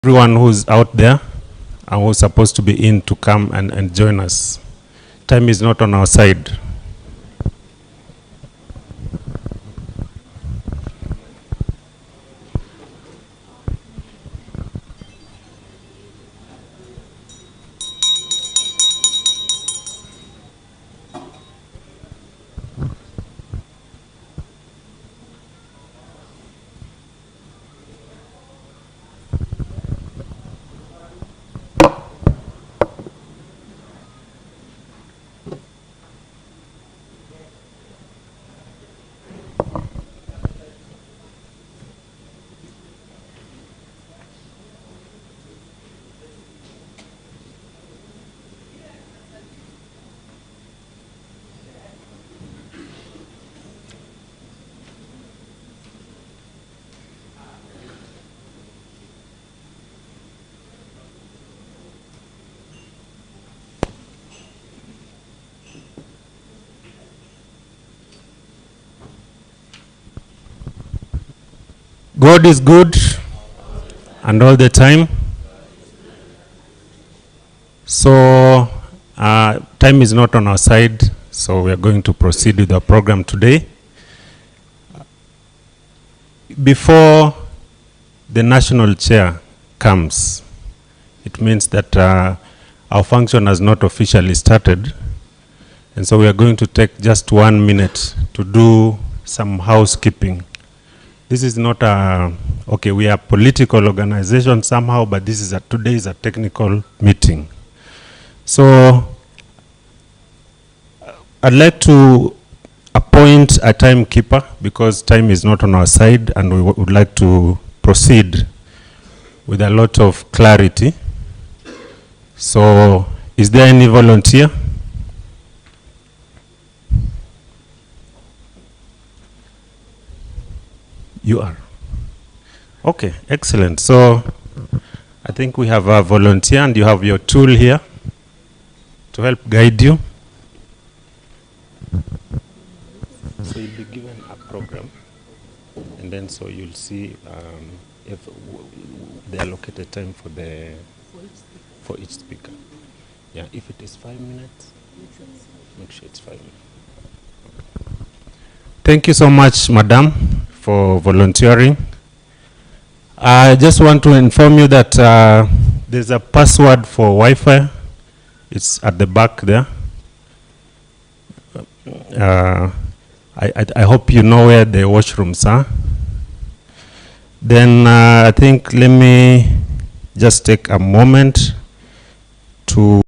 everyone who's out there and who's supposed to be in to come and join us. Time is not on our side. God is good and all the time. So time is not on our side, so we are going to proceed with the program today. Before the national chair comes, it means that our function has not officially started, and so we are going to take just 1 minute to do some housekeeping. This is not okay, we are a political organization somehow, but this is today is a technical meeting. So I'd like to appoint a timekeeper because time is not on our side, and we would like to proceed with a lot of clarity. So is there any volunteer? You are. Okay, excellent. So I think we have a volunteer, and you have your tool here to help guide you. So you'll be given a program, and then so you'll see if the allocated time for each speaker. Yeah, if it is 5 minutes, make sure it's 5 minutes. Thank you so much, Madam, for volunteering. I just want to inform you that there's a password for Wi-Fi. It's at the back there. I hope you know where the washrooms are. Then I think let me just take a moment to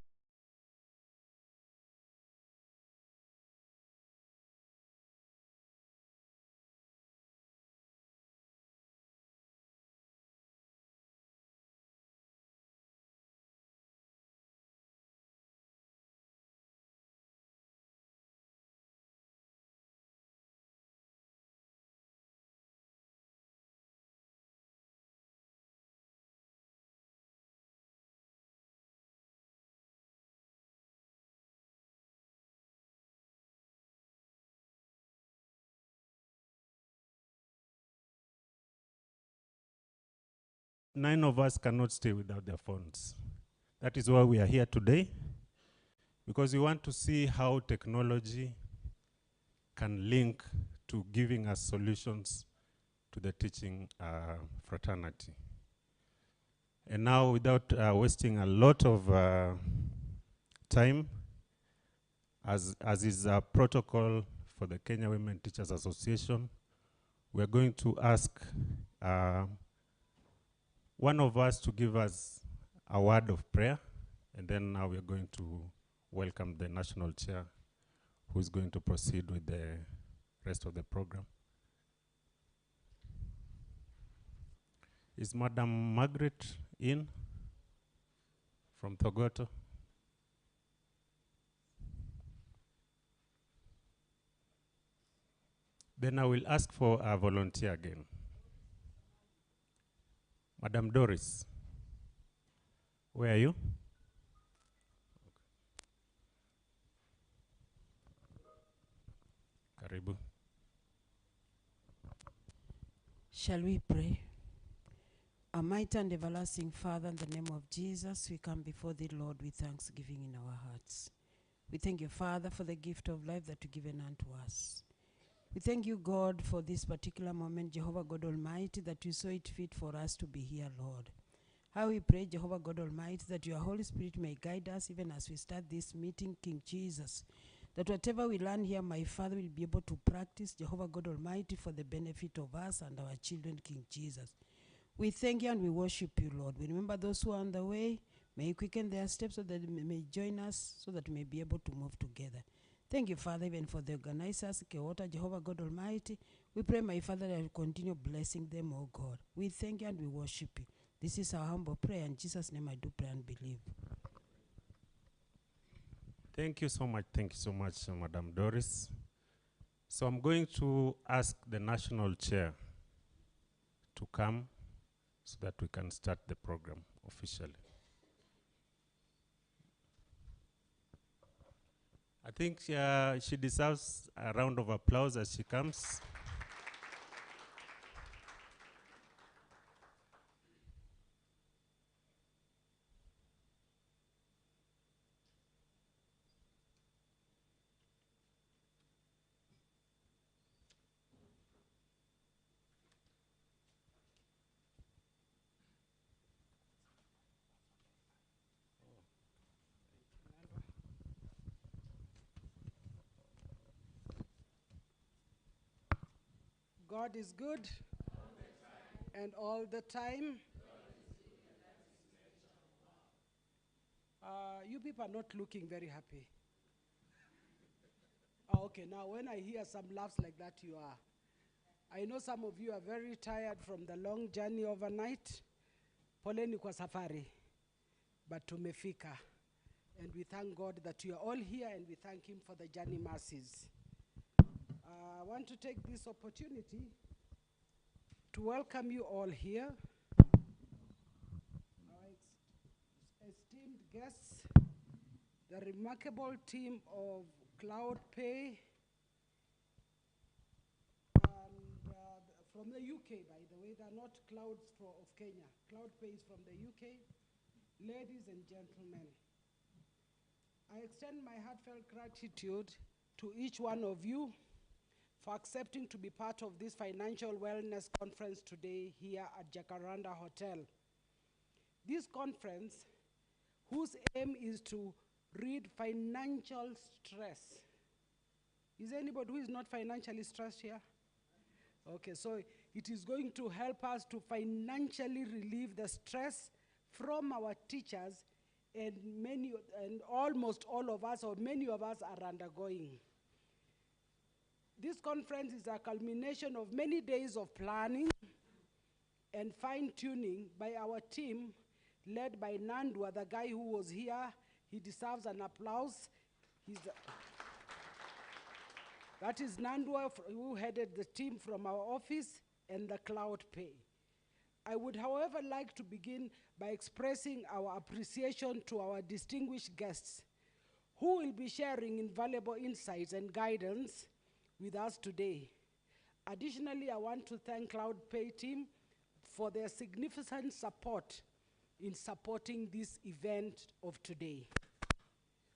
nine of us cannot stay without their phones. That is why we are here today, because we want to see how technology can link to giving us solutions to the teaching fraternity. And now, without wasting a lot of time, as is a protocol for the Kenya Women Teachers Association, we're going to ask one of us to give us a word of prayer, and then now we're going to welcome the national chair, who's going to proceed with the rest of the program. Is Madam Margaret in from Thogoto? Then I will ask for a volunteer again. Madam Doris, where are you? Karibu. Shall we pray? Our mighty and everlasting Father, in the name of Jesus, we come before thee, Lord, with thanksgiving in our hearts. We thank you, Father, for the gift of life that you've given unto us. We thank you, God, for this particular moment, Jehovah God Almighty, that you saw it fit for us to be here, Lord. How we pray, Jehovah God Almighty, that your Holy Spirit may guide us even as we start this meeting, King Jesus, that whatever we learn here, my Father, will be able to practice, Jehovah God Almighty, for the benefit of us and our children, King Jesus. We thank you and we worship you, Lord. We remember those who are on the way. May you quicken their steps so that they may join us, so that we may be able to move together. Thank you, Father, even for the organizers, Kewota, Jehovah God Almighty. We pray, my Father, that you continue blessing them, oh God. We thank you and we worship you. This is our humble prayer. In Jesus' name I do pray and believe. Thank you so much, Madam Doris. So I'm going to ask the National Chair to come so that we can start the program officially. I think she deserves a round of applause as she comes. God is good, and all the time. You people are not looking very happy. Okay, now when I hear some laughs like that, you are. I know some of you are very tired from the long journey overnight. Poleni kwa safari, but tumefika. And we thank God that you are all here, and we thank him for the journey mercies. I want to take this opportunity to welcome you all here. Our esteemed guests, the remarkable team of Cloudpay, and from the UK, by the way, they're not Clouds of Kenya. Cloudpay is from the UK. Ladies and gentlemen, I extend my heartfelt gratitude to each one of you for accepting to be part of this financial wellness conference today here at Jacaranda Hotel. This conference, whose aim is to rid financial stress. Is there anybody who is not financially stressed here? Okay, so it is going to help us to financially relieve the stress from our teachers, and almost all of us, or many of us, are undergoing. This conference is a culmination of many days of planning and fine-tuning by our team, led by Nandwa, the guy who was here. He deserves an applause. That is Nandwa, who headed the team from our office and the Cloudpay. I would, however, like to begin by expressing our appreciation to our distinguished guests, who will be sharing invaluable insights and guidance with us today. Additionally, I want to thank Cloudpay team for their significant support in supporting this event of today.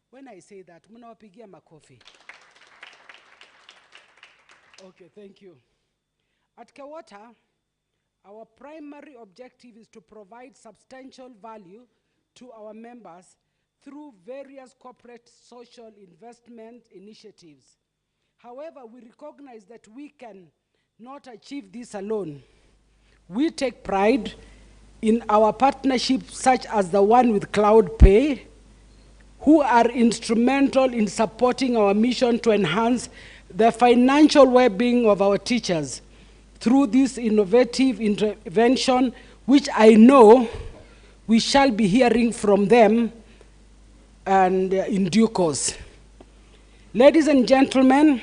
When I say that, munawapigia makofi. Okay, thank you. At Kewota, our primary objective is to provide substantial value to our members through various corporate social investment initiatives. However, we recognize that we can not achieve this alone. We take pride in our partnerships, such as the one with Cloudpay, who are instrumental in supporting our mission to enhance the financial well-being of our teachers through this innovative intervention, which I know we shall be hearing from them and in due course. Ladies and gentlemen,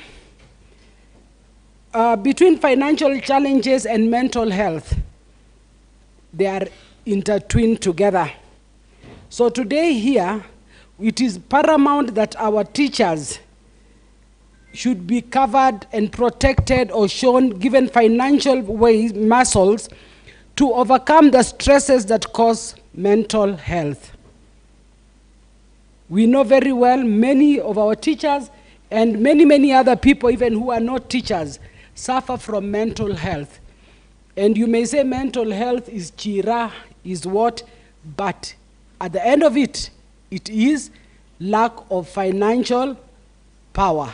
between financial challenges and mental health, they are intertwined together. So today here, it is paramount that our teachers should be covered and protected or given financial muscles to overcome the stresses that cause mental health. We know very well many of our teachers and many other people, even who are not teachers, suffer from mental health. And you may say mental health is chira, is what, but at the end of it, it is lack of financial power.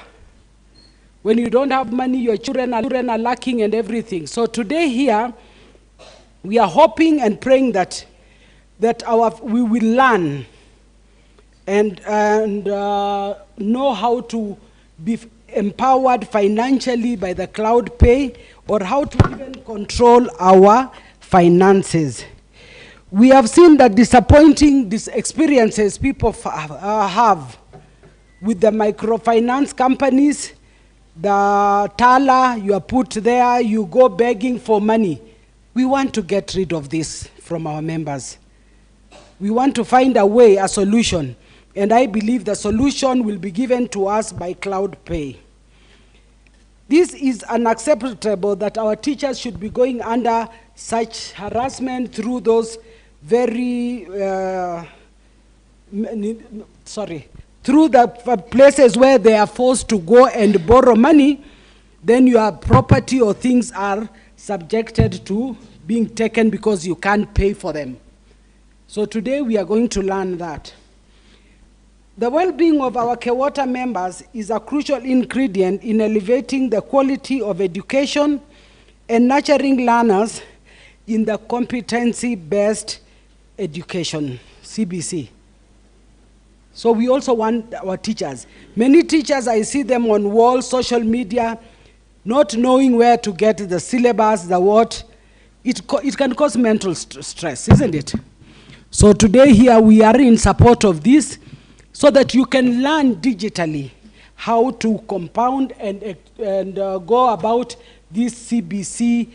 When you don't have money, your children are lacking and everything. So today here, we are hoping and praying that we will learn and know how to be empowered financially by the Cloudpay, or how to even control our finances. We have seen that disappointing experiences people have with the microfinance companies. The Tala, you are put there, you go begging for money. We want to get rid of this from our members. We want to find a way, a solution. And I believe the solution will be given to us by Cloudpay. This is unacceptable that our teachers should be going under such harassment through those through the places where they are forced to go and borrow money. Then your property or things are subjected to being taken because you can't pay for them. So today we are going to learn that. The well-being of our Kewota members is a crucial ingredient in elevating the quality of education and nurturing learners in the competency-based education, CBC. So we also want our teachers. Many teachers, I see them on walls, social media, not knowing where to get the syllabus, the what. It can cause mental stress, isn't it? So today here we are in support of this, so that you can learn digitally how to compound and go about this CBC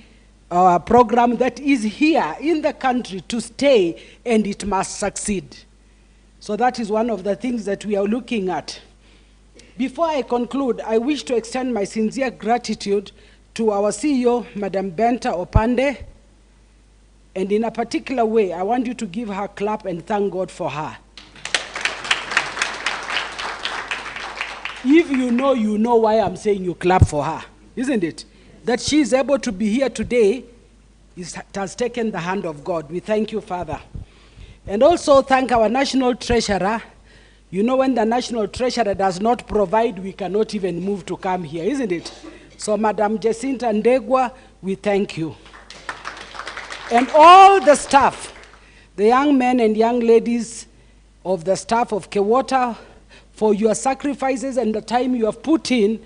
program that is here in the country to stay, and it must succeed. So that is one of the things that we are looking at. Before I conclude, I wish to extend my sincere gratitude to our CEO, Madam Benta Opande, and in a particular way, I want you to give her a clap and thank God for her. If you know why I'm saying you clap for her, isn't it? That she is able to be here today, it has taken the hand of God. We thank you, Father. And also thank our National Treasurer. You know, when the National Treasurer does not provide, we cannot even move to come here, isn't it? So Madam Jacinta Ndegwa, we thank you. And all the staff, the young men and young ladies of the staff of Kewota, for your sacrifices and the time you have put in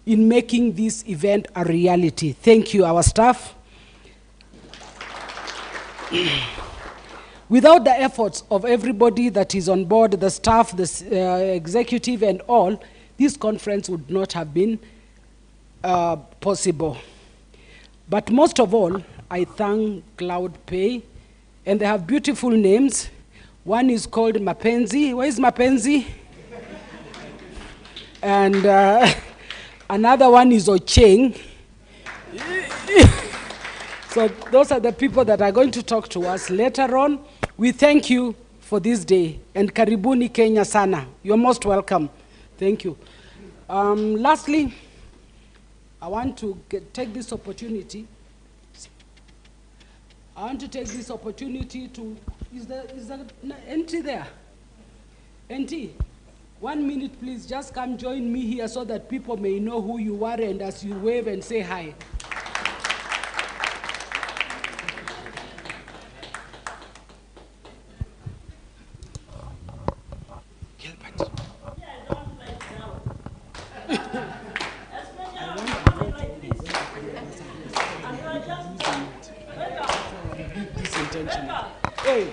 making this event a reality. Thank you, our staff. Without the efforts of everybody that is on board, the staff, the executive and all, this conference would not have been possible. But most of all, I thank Cloudpay, and they have beautiful names. One is called Mapenzi. Where is Mapenzi? And another one is Ocheng. So those are the people that are going to talk to us later on. We thank you for this day. And karibuni Kenya sana. You're most welcome. Thank you. Lastly, I want to take this opportunity. To, is the NT there? NT? 1 minute, please. Just come join me here so that people may know who you are, and as you wave and say hi. Hey.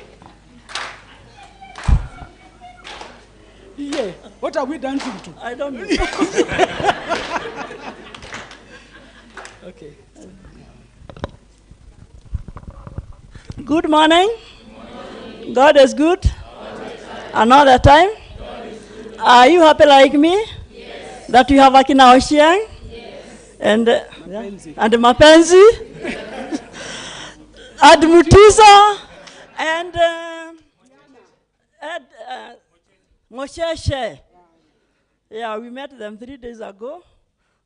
Yeah. What are we dancing to? I don't know. Okay. Good morning. God is good. Another time. Are you happy like me? Yes. That you have Akina Ocean? Yes. And Mapenzi? Admutiza, and Mosheshe. Yeah, we met them 3 days ago.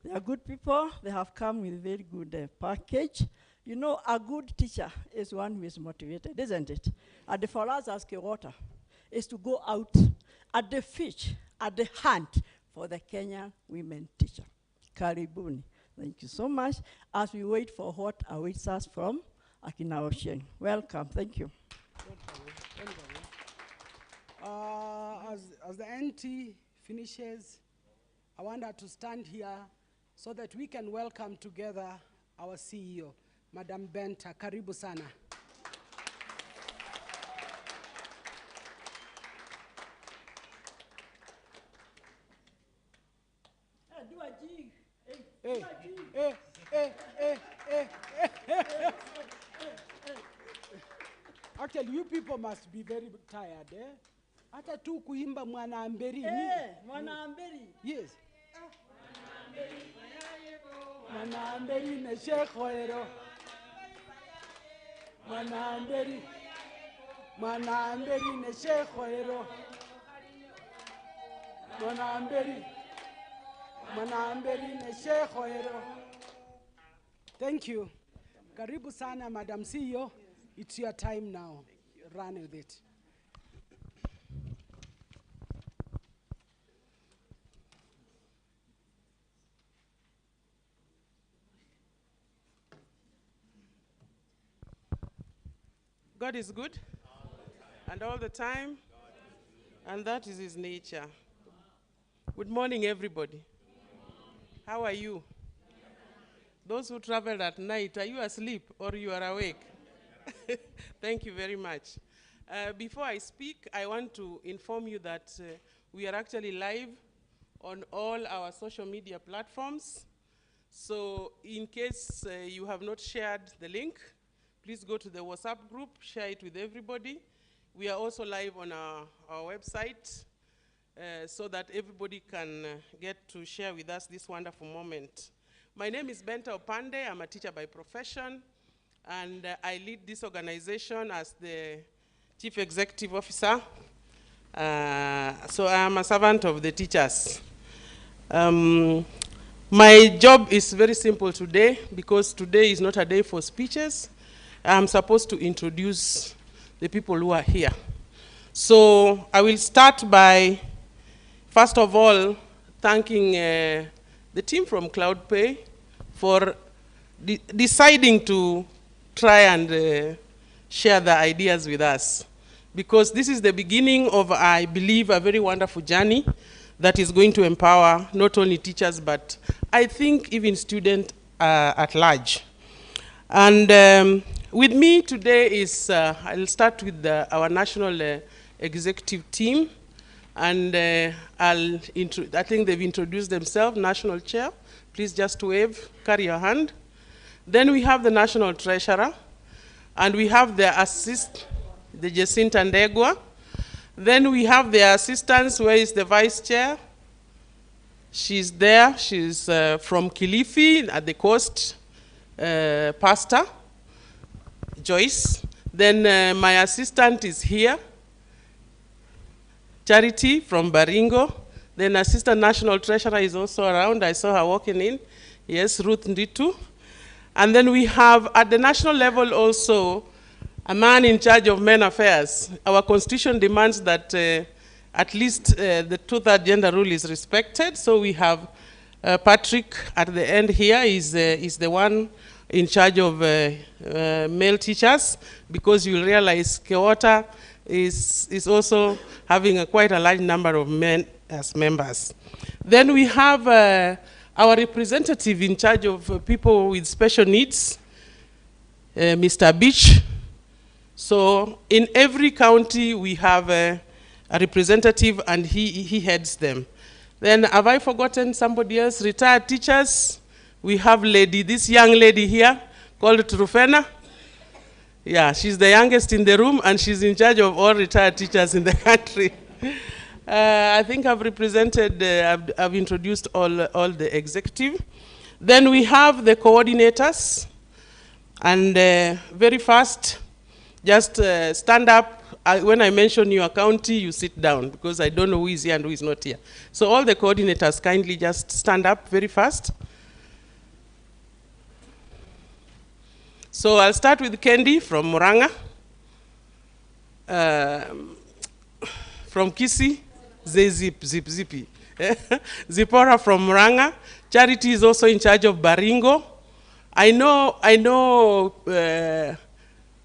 They are good people. They have come with very good package. You know, a good teacher is one who is motivated, isn't it? And for us as Kewota, is to go out at the fish, at the hunt for the Kenyan women teacher. Karibuni. Thank you so much. As we wait for what awaits us from Akina Ocean. Welcome. Thank you. As the NT finishes, I want her to stand here so that we can welcome together our CEO, Madam Benta. Karibu sana. Actually, you people must be very tired, eh? Hata tu kuimba mwana amberi. Mwana amberi. Yes. Mwana amberi ne shekhoero. Mwana amberi. Mwana amberi ne shekhoero. Mwana amberi. Mwana amberi ne shekhoero. Thank you. Karibu sana, Madam CEO. It's your time now. Run with it. God is good, and all the time, and that is his nature. Good morning, everybody. How are you? Those who traveled at night, are you asleep or you are awake? Thank you very much. Before I speak, I want to inform you that we are actually live on all our social media platforms. So in case you have not shared the link, please go to the WhatsApp group, share it with everybody. We are also live on our website so that everybody can get to share with us this wonderful moment. My name is Benta Opande. I'm a teacher by profession, and I lead this organization as the Chief Executive Officer. So I am a servant of the teachers. My job is very simple today, because today is not a day for speeches. I'm supposed to introduce the people who are here. So I will start by, first of all, thanking the team from Cloudpay for deciding to try and share their ideas with us. Because this is the beginning of, I believe, a very wonderful journey that is going to empower not only teachers, but I think even students at large. And with me today is, I'll start with our national executive team. And I think they've introduced themselves. National chair, please just wave, carry your hand. Then we have the national treasurer, and we have the the Jacinta Ndegwa. Then we have the assistants. Where is the vice chair? She's there. She's from Kilifi at the coast, Pastor Joyce. Then my assistant is here, Charity from Baringo. Then Assistant National Treasurer is also around. I saw her walking in. Yes, Ruth Nditu. And then we have, at the national level also, a man in charge of men affairs. Our constitution demands that at least the two-third gender rule is respected. So we have Patrick at the end here is the one in charge of male teachers, because you realize Kewota is also having quite a large number of men as members. Then we have our representative in charge of people with special needs, Mr. Beach. So in every county we have a representative, and he heads them. Then have I forgotten somebody else? Retired teachers. We have this young lady here called Trufena. Yeah, she's the youngest in the room, and she's in charge of all retired teachers in the country. I think I've represented, I've introduced all the executive. Then we have the coordinators, And very fast, just stand up. When I mention your county, you sit down, because I don't know who is here and who is not here. So all the coordinators kindly just stand up very fast. So I'll start with Kendi from Muranga. From Kisii, Zippy. Zipporah from Muranga. Charity is also in charge of Baringo. I know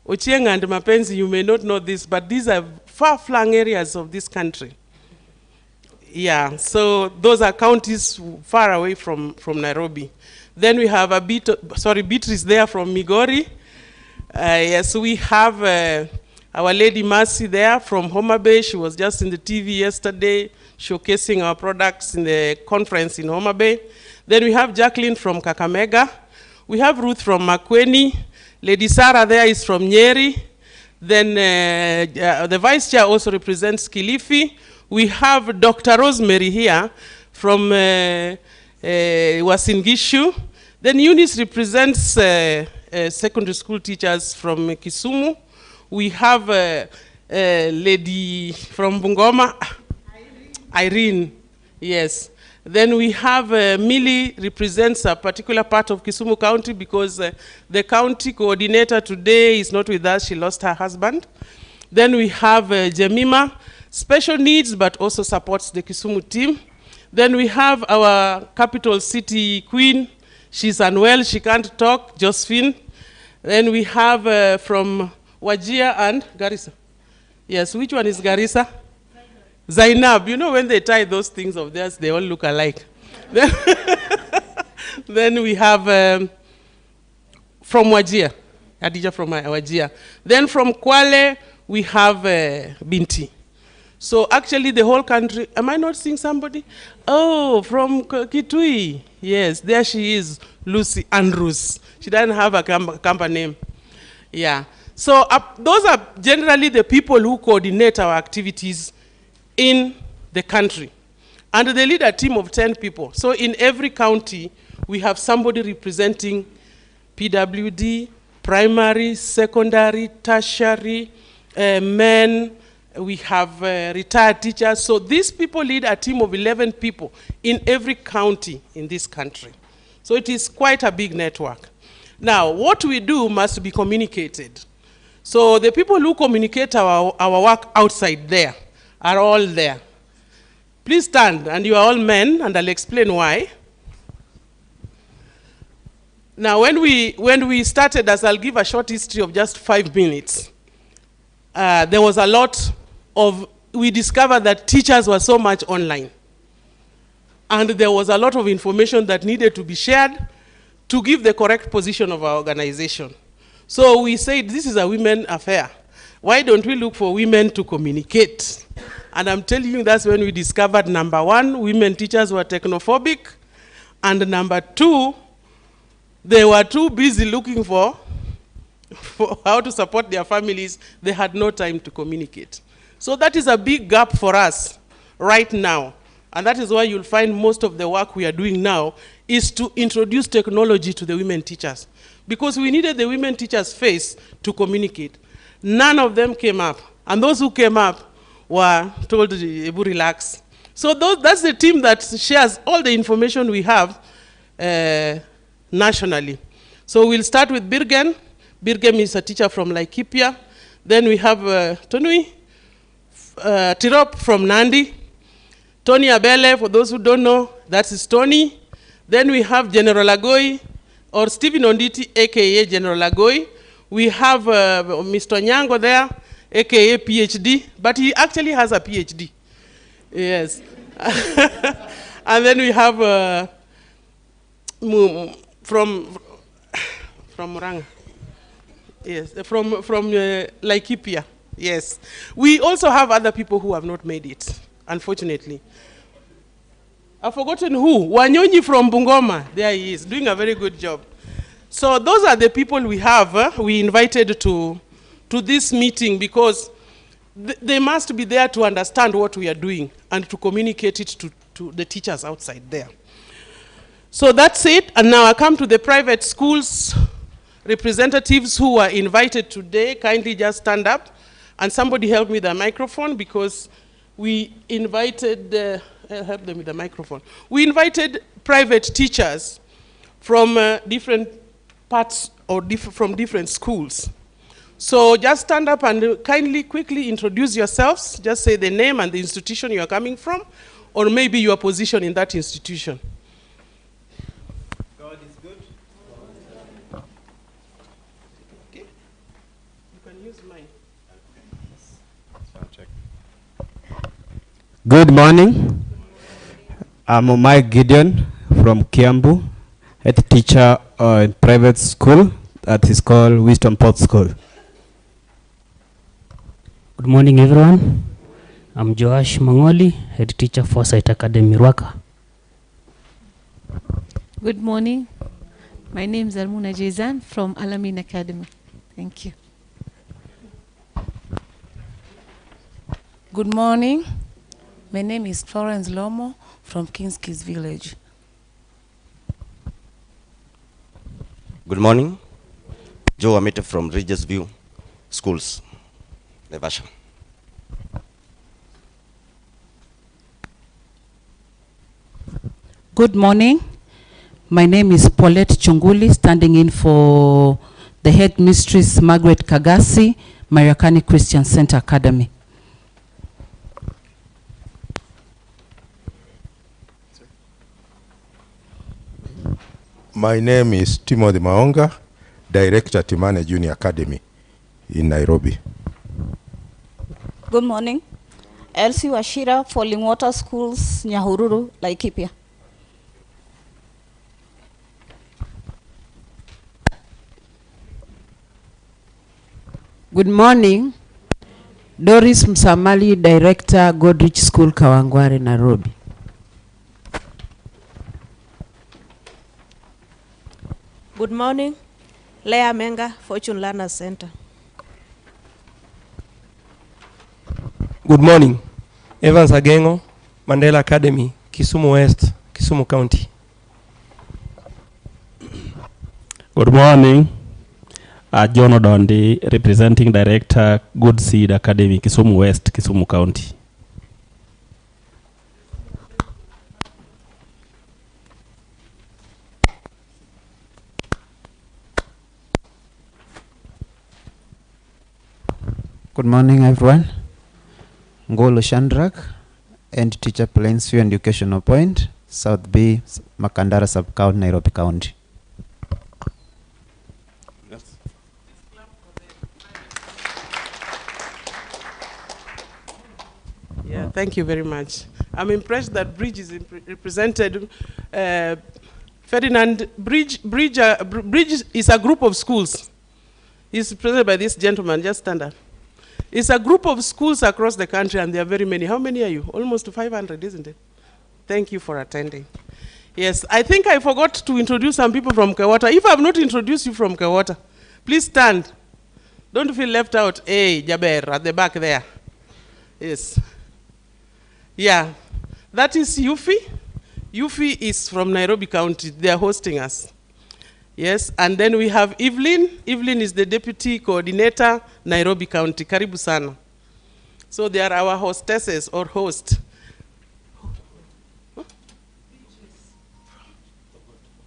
Ochieng and Mapenzi, you may not know this, but these are far-flung areas of this country. Yeah, so those are counties far away from Nairobi. Then we have Beatrice there from Migori. Yes, we have our Lady Mercy there from Homa Bay. She was just in the TV yesterday showcasing our products in the conference in Homa Bay. Then we have Jacqueline from Kakamega. We have Ruth from Makueni. Lady Sarah there is from Nyeri. Then the Vice Chair also represents Kilifi. We have Dr. Rosemary here from Uasin Gishu. Then Eunice represents secondary school teachers from Kisumu. We have a lady from Bungoma, Irene, yes. Then we have Millie represents a particular part of Kisumu County, because the county coordinator today is not with us, she lost her husband. Then we have Jemima, special needs but also supports the Kisumu team. Then we have our capital city queen, she's unwell, she can't talk, Josephine. Then we have from Wajir and Garissa. Yes, which one is Garissa? Zainab. You know when they tie those things of theirs, they all look alike. Then we have from Wajir, Adija from Wajir. Then from Kwale, we have Binti. So actually the whole country, am I not seeing somebody? Oh, from Kitui. Yes, there she is, Lucy Andrews. She doesn't have a company name. Yeah. So those are generally the people who coordinate our activities in the country. And they lead a team of 10 people. So in every county, we have somebody representing PWD, primary, secondary, tertiary, men. We have retired teachers. So these people lead a team of 11 people in every county in this country. So it is quite a big network. Now, what we do must be communicated. So the people who communicate our work outside there are all there. Please stand, and you are all men, and I'll explain why. Now, when we started, as I'll give a short history of just 5 minutes, there was a lot of, we discovered that teachers were so much online. And there was a lot of information that needed to be shared to give the correct position of our organization. So we said, this is a women affair. Why don't we look for women to communicate? And I'm telling you, that's when we discovered, number one, women teachers were technophobic. And number two, they were too busy looking for how to support their families. They had no time to communicate. So that is a big gap for us right now. And that is why you'll find most of the work we are doing now is to introduce technology to the women teachers. Because we needed the women teachers' face to communicate. None of them came up. And those who came up were told, Ebu, relax. So that's the team that shares all the information we have nationally. So we'll start with Birgen. Birgen is a teacher from Laikipia. Then we have Tonui Tirop from Nandi. Tony Abele, for those who don't know, that is Tony. Then we have General Agoi, or Stephen Onditi, a.k.a. General Agoi. We have Mr. Nyango there, a.k.a. PhD, but he actually has a PhD. Yes. And then we have from Muranga. Yes, from Laikipia. Yes. We also have other people who have not made it, unfortunately. I've forgotten who. Wanyonyi from Bungoma. There he is, doing a very good job. So those are the people we have, we invited to this meeting, because they must be there to understand what we are doing and to communicate it to the teachers outside there. So that's it. And now I come to the private schools. representatives who were invited today, kindly just stand up. And somebody help me with the microphone, because we invited, help them with the microphone. We invited private teachers from different parts or from different schools. So just stand up and kindly, quickly introduce yourselves. Just say the name and the institution you are coming from, or maybe your position in that institution. God is good. Okay. You can use mine. Good morning. I'm Mike Gideon from Kiambu, head teacher in private school that is called Wisdom Port School. Good morning, everyone. I'm Joash Mangoli, head teacher Foresight Academy, Rwaka. Good morning. My name is Almuna Jezan from Alamin Academy. Thank you. Good morning. My name is Florence Lomo from King's Kids Village. Good morning. Joe Amete from Regis View Schools, Nevasha. Good morning. My name is Paulette Chunguli, standing in for the headmistress Margaret Kagasi, Mariakani Christian Center Academy. My name is Timothy Maonga, Director Timane Junior Academy in Nairobi. Good morning. Elsie Washira, Falling Water Schools, Nyahururu, Laikipia. Good morning. Doris Msamali, Director, Godrich School, Kawangware, Nairobi. Good morning. Leah Menga, Fortune Learners Center. Good morning. Evans Agengo, Mandela Academy, Kisumu West, Kisumu County. Good morning. John Odondi, representing Director, Good Seed Academy, Kisumu West, Kisumu County. Good morning, everyone. Ngolo Shandrak, and teacher Plainsview and Educational Point, South B, Makandara Sub-County, Nairobi County. Yeah, thank you very much. I'm impressed that Bridge is represented. Ferdinand, Bridge is a group of schools. He's represented by this gentleman, just stand up. It's a group of schools across the country, and there are very many. How many are you? Almost 500, isn't it? Thank you for attending. Yes, I think I forgot to introduce some people from Kewota. If I have not introduced you from Kewota, please stand. Don't feel left out. Hey, Jaber, at the back there. Yes. Yeah, that is Yufi. Yufi is from Nairobi County. They are hosting us. Yes, and then we have Evelyn. Evelyn is the Deputy Coordinator, Nairobi County. Karibu sana. So they are our hostesses or host.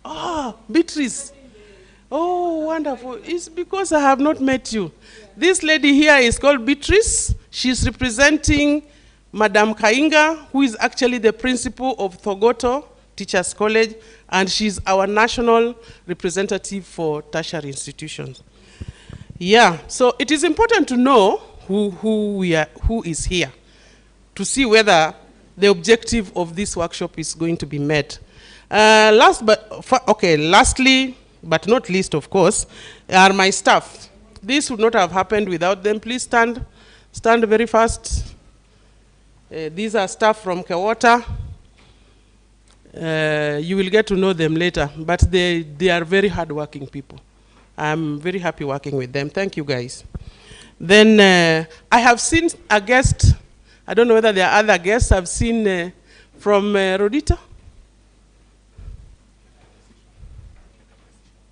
Oh, Beatrice. Oh, wonderful. It's because I have not met you. This lady here is called Beatrice. She's representing Madam Kainga, who is actually the principal of Thogoto Teachers College, and she's our national representative for tertiary institutions. Yeah, so it is important to know who is here, to see whether the objective of this workshop is going to be met. Lastly, but not least, of course, are my staff. This would not have happened without them. Please stand very fast. These are staff from Kewota. You will get to know them later, but they are very hardworking people. I'm very happy working with them. Thank you, guys. Then I have seen a guest. I don't know whether there are other guests. I've seen from Rodita.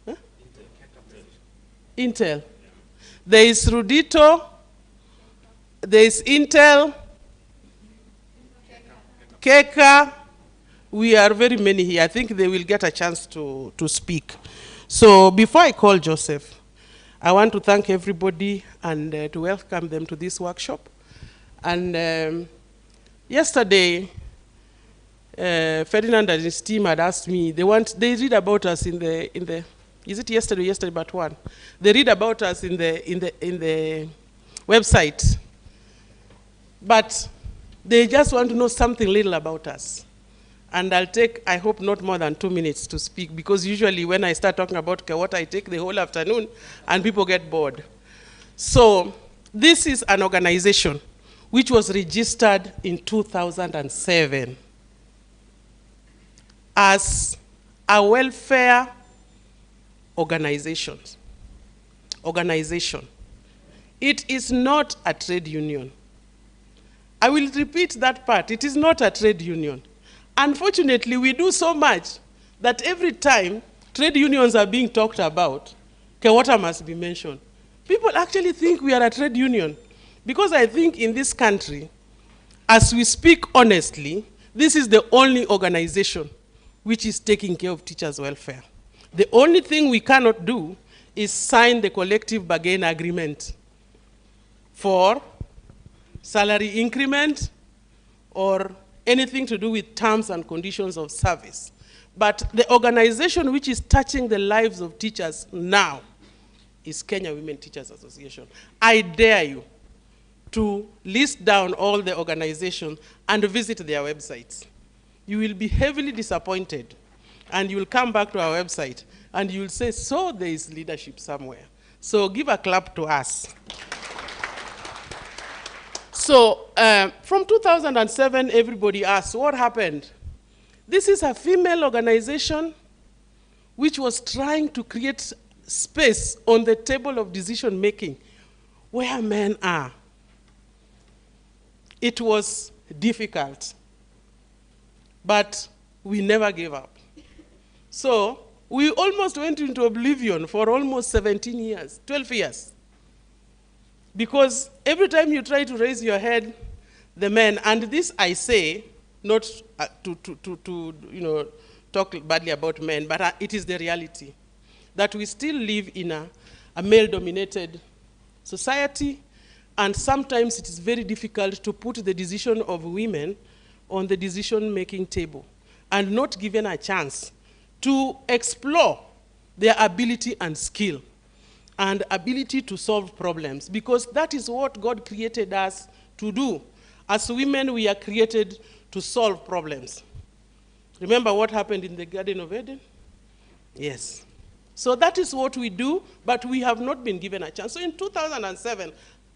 Huh? Intel. There is Rudito, there is Intel, Keka. We are very many here. I think they will get a chance to speak. So before I call Joseph, I want to thank everybody and to welcome them to this workshop. And yesterday, Ferdinand and his team had asked me, they read about us in the is it yesterday but one? They read about us in the website. But they just want to know something little about us. And I'll take, I hope, not more than 2 minutes to speak, because usually when I start talking about Kewota, I take the whole afternoon and people get bored. So this is an organization which was registered in 2007 as a welfare organization. It is not a trade union. I will repeat that part. It is not a trade union. Unfortunately, we do so much that every time trade unions are being talked about, Kewota must be mentioned. People actually think we are a trade union, because I think in this country, as we speak honestly, this is the only organization which is taking care of teachers' welfare. The only thing we cannot do is sign the collective bargain agreement for salary increment or anything to do with terms and conditions of service. But the organization which is touching the lives of teachers now is Kenya Women Teachers Association. I dare you to list down all the organizations and visit their websites. You will be heavily disappointed, and you will come back to our website and you will say, so there is leadership somewhere. So give a clap to us. So from 2007, everybody asked, what happened? This is a female organization which was trying to create space on the table of decision making where men are. It was difficult, but we never gave up. So we almost went into oblivion for almost 17 years, 12 years. Because every time you try to raise your head, the men, and this I say, not to talk badly about men, but it is the reality, that we still live in a male-dominated society, and sometimes it is very difficult to put the decision of women on the decision-making table and not given a chance to explore their ability and skill and ability to solve problems, because that is what God created us to do. As women, we are created to solve problems. Remember what happened in the Garden of Eden? Yes. So that is what we do, but we have not been given a chance. So in 2007,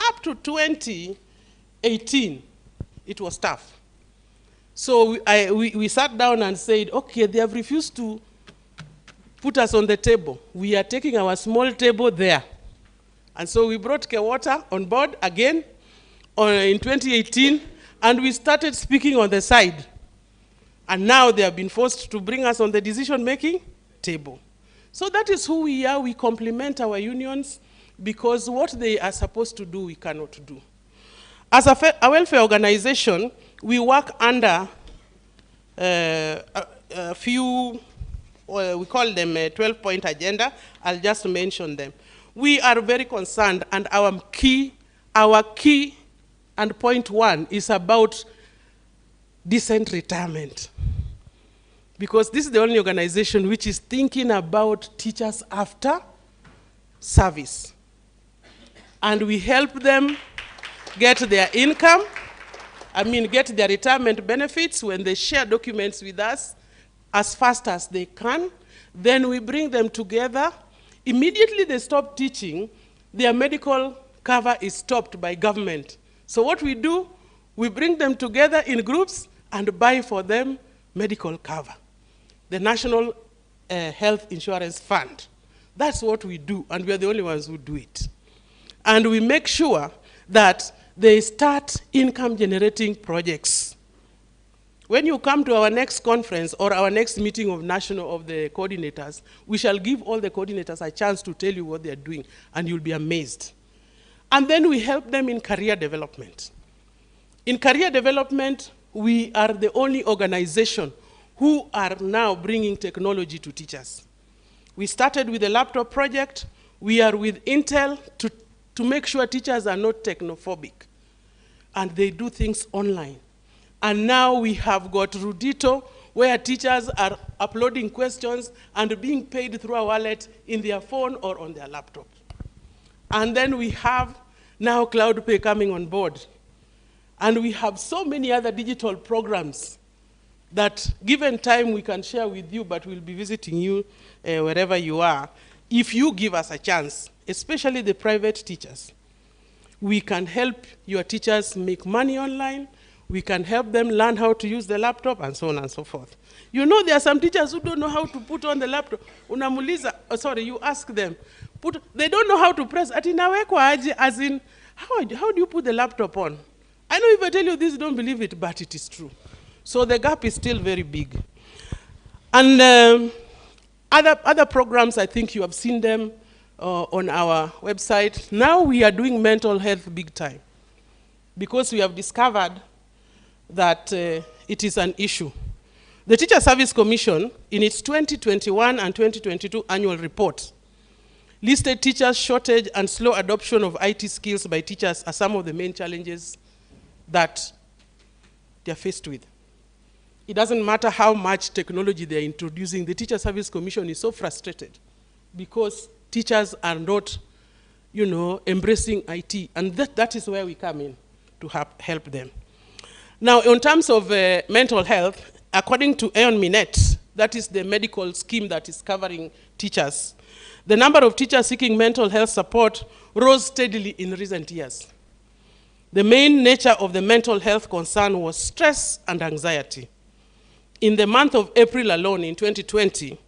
up to 2018, it was tough. So we sat down and said, okay, they have refused to put us on the table. We are taking our small table there. And so we brought Kewota on board again in 2018, and we started speaking on the side. And now they have been forced to bring us on the decision-making table. So that is who we are. We complement our unions, because what they are supposed to do, we cannot do. As a welfare organization, we work under a few, we call them a 12-point agenda. I'll just mention them. We are very concerned, and our key and point one is about decent retirement. Because this is the only organization which is thinking about teachers after service. And we help them get their income, get their retirement benefits when they share documents with us as fast as they can. Then we bring them together. Immediately they stop teaching, their medical cover is stopped by government. So what we do, we bring them together in groups and buy for them medical cover. The National Health Insurance Fund. That's what we do, and we are the only ones who do it. And we make sure that they start income-generating projects When you come to our next conference or our next meeting of the coordinators, we shall give all the coordinators a chance to tell you what they are doing, and you'll be amazed. And then we help them in career development. In career development, we are the only organization who are now bringing technology to teachers. We started with a laptop project. We are with Intel to make sure teachers are not technophobic, and they do things online. And now we have got Rudito, where teachers are uploading questions and being paid through a wallet in their phone or on their laptop. And then we have now Cloudpay coming on board. And we have so many other digital programs that, given time, we can share with you, but we'll be visiting you wherever you are. If you give us a chance, especially the private teachers, we can help your teachers make money online. We can help them learn how to use the laptop, and so on and so forth. You know, there are some teachers who don't know how to put on the laptop. You ask them, they don't know how to press. As in, how do you put the laptop on? I know if I tell you this, you don't believe it, but it is true. So the gap is still very big. And other programs, I think you have seen them on our website. Now we are doing mental health big time, because we have discovered that it is an issue. The Teacher Service Commission, in its 2021 and 2022 annual report, listed teachers' shortage and slow adoption of IT skills by teachers as some of the main challenges that they are faced with. It doesn't matter how much technology they are introducing, the Teacher Service Commission is so frustrated because teachers are not, embracing IT, and that is where we come in to help them. Now, in terms of mental health, according to Aon Minet, that is the medical scheme that is covering teachers, the number of teachers seeking mental health support rose steadily in recent years. The main nature of the mental health concern was stress and anxiety. In the month of April alone in 2020,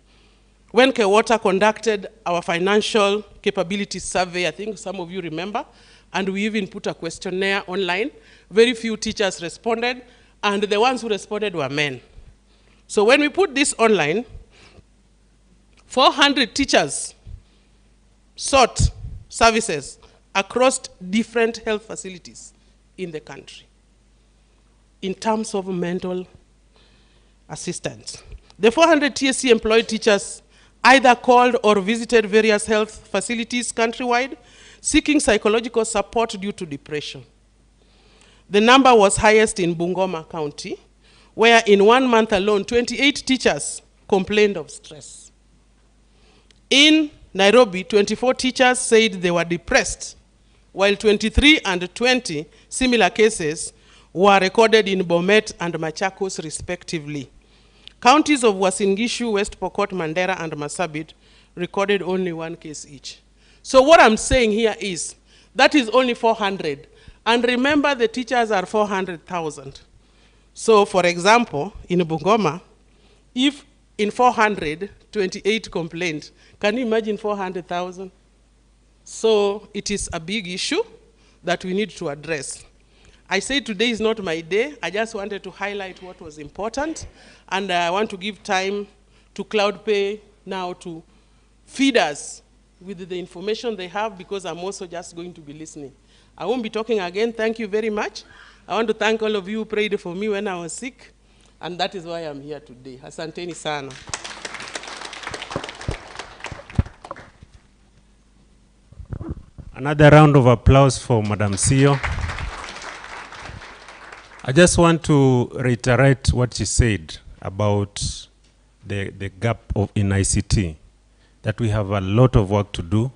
when Kewota conducted our financial capability survey, I think some of you remember, and we even put a questionnaire online, very few teachers responded, and the ones who responded were men. So when we put this online, 400 teachers sought services across different health facilities in the country in terms of mental assistance. The 400 TSC employed teachers either called or visited various health facilities countrywide seeking psychological support due to depression. The number was highest in Bungoma County, where in 1 month alone, 28 teachers complained of stress. In Nairobi, 24 teachers said they were depressed, while 23 and 20 similar cases were recorded in Bomet and Machakos, respectively. Counties of Uasin Gishu, West Pokot, Mandera, and Marsabit recorded only 1 case each. So what I'm saying here is, that is only 400. And remember, the teachers are 400,000. So for example, in Bungoma, if in 400, 28 complained, can you imagine 400,000? So it is a big issue that we need to address. I say today is not my day. I just wanted to highlight what was important. And I want to give time to Cloudpay now to feed us with the information they have, because I'm also just going to be listening. I won't be talking again. Thank you very much. I want to thank all of you who prayed for me when I was sick. And that is why I'm here today. Asanteni sana. Another round of applause for Madam CEO. I just want to reiterate what she said about the gap in ICT, that we have a lot of work to do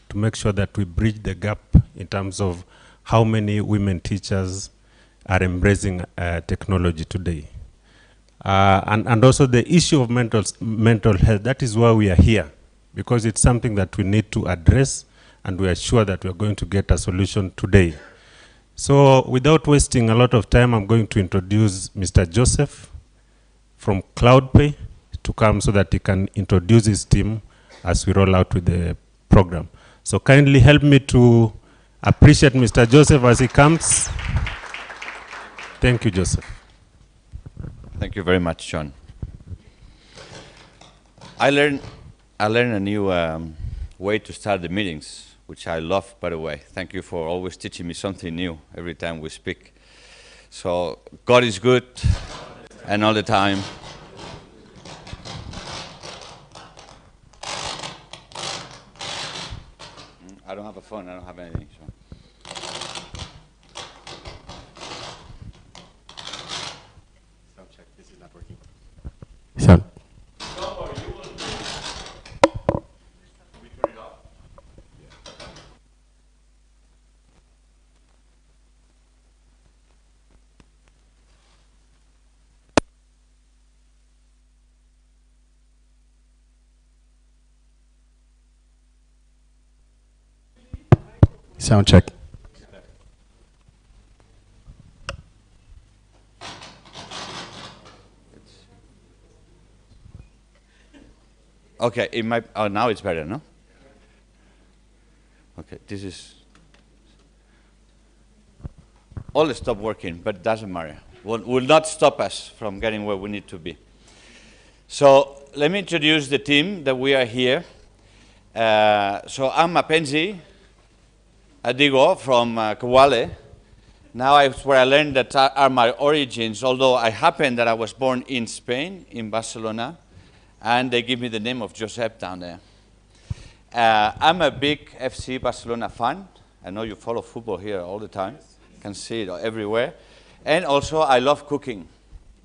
to make sure that we bridge the gap in terms of how many women teachers are embracing technology today. And also the issue of mental health, that is why we are here, because it's something that we need to address, and we are sure that we are going to get a solution today. So without wasting a lot of time, I'm going to introduce Mr. Joseph from Cloudpay to come so that he can introduce his team as we roll out with the program. So kindly help me to appreciate Mr. Joseph as he comes. Thank you, Joseph. Thank Thank you very much, John. I learned a new way to start the meetings, which I love, by the way. Thank you for always teaching me something new every time we speak. So God is good, and all the time. I don't have a phone. I don't have anything. So. Sound check. This is not working. Sound. Sound check. Okay, oh, now it's better, no? Okay, this is all stopped working, but it doesn't matter. Will not stop us from getting where we need to be. So let me introduce the team that we are here. So I'm Mapenzi Adigo from Kewale. Now it's where I learned that are my origins, although I happen that I was born in Spain, in Barcelona, and they give me the name of Josep down there. I'm a big FC Barcelona fan. I know you follow football here all the time. You can see it everywhere. And also I love cooking.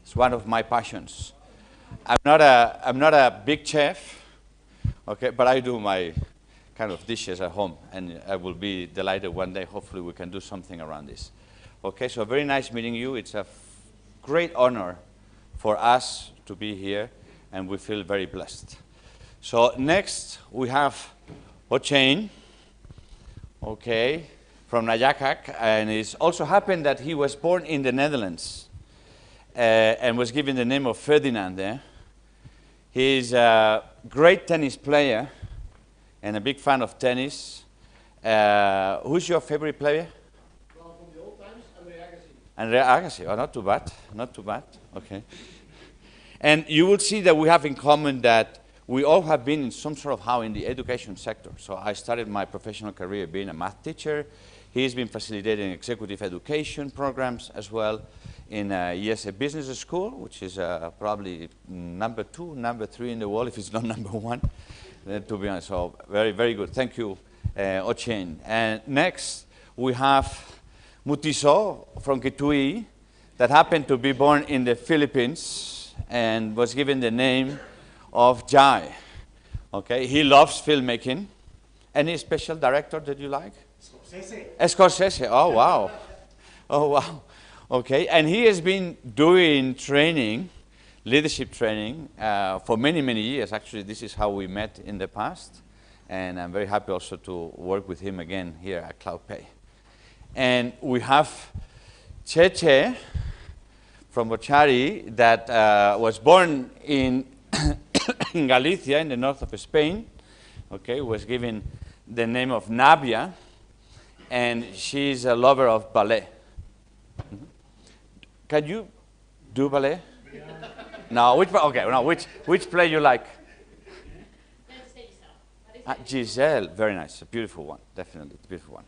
It's one of my passions. I'm not a big chef, okay, but I do my kind of dishes at home, and I will be delighted one day. Hopefully we can do something around this. Okay, so very nice meeting you. It's a great honor for us to be here, and we feel very blessed. So next we have Ochain, okay, from Najakak, and it's also happened that he was born in the Netherlands and was given the name of Ferdinand there. He's a great tennis player and a big fan of tennis. Who's your favorite player? Well, from the old times, Andre Agassi. Andre Agassi. Oh, not too bad. Not too bad. Okay. And you will see that we have in common that we all have been in some sort of how in the education sector. So I started my professional career being a math teacher. He's been facilitating executive education programs as well in ESA Business School, which is probably number 2, number 3 in the world, if it's not number 1. To be honest, so very, very good. Thank you, Ochain. And next, we have Mutiso from Kitui that happened to be born in the Philippines and was given the name of Jai. Okay, he loves filmmaking. Any special director that you like? Scorsese. Scorsese. Oh, wow. Oh, wow. Okay, and he has been doing training, leadership training, for many, many years. Actually, this is how we met in the past. And I'm very happy also to work with him again here at Cloudpay. And we have Cheche from Bochari that was born in, in Galicia, in the north of Spain. Okay, was given the name of Nabia. And she's a lover of ballet. Can you do ballet? Yeah. No, which play you like? Giselle, very nice, a beautiful one, definitely a beautiful one.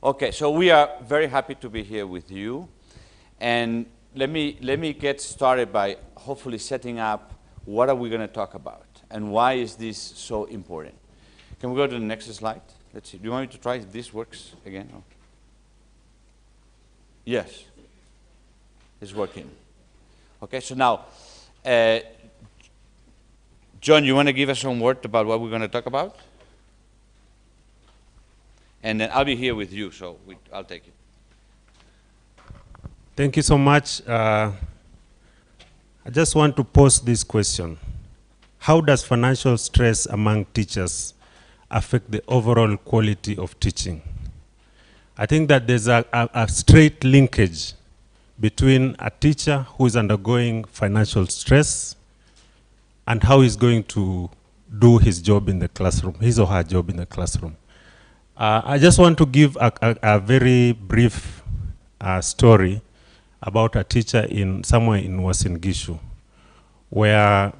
Okay, so we are very happy to be here with you, and let me get started by hopefully setting up what are we going to talk about and why is this so important. Can we go to the next slide? Let's see. Do you want me to try if this works again? Oh. Yes. It's working. Okay, so now, John, you want to give us some word about what we're going to talk about? And then I'll be here with you, so I'll take it. Thank you so much. I just want to pose this question. How does financial stress among teachers affect the overall quality of teaching? I think that there's a straight linkage between a teacher who is undergoing financial stress and how he's going to do his job in the classroom, his or her job in the classroom. I just want to give a very brief story about a teacher somewhere in Uasin Gishu. where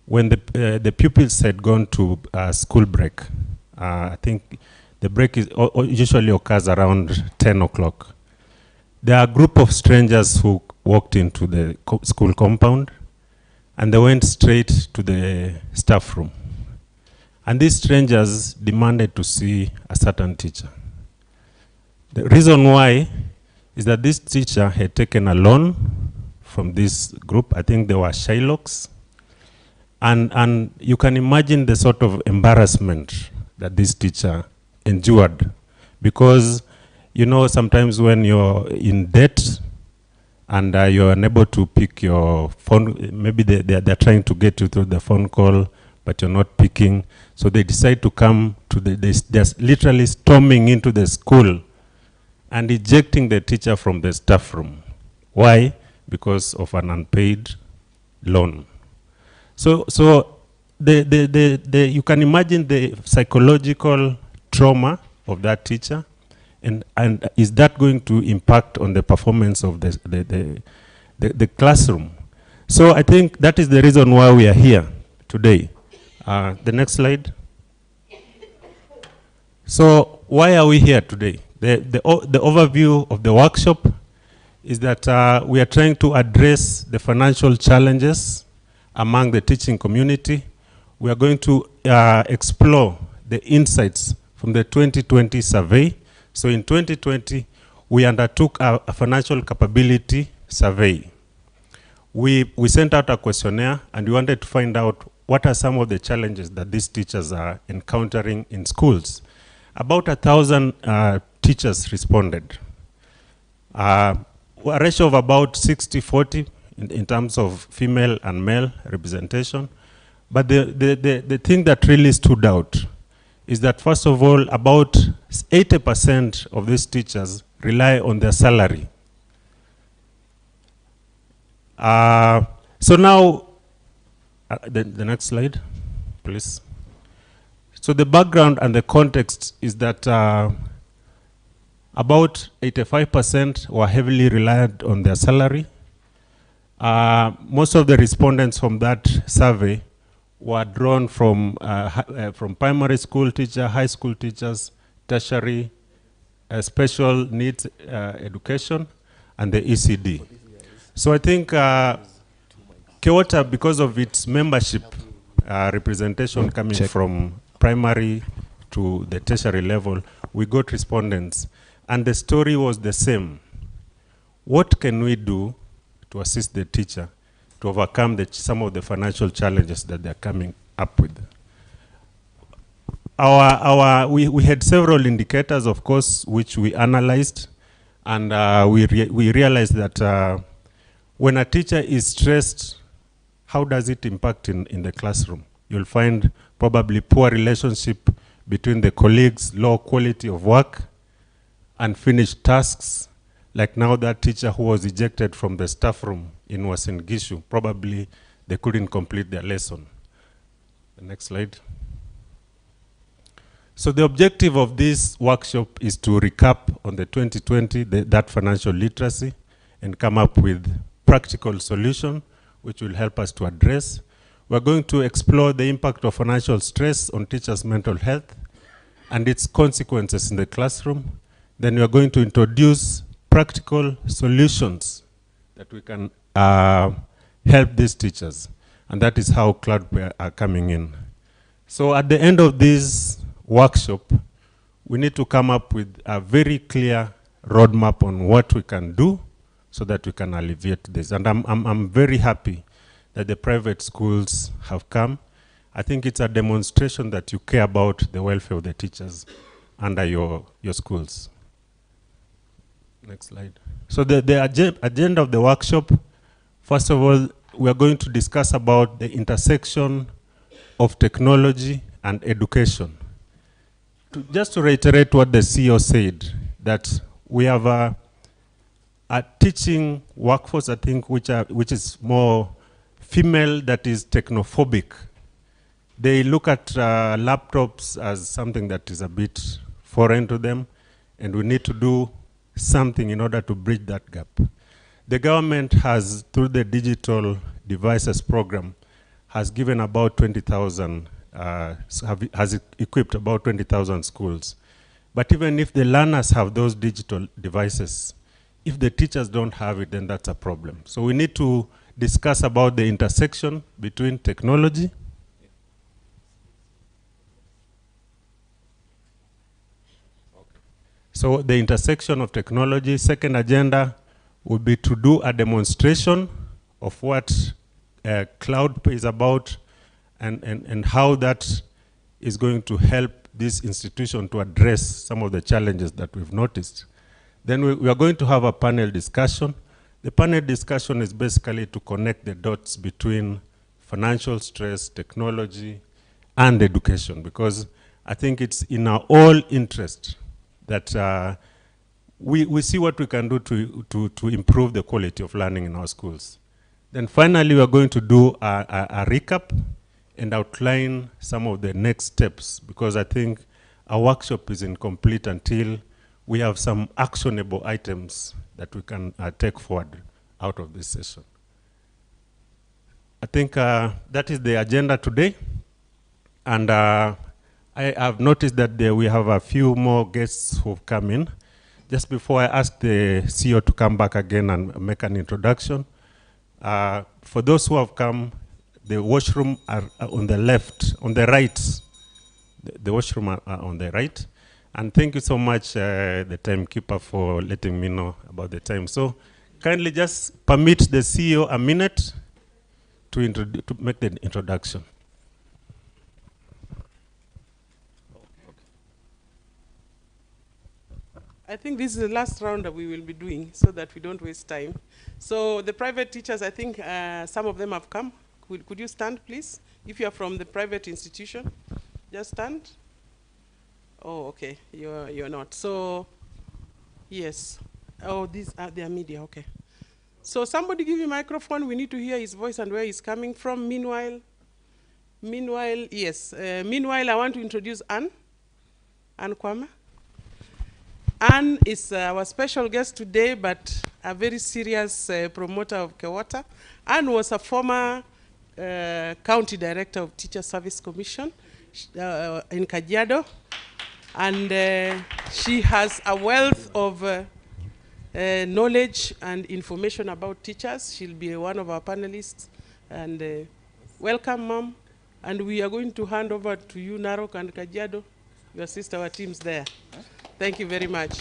when the pupils had gone to school break, I think the break usually occurs around 10 o'clock. There are a group of strangers who walked into the school compound, and they went straight to the staff room. And these strangers demanded to see a certain teacher. The reason why is that this teacher had taken a loan from this group. I think they were Shylocks. And you can imagine the sort of embarrassment that this teacher endured. Because, you know, sometimes when you're in debt and you're unable to pick your phone, maybe they're trying to get you through the phone call, but you're not picking. So they decide to come to they're literally storming into the school and ejecting the teacher from the staff room. Why? Because of an unpaid loan. So you can imagine the psychological trauma of that teacher, and is that going to impact on the performance of the classroom? So I think that is the reason why we are here today. The next slide. So why are we here today? The overview of the workshop is that we are trying to address the financial challenges among the teaching community. We are going to explore the insights from the 2020 survey. So in 2020, we undertook a financial capability survey. We sent out a questionnaire, and we wanted to find out what are some of the challenges that these teachers are encountering in schools. About 1,000 teachers responded. A ratio of about 60-40 in terms of female and male representation. But the thing that really stood out is that, first of all, about 80% of these teachers rely on their salary. So now, the next slide, please. So the background and the context is that about 85% were heavily reliant on their salary. Most of the respondents from that survey were drawn from primary school teachers, high school teachers, tertiary, special needs education, and the ECD. So I think Kewota, because of its membership representation coming from primary to the tertiary level, we got respondents. And the story was the same. What can we do to assist the teacher to overcome some of the financial challenges that they're coming up with? We had several indicators, of course, which we analyzed, and we realized that when a teacher is stressed, how does it impact in the classroom? You'll find probably poor relationship between the colleagues, low quality of work, unfinished tasks. Like now, that teacher who was ejected from the staff room in Uasin Gishu, probably they couldn't complete their lesson. The next slide. So the objective of this workshop is to recap on the 2020, that financial literacy, and come up with practical solution which will help us to address. We're going to explore the impact of financial stress on teachers' mental health and its consequences in the classroom. Then we are going to introduce practical solutions that we can help these teachers. And that is how Cloudpay are coming in. So at the end of this workshop, we need to come up with a very clear roadmap on what we can do so that we can alleviate this. And I'm very happy that the private schools have come. I think it's a demonstration that you care about the welfare of the teachers under your schools. Next slide. So the agenda of the workshop, first of all, we are going to discuss about the intersection of technology and education. Just to reiterate what the CEO said, that we have a teaching workforce, I think, which is more female, that is technophobic. They look at laptops as something that is a bit foreign to them, and we need to do something in order to bridge that gap. The government has, through the digital devices program has given about 20,000, has equipped about 20,000 schools. But even if the learners have those digital devices, if the teachers don't have it, then that's a problem. So we need to discuss about the intersection between technology So the intersection of technology. Second agenda would be to do a demonstration of what Cloudpay is about and how that is going to help this institution to address some of the challenges that we've noticed. Then we are going to have a panel discussion. The panel discussion is basically to connect the dots between financial stress, technology, and education, because I think it's in our all interest that we see what we can do to improve the quality of learning in our schools. Then finally, we are going to do a recap and outline some of the next steps, because I think our workshop is incomplete until we have some actionable items that we can take forward out of this session. I think that is the agenda today. And I have noticed that we have a few more guests who've come in. Just before I ask the CEO to come back again and make an introduction, for those who have come, the washroom are on the left, on the right. The washroom are on the right. And thank you so much, the timekeeper, for letting me know about the time. So kindly just permit the CEO a minute to make the introduction. I think this is the last round that we will be doing so that we don't waste time. So the private teachers, I think some of them have come. Could you stand, please? If you are from the private institution, just stand. Oh, okay, you're not. So, yes. Oh, these are their media, okay. So somebody give me a microphone. We need to hear his voice and where he's coming from. Meanwhile, yes. Meanwhile, I want to introduce Anne Kwame. Anne is our special guest today, but a very serious promoter of Kewota. Anne was a former county director of Teacher Service Commission in Kajiado, and she has a wealth of knowledge and information about teachers. She'll be one of our panelists. And welcome, Mom. And we are going to hand over to you, Narok and Kajiado. You assist our teams there. Thank you very much.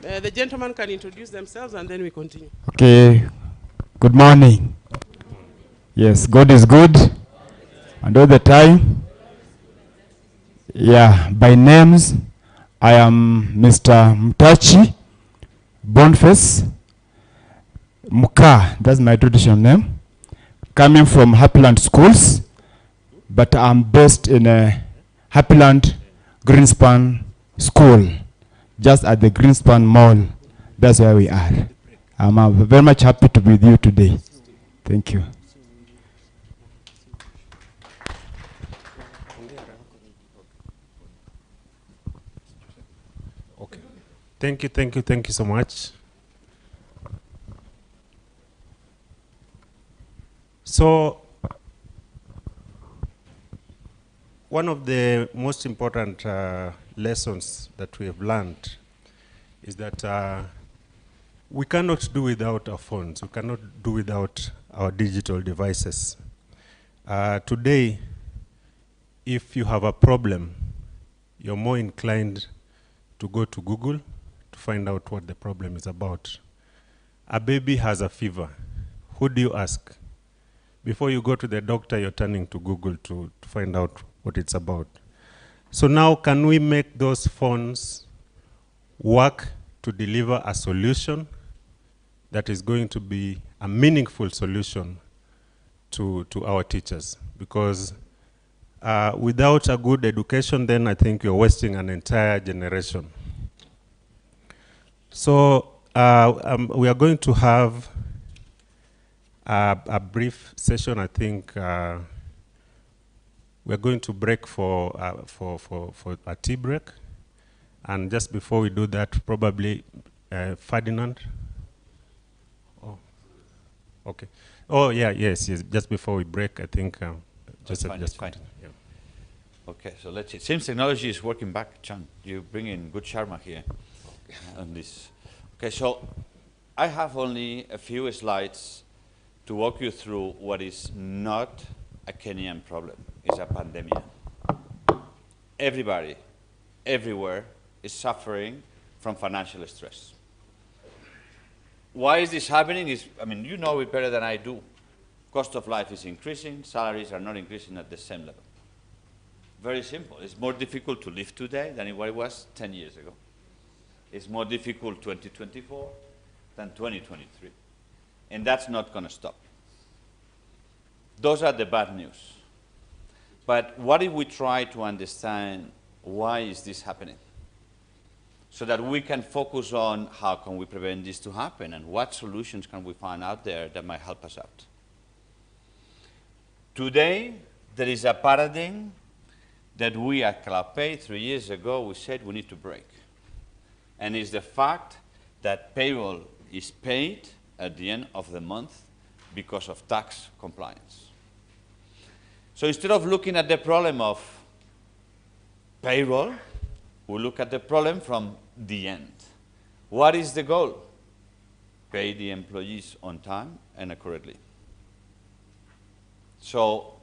The gentlemen can introduce themselves and then we continue. Okay. Good morning. Yes, God is good. And all the time. Yeah, by names, I am Mr. Mtachi Boniface Muka. That's my traditional name. Coming from Happyland Schools, but I'm based in Happyland Greenspan School, just at the Greenspan Mall. That's where we are. I'm very much happy to be with you today. Thank you. Okay. Thank you so much. So, one of the most important lessons that we have learned is that we cannot do without our phones. We cannot do without our digital devices. Today, if you have a problem, you're more inclined to go to Google to find out what the problem is about. A baby has a fever. Who do you ask? Before you go to the doctor, you're turning to Google to find out what it's about. So now, can we make those phones work to deliver a solution that is going to be a meaningful solution to our teachers? Because without a good education, then I think you're wasting an entire generation. So we are going to have a brief session. I think we're going to break for a tea break. And just before we do that, probably Ferdinand. Oh. Okay. Oh, yeah, yes. Just before we break, I think It's fine, it's fine. Yeah. Okay, so let's see. Seems technology is working back, Chan. You bring in good charma here on this. Okay, so I have only a few slides to walk you through what is not a Kenyan problem. It's a pandemic. Everybody, everywhere, is suffering from financial stress. Why is this happening? I mean, you know it better than I do. Cost of life is increasing, salaries are not increasing at the same level. Very simple. It's more difficult to live today than it was 10 years ago. It's more difficult 2024 than 2023. And that's not going to stop. Those are the bad news. But what if we try to understand why is this happening? So that we can focus on how can we prevent this to happen and what solutions can we find out there that might help us out. Today, there is a paradigm that we at Cloudpay 3 years ago, we said we need to break. And it's the fact that payroll is paid at the end of the month because of tax compliance. So instead of looking at the problem of payroll, we look at the problem from the end. What is the goal? Pay the employees on time and accurately. So,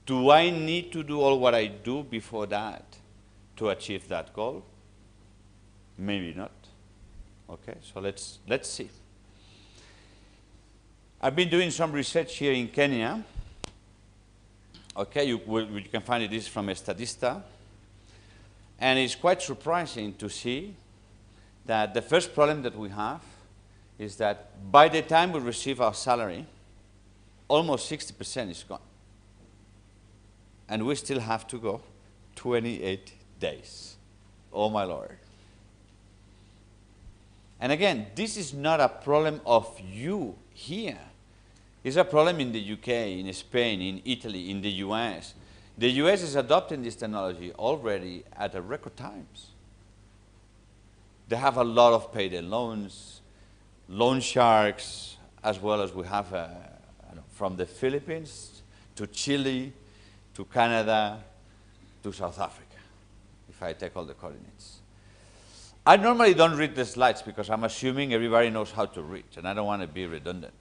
do I need to do all what I do before that to achieve that goal? Maybe not. Okay, so let's see. I've been doing some research here in Kenya. Okay, you can find it is from Statista. And it's quite surprising to see that the first problem that we have is that by the time we receive our salary, almost 60% is gone. And we still have to go 28 days. Oh my Lord. And again, this is not a problem of you here. It's a problem in the UK, in Spain, in Italy, in the US. The US is adopting this technology already at a record times. They have a lot of payday loans, loan sharks, as well as we have from the Philippines to Chile to Canada to South Africa, if I take all the coordinates. I normally don't read the slides because I'm assuming everybody knows how to read, and I don't want to be redundant.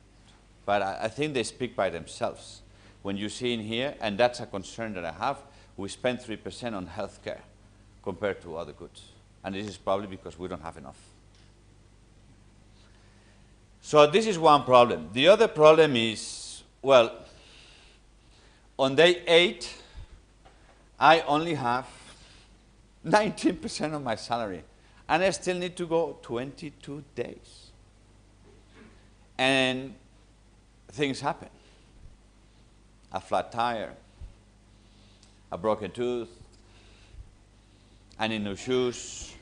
But I think they speak by themselves. When you see in here, and that's a concern that I have, we spend 3% on healthcare compared to other goods. And this is probably because we don't have enough. So this is one problem. The other problem is, well, on day 8, I only have 19% of my salary. And I still need to go 22 days. And things happen. A flat tire, a broken tooth, I need new shoes.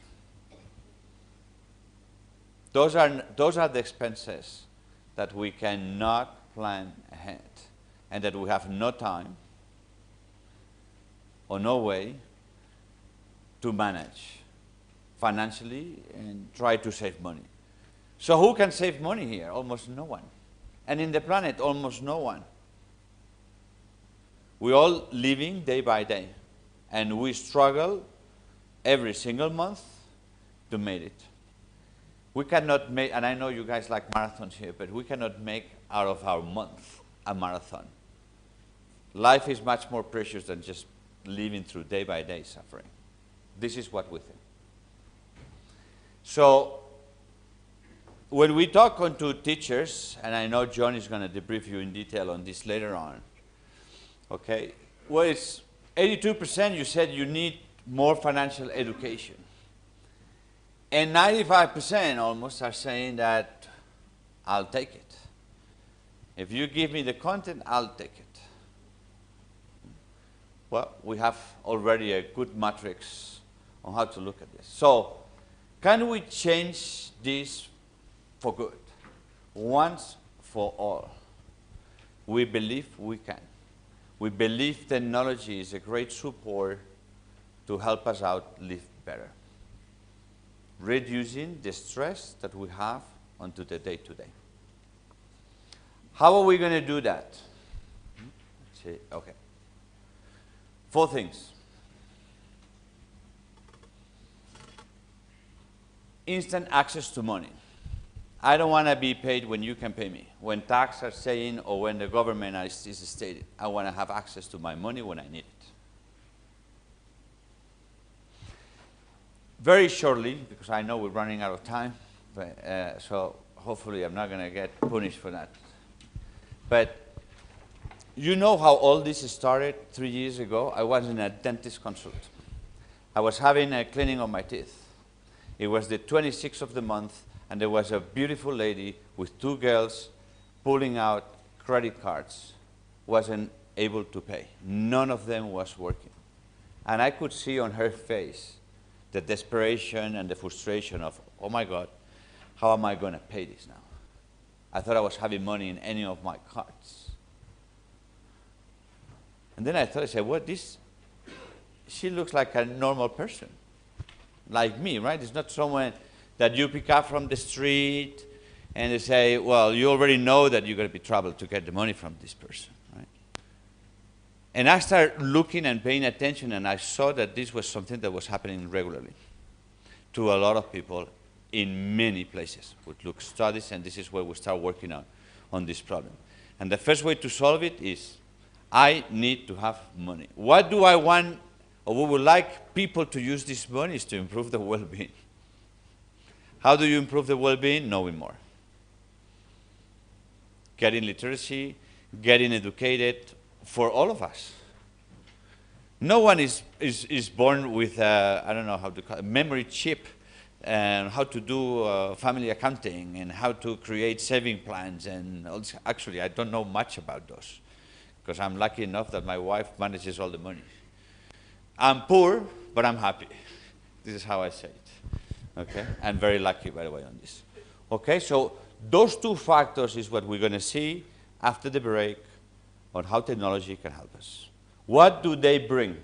Those are the expenses that we cannot plan ahead and that we have no time or no way to manage financially and try to save money. So who can save money here? Almost no one. And in the planet, almost no one. We're all living day by day, and we struggle every single month to make it. We cannot make, and I know you guys like marathons here, but we cannot make out of our month a marathon. Life is much more precious than just living through day by day suffering. This is what we think. So, when we talk to teachers, and I know John is going to debrief you in detail on this later on, okay, well, it's 82% you said you need more financial education. And 95% almost are saying that I'll take it. If you give me the content, I'll take it. Well, we have already a good matrix on how to look at this. So, can we change this for good? Once for all. We believe we can. We believe technology is a great support to help us out live better, reducing the stress that we have onto the day-to-day. How are we going to do that? See, okay. 4 things. Instant access to money. I don't want to be paid when you can pay me. When tax are saying or when the government is stated, I want to have access to my money when I need it. Very shortly, because I know we're running out of time, but, so hopefully I'm not going to get punished for that. But you know how all this started 3 years ago? I was in a dentist consult. I was having a cleaning of my teeth. It was the 26th of the month, and there was a beautiful lady with 2 girls pulling out credit cards, wasn't able to pay. None of them was working. And I could see on her face the desperation and the frustration of, oh my God, how am I going to pay this now? I thought I was having money in any of my cards. And then I thought, I said, what, this, she looks like a normal person, like me, right? It's not someone that you pick up from the street and they say, well, you already know that you're going to be troubled to get the money from this person, right? And I started looking and paying attention, and I saw that this was something that was happening regularly to a lot of people in many places. We look studies, and this is where we start working on this problem. And the first way to solve it is, I need to have money. What do I want, or we would like people to use this money is to improve the well-being. How do you improve the well-being? Knowing more. Getting literacy, getting educated for all of us. No one is born with, I don't know how to call it, a memory chip, and how to do family accounting, and how to create saving plans. And actually, I don't know much about those, because I'm lucky enough that my wife manages all the money. I'm poor, but I'm happy. This is how I say it. Okay, I'm very lucky, by the way, on this. Okay, so those 2 factors is what we're going to see after the break on how technology can help us. What do they bring?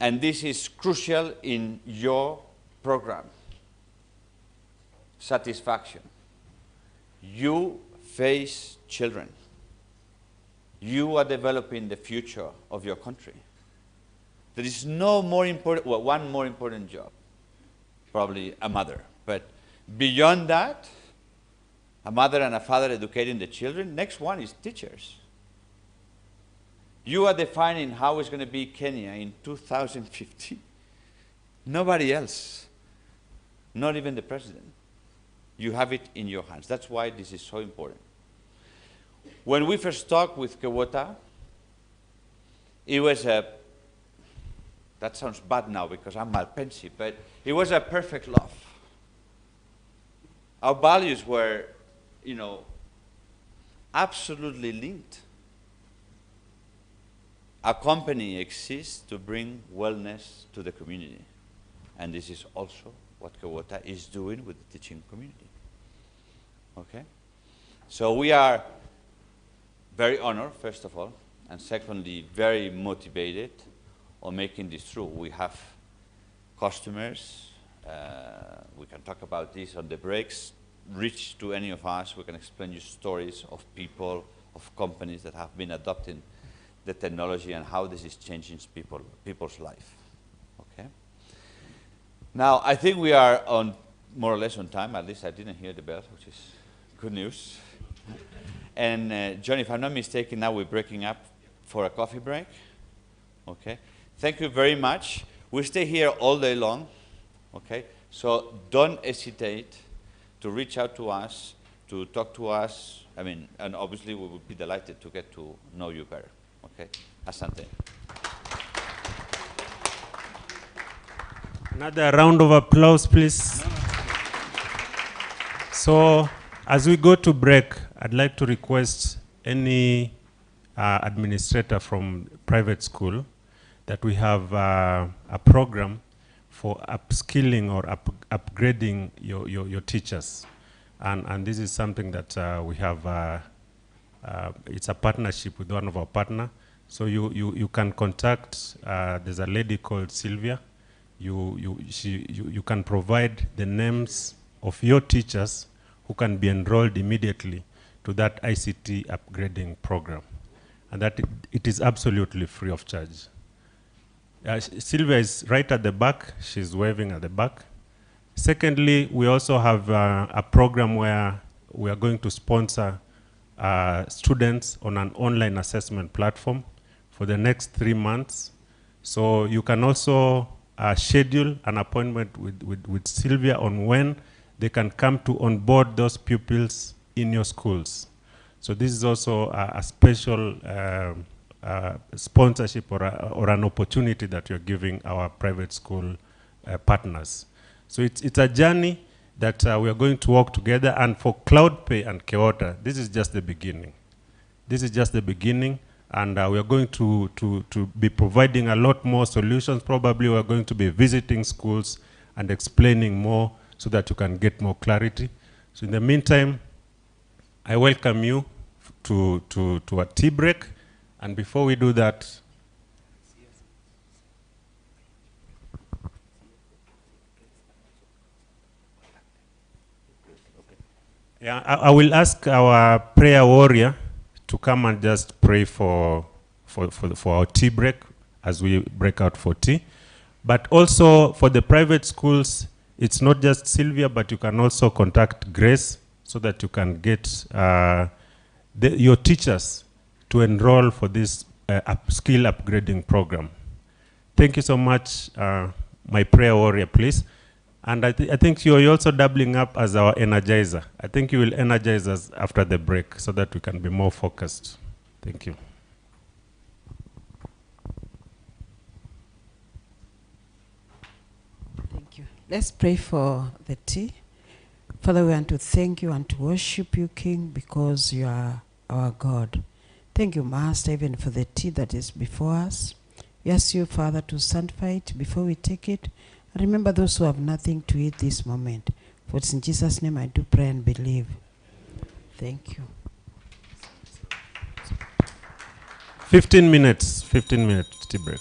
And this is crucial in your program. Satisfaction. You face children. You are developing the future of your country. There is no more important, well, one more important job, probably a mother. But beyond that, a mother and a father educating the children, next one is teachers. You are defining how it's going to be Kenya in 2050. Nobody else, not even the president. You have it in your hands. That's why this is so important. When we first talked with Kewota, it was a, that sounds bad now because I'm Malpensi, but it was a perfect love. Our values were, you know, absolutely linked. A company exists to bring wellness to the community. And this is also what Kewota is doing with the teaching community. Okay? So we are very honored, first of all, and secondly, very motivated on making this true. We have customers, we can talk about this on the breaks, reach to any of us, we can explain you stories of people, of companies that have been adopting the technology and how this is changing people's life. Okay? Now, I think we are on more or less on time, at least I didn't hear the bell, which is good news. And John, if I'm not mistaken, now we're breaking up for a coffee break. Okay? Thank you very much. We stay here all day long. Okay? So don't hesitate to reach out to us, to talk to us. I mean, and obviously we would be delighted to get to know you better. Okay? Asante. Another round of applause, please. So, as we go to break, I'd like to request any administrator from private school that we have a program for upskilling or upgrading your teachers. And this is something that we have, it's a partnership with one of our partners. So you can contact, there's a lady called Sylvia. You can provide the names of your teachers who can be enrolled immediately to that ICT upgrading program, and that it is absolutely free of charge. Sylvia is right at the back. She's waving at the back. Secondly, we also have a program where we are going to sponsor students on an online assessment platform for the next 3 months. So you can also schedule an appointment with Sylvia on when they can come to onboard those pupils in your schools. So this is also a special sponsorship or an opportunity that you're giving our private school partners. So it's a journey that we are going to work together, and for Cloudpay and Kewota, this is just the beginning. This is just the beginning, and we are going to be providing a lot more solutions. Probably we are going to be visiting schools and explaining more so that you can get more clarity. So in the meantime, I welcome you to a tea break, and before we do that, yeah, I will ask our prayer warrior to come and just pray for our tea break as we break out for tea. But also for the private schools, it's not just Sylvia, but you can also contact Grace so that you can get your teachers to enroll for this skill upgrading program. Thank you so much, my prayer warrior, please. And I think you're also doubling up as our energizer. I think you will energize us after the break so that we can be more focused. Thank you. Thank you. Let's pray for the tea. Father, we want to thank you and to worship you, King, because you are our God. Thank you, Master, even for the tea that is before us. We ask you, Father, to sanctify it before we take it. Remember those who have nothing to eat this moment. For it's in Jesus' name I do pray and believe. Thank you. 15 minutes tea break.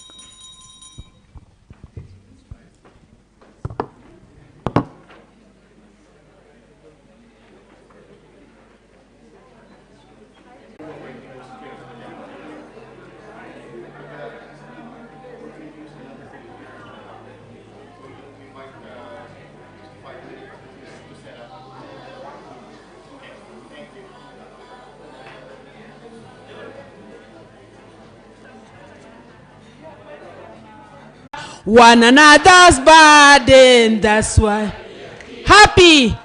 One another's burden, that's why. Happy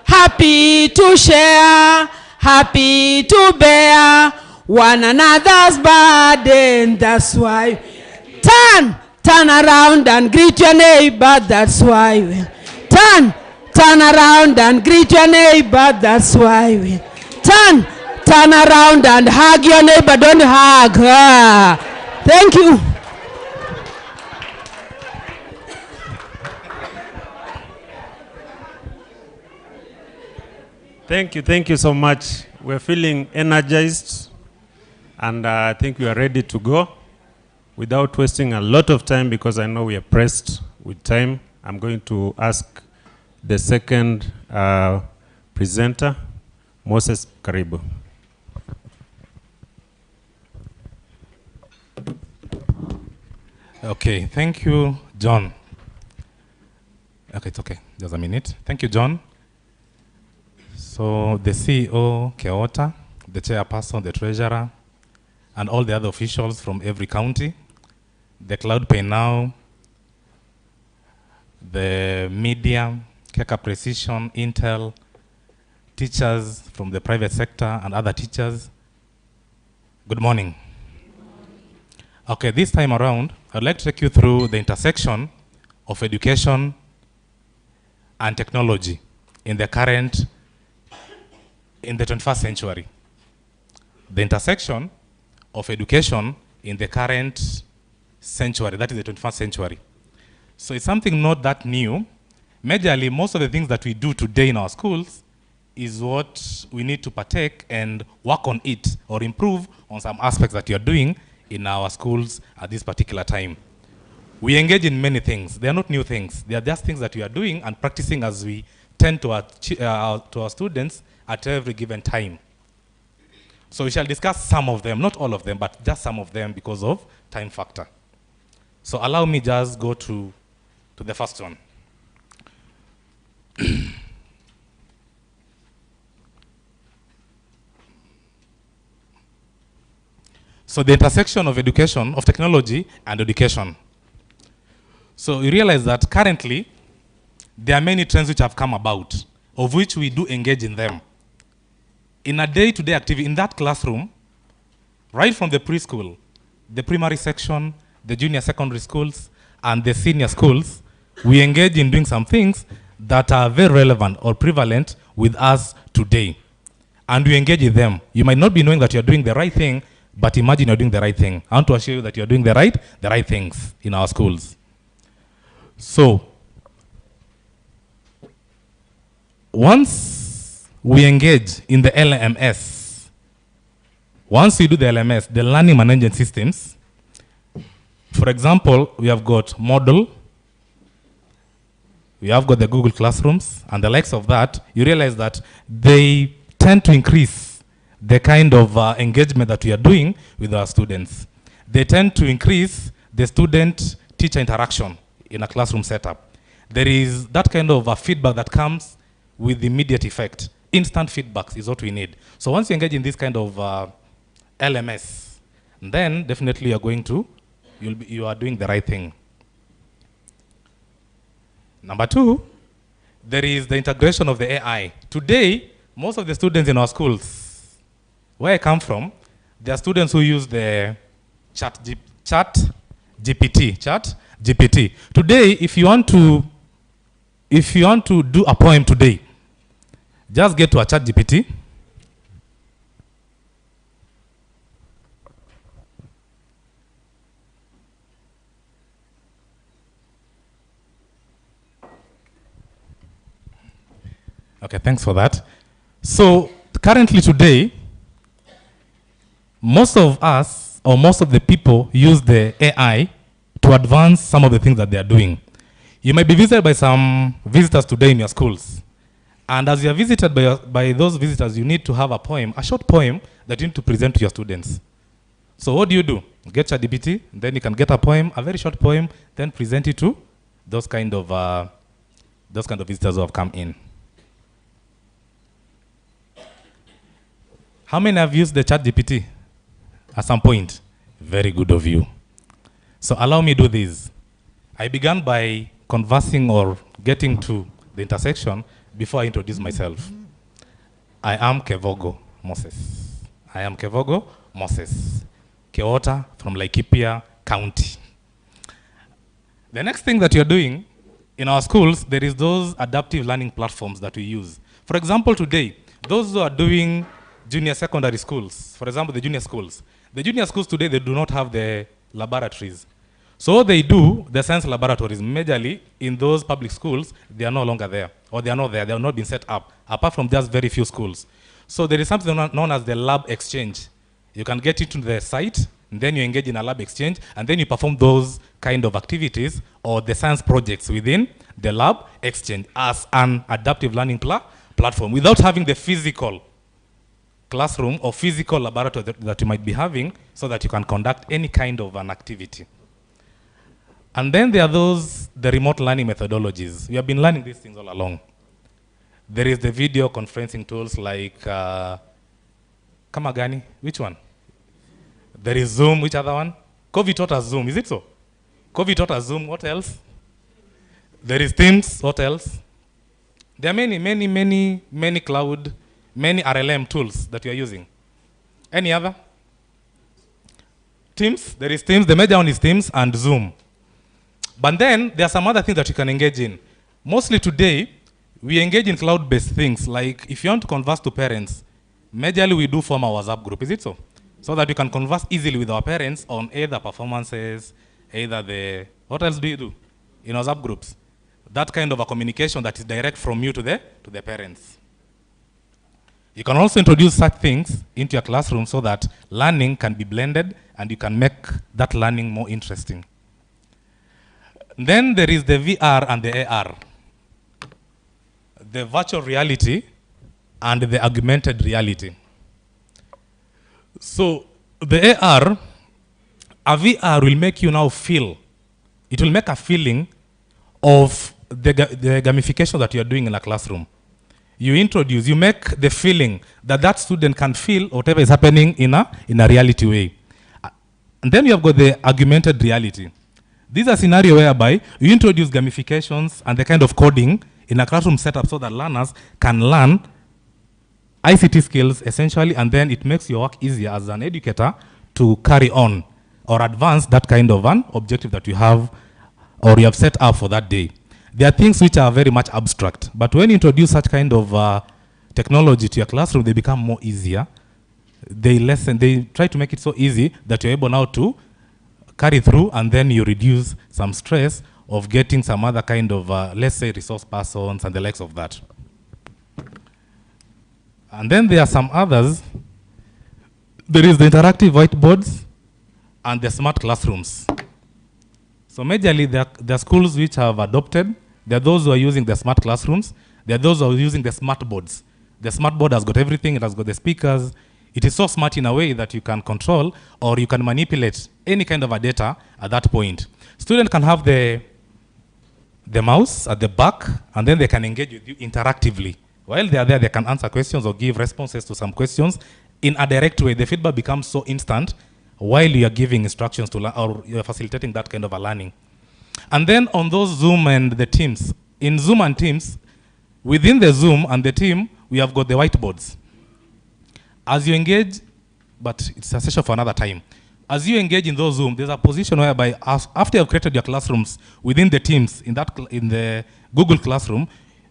to share, happy to bear one another's burden, that's why. Turn around and greet your neighbor, that's why. Turn around and greet your neighbor, that's why. Turn around and hug your neighbor, don't hug her. Thank you. Thank you so much. We're feeling energized, and I think we are ready to go. Without wasting a lot of time, because I know we are pressed with time, I'm going to ask the second presenter, Moses Karibu. Okay, thank you, John. Okay, it's okay. Just a minute. Thank you, John. So the CEO, Kewota, the chairperson, the treasurer, and all the other officials from every county, the Cloudpay Now, the media, Keka Precision, Intel, teachers from the private sector and other teachers, good morning. Okay, this time around, I'd like to take you through the intersection of education and technology in the 21st century. The intersection of education in the current century, that is the 21st century. So it's something not that new. Majorly, most of the things that we do today in our schools is what we need to partake and work on it or improve on some aspects that we are doing in our schools at this particular time. We engage in many things. They are not new things. They are just things that we are doing and practicing as we tend to our students at every given time. So we shall discuss some of them, not all of them, but just some of them because of time factor. So allow me just go to the first one. So the intersection of education, of technology and education. So you realize that currently there are many trends which have come about, of which we do engage in them. In a day-to-day activity, in that classroom, right from the preschool, the primary section, the junior secondary schools, and the senior schools, we engage in doing some things that are very relevant or prevalent with us today. And we engage in them. You might not be knowing that you're doing the right thing, but imagine you're doing the right thing. I want to assure you that you're doing the right things in our schools. So, once we engage in the LMS, once we do the LMS, the learning management systems, for example, we have got Moodle, we have got the Google Classrooms, and the likes of that, you realize that they tend to increase the kind of engagement that we are doing with our students. They tend to increase the student-teacher interaction in a classroom setup. There is that kind of feedback that comes with immediate effect. Instant feedback is what we need. So once you engage in this kind of LMS, then definitely you are going to, you are doing the right thing. Number two, there is the integration of the AI. Today, most of the students in our schools, where I come from, there are students who use the chat GPT. Today, if you want to do a poem today, just get to a chat GPT. Okay, thanks for that. So currently today, most of us, or most of the people, use the AI to advance some of the things that they are doing. You might be visited by some visitors today in your schools. And as you are visited by those visitors, you need to have a poem, a short poem that you need to present to your students. So what do? Get ChatGPT, then you can get a poem, a very short poem, then present it to those kind of visitors who have come in. How many have used the ChatGPT at some point? Very good of you. So allow me to do this. I began by conversing or getting to the intersection before I introduce myself. I am Kevogo Moses. I am Kevogo Moses. Kewota from Laikipia County. The next thing that you're doing in our schools, there is those adaptive learning platforms that we use. For example, today, those who are doing junior secondary schools, for example, the junior schools today, they do not have the laboratories. So they do the science laboratories majorly in those public schools. They are no longer there, or they are not there. They have not been set up, apart from just very few schools. So there is something known as the lab exchange. You can get into the site, and then you engage in a lab exchange, and then you perform those kind of activities or the science projects within the lab exchange as an adaptive learning platform without having the physical classroom or physical laboratory that you might be having, so that you can conduct any kind of an activity. And then there are the remote learning methodologies. We have been learning these things all along. There is the video conferencing tools like, Kamagani, which one? There is Zoom, which other one? COVID taught us Zoom, is it so? COVID taught us Zoom, what else? There is Teams, what else? There are many cloud, many RLM tools that we are using. Any other? Teams, there is Teams, the major one is Teams and Zoom. But then there are some other things that you can engage in. Mostly today, we engage in cloud-based things, like if you want to converse to parents, majorly we do form a WhatsApp group, is it so? So that we can converse easily with our parents on either performances, either what else do you do in WhatsApp groups? That kind of a communication that is direct from you to the parents. You can also introduce such things into your classroom so that learning can be blended and you can make that learning more interesting. Then there is the VR and the AR, the virtual reality and the augmented reality. So the AR, a VR will make you now feel, it will make a feeling of the gamification that you are doing in a classroom. You introduce, you make the feeling that that student can feel whatever is happening in a reality way. And then you have got the augmented reality. This is a scenario whereby you introduce gamifications and the kind of coding in a classroom setup so that learners can learn ICT skills essentially, and then it makes your work easier as an educator to carry on or advance that kind of an objective that you have or you have set up for that day. There are things which are very much abstract, but when you introduce such kind of technology to your classroom, they become more easier. They try to make it so easy that you're able now to carry through, and then you reduce some stress of getting some other kind of, let's say, resource persons and the likes of that. And then there are some others. There is the interactive whiteboards and the smart classrooms. So majorly, there are schools which have adopted. There are those who are using the smart classrooms. There are those who are using the smart boards. The smart board has got everything. It has got the speakers. It is so smart in a way that you can control or you can manipulate any kind of a data at that point. Students can have the mouse at the back, and then they can engage with you interactively. While they are there, they can answer questions or give responses to some questions in a direct way. The feedback becomes so instant while you are giving instructions to learn, or you are facilitating that kind of a learning. And then on those Zoom and the Teams, in Zoom and Teams, within the Zoom and the team, we have got the whiteboards. As you engage, but it's a session for another time. As you engage in those Zoom, there's a position whereby after you've created your classrooms within the Teams, in the Google Classroom,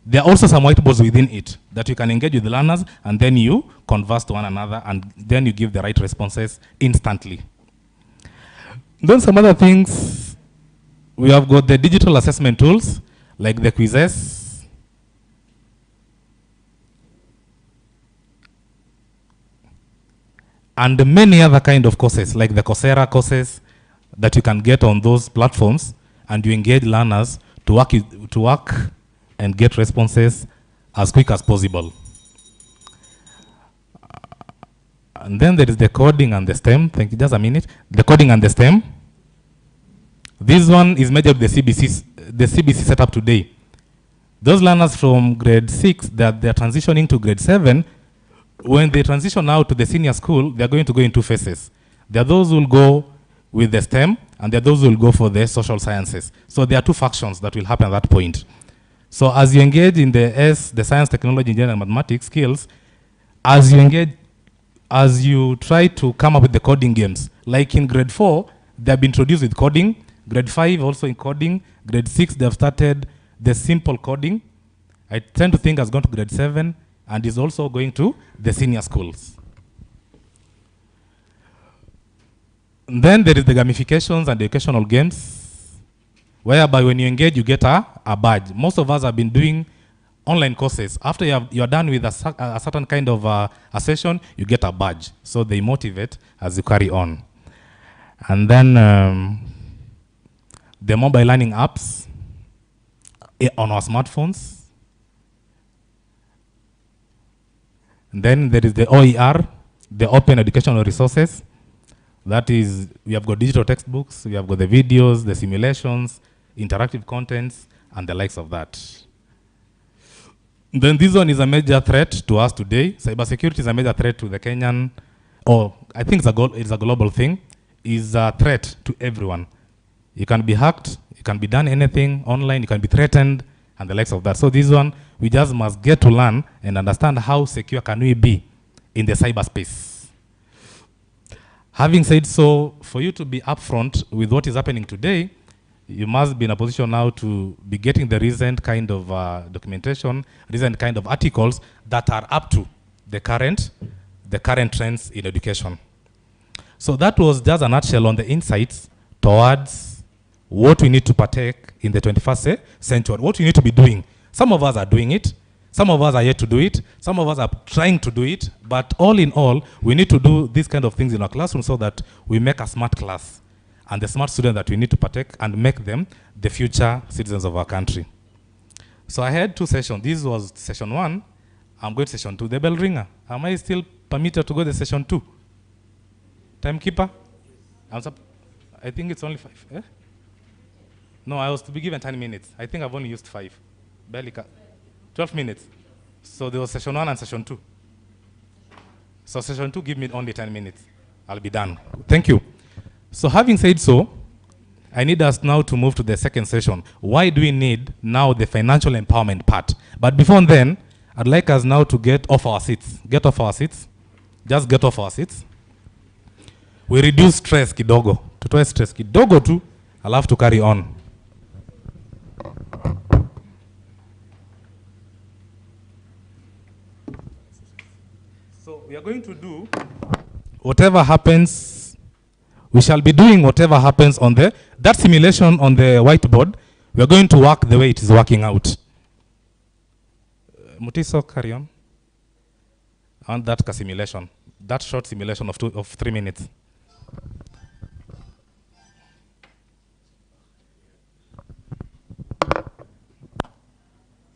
there are also some whiteboards within it that you can engage with the learners, and then you converse to one another, and then you give the right responses instantly. Then some other things, we have got the digital assessment tools, like the quizzes, and many other kind of courses, like the Coursera courses that you can get on those platforms, and you engage learners to work and get responses as quick as possible. And then there is the coding and the STEM. Thank you, just a minute. The coding and the STEM. This one is measured with the CBC setup today. Those learners from grade 6 that they're transitioning to grade 7, when they transition now to the senior school, they're going to go in two phases. There are those who will go with the STEM, and there are those who will go for the social sciences. So there are two factions that will happen at that point. So as you engage in the science, technology, engineering, and mathematics skills, as you try to come up with the coding games, like in grade 4, they have been introduced with coding. Grade 5 also in coding. Grade 6, they have started the simple coding. I tend to think has gone to grade 7 and is also going to the senior schools. And then there is the gamifications and the educational games, whereby when you engage, you get a badge. Most of us have been doing online courses. After you are done with a certain kind of a session, you get a badge. So they motivate as you carry on. And then the mobile learning apps on our smartphones. And then there is the OER, the Open Educational Resources. That is, we have got digital textbooks, we have got the videos, the simulations, interactive contents, and the likes of that. Then this one is a major threat to us today. Cybersecurity is a major threat to the Kenyan, or I think it's a global thing, is a threat to everyone. You can be hacked, you can be done anything online, you can be threatened, and the likes of that. So this one, we just must get to learn and understand how secure can we be in the cyberspace. Having said so, for you to be upfront with what is happening today, you must be in a position now to be getting the recent kind of documentation, recent kind of articles that are up to the current trends in education. So that was just a nutshell on the insights towards what we need to partake in the 21st century, what we need to be doing. Some of us are doing it, some of us are yet to do it, some of us are trying to do it, but all in all, we need to do these kind of things in our classroom so that we make a smart class and the smart students that we need to partake and make them the future citizens of our country. So I had two sessions. This was session 1. I'm going to session 2. The bell ringer. Am I still permitted to go to session 2? Timekeeper? I think it's only 5. Eh? No, I was to be given 10 minutes. I think I've only used 5. Barely 12 minutes. So there was session 1 and session 2. So session 2, give me only 10 minutes. I'll be done. Thank you. So having said so, I need us now to move to the second session. Why do we need now the financial empowerment part? But before then, I'd like us now to get off our seats. Get off our seats. Just get off our seats. We reduce stress kidogo. Tutoe stress kidogo tu. I'll have to carry on. So we are going to do whatever happens. We shall be doing whatever happens on that simulation on the whiteboard. We are going to work the way it is working out. Mutiso, carry on. And that simulation, that short simulation of 3 minutes.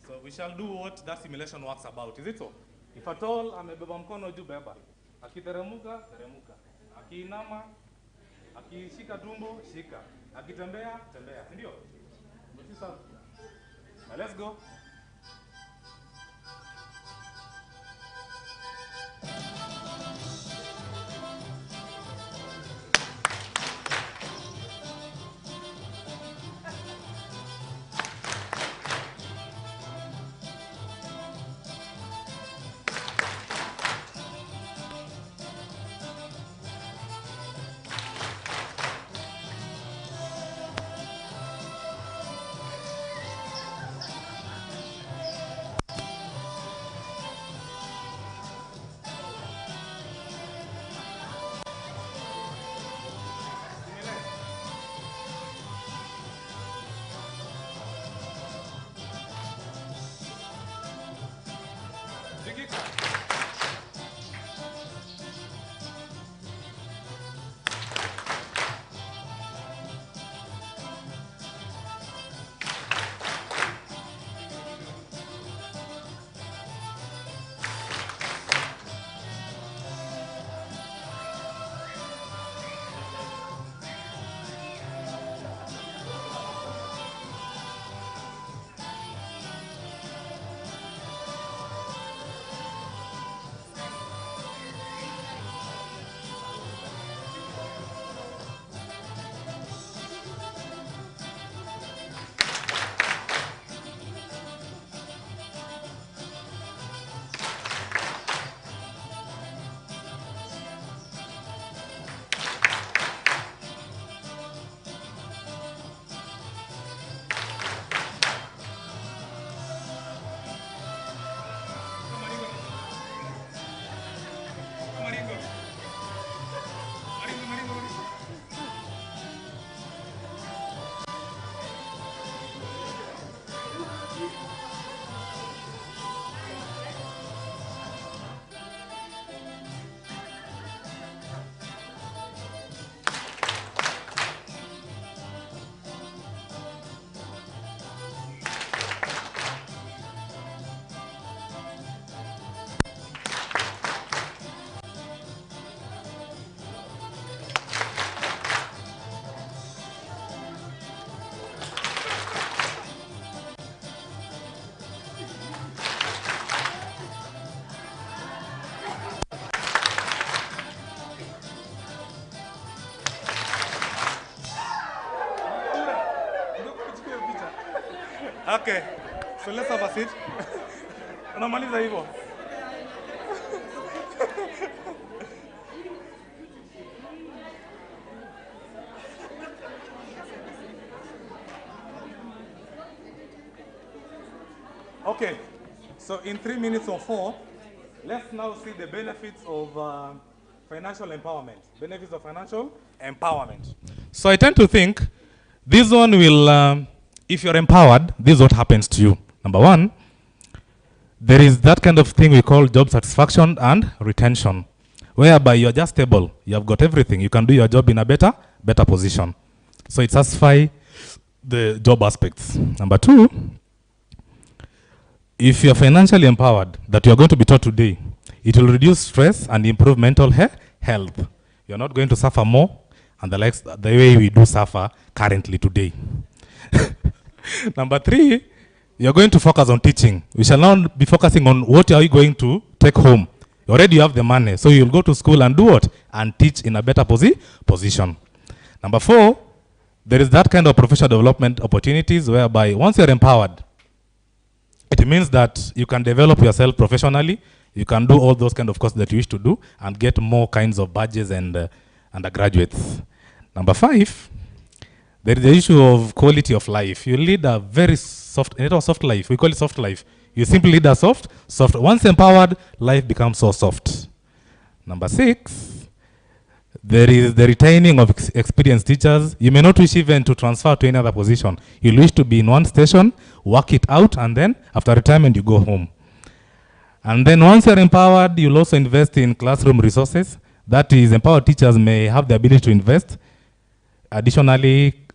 So we shall do what that simulation works about. Is it so? If at all amebeba mkono juu beba. Akiteremuka, teremuka. Akiinama, akishika tumbo, shika. Akitembea, tembea. Ndio? Let's go. Okay, so let's have a seat. Unamaliza hivyo. Okay, so in 3 minutes or 4, let's now see the benefits of financial empowerment. Benefits of financial empowerment. So I tend to think this one will, if you're empowered, this is what happens to you. Number one, there is that kind of thing we call job satisfaction and retention, whereby you're just stable, you have got everything, you can do your job in a better position. So it satisfies the job aspects. Number two, if you're financially empowered, that you're going to be taught today, it will reduce stress and improve mental health. You're not going to suffer more, and the way we do suffer currently today. Number 3, you're going to focus on teaching. We shall not be focusing on what are you going to take home. Already you have the money, so you'll go to school and do what? And teach in a better position. Number 4, there is that kind of professional development opportunities whereby once you're empowered, it means that you can develop yourself professionally, you can do all those kind of courses that you wish to do and get more kinds of badges and undergraduates. Number 5, there is the issue of quality of life. You lead a very soft life. We call it soft life. You simply lead a soft. Once empowered, life becomes so soft. Number 6, there is the retaining of experienced teachers. You may not wish even to transfer to any other position. You'll wish to be in one station, work it out, and then after retirement, you go home. And then once you're empowered, you'll also invest in classroom resources. That is, empowered teachers may have the ability to invest additionally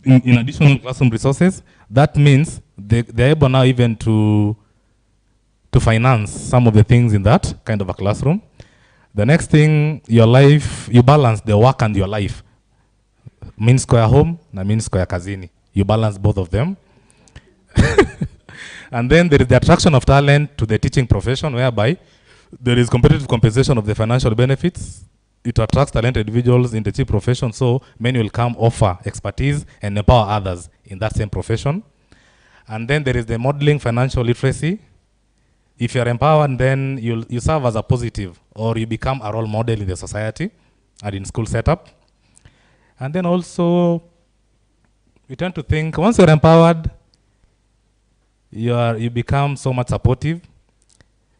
in additional classroom resources. That means they're able now even to finance some of the things in that kind of a classroom. The next thing, your life, you balance the work and your life. Means square home, na means square kazini. You balance both of them. And then there is the attraction of talent to the teaching profession, whereby there is competitive compensation of the financial benefits. It attracts talented individuals in the teaching profession, so many will come offer expertise and empower others in that same profession. And then there is the modeling financial literacy. If you're empowered, then you serve as a positive, or you become a role model in the society and in school setup. And then also, we tend to think, once you're empowered, you become so much supportive,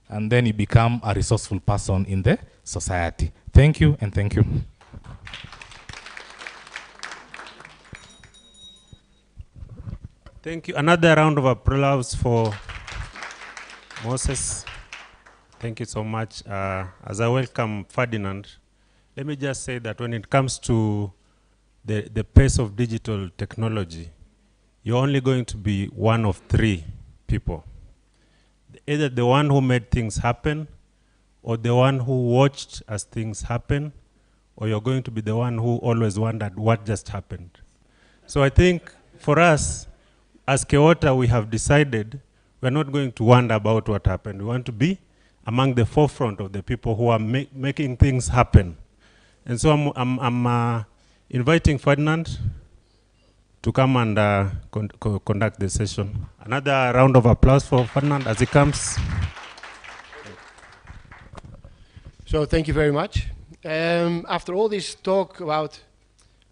and then you become a resourceful person in the society. Thank you, and thank you. Thank you. Another round of applause for Moses. Thank you so much. As I welcome Ferdinand, let me just say that when it comes to the pace of digital technology, you're only going to be one of 3 people. Either the one who made things happen, or the one who watched as things happen, or you're going to be the one who always wondered what just happened. So I think for us, as Kewota, we have decided we're not going to wonder about what happened. We want to be among the forefront of the people who are making things happen. And so I'm inviting Ferdinand to come and conduct the session. Another round of applause for Ferdinand as he comes. So thank you very much. After all this talk about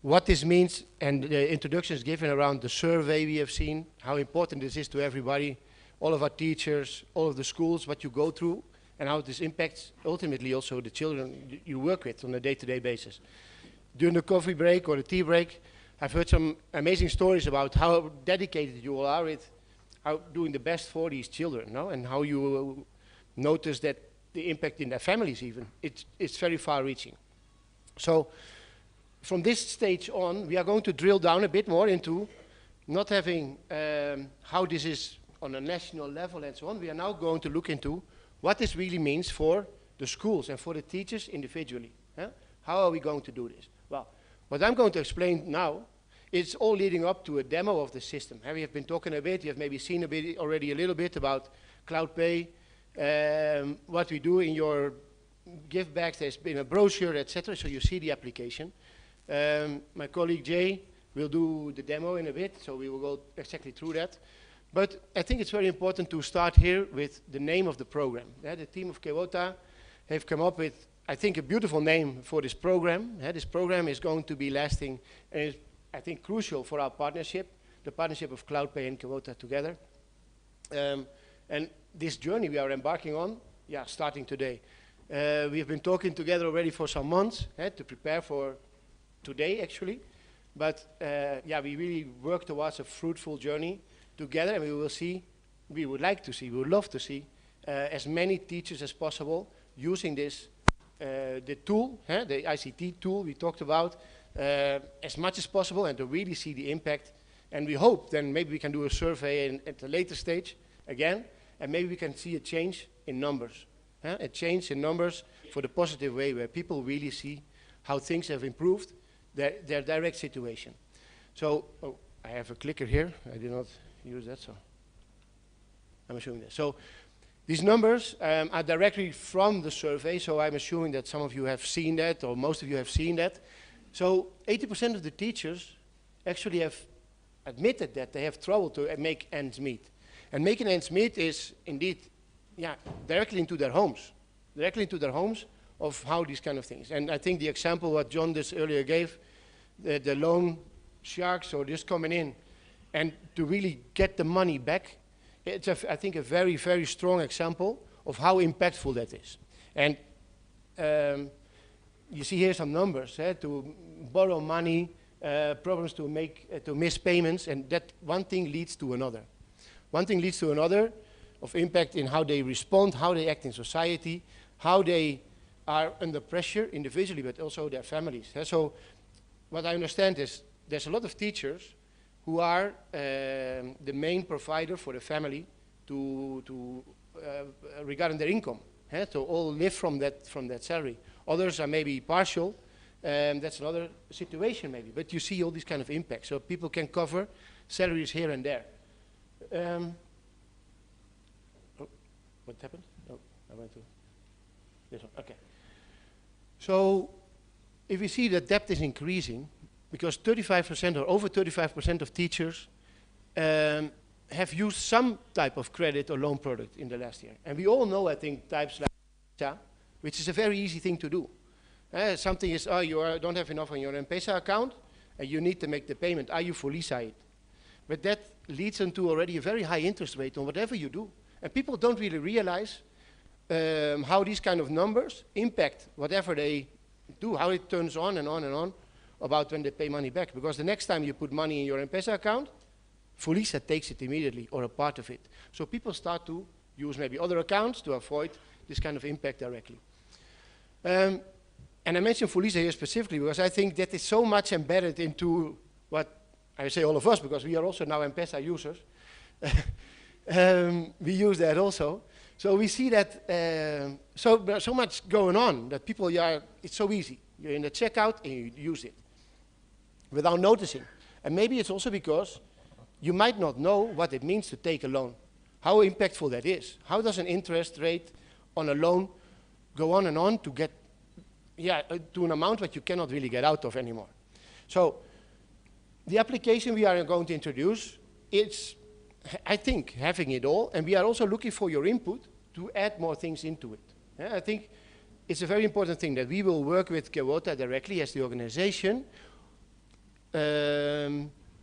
what this means and the introductions given around the survey we have seen, how important this is to everybody, all of our teachers, all of the schools, what you go through, and how this impacts ultimately also the children you work with on a day-to-day basis. During the coffee break or the tea break, I've heard some amazing stories about how dedicated you all are with how doing the best for these children, no? And how you notice that the impact in their families even, it's very far-reaching. So from this stage on, we are going to drill down a bit more into not having how this is on a national level and so on. We are now going to look into what this really means for the schools and for the teachers individually. How are we going to do this? Well, what I'm going to explain now is all leading up to a demo of the system. We have been talking a bit, you have maybe seen a bit already a little bit about Cloudpay, what we do in your gift bags. There's been a brochure, etc. So you see the application. My colleague Jay will do the demo in a bit, so we will go exactly through that. But I think it's very important to start here with the name of the program. The team of Kewota have come up with, I think, a beautiful name for this program. This program is going to be lasting and is, I think, crucial for our partnership, the partnership of Cloudpay and Kewota together. And this journey we are embarking on, starting today. We have been talking together already for some months to prepare for today, actually. But we really work towards a fruitful journey together, and we will see, we would like to see, we would love to see as many teachers as possible using this, the tool, the ICT tool we talked about, as much as possible, and to really see the impact. And we hope then maybe we can do a survey at a later stage again, and maybe we can see a change in numbers, a change in numbers for the positive way, where people really see how things have improved their direct situation. So, oh, I have a clicker here. I did not use that, so I'm assuming that. So these numbers are directly from the survey, so I'm assuming that some of you have seen that, or most of you have seen that. So 80% of the teachers actually have admitted that they have trouble to make ends meet. And making ends meet is indeed, yeah, directly into their homes of how these kind of things. And I think the example what John just earlier gave, the loan sharks or just coming in and to really get the money back, it's, I think, a very, very strong example of how impactful that is. And you see here some numbers, to borrow money, problems to make, to miss payments, and that one thing leads to another. One thing leads to another of impact in how they respond, how they act in society, how they are under pressure individually, but also their families. So what I understand is there's a lot of teachers who are the main provider for the family regarding their income. To all live from that salary. Others are maybe partial, that's another situation maybe. But you see all these kind of impacts. So people can cover salaries here and there. Oh, what happened? Oh, I went to this one. Okay. So if we see that debt is increasing, because 35% or over 35% of teachers have used some type of credit or loan product in the last year. And we all know, I think, types like M-Pesa, which is a very easy thing to do. Something is, oh, you don't have enough on your M-Pesa account, and you need to make the payment. Are you for Lisa it? But that leads into already a very high interest rate on whatever you do. And people don't really realize how these kind of numbers impact whatever they do, how it turns on and on and on about when they pay money back. Because the next time you put money in your M-Pesa account, Folisa takes it immediately, or a part of it. So people start to use maybe other accounts to avoid this kind of impact directly. And I mentioned Folisa here specifically because I think that is so much embedded into what I say all of us, because we are also now M-Pesa users. We use that also. So we see that so much going on that people it's so easy. You're in the checkout and you use it without noticing. And maybe it's also because you might not know what it means to take a loan, how impactful that is. How does an interest rate on a loan go on and on to get to an amount that you cannot really get out of anymore? So the application we are going to introduce, it's, I think, having it all, and we are also looking for your input to add more things into it. I think it's a very important thing that we will work with Kewota directly as the organization,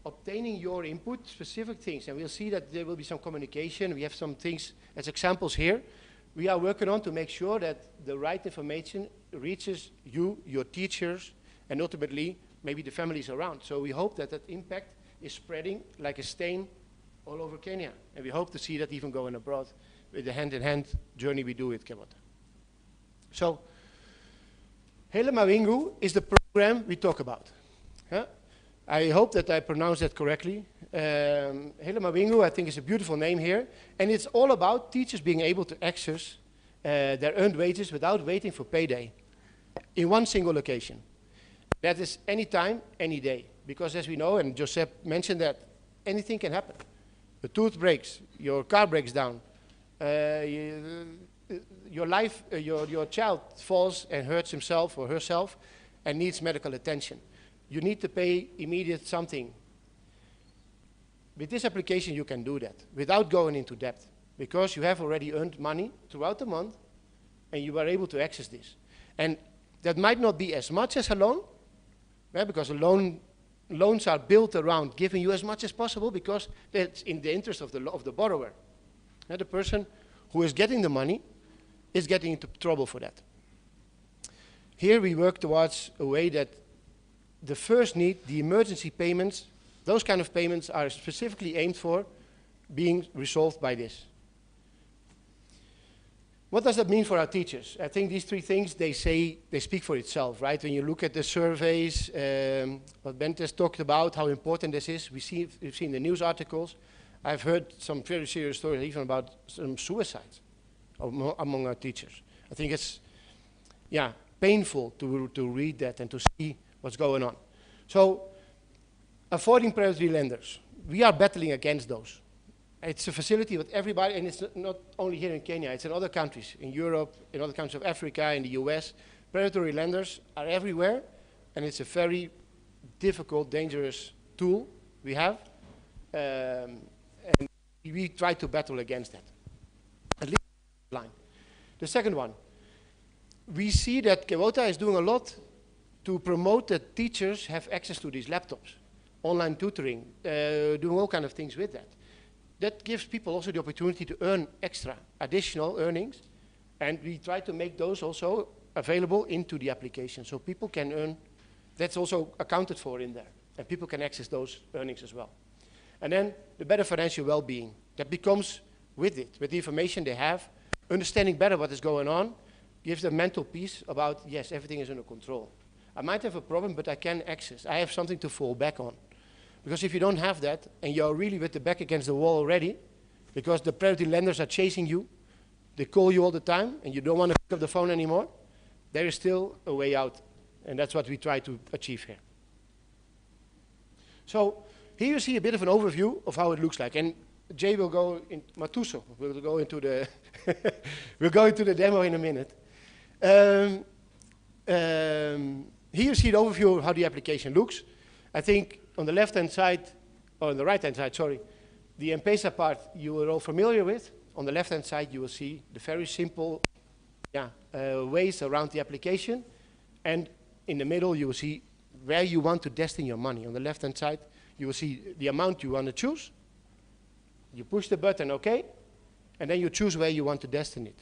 obtaining your input, specific things, and we'll see that there will be some communication. We have some things as examples here. We are working on to make sure that the right information reaches you, your teachers, and ultimately maybe the families around. So we hope that that impact is spreading like a stain all over Kenya, and we hope to see that even going abroad with the hand-in-hand journey we do with Kewota. So, Hele Mawingu is the program we talk about. I hope that I pronounced that correctly. Hele Mawingu, I think, is a beautiful name here, and it's all about teachers being able to access their earned wages without waiting for payday in one single location. That is any time, any day, because as we know, and Joseph mentioned that, anything can happen. The tooth breaks, your car breaks down, your child falls and hurts himself or herself and needs medical attention. You need to pay immediate something. With this application, you can do that without going into debt, because you have already earned money throughout the month and you are able to access this. And that might not be as much as a loan, because loans are built around giving you as much as possible because that's in the interest of the borrower. The person who is getting the money is getting into trouble for that. Here we work towards a way that the first need, the emergency payments, those kind of payments are specifically aimed for being resolved by this. What does that mean for our teachers? I think these three things, they speak for itself, right? When you look at the surveys, what Bent has talked about, how important this is, we've seen the news articles. I've heard some very serious stories even about some suicides among our teachers. I think it's, painful to read that and to see what's going on. So, avoiding predatory lenders. We are battling against those. It's a facility with everybody, and it's not only here in Kenya, it's in other countries, in Europe, in other countries of Africa, in the US. Predatory lenders are everywhere, and it's a very difficult, dangerous tool we have. And we try to battle against that. At least line. The second one, we see that Kewota is doing a lot to promote that teachers have access to these laptops, online tutoring, doing all kinds of things with that. That gives people also the opportunity to earn extra, additional earnings, and we try to make those also available into the application, so people can earn. That's also accounted for in there, and people can access those earnings as well. And then the better financial well-being that becomes with it, with the information they have, understanding better what is going on, gives them mental peace about, yes, everything is under control. I might have a problem, but I can access. I have something to fall back on. Because if you don't have that, and you're really with the back against the wall already, because the predatory lenders are chasing you, they call you all the time, and you don't want to pick up the phone anymore, there is still a way out. And that's what we try to achieve here. So here you see a bit of an overview of how it looks like. And Jay will go in, Matuso will go into the, we'll go into the demo in a minute. Here you see the overview of how the application looks. I think on the left-hand side, or on the right-hand side, sorry, the M-Pesa part you are all familiar with. On the left-hand side, you will see the very simple ways around the application. And in the middle, you will see where you want to destine your money. On the left-hand side, you will see the amount you want to choose. You push the button, OK, and then you choose where you want to destine it.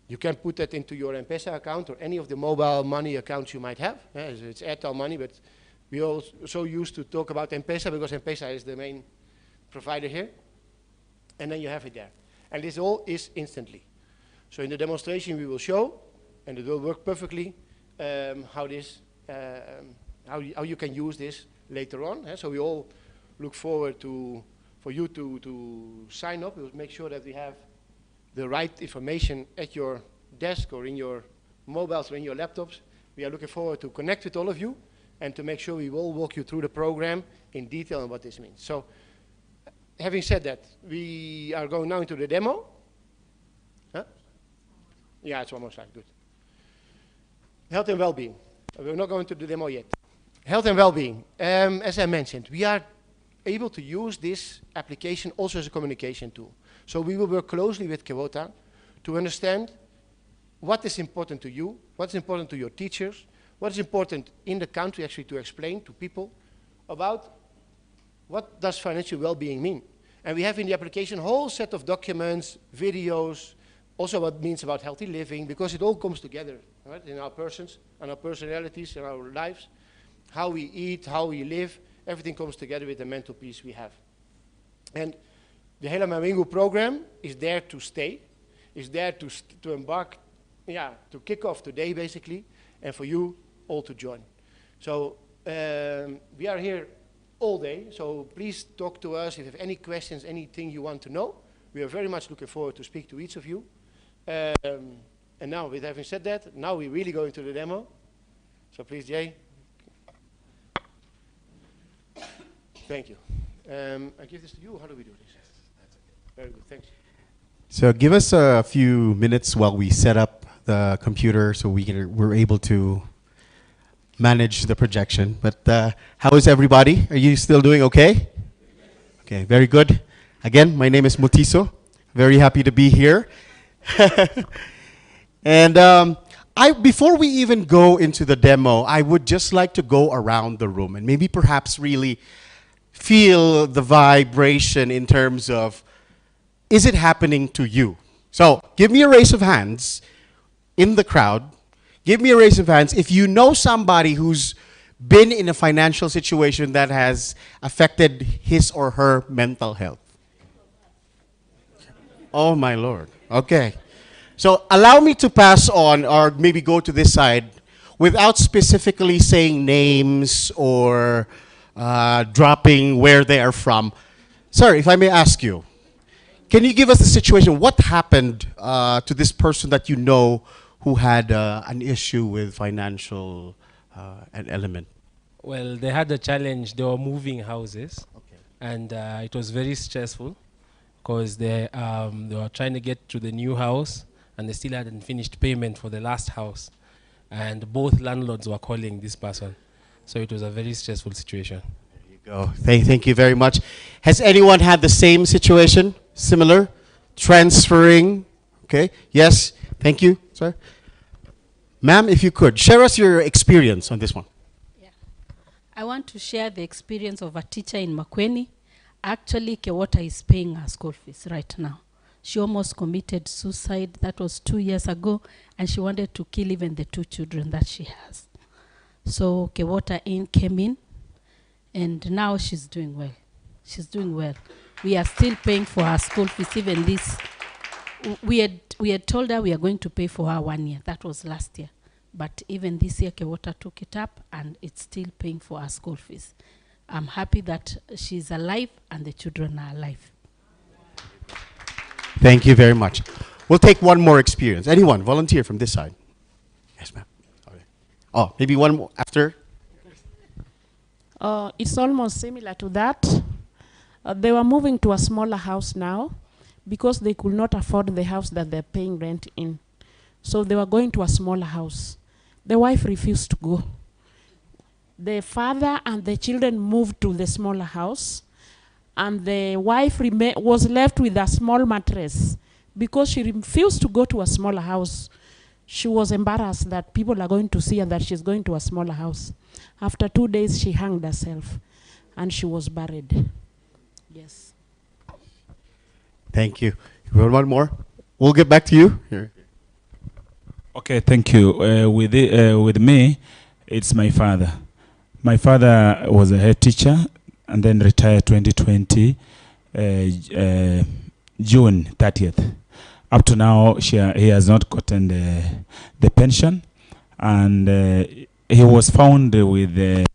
You can put that into your M-Pesa account or any of the mobile money accounts you might have. It's Airtel money, but we also used to talk about M-Pesa because M-Pesa is the main provider here. And then you have it there. And this all is instantly. So in the demonstration we will show, and it will work perfectly, how you can use this later on. So we all look forward for you to sign up. We'll make sure that we have the right information at your desk or in your mobiles or in your laptops. We are looking forward to connect with all of you and to make sure we will walk you through the program in detail and what this means. So having said that, we are going now into the demo. Huh? Yeah, it's one more slide, good. Health and well-being. We're not going to the demo yet. Health and well-being. As I mentioned, we are able to use this application also as a communication tool. So we will work closely with Kewota to understand what is important to you, what's important to your teachers, what is important in the country actually to explain to people about what does financial well-being mean. And we have in the application a whole set of documents, videos, also what it means about healthy living, because it all comes together, right, in our persons, and our personalities, in our lives, how we eat, how we live, everything comes together with the mental peace we have. And the Hela Mawingu program is there to stay, is there to embark, to kick off today basically, and for you all to join. So we are here all day, so please talk to us if you have any questions, anything you want to know. We are very much looking forward to speak to each of you. And now, with having said that, now we really go into the demo. So please, Jay. Thank you. I give this to you. How do we do this? Very good. Thanks. So give us a few minutes while we set up the computer so we're able to manage the projection. But how is everybody? Are you still doing okay? Okay, very good. Again, my name is Mutiso. Very happy to be here. And before we even go into the demo, I would just like to go around the room and maybe perhaps really feel the vibration in terms of, is it happening to you? So give me a raise of hands in the crowd. Give me a raise of hands if you know somebody who's been in a financial situation that has affected his or her mental health. Oh my Lord. Okay. So allow me to pass on, or maybe go to this side, without specifically saying names or dropping where they are from. Sir, if I may ask you, can you give us the situation? What happened to this person that you know who had an issue with financial an element? Well, they had a challenge. They were moving houses, and it was very stressful because they were trying to get to the new house, and they still hadn't finished payment for the last house, and both landlords were calling this person, so it was a very stressful situation. There you go. Thank you very much. Has anyone had the same situation, similar, transferring? Okay. Yes. Thank you, sir. Ma'am, if you could share us your experience on this one. I want to share the experience of a teacher in Makweni. Actually, Kewota is paying her school fees right now. She almost committed suicide. That was 2 years ago, and she wanted to kill even the 2 children that she has. So Kewota came in, and now she's doing well. She's doing well. We are still paying for her school fees. Even this, we had told her we are going to pay for her 1 year. That was last year. But even this year, Kewota took it up, and it's still paying for her school fees. I'm happy that she's alive and the children are alive. Thank you very much. We'll take one more experience. Anyone, volunteer from this side. Yes, ma'am. Okay. Oh, maybe one more after. It's almost similar to that. They were moving to a smaller house now because they could not afford the house that they're paying rent in. So they were going to a smaller house. The wife refused to go. The father and the children moved to the smaller house, and the wife was left with a small mattress because she refused to go to a smaller house. She was embarrassed that people are going to see her that she's going to a smaller house. After 2 days, she hanged herself, and she was buried. Yes. Thank you. You want one more? We'll get back to you. Here. Okay, thank you. With me, it's my father. My father was a head teacher and then retired 2020, June 30th. Up to now, he has not gotten the pension, and he was found with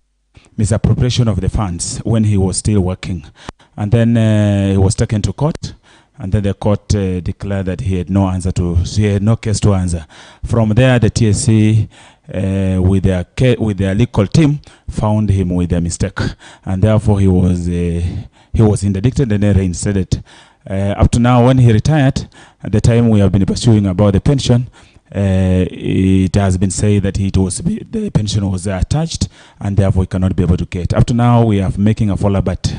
misappropriation of the funds when he was still working. And then he was taken to court. And then the court declared that he had no case to answer. From there, the TSC, with their legal team, found him with a mistake, and therefore he was interdicted and then reinstated. Up to now, when he retired, at the time we have been pursuing about the pension, it has been said that the pension was attached, and therefore he cannot be able to get. Up to now, we are making a follow, but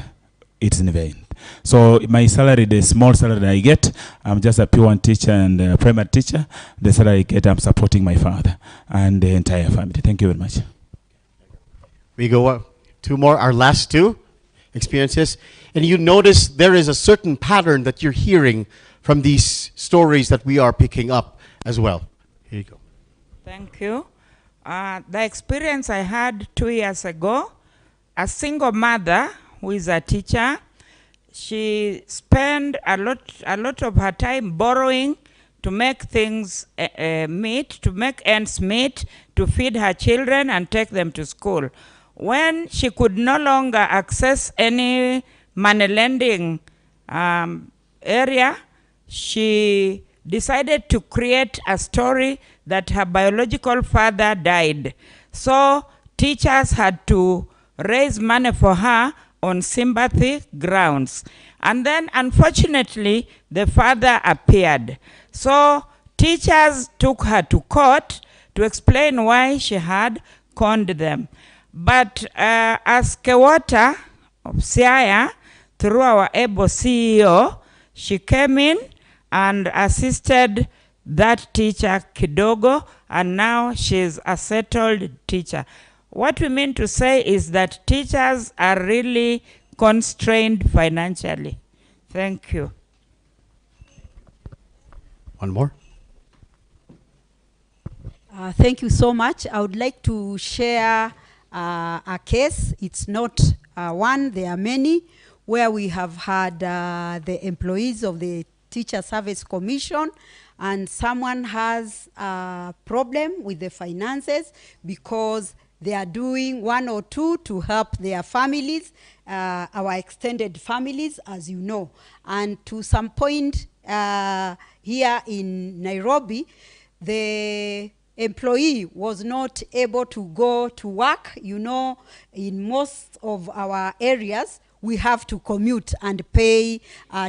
it's in vain. So my salary, the small salary that I get, I'm just a P1 teacher and a primary teacher. The salary I get, I'm supporting my father and the entire family. Thank you very much. We go 2 more, our last 2 experiences. And you notice there is a certain pattern that you're hearing from these stories that we are picking up as well. Here you go. Thank you. The experience I had 2 years ago, a single mother who is a teacher, she spent a lot of her time borrowing to make things meet, to make ends meet, to feed her children and take them to school. When she could no longer access any money lending area, she decided to create a story that her biological father died. So teachers had to raise money for her on sympathy grounds. And then, unfortunately, the father appeared. So teachers took her to court to explain why she had conned them. But as Kewota of Siaya, through our able CEO, she came in and assisted that teacher kidogo, and now she's a settled teacher. What we mean to say is that teachers are really constrained financially. Thank you. One more. Thank you so much. I would like to share a case. It's not one, there are many, where we have had the employees of the Teacher Service Commission, and someone has a problem with the finances because they are doing 1 or 2 to help their families, our extended families, as you know. And to some point here in Nairobi, the employee was not able to go to work. You know, in most of our areas, we have to commute and pay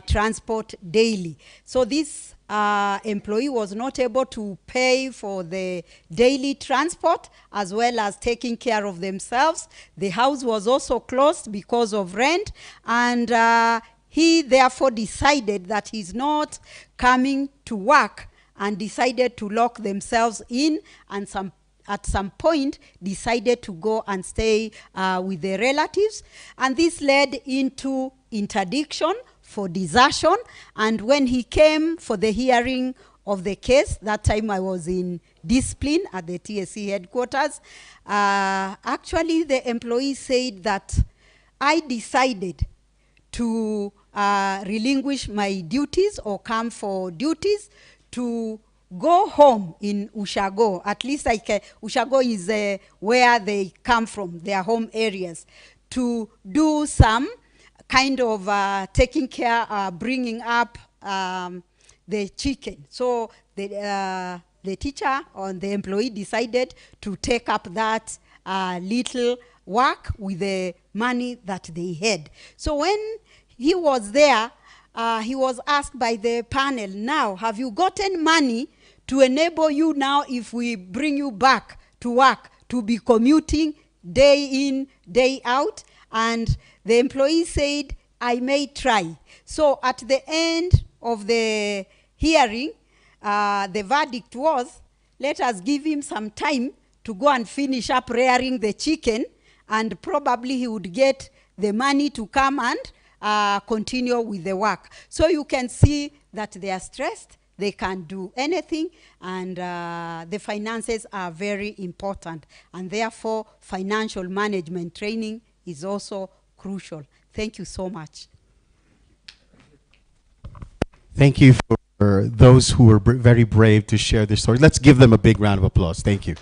transport daily. So this employee was not able to pay for the daily transport as well as taking care of themselves. The house was also closed because of rent, and he therefore decided that he's not coming to work and decided to lock themselves in, and at some point decided to go and stay with their relatives. And this led into interdiction for desertion. And when he came for the hearing of the case, that time I was in discipline at the TSC headquarters, actually the employee said that I decided to relinquish my duties or come for duties to go home in Ushago. At least Ushago is where they come from, their home areas, to do some kind of taking care, bringing up the chicken. So the teacher or the employee decided to take up that little work with the money that they had. So when he was there, he was asked by the panel, now, have you gotten money to enable you now, if we bring you back to work, to be commuting day in, day out? And the employee said, I may try. So at the end of the hearing, the verdict was, let us give him some time to go and finish up rearing the chicken, and probably he would get the money to come and continue with the work. So you can see that they are stressed, they can't do anything, and the finances are very important, and therefore financial management training is also crucial. Thank you so much. Thank you for those who were very brave to share their story. Let's give them a big round of applause. Thank you.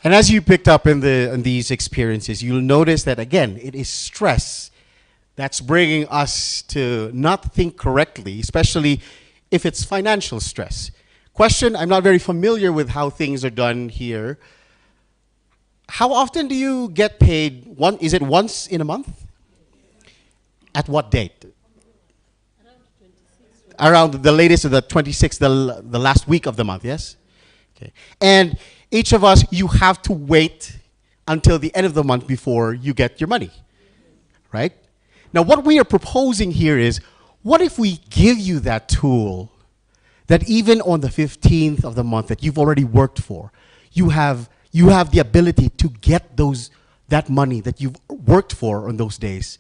And as you picked up in these experiences, you'll notice that, again, it is stress that's bringing us to not think correctly, especially if it's financial stress. Question, I'm not very familiar with how things are done here. How often do you get paid? Is it once in a month? At what date? Around the latest of the 26th, the last week of the month, yes? Okay. And each of us, you have to wait until the end of the month before you get your money, right? Now, what we are proposing here is, what if we give you that tool that even on the 15th of the month that you've already worked for, you have the ability to get that money that you've worked for on those days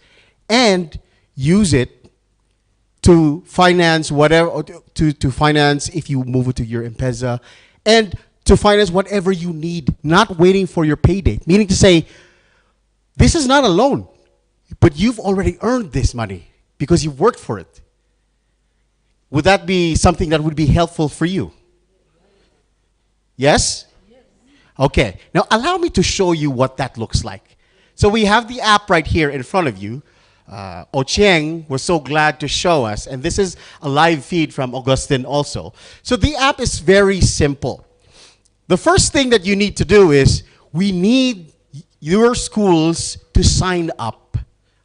and use it to finance whatever, or to finance if you move it to your M-Pesa, and to finance whatever you need, not waiting for your pay date. Meaning to say, this is not a loan, but you've already earned this money because you've worked for it. Would that be something that would be helpful for you? Yes? Okay. Now allow me to show you what that looks like. So we have the app right here in front of you. Ochieng was so glad to show us, and this is a live feed from Augustine also. So the app is very simple. The first thing that you need to do is, we need your schools to sign up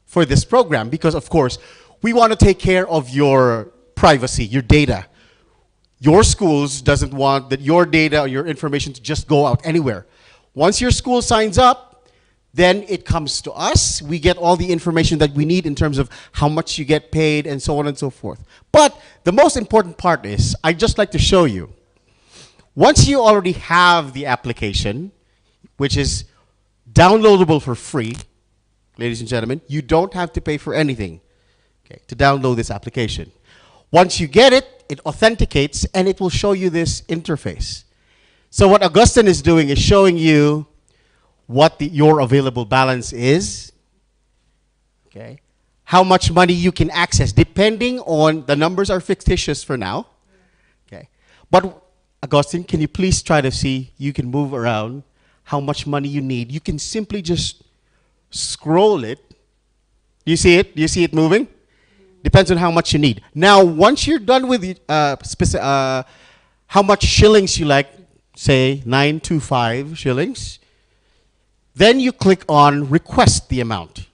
for this program, because of course we want to take care of your privacy, your data. Your schools doesn't want that your data or your information to just go out anywhere. Once your school signs up, then it comes to us. We get all the information that we need in terms of how much you get paid and so on and so forth. But the most important part is, I'd just like to show you, once you already have the application, which is downloadable for free, ladies and gentlemen, you don't have to pay for anything, okay, to download this application. Once you get it, it authenticates and it will show you this interface. So what Augustine is doing is showing you what your available balance is, okay, how much money you can access, depending on, the numbers are fictitious for now, okay. But Augustine, can you please try to see, you can move around how much money you need. You can simply just scroll it. Do you see it? Do you see it moving? Depends on how much you need. Now, once you're done with how much shillings you like, say 925 shillings. Then you click on request the amount.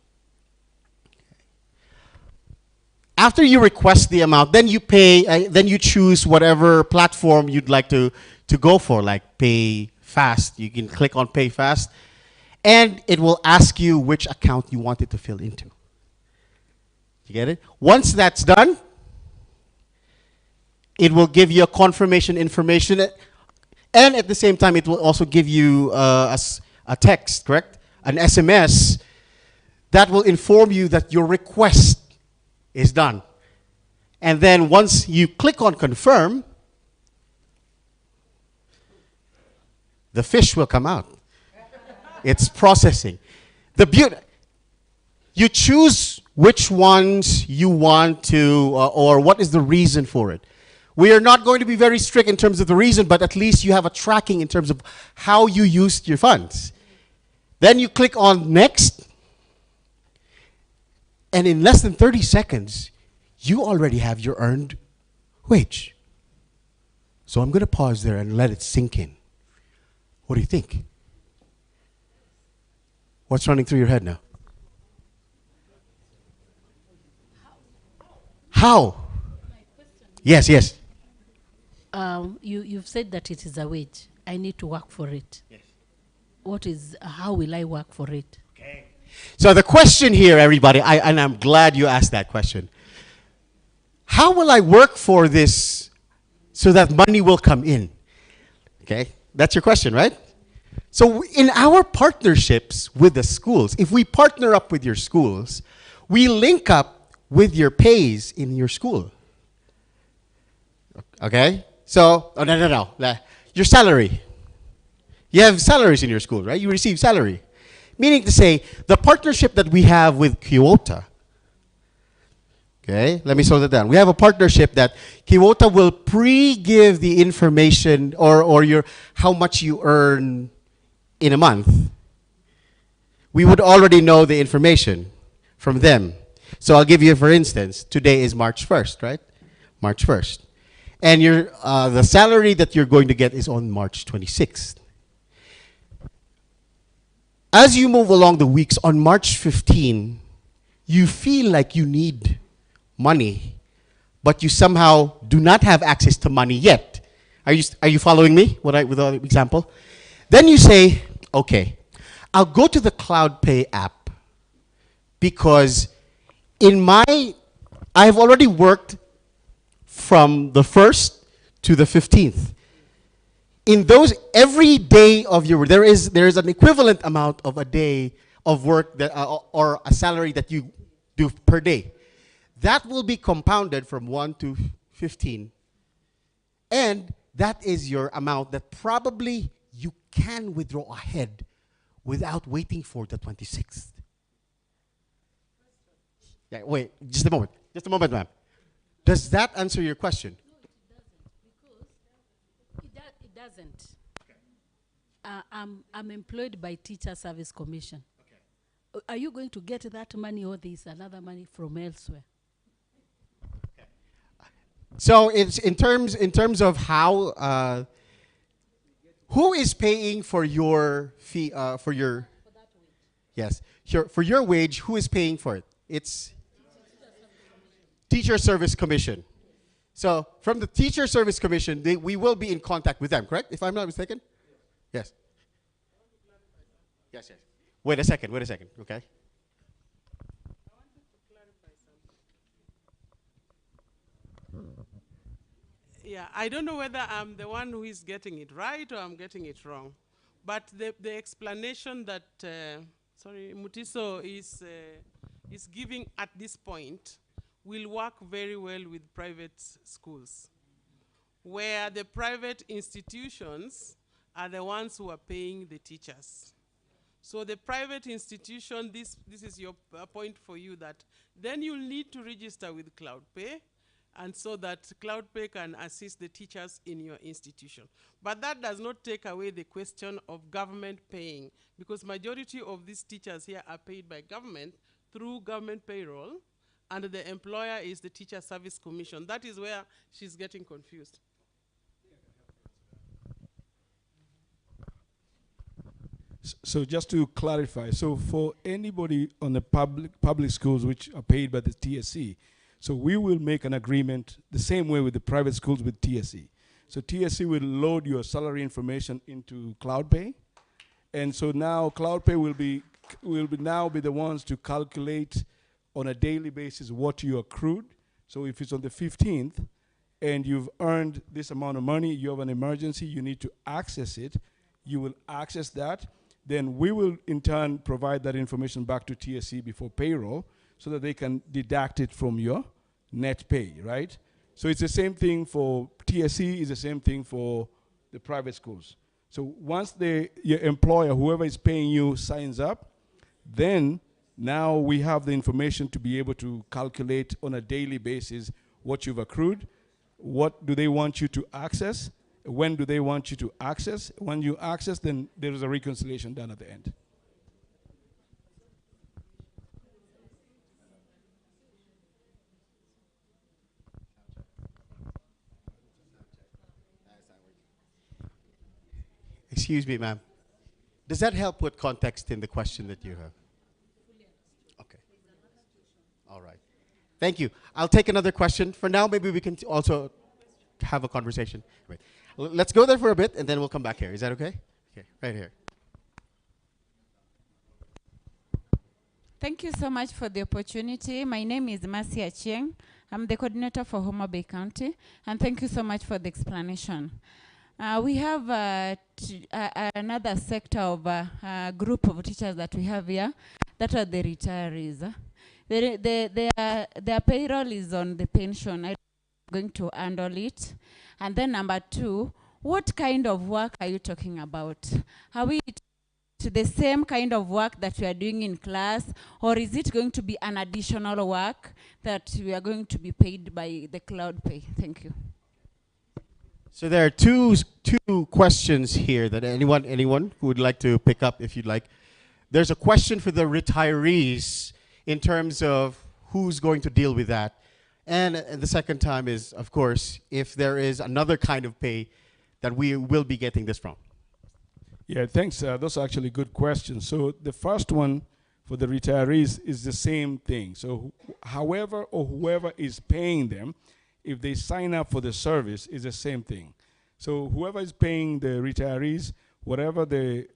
After you request the amount, then you pay, then you choose whatever platform you'd like to go for, like Pay Fast. You can click on Pay Fast, and it will ask you which account you want it to fill into. You get it? Once that's done, it will give you a confirmation information, and at the same time, it will also give you a text, correct? An SMS that will inform you that your request is done. And then once you click on confirm, the fish will come out. It's processing. You choose which ones you want to, or what is the reason for it. We are not going to be very strict in terms of the reason, but at least you have a tracking in terms of how you used your funds. Then you click on next, and in less than 30 seconds, you already have your earned wage. So I'm going to pause there and let it sink in. What do you think? What's running through your head now? How? Yes, yes. You've said that it is a wage. I need to work for it. Yes. How will I work for it? Okay. So the question here, everybody, and I'm glad you asked that question. How will I work for this so that money will come in? Okay, that's your question, right? So in our partnerships with the schools, if we partner up with your schools, we link up with your pays in your school. Okay? So, no. Your salary. You have salaries in your school, right? You receive salary. Meaning to say, the partnership that we have with Kewota, okay, let me slow that down. We have a partnership that Kewota will pre-give the information or your how much you earn in a month. We would already know the information from them. So I'll give you, for instance, today is March 1st, right? March 1st. And the salary that you're going to get is on March 26th. As you move along the weeks, on March 15, you feel like you need money, but you somehow do not have access to money yet. Are you following me with the example? Then you say, okay, I'll go to the Cloudpay app because I've already worked from the 1st to the 15th. In those, every day of your work, there is an equivalent amount of a day of work that, or a salary that you do per day. That will be compounded from 1 to 15. And that is your amount that probably you can withdraw ahead without waiting for the 26th. Yeah, wait, just a moment. Just a moment, ma'am. Does that answer your question? It doesn't. I'm employed by Teacher Service Commission. Okay. Are you going to get that money or there is another money from elsewhere? Okay. So it's in terms of how who is paying for your fee for your yes for your wage? Who is paying for it? It's Teacher Service Commission. So from the Teacher Service Commission, we will be in contact with them, correct? If I'm not mistaken? Yes. Yes, yes. Wait a second, okay? Yeah, I don't know whether I'm the one who is getting it right or I'm getting it wrong. But the explanation that, Mutiso is giving at this point will work very well with private schools, where the private institutions are the ones who are paying the teachers. So the private institution, this is your point for you, that then you'll need to register with Cloudpay, and so that Cloudpay can assist the teachers in your institution. But that does not take away the question of government paying, because majority of these teachers here are paid by government through government payroll, and the employer is the Teacher Service Commission. That is where she's getting confused. So just to clarify, so for anybody on the public schools which are paid by the TSC, so we will make an agreement the same way with the private schools with TSC. So TSC will load your salary information into Cloudpay, and so now Cloudpay will now be the ones to calculate on a daily basis what you accrued. So if it's on the 15th and you've earned this amount of money, you have an emergency, you need to access it, you will access that. Then we will in turn provide that information back to TSC before payroll so that they can deduct it from your net pay, right? So it's the same thing for TSC, is the same thing for the private schools. So once your employer, whoever is paying you, signs up, then now we have the information to be able to calculate on a daily basis what you've accrued, what do they want you to access, when do they want you to access. When you access, then there is a reconciliation done at the end. Excuse me, ma'am. Does that help with context in the question that you have? Okay. All right. Thank you. I'll take another question. For now, maybe we can also have a conversation. Wait. Let's go there for a bit, and then we'll come back here. Is that okay? Okay, right here. Thank you so much for the opportunity. My name is Mercy Achieng. I'm the coordinator for Homa Bay County, and thank you so much for the explanation. We have another sector of a group of teachers that we have here, that are the retirees. Their payroll is on the pension. I'm going to handle it. And then number two, what kind of work are you talking about? Are we to the same kind of work that we are doing in class, or is it going to be an additional work that we are going to be paid by the Cloudpay? Thank you. So there are two questions here that anyone who would like to pick up, if you'd like. There's a question for the retirees in terms of who's going to deal with that. And the second time is, of course, if there is another kind of pay that we will be getting this from. Yeah, thanks. Those are actually good questions. So the first one for the retirees is the same thing. So however or whoever is paying them, if they sign up for the service, is the same thing. So whoever is paying the retirees, whatever the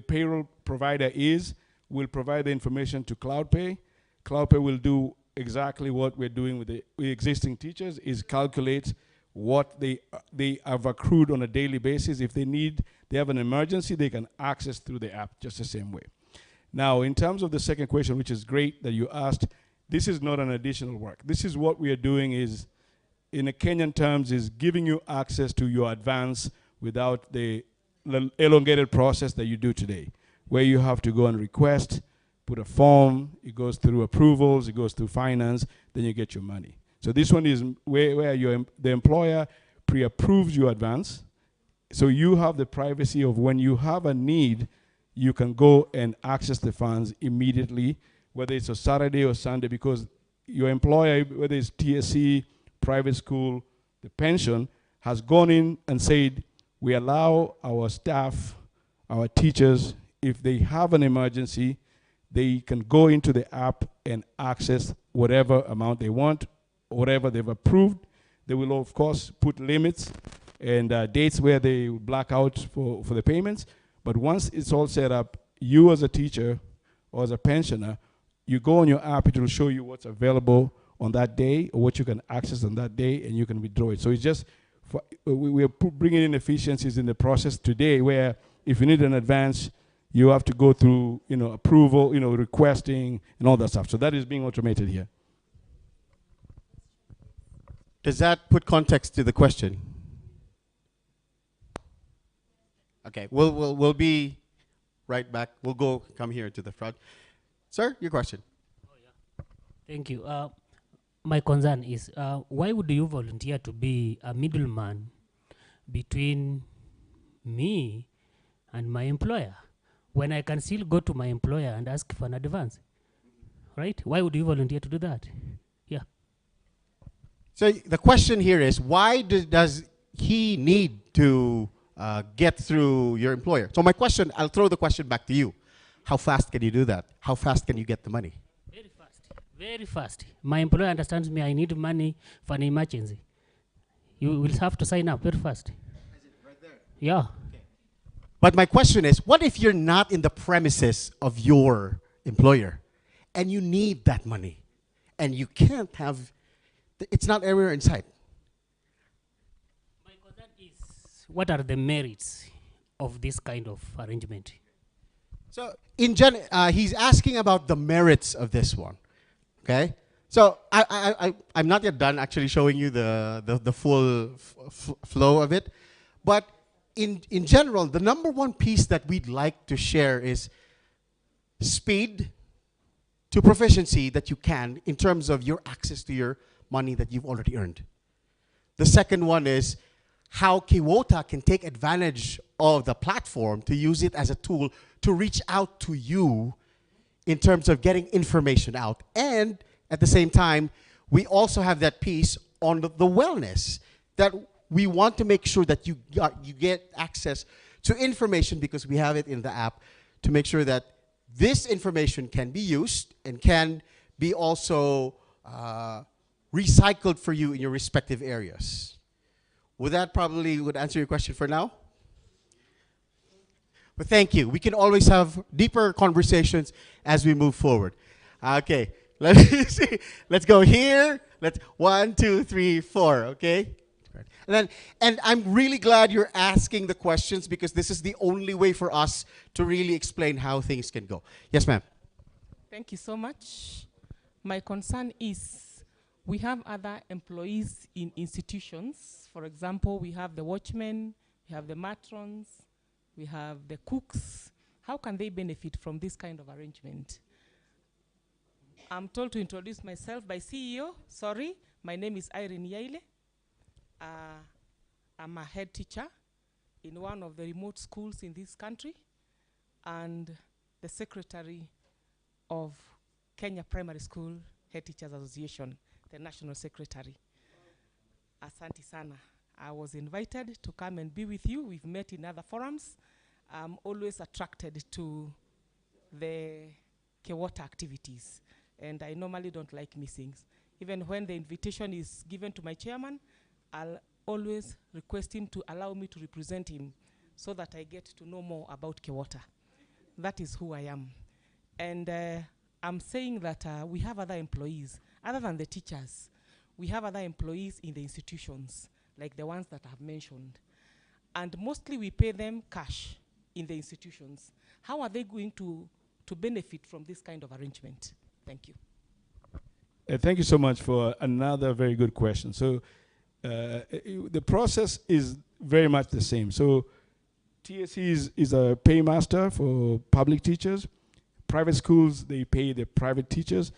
payroll provider is, will provide the information to Cloudpay. Cloudpay will do exactly what we're doing with the existing teachers, is calculate what they have accrued on a daily basis. If they have an emergency, they can access through the app just the same way. Now, in terms of the second question, which is great that you asked, this is not an additional work. This is what we are doing is, in a Kenyan terms, is giving you access to your advance without the elongated process that you do today, where you have to go and request, put a form, it goes through approvals, it goes through finance, then you get your money. So this one is where the employer pre-approves your advance. So you have the privacy of when you have a need, you can go and access the funds immediately, whether it's a Saturday or Sunday, because your employer, whether it's TSC, private school, the pension, has gone in and said, we allow our staff, our teachers, if they have an emergency, they can go into the app and access whatever amount they want, whatever they've approved. They will, of course, put limits and dates where they black out for the payments. But once it's all set up, you as a teacher or as a pensioner, you go on your app, it will show you what's available on that day or what you can access on that day, and you can withdraw it. So it's just, we are bringing in efficiencies in the process today where if you need an advance, you have to go through, approval, requesting and all that stuff. So that is being automated here. Does that put context to the question? Okay, we'll be right back. We'll come here to the front. Sir, your question. Thank you. My concern is, why would you volunteer to be a middleman between me and my employer when I can still go to my employer and ask for an advance? Right? Why would you volunteer to do that? Yeah. So the question here is, why does he need to get through your employer. So my question, I'll throw the question back to you. How fast can you do that? How fast can you get the money? Very fast. Very fast. My employer understands me. I need money for an emergency. You will have to sign up very fast. Is it right there? Yeah. Okay. But my question is, what if you're not in the premises of your employer and you need that money and you can't have, it's not everywhere in sight? My concern is, what are the merits of this kind of arrangement? So he's asking about the merits of this one, okay? So I'm not yet done actually showing you the full flow of it, but in general, the number one piece that we'd like to share is speed to proficiency that you can in terms of your access to your money that you've already earned. The second one is how Kewota can take advantage of the platform to use it as a tool to reach out to you in terms of getting information out. And at the same time, we also have that piece on the wellness that we want to make sure that you get access to information because we have it in the app to make sure that this information can be used and can be also recycled for you in your respective areas. Would that probably answer your question for now? But thank you. We can always have deeper conversations as we move forward. Okay, let's see. Let's go here. 1, 2, 3, 4. Okay. And I'm really glad you're asking the questions because this is the only way for us to really explain how things can go. Yes, ma'am. Thank you so much. My concern is we have other employees in institutions. For example, we have the watchmen, we have the matrons, we have the cooks. How can they benefit from this kind of arrangement? I'm told to introduce myself by CEO. Sorry, my name is Irene Yaile. I'm a head teacher in one of the remote schools in this country and the secretary of Kenya Primary School Head Teachers Association, the national secretary. Asante sana. I was invited to come and be with you. We've met in other forums. I'm always attracted to the Kewota activities, and I normally don't like missings. Even when the invitation is given to my chairman, I'll always request him to allow me to represent him so that I get to know more about Kewota. That is who I am. And I'm saying that we have other employees, other than the teachers. We have other employees in the institutions, like the ones that I've mentioned. And mostly we pay them cash in the institutions. How are they going to benefit from this kind of arrangement? Thank you. Thank you so much for another very good question. So the process is very much the same. So TSC is a paymaster for public teachers. Private schools, they pay the private teachers.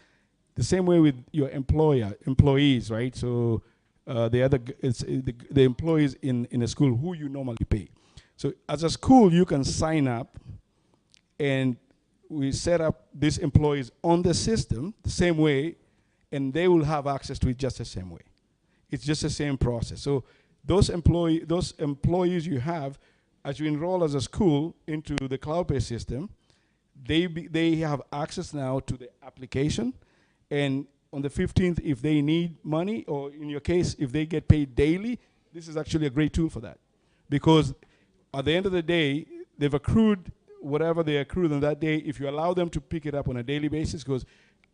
The same way with your employees, right? So the employees in a school who you normally pay. So as a school, you can sign up, and we set up these employees on the system the same way, and they will have access to it just the same way. It's just the same process. So those employees you have, as you enroll as a school into the Cloudpay system, they have access now to the application, and on the 15th, if they need money, or in your case, if they get paid daily, this is actually a great tool for that. Because at the end of the day, they've accrued whatever they accrued on that day. If you allow them to pick it up on a daily basis, because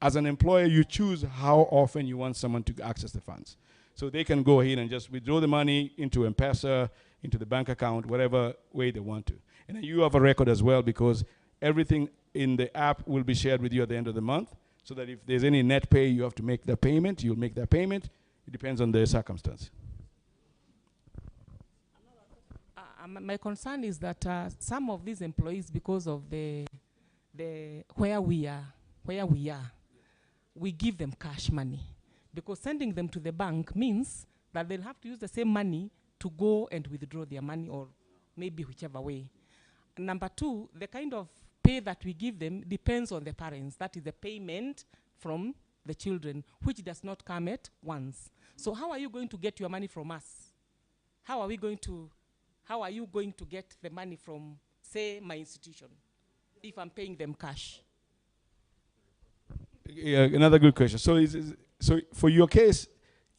as an employer, you choose how often you want someone to access the funds. So they can go ahead and just withdraw the money into M-Pesa, into the bank account, whatever way they want to. And then you have a record as well, because everything in the app will be shared with you at the end of the month, so that if there's any net pay, you have to make that payment, you'll make that payment. It depends on the circumstance. My concern is that some of these employees, because of the where we are, we give them cash money. Because sending them to the bank means that they'll have to use the same money to go and withdraw their money, or maybe whichever way. Number two, the kind of pay that we give them depends on the parents. That is the payment from the children, which does not come at once. So how are you going to get your money from us? How are we going to how are you going to get the money from, say, my institution, if I'm paying them cash? Yeah, another good question. So for your case,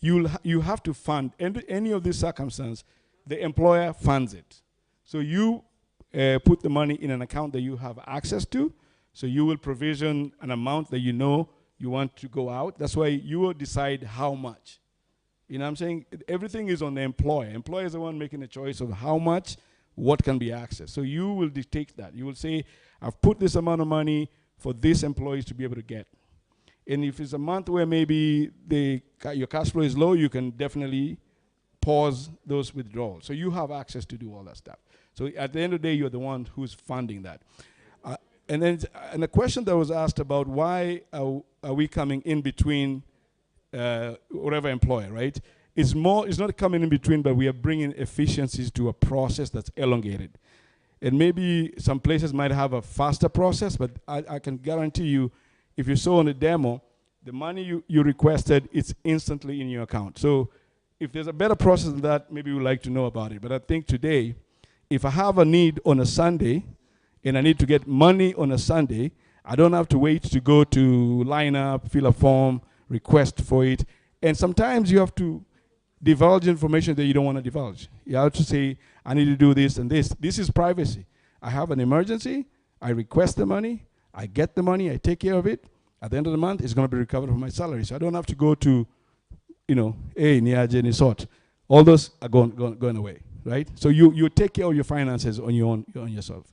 you have to fund any of these circumstances. The employer funds it. So you put the money in an account that you have access to. So you will provision an amount that you know you want to go out. That's why you will decide how much. You know what I'm saying? Everything is on the employer. Employer is the one making the choice of how much, what can be accessed. So you will dictate that. You will say, I've put this amount of money for these employees to be able to get. And if it's a month where maybe your cash flow is low, you can definitely pause those withdrawals. So you have access to do all that stuff. So at the end of the day, you're the one who's funding that. And the question that was asked about why are we coming in between whatever employer, right? It's not coming in between, but we are bringing efficiencies to a process that's elongated. And maybe some places might have a faster process, but I can guarantee you, if you saw on the demo, the money you requested, it's instantly in your account. So if there's a better process than that, maybe we'd like to know about it. But I think today, if I have a need on a Sunday, and I need to get money on a Sunday, I don't have to wait to go to line up, fill a form, request for it. And sometimes you have to divulge information that you don't want to divulge. You have to say, I need to do this and this. This is privacy. I have an emergency, I request the money, I get the money, I take care of it. At the end of the month, it's going to be recovered from my salary. So I don't have to go to, hey, Niaje Nisot. All those are going away, right? So you take care of your finances on yourself.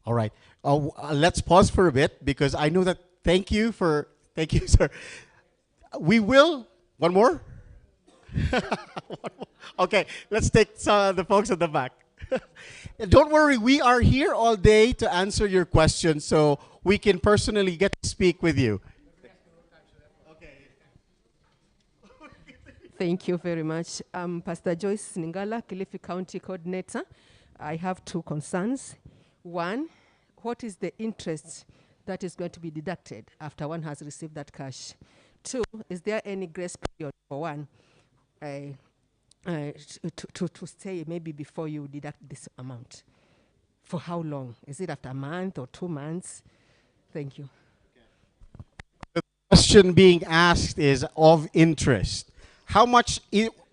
All right. Let's pause for a bit because I know that. Thank you, sir. We will. One more? Okay, let's take the folks at the back. Don't worry, we are here all day to answer your questions, so we can personally get to speak with you. Thank you very much. Pastor Joyce Ningala, Kilifi County Coordinator. I have two concerns. One, what is the interest that is going to be deducted after one has received that cash? Two, is there any grace period for one to stay maybe before you deduct this amount? For how long? Is it after a month or 2 months? Thank you. The question being asked is of interest. How much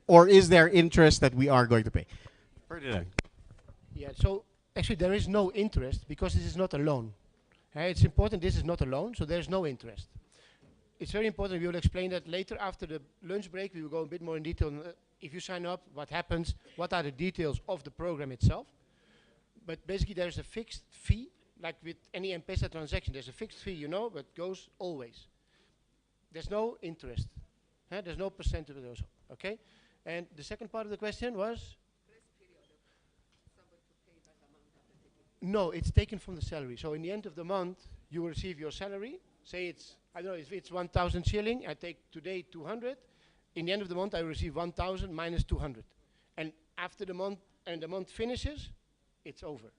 or is there interest that we are going to pay? Ferdinand. Yeah, so actually there is no interest because this is not a loan. It's important this is not a loan, so there's no interest. It's very important, we will explain that later after the lunch break. We will go a bit more in detail on if you sign up, what happens, what are the details of the program itself. But basically there's a fixed fee, like with any M-Pesa transaction, there's a fixed fee, but goes always. There's no interest. There's no percentage of those, okay? And the second part of the question was? No, it's taken from the salary. So in the end of the month, you will receive your salary. Say it's, I don't know, if it's 1,000 shilling, I take today 200. In the end of the month, I receive 1,000 minus 200. And after the month, and the month finishes, it's over.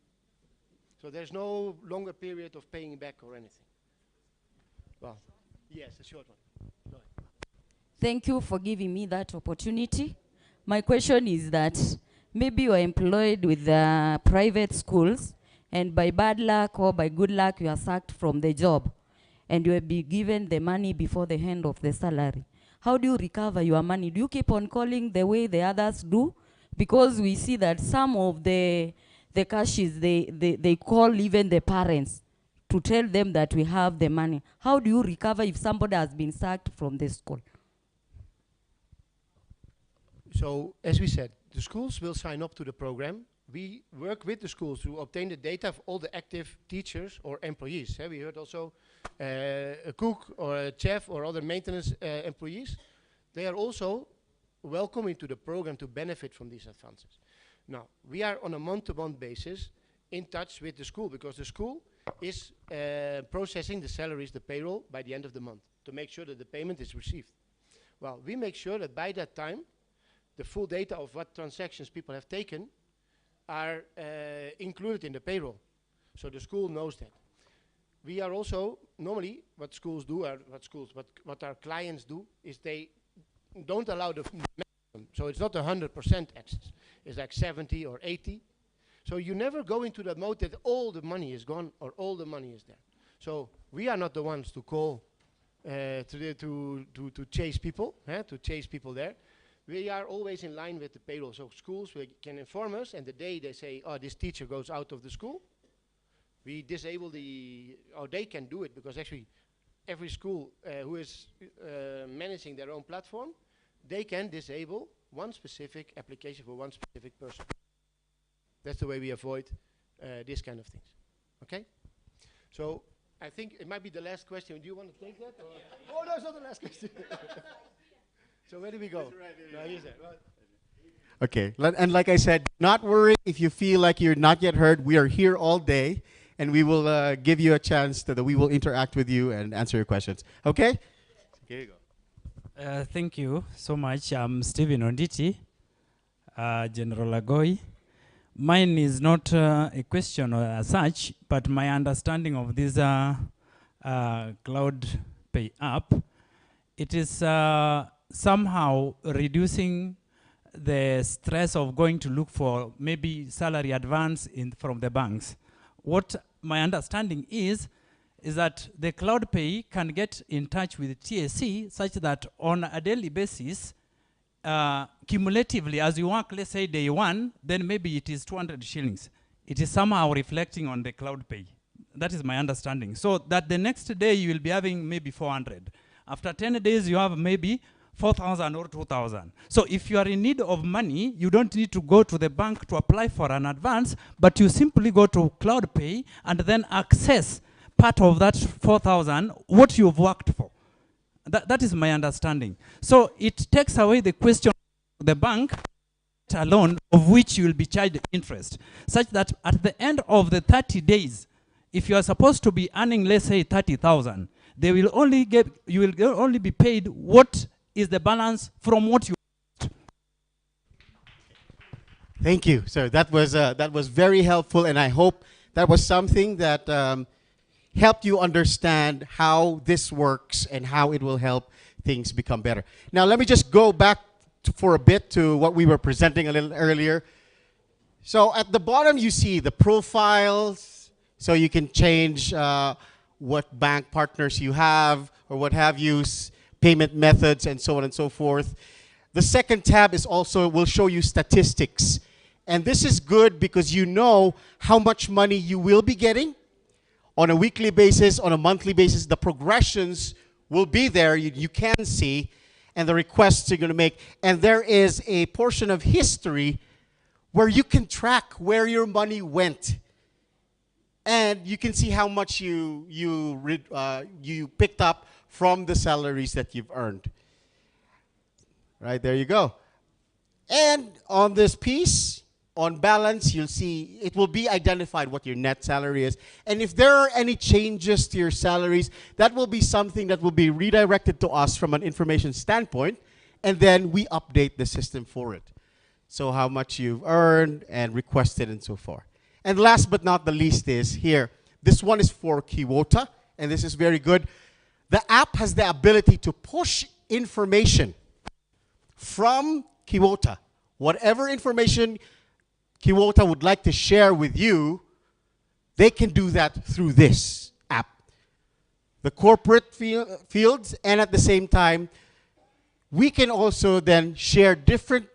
So there's no longer period of paying back or anything. Well, yes, a short one. Go ahead. Thank you for giving me that opportunity. My question is that maybe you are employed with private schools, and by bad luck or by good luck, you are sacked from the job, and you will be given the money before the end of the salary. How do you recover your money? Do you keep on calling the way the others do? Because we see that some of the cashiers, they call even the parents to tell them that we have the money. How do you recover if somebody has been sacked from the school? So, as we said, the schools will sign up to the program. We work with the schools to obtain the data of all the active teachers or employees. We heard also a cook or a chef or other maintenance employees. They are also welcome into the program to benefit from these advances. Now, we are on a month-to-month basis in touch with the school because the school is processing the salaries, the payroll, by the end of the month to make sure that the payment is received. Well, we make sure that by that time, the full data of what transactions people have taken are included in the payroll. So the school knows that. We are also, normally, what schools do, or what our clients do, is they don't allow the maximum. So it's not 100% access. is like 70 or 80. So you never go into that mode that all the money is gone or all the money is there. So we are not the ones to call to chase people, to chase people there. We are always in line with the payroll. So schools can inform us, and the day they say, oh, this teacher goes out of the school, we disable or they can do it, because actually every school who is managing their own platform, they can disable one specific application for one specific person. That's the way we avoid this kind of things. Okay? So I think it might be the last question. Do you want to take that? Or oh, no, it's not the last question. So where do we go? No, here's that. Okay, and like I said, not worry if you feel like you're not yet heard. We are here all day, and we will give you a chance that we will interact with you and answer your questions. Okay? Here you go. Thank you so much. I'm Stephen Onditi, General Agoi. Mine is not a question as such, but my understanding of this Cloudpay app, it is somehow reducing the stress of going to look for maybe salary advance from the banks. What my understanding is that the Cloudpay can get in touch with TSC such that on a daily basis, cumulatively, as you work, let's say day one, then maybe it is 200 shillings. It is somehow reflecting on the Cloudpay. That is my understanding. So that the next day you will be having maybe 400. After 10 days, you have maybe 4,000 or 2,000. So if you are in need of money, you don't need to go to the bank to apply for an advance, but you simply go to Cloudpay and then access part of that 4,000, what you've worked for. That is my understanding. So it takes away the question of the bank alone, of which you will be charged interest, such that at the end of the 30 days, if you are supposed to be earning, let's say 30,000, they will only you will only be paid what is the balance from what you. Thank you, sir. That was very helpful, and I hope that was something that helped you understand how this works and how it will help things become better. Now, let me just go back for a bit to what we were presenting a little earlier. So at the bottom, you see the profiles, so you can change what bank partners you have or what have you, payment methods, and so on and so forth. The second tab is also will show you statistics. And this is good because you know how much money you will be getting on a weekly basis, on a monthly basis. The progressions will be there, you can see, and the requests you're going to make. And there is a portion of history where you can track where your money went. And you can see how much you picked up from the salaries that you've earned. Right, there you go. And on this piece, on balance, you'll see it will be identified what your net salary is. And if there are any changes to your salaries, that will be something that will be redirected to us from an information standpoint, and then we update the system for it. So how much you've earned and requested and so forth. And last but not the least is here. This one is for Kewota, and this is very good. The app has the ability to push information from Kewota. Whatever information Kewota would like to share with you, they can do that through this app. The corporate fields, and at the same time, we can also then share different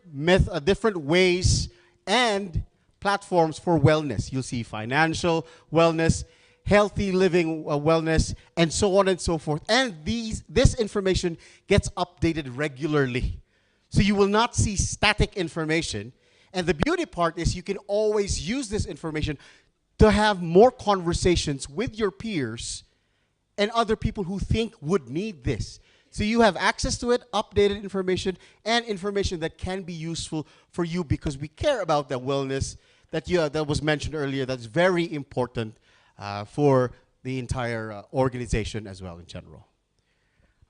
ways and platforms for wellness. You'll see financial wellness, healthy living wellness, and so on and so forth. And this information gets updated regularly. So you will not see static information. And the beauty part is you can always use this information to have more conversations with your peers and other people who think would need this. So you have access to it, updated information, and information that can be useful for you because we care about the wellness that was mentioned earlier. That's very important for the entire organization as well in general.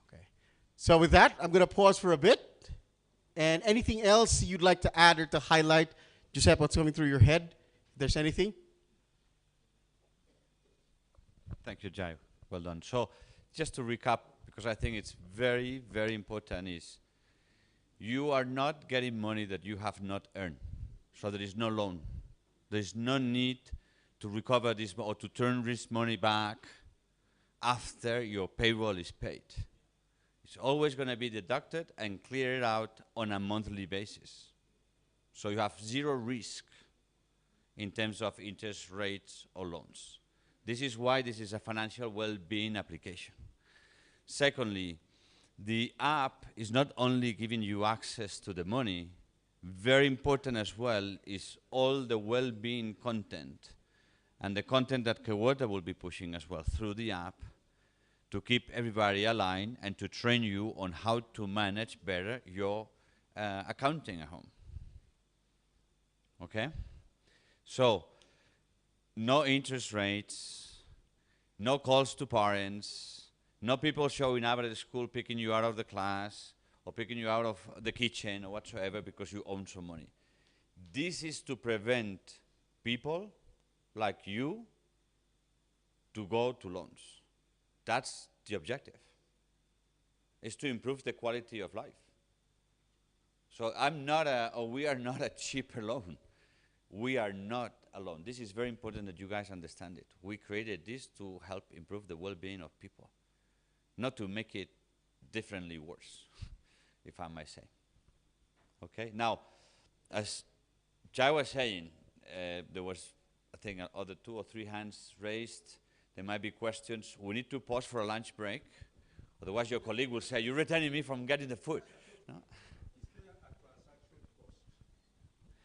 Okay. So with that, I'm going to pause for a bit. And anything else you'd like to add or to highlight, Giuseppe, what's coming through your head? If there's anything? Thank you, Jai. Well done. So just to recap, because I think it's very, very important, is you are not getting money that you have not earned. So there is no loan. There is no need to recover this or to turn this money back after your payroll is paid. It's always going to be deducted and cleared out on a monthly basis. So you have zero risk in terms of interest rates or loans. This is why this is a financial well-being application. Secondly, the app is not only giving you access to the money, very important as well is all the well-being content and the content that Kewota will be pushing as well through the app to keep everybody aligned and to train you on how to manage better your accounting at home. Okay? So, no interest rates, no calls to parents, no people showing up at the school picking you out of the class or picking you out of the kitchen or whatsoever because you own some money. This is to prevent people like you to go to loans. That's the objective. It's to improve the quality of life. So we are not a cheaper loan. We are not alone. This is very important that you guys understand it. We created this to help improve the well-being of people, not to make it differently worse, if I might say. Okay, now, as Jai was saying, there was, I think, other 2 or 3 hands raised. There might be questions. We need to pause for a lunch break. Otherwise, your colleague will say, you're retaining me from getting the food. No?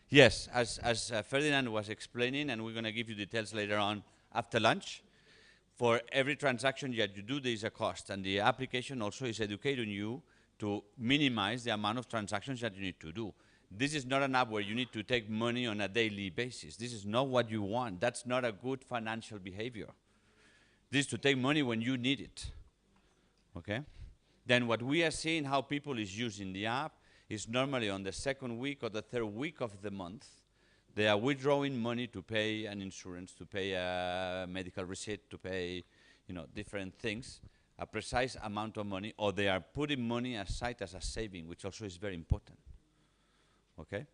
Yes, as Ferdinand was explaining, and we're going to give you details later on after lunch, for every transaction that you do, there is a cost. And the application also is educating you to minimize the amount of transactions that you need to do. This is not an app where you need to take money on a daily basis. This is not what you want. That's not a good financial behavior. This is to take money when you need it. Okay? Then what we are seeing how people is using the app is normally on the 2nd week or the 3rd week of the month, they are withdrawing money to pay an insurance, to pay a medical receipt, to pay, different things, a precise amount of money, or they are putting money aside as a saving, which also is very important. Okay?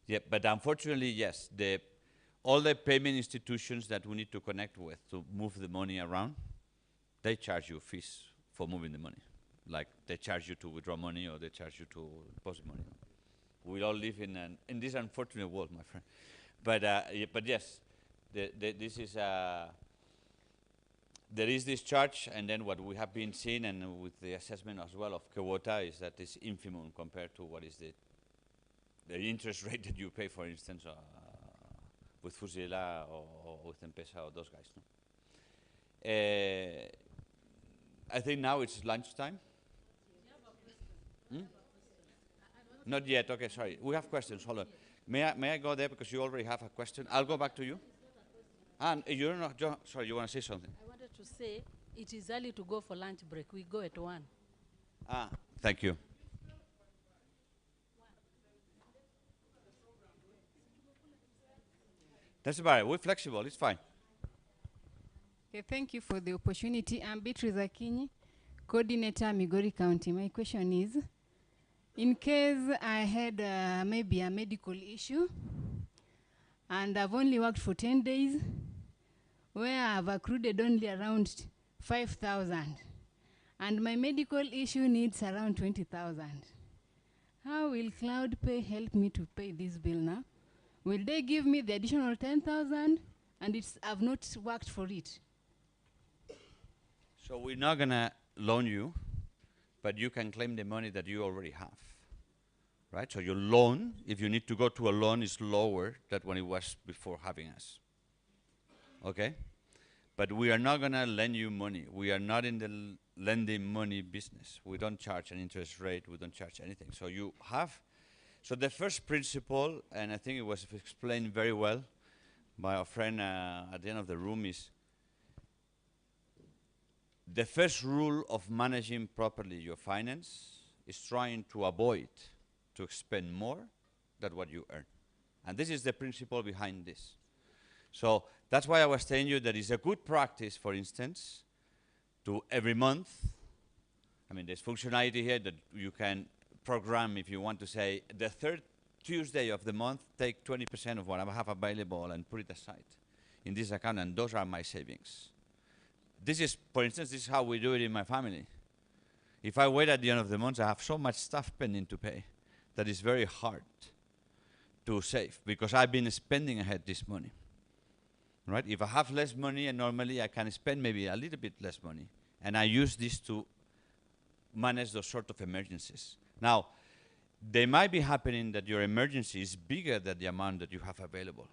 Yeah, but unfortunately, yes, all the payment institutions that we need to connect with to move the money around, they charge you fees for moving the money. Like they charge you to withdraw money or they charge you to deposit money. We all live in this unfortunate world, my friend. But yes, this is there is this charge, and then what we have been seeing, and with the assessment as well of Kewota, is that it's infimum compared to what is the interest rate that you pay, for instance, with Fusiela or with M-Pesa or those guys. No? I think now it's lunchtime. Hmm? Not yet. Okay, sorry. We have questions. Hold on. May I go there because you already have a question? I'll go back to you. And you're not. Sorry, you want to say something? I wanted to say it is early to go for lunch break. We go at 1. Thank you. That's about it. We're flexible. It's fine. Okay, thank you for the opportunity. I'm Beatrice Akinyi, Coordinator, Migori County. My question is, in case I had maybe a medical issue, and I've only worked for 10 days, where I've accrued only around 5,000, and my medical issue needs around 20,000. How will Cloudpay help me to pay this bill now? Will they give me the additional 10,000, and I've not worked for it? So we're not going to loan you, but you can claim the money that you already have. Right? So your loan, if you need to go to a loan, is lower than when it was before having us. Okay? But we are not going to lend you money. We are not in the lending money business. We don't charge an interest rate. We don't charge anything. So you have... So the first principle, and I think it was explained very well by our friend at the end of the room, is the first rule of managing properly your finance is trying to avoid to spend more than what you earn. And this is the principle behind this. So that's why I was telling you that it's a good practice, for instance, to every month, I mean, there's functionality here that you can program if you want to say, the 3rd Tuesday of the month, take 20% of what I have available and put it aside in this account, and those are my savings. This is, for instance, this is how we do it in my family. If I wait at the end of the month, I have so much stuff pending to pay that it's very hard to save because I've been spending ahead this money. Right? If I have less money, and normally I can spend maybe a little bit less money, and I use this to manage those sort of emergencies. Now, they might be happening that your emergency is bigger than the amount that you have available.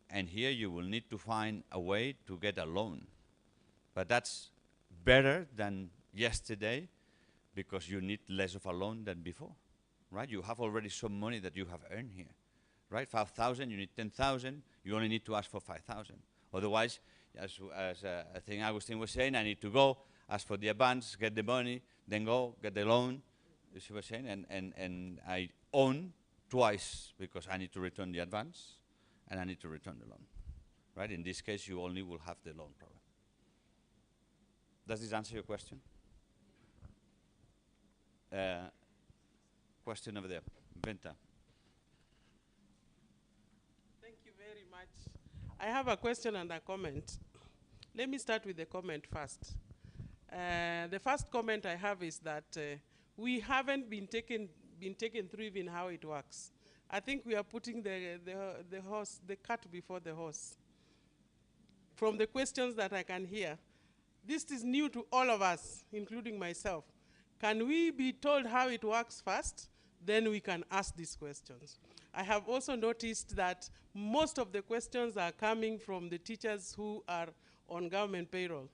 And here you will need to find a way to get a loan. But that's better than yesterday because you need less of a loan than before, right? You have already some money that you have earned here, right? 5,000, you need 10,000, you only need to ask for 5,000. Otherwise, as I think Agustin was saying, I need to go, ask for the advance, get the money, then go, get the loan, you see what I'm saying? And I own twice because I need to return the advance and I need to return the loan, right? In this case, you only will have the loan problem. Does this answer your question? Question over there, Venta. Thank you very much. I have a question and a comment. Let me start with the comment first. The first comment I have is that we haven't been taken through even how it works. I think we are putting the cart before the horse. From the questions that I can hear, this is new to all of us, including myself. Can we be told how it works first? Then we can ask these questions. I have also noticed that most of the questions are coming from the teachers who are on government payroll.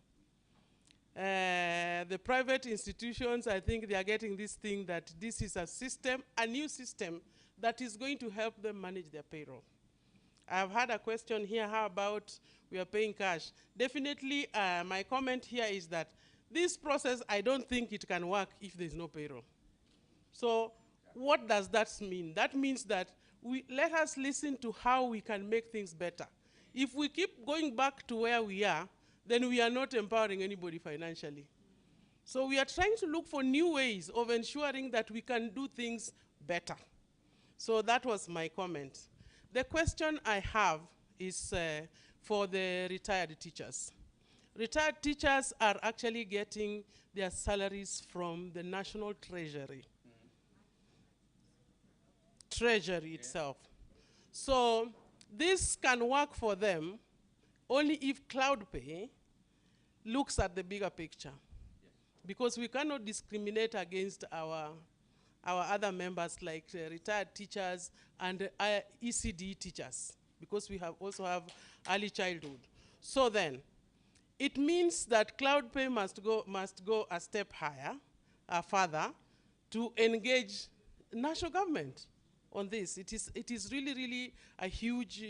The private institutions, I think they are getting this thing that this is a system, a new system that is going to help them manage their payroll. I've had a question here, how about we are paying cash? Definitely, my comment here is that this process, I don't think it can work if there's no payroll. So what does that mean? That means that let us listen to how we can make things better. If we keep going back to where we are, then we are not empowering anybody financially. So we are trying to look for new ways of ensuring that we can do things better. So that was my comment. The question I have is for the retired teachers. Retired teachers are actually getting their salaries from the National Treasury. Treasury itself. So this can work for them only if Cloudpay looks at the bigger picture. Because we cannot discriminate against our other members like retired teachers and ECD teachers, because we also have early childhood. So then, it means that Cloudpay must go a step higher, further, to engage national government on this. It is really, really a huge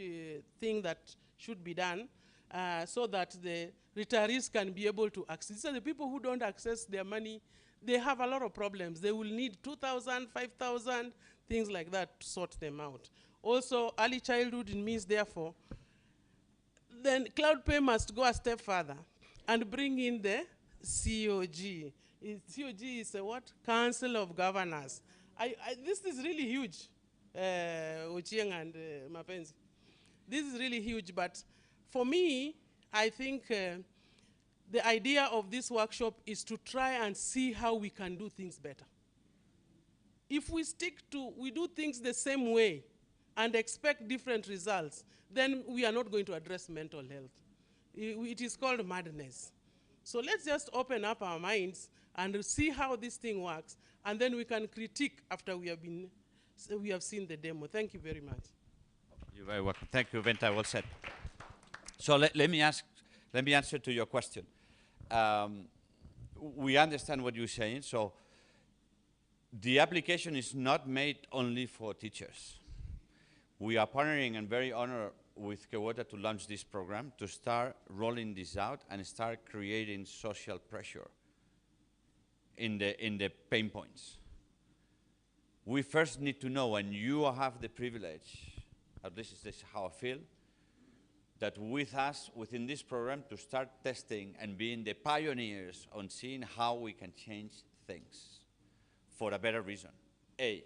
thing that should be done so that the retirees can be able to access. These are the people who don't access their money. They have a lot of problems. They will need 2,000, 5,000, things like that to sort them out. Also, early childhood means, therefore, then Cloudpay must go a step further and bring in the COG. COG is a what? Council of Governors. This is really huge, Ochieng and Mapenzi. This is really huge, but for me, I think the idea of this workshop is to try and see how we can do things better. If we we do things the same way and expect different results, then we are not going to address mental health. It is called madness. So let's just open up our minds and see how this thing works, and then we can critique after we have seen the demo. Thank you very much. You're very welcome. Thank you, Venta. Well said. So let me answer to your question. We understand what you're saying. So the application is not made only for teachers. We are partnering and very honored with Kewota to launch this program, to start rolling this out and start creating social pressure in the pain points. We first need to know, and you have the privilege, at least this is how I feel, that with us, within this program, to start testing and being the pioneers on seeing how we can change things for a better reason. A.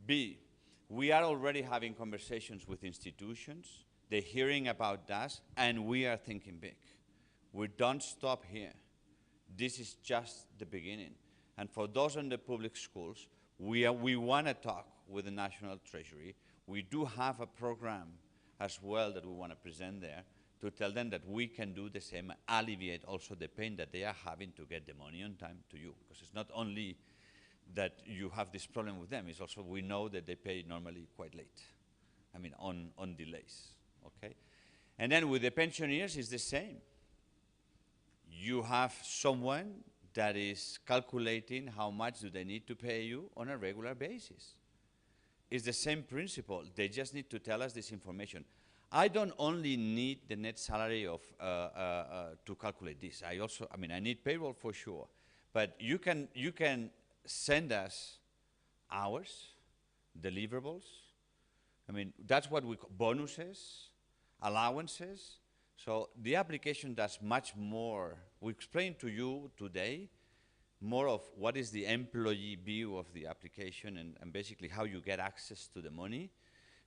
B, We are already having conversations with institutions. They're hearing about us, and we are thinking big. We don't stop here. This is just the beginning. And for those in the public schools, we want to talk with the National Treasury. We do have a program as well that we want to present there to tell them that we can do the same, alleviate also the pain that they are having to get the money on time to you. Because it's not only that you have this problem with them, it's also we know that they pay normally quite late. I mean, on delays, okay? And then with the pensioners, it's the same. You have someone that is calculating how much do they need to pay you on a regular basis. It's the same principle. They just need to tell us this information. I don't only need the net salary of to calculate this. I mean, I need payroll for sure. But you can send us hours, deliverables. I mean, that's what we call bonuses, allowances. So the application does much more. We explained to you today more of what is the employee view of the application and basically how you get access to the money.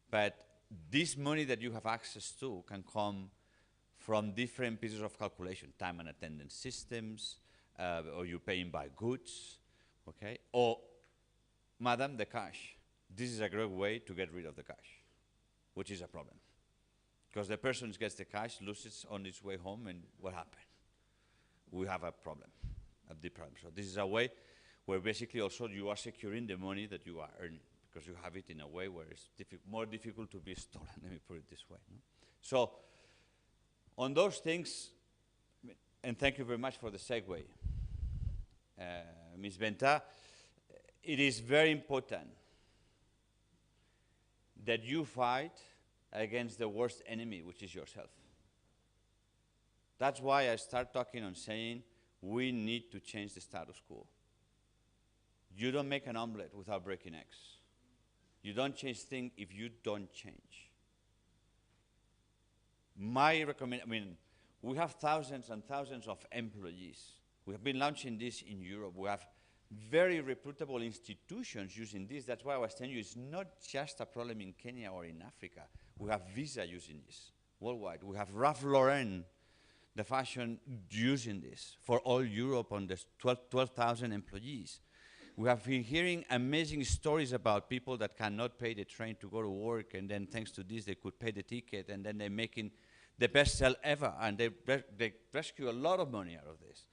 But this money that you have access to can come from different pieces of calculation, time and attendance systems, or you're paying by goods, okay? Or, madam, the cash. This is a great way to get rid of the cash, which is a problem. Because the person gets the cash, loses on its way home, and what happened? We have a problem, a deep problem. So this is a way where basically also you are securing the money that you are earning, because you have it in a way where it's more difficult to be stolen, let me put it this way. No? So on those things, and thank you very much for the segue, Ms. Benta, it is very important that you fight against the worst enemy, which is yourself. That's why I start talking on saying we need to change the status quo. You don't make an omelette without breaking eggs. You don't change things if you don't change. My recommendation, I mean, we have thousands and thousands of employees. We have been launching this in Europe. We have very reputable institutions using this. That's why I was telling you it's not just a problem in Kenya or in Africa. We have Visa using this worldwide. We have Ralph Lauren, the fashion, using this for all Europe on the 12,000 employees. We have been hearing amazing stories about people that cannot pay the train to go to work, and then thanks to this they could pay the ticket, and then they're making the best sale ever, and they rescue a lot of money out of this.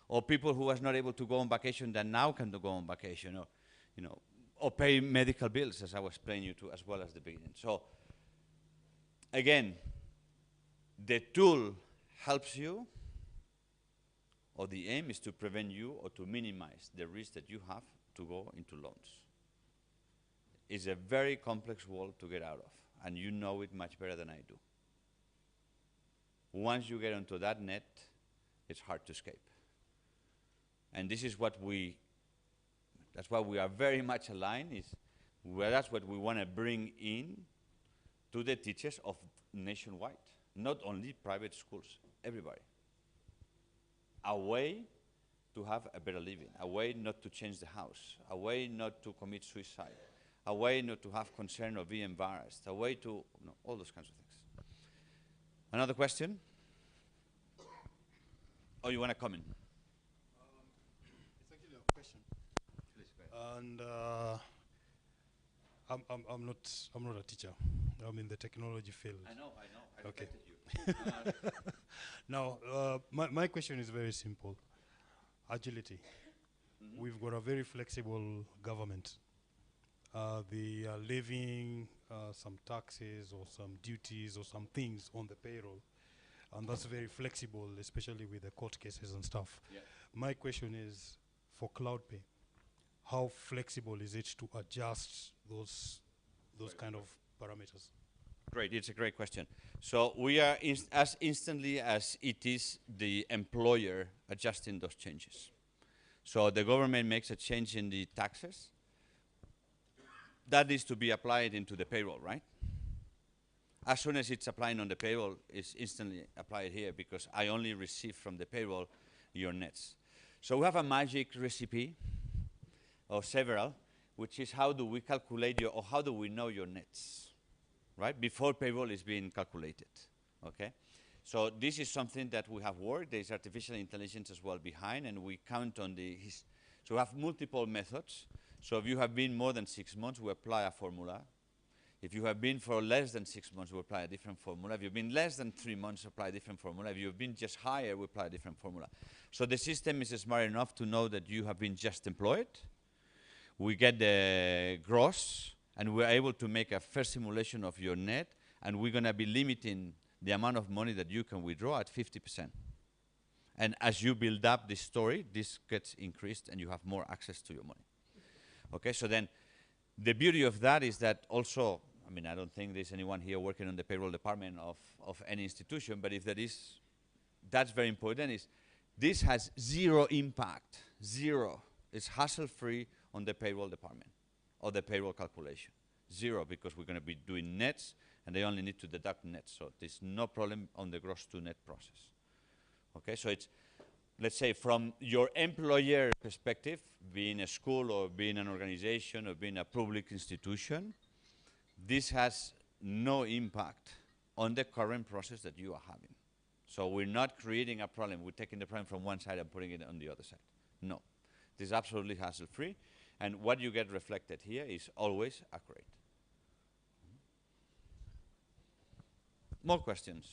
Or people who was not able to go on vacation that now can go on vacation, or, you know, or pay medical bills, as I was explaining you to as well as the beginning. So again, the tool helps you, or the aim is to prevent you or to minimize the risk that you have to go into loans. It's a very complex world to get out of, and you know it much better than I do. Once you get into that net, it's hard to escape. And this is what that's why we are very much aligned, that's what we want to bring in to the teachers of nationwide, not only private schools, everybody. A way to have a better living, a way not to change the house, a way not to commit suicide, a way not to have concern or be embarrassed, a way to, you know, all those kinds of things. Another question? Oh, you want to comment? It's actually a question. Please, go ahead. And I'm not a teacher. I'm in the technology field. I know. I okay. respected you. Now, my question is very simple. Agility. Mm-hmm. We've got a very flexible government. They are levying some taxes or some duties or some things on the payroll. And that's very flexible, especially with the court cases and stuff. Yeah. My question is, for Cloudpay, how flexible is it to adjust those kind of parameters? Great, it's a great question. So we are as instantly as it is the employer adjusting those changes. So the government makes a change in the taxes. That needs to be applied into the payroll, right? As soon as it's applying on the payroll, it's instantly applied here because I only receive from the payroll your nets. So we have a magic recipe, or several, which is how do we calculate or how do we know your nets, right? Before payroll is being calculated, okay? So this is something that we have worked. There's artificial intelligence as well behind, and we count on so we have multiple methods. So if you have been more than 6 months, we apply a formula. If you have been for less than 6 months, we apply a different formula. If you've been less than 3 months, apply a different formula. If you've been just higher, we apply a different formula. So the system is smart enough to know that you have been just employed. We get the gross, and we're able to make a first simulation of your net, and we're going to be limiting the amount of money that you can withdraw at 50%. And as you build up this story, this gets increased, and you have more access to your money. Okay, so then the beauty of that is that also, I mean, I don't think there's anyone here working on the payroll department of any institution, but if there is, that's very important, is this has zero impact, zero. It's hassle-free on the payroll department or the payroll calculation. Zero, because we're going to be doing nets, and they only need to deduct nets. So there's no problem on the gross to net process. Okay, so it's, let's say, from your employer perspective, being a school or being an organization or being a public institution, this has no impact on the current process that you are having. So we're not creating a problem. We're taking the problem from one side and putting it on the other side. No. This is absolutely hassle-free. And what you get reflected here is always accurate. More questions?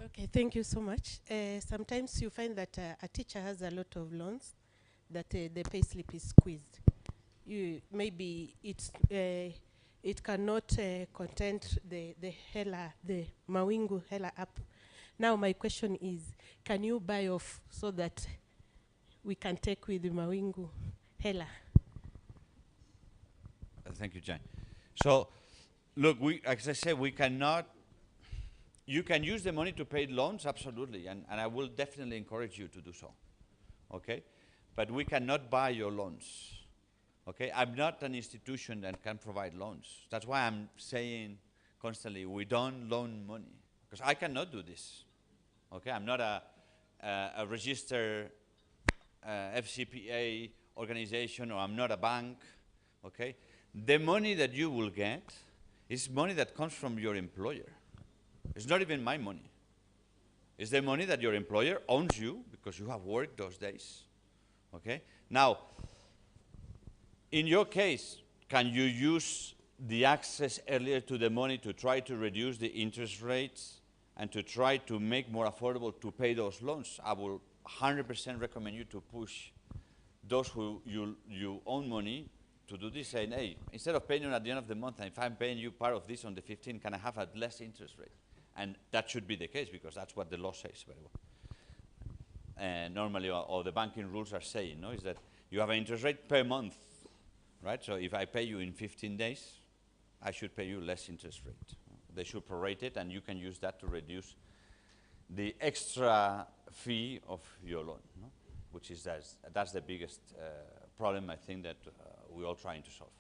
Okay, thank you so much. Sometimes you find that a teacher has a lot of loans, that the payslip is squeezed. Maybe it cannot contain the Mawingu Hela app. Now my question is, can you buy off so that we can take with the Mawingu Hela? Thank you, Jane. So, look, as I said, we cannot. You can use the money to pay loans, absolutely, and I will definitely encourage you to do so, okay? But we cannot buy your loans, okay? I'm not an institution that can provide loans. That's why I'm saying constantly, we don't loan money, because I cannot do this, okay? I'm not a registered FCPA organization, or I'm not a bank, okay? The money that you will get is money that comes from your employer. It's not even my money. It's the money that your employer owns you because you have worked those days. Okay? Now, in your case, can you use the access earlier to the money to try to reduce the interest rates and to try to make more affordable to pay those loans? I will 100% recommend you to push those who you own money to do this, saying, hey, instead of paying you at the end of the month, and if I'm paying you part of this on the 15th, can I have a less interest rate? And that should be the case, because that's what the law says very well. And normally, all the banking rules are saying, no, is that you have an interest rate per month, right? So if I pay you in 15 days, I should pay you less interest rate. They should prorate it, and you can use that to reduce the extra fee of your loan, no? Which is that's the biggest problem, I think, that we're all trying to solve.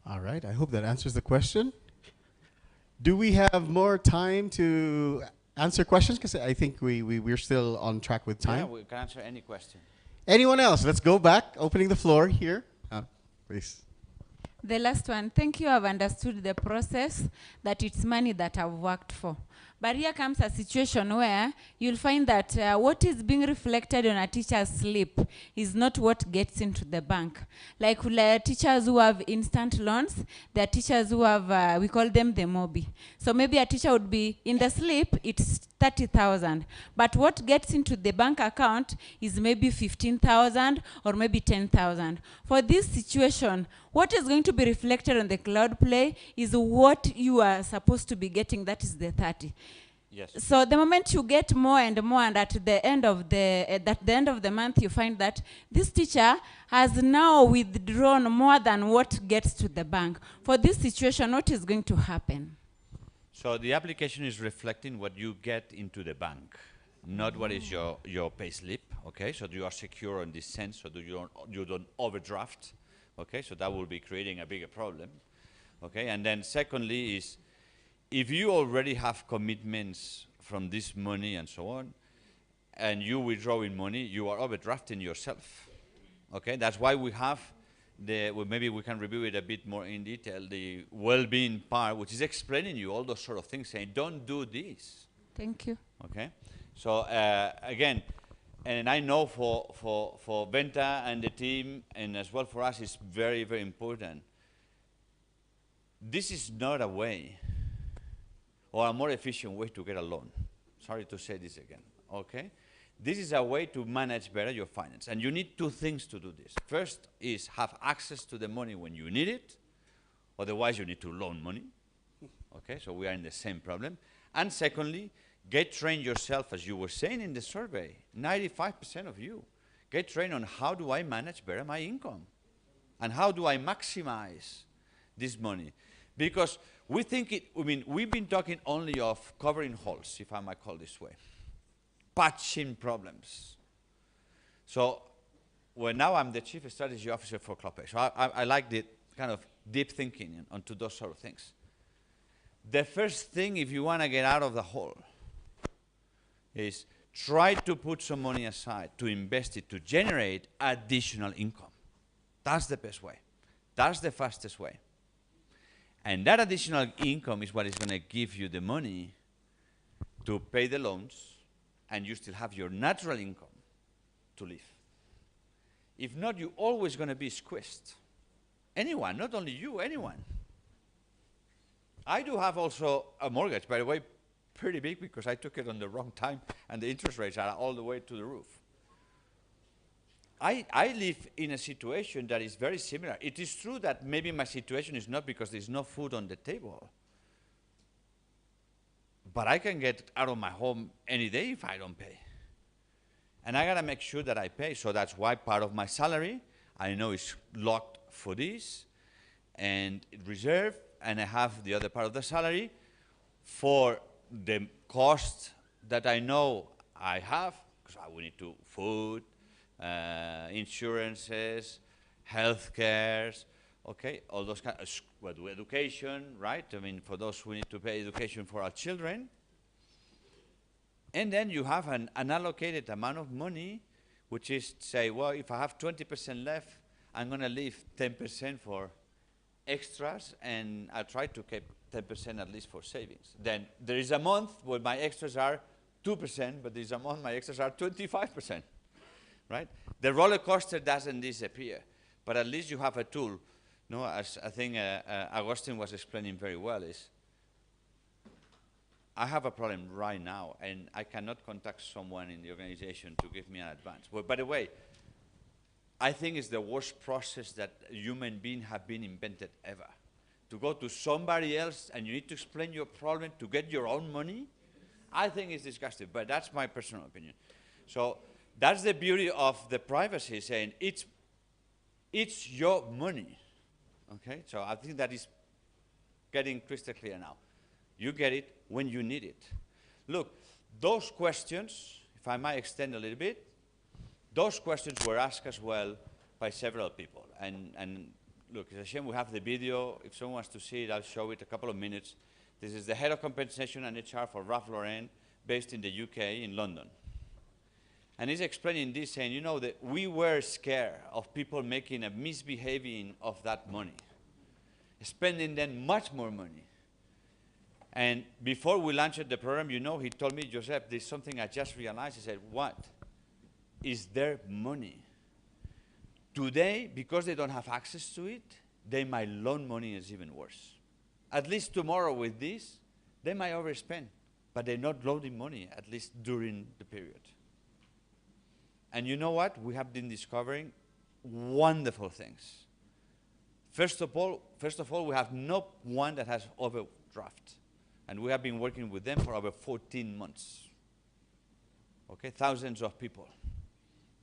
All right, I hope that answers the question. Do we have more time to answer questions? Because I think we're still on track with time. Yeah, we can answer any question. Anyone else? Let's go back, opening the floor here. Please. The last one, thank you, I've understood the process, that it's money that I've worked for. But here comes a situation where you'll find that what is being reflected on a teacher's slip is not what gets into the bank. Like teachers who have instant loans, there are teachers who have, we call them the MOBI. So maybe a teacher would be, in the slip, it's 30,000. But what gets into the bank account is maybe 15,000 or maybe 10,000. For this situation, what is going to be reflected on the Cloudpay is what you are supposed to be getting, that is the 30. Yes. So the moment you get more and more, and at the end of the month, you find that this teacher has now withdrawn more than what gets to the bank. For this situation, what is going to happen? So the application is reflecting what you get into the bank, not what is your pay slip. Okay, so you are secure in this sense, so you don't overdraft. Okay, so that will be creating a bigger problem. Okay, and then secondly is, if you already have commitments from this money and so on, and you withdrawing money, you are overdrafting yourself. Okay, that's why we have well, maybe we can review it a bit more in detail, the well-being part, which is explaining you all those sort of things, saying, don't do this. Thank you. Okay, so again, and I know for Venta and the team, and as well for us, it's very, very important. This is not a way or a more efficient way to get a loan. Sorry to say this again, okay? This is a way to manage better your finance. And you need two things to do this. First is have access to the money when you need it. Otherwise, you need to loan money. Okay, so we are in the same problem. And secondly, get trained yourself, as you were saying in the survey. 95% of you get trained on how do I manage better my income? And how do I maximize this money? Because we think we've been talking only of covering holes, if I might call this way. Patching problems. So, well, now I'm the Chief Strategy Officer for Cloudpay. So I like the kind of deep thinking onto those sort of things. The first thing, if you want to get out of the hole, is try to put some money aside to invest it to generate additional income. That's the best way. That's the fastest way. And that additional income is what is going to give you the money to pay the loans, and you still have your natural income to live. If not, you're always going to be squeezed. Anyone, not only you, anyone. I do have also a mortgage, by the way, pretty big, because I took it on the wrong time, and the interest rates are all the way to the roof. I live in a situation that is very similar. It is true that maybe my situation is not because there's no food on the table. But I can get out of my home any day if I don't pay. And I got to make sure that I pay. So that's why part of my salary, I know is locked for this and reserved. And I have the other part of the salary for the cost that I know I have, because I will need to food, insurances, health cares, okay, all those kind of, well, education, right? I mean, for those who need to pay education for our children. And then you have an allocated amount of money, which is, say, well, if I have 20% left, I'm going to leave 10% for extras, and I'll try to keep 10% at least for savings. Then there is a month where my extras are 2%, but there's a month my extras are 25%, right? The roller coaster doesn't disappear, but at least you have a tool. No, as I think Agustin was explaining very well, is I have a problem right now, and I cannot contact someone in the organization to give me an advance. Well, by the way, I think it's the worst process that human beings have been invented ever. To go to somebody else and you need to explain your problem to get your own money, I think it's disgusting, but that's my personal opinion. So that's the beauty of the privacy, saying it's your money. Okay, so I think that is getting crystal clear now. You get it when you need it. Look, those questions, if I might extend a little bit, those questions were asked as well by several people. And look, it's a shame we have the video. If someone wants to see it, I'll show it a couple of minutes. This is the head of compensation and HR for Ralph Lauren, based in the UK, in London. And he's explaining this, saying, you know, that we were scared of people making a misbehaving of that money, spending then much more money. And before we launched the program, you know, he told me, Joseph, there's something I just realized. He said, what? Is their money. Today, because they don't have access to it, they might loan money is even worse. At least tomorrow with this, they might overspend, but they're not loaning money, at least during the period. And you know what? We have been discovering wonderful things. First of all, we have no one that has overdraft. And we have been working with them for over 14 months. Okay, thousands of people.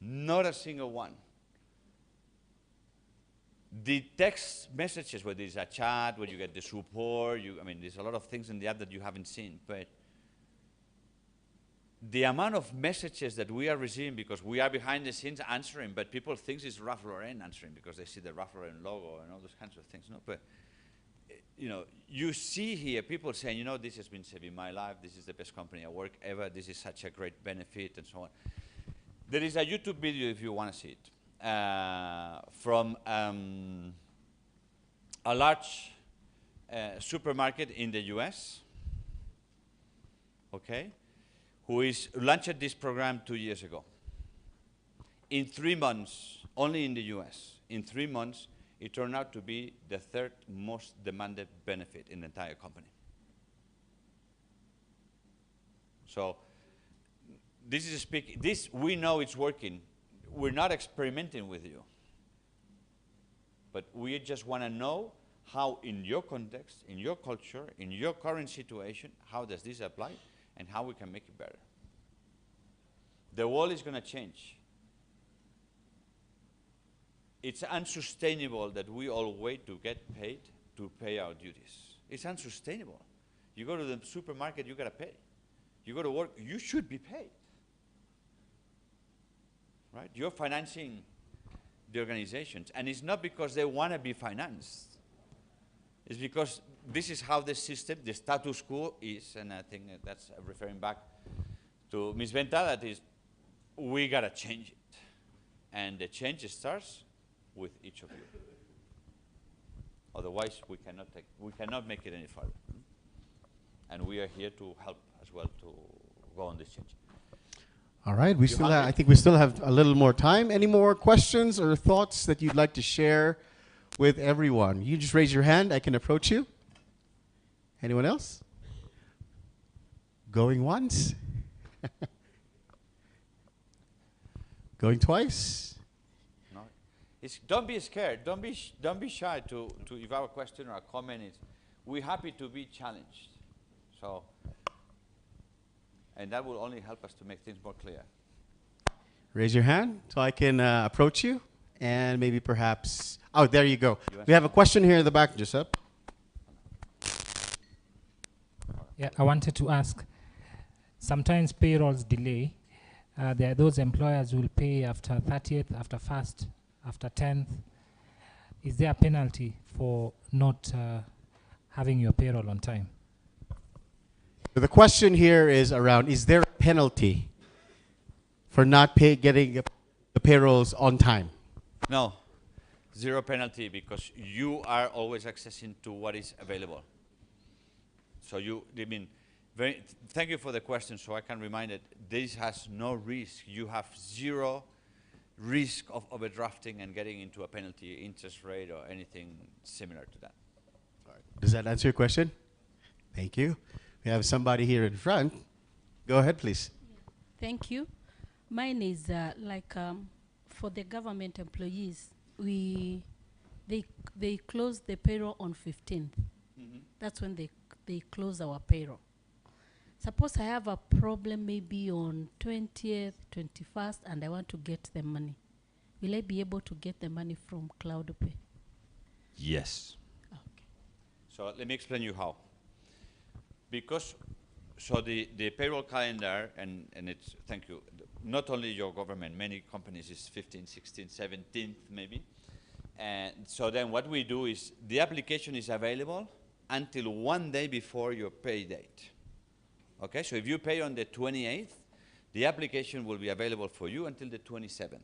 Not a single one. The text messages, where there's a chat, where you get the support, I mean, there's a lot of things in the app that you haven't seen, but the amount of messages that we are receiving, because we are behind the scenes answering, but people think it's Ralph Lauren answering because they see the Ralph Lauren logo and all those kinds of things. No, but you see here people saying, this has been saving my life, this is the best company I work ever, this is such a great benefit, and so on. There is a YouTube video if you want to see it, from a large supermarket in the US, okay, who launched this program 2 years ago. In 3 months, only in the US, in 3 months, it turned out to be the 3rd most demanded benefit in the entire company. So this we know it's working. We're not experimenting with you. But we just want to know how, in your context, in your culture, in your current situation, how does this apply and how we can make it better. The world is going to change. It's unsustainable that we all wait to get paid to pay our duties. It's unsustainable. You go to the supermarket, you got to pay. You go to work, you should be paid. Right? You're financing the organizations. And it's not because they want to be financed. It's because this is how the system, the status quo is, and I think that's referring back to Ms. Venta, that is, we got to change it. And the change starts with each of you. Otherwise, we cannot make it any further. And we are here to help as well to go on this change. All right, I think we still have a little more time. Any more questions or thoughts that you'd like to share with everyone? You just raise your hand, I can approach you. Anyone else? Going once? Going twice? No. Don't be scared. Don't be shy to if you have a question or a comment. We're happy to be challenged. So, and that will only help us to make things more clear. Raise your hand so I can approach you, and maybe perhaps. Oh, there you go. We have a question here in the back, Giuseppe. Yeah, I wanted to ask. Sometimes payrolls delay. There are those employers who will pay after 30th, after 1st, after 10th. Is there a penalty for not having your payroll on time? So the question here is around, is there a penalty for not getting the payrolls on time? No, zero penalty, because you are always accessing to what is available. So thank you for the question, so I can remind it, this has no risk. You have zero risk of overdrafting and getting into a penalty interest rate or anything similar to that. Does that answer your question? Thank you. We have somebody here in front. Go ahead, please. Thank you. Mine is for the government employees, they close the payroll on 15th. That's when they close our payroll. Suppose I have a problem maybe on 20th, 21st, and I want to get the money. Will I be able to get the money from Cloudpay? Yes. Okay. So let me explain you how. Because, so the payroll calendar, and it's, thank you, not only your government, many companies is 15th, 16th, 17th maybe. And so then what we do is the application is available until 1 day before your pay date. Okay, so if you pay on the 28th, the application will be available for you until the 27th.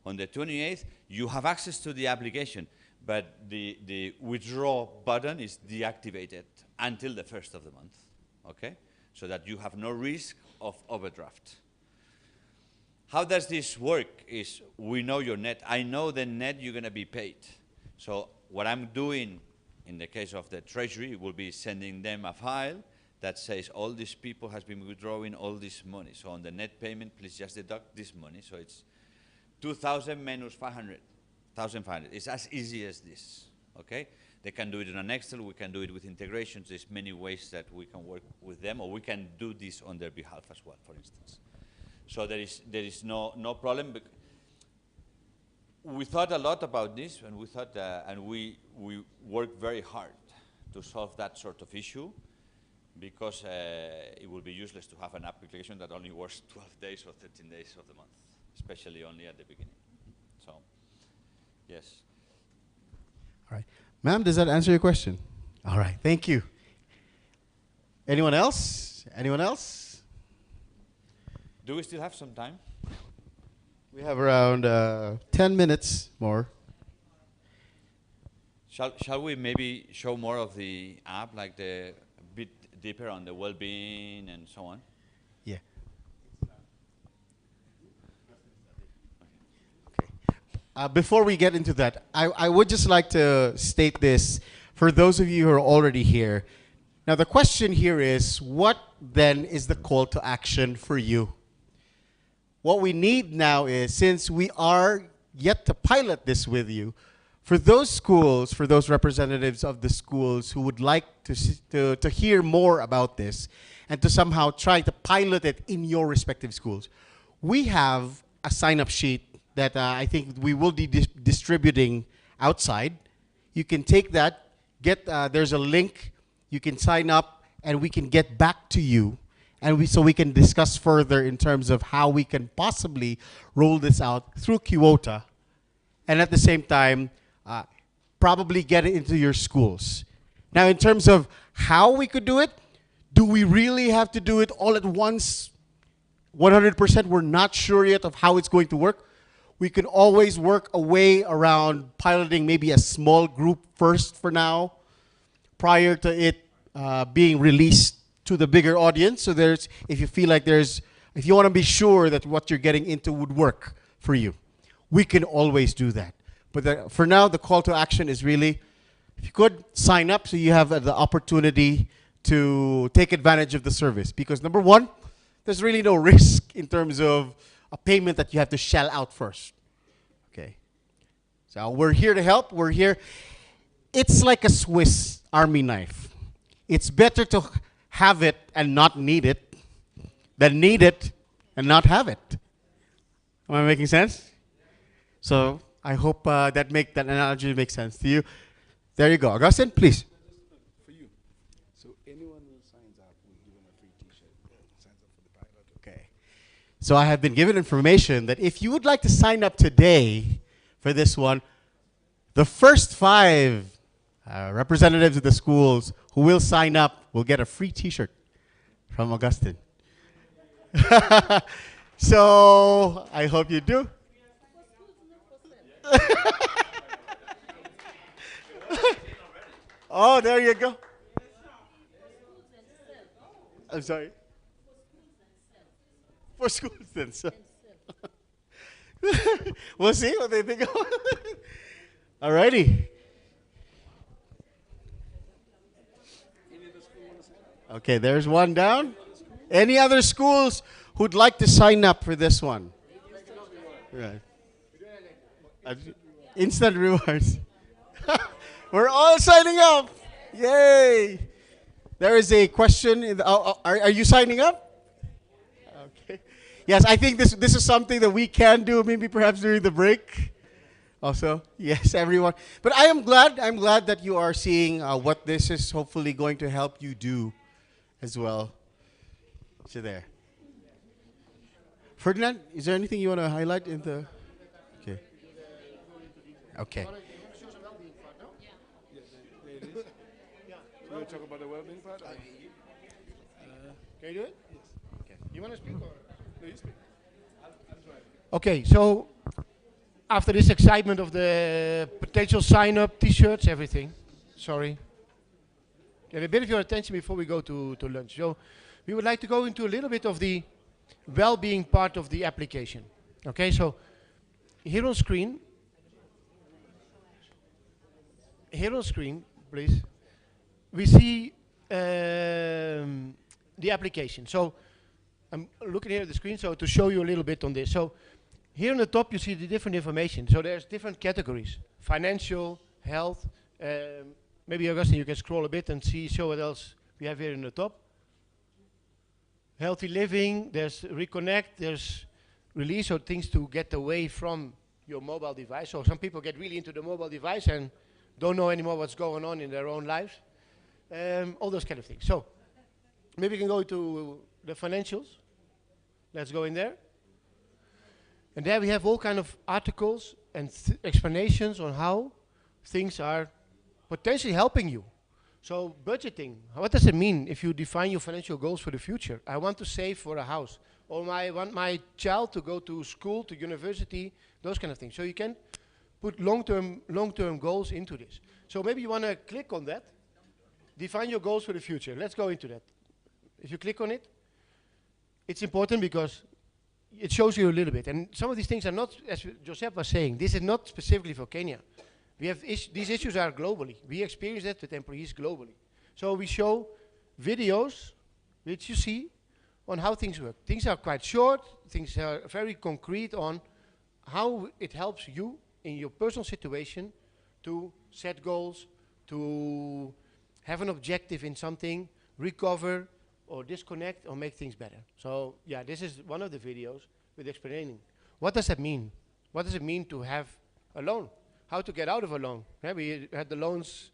On the 28th, you have access to the application, but the withdraw button is deactivated until the 1st of the month, okay? So that you have no risk of overdraft. How does this work is we know your net. I know the net you're going to be paid. So what I'm doing in the case of the Treasury will be sending them a file that says all these people has been withdrawing all this money. So on the net payment, please just deduct this money. So it's 2,000 minus 500, 1,500. It's as easy as this, okay? They can do it in an Excel. We can do it with integrations. There's many ways that we can work with them, or we can do this on their behalf as well, for instance. So there is no problem. We thought a lot about this, and we thought, and we worked very hard to solve that sort of issue, because it would be useless to have an application that only works 12 days or 13 days of the month, especially only at the beginning. So, yes. All right. Ma'am, does that answer your question? All right, thank you. Anyone else? Anyone else? Do we still have some time? We have around 10 minutes more. Shall we maybe show more of the app, like a bit deeper on the well-being and so on? Yeah. Before we get into that, I would just like to state this for those of you who are already here. Now, the question here is, what then is the call to action for you? What we need now is, since we are yet to pilot this with you, for those schools, for those representatives of the schools who would like to hear more about this and to somehow try to pilot it in your respective schools, we have a sign-up sheet that I think we will be distributing outside. You can take that, there's a link, you can sign up, and we can get back to you, and so we can discuss further in terms of how we can possibly roll this out through Kewota, and at the same time, probably get it into your schools. Now, in terms of how we could do it, do we really have to do it all at once? 100%, we're not sure yet of how it's going to work. We can always work a way around piloting maybe a small group first for now, prior to it being released to the bigger audience. So if you feel like if you want to be sure that what you're getting into would work for you, we can always do that. But for now, the call to action is really, if you could sign up so you have the opportunity to take advantage of the service. Because number one, there's really no risk in terms of a payment that you have to shell out first. Okay. So we're here to help. We're here. It's like a Swiss Army knife. It's better to have it and not need it than need it and not have it. Am I making sense? So I hope that analogy makes sense to you. There you go. Augustine, please. For you. So anyone who signs up will be given a free t-shirt. Signs up for the pilot. Okay. So I have been given information that if you would like to sign up today for this one, the first 5 representatives of the schools who will sign up will get a free t-shirt from Augustine. So I hope you do. Oh, there you go. I'm sorry. For schools themselves. We'll see what they think. Alrighty. Okay, there's one down. Any other schools who'd like to sign up for this one? Right. Instant rewards. We're all signing up. Yay. There is a question. Are you signing up? Okay. Yes, I think this is something that we can do maybe perhaps during the break. Also, yes, everyone. But I'm glad that you are seeing what this is hopefully going to help you do as well. So there. Ferdinand, is there anything you want to highlight in the... Okay. Okay. You want to talk about the well-being part? Can you do it? Yes. Okay. You want to speak or? No, you speak. Okay, so after this excitement of the potential sign-up, T-shirts, everything. Sorry. Get a bit of your attention before we go to lunch. So we would like to go into a little bit of the well-being part of the application. Okay, so here on screen, please, we see the application. So I'm looking here at the screen, so to show you a little bit on this. So here on the top, you see the different information. So there's different categories: financial, health. Maybe Augustine, you can scroll a bit and show what else we have here in the top. Healthy living. There's reconnect. There's release, so things to get away from your mobile device. So some people get really into the mobile device and don't know anymore what's going on in their own lives. All those kind of things. So maybe we can go to the financials. Let's go in there. And there we have all kind of articles and explanations on how things are potentially helping you. So budgeting, what does it mean if you define your financial goals for the future? I want to save for a house, or I want my child to go to school, to university, those kind of things. So you can put long-term goals into this. So maybe you want to click on that. Define your goals for the future. Let's go into that. If you click on it, it's important because it shows you a little bit. And some of these things are not, as Joseph was saying, this is not specifically for Kenya. We have these issues are globally. We experience that with employees globally. So we show videos which you see on how things work. Things are quite short. Things are very concrete on how it helps you in your personal situation to set goals, to have an objective in something, recover or disconnect or make things better. So yeah, this is one of the videos with explaining. What does that mean? What does it mean to have a loan? How to get out of a loan? Yeah, we had the loans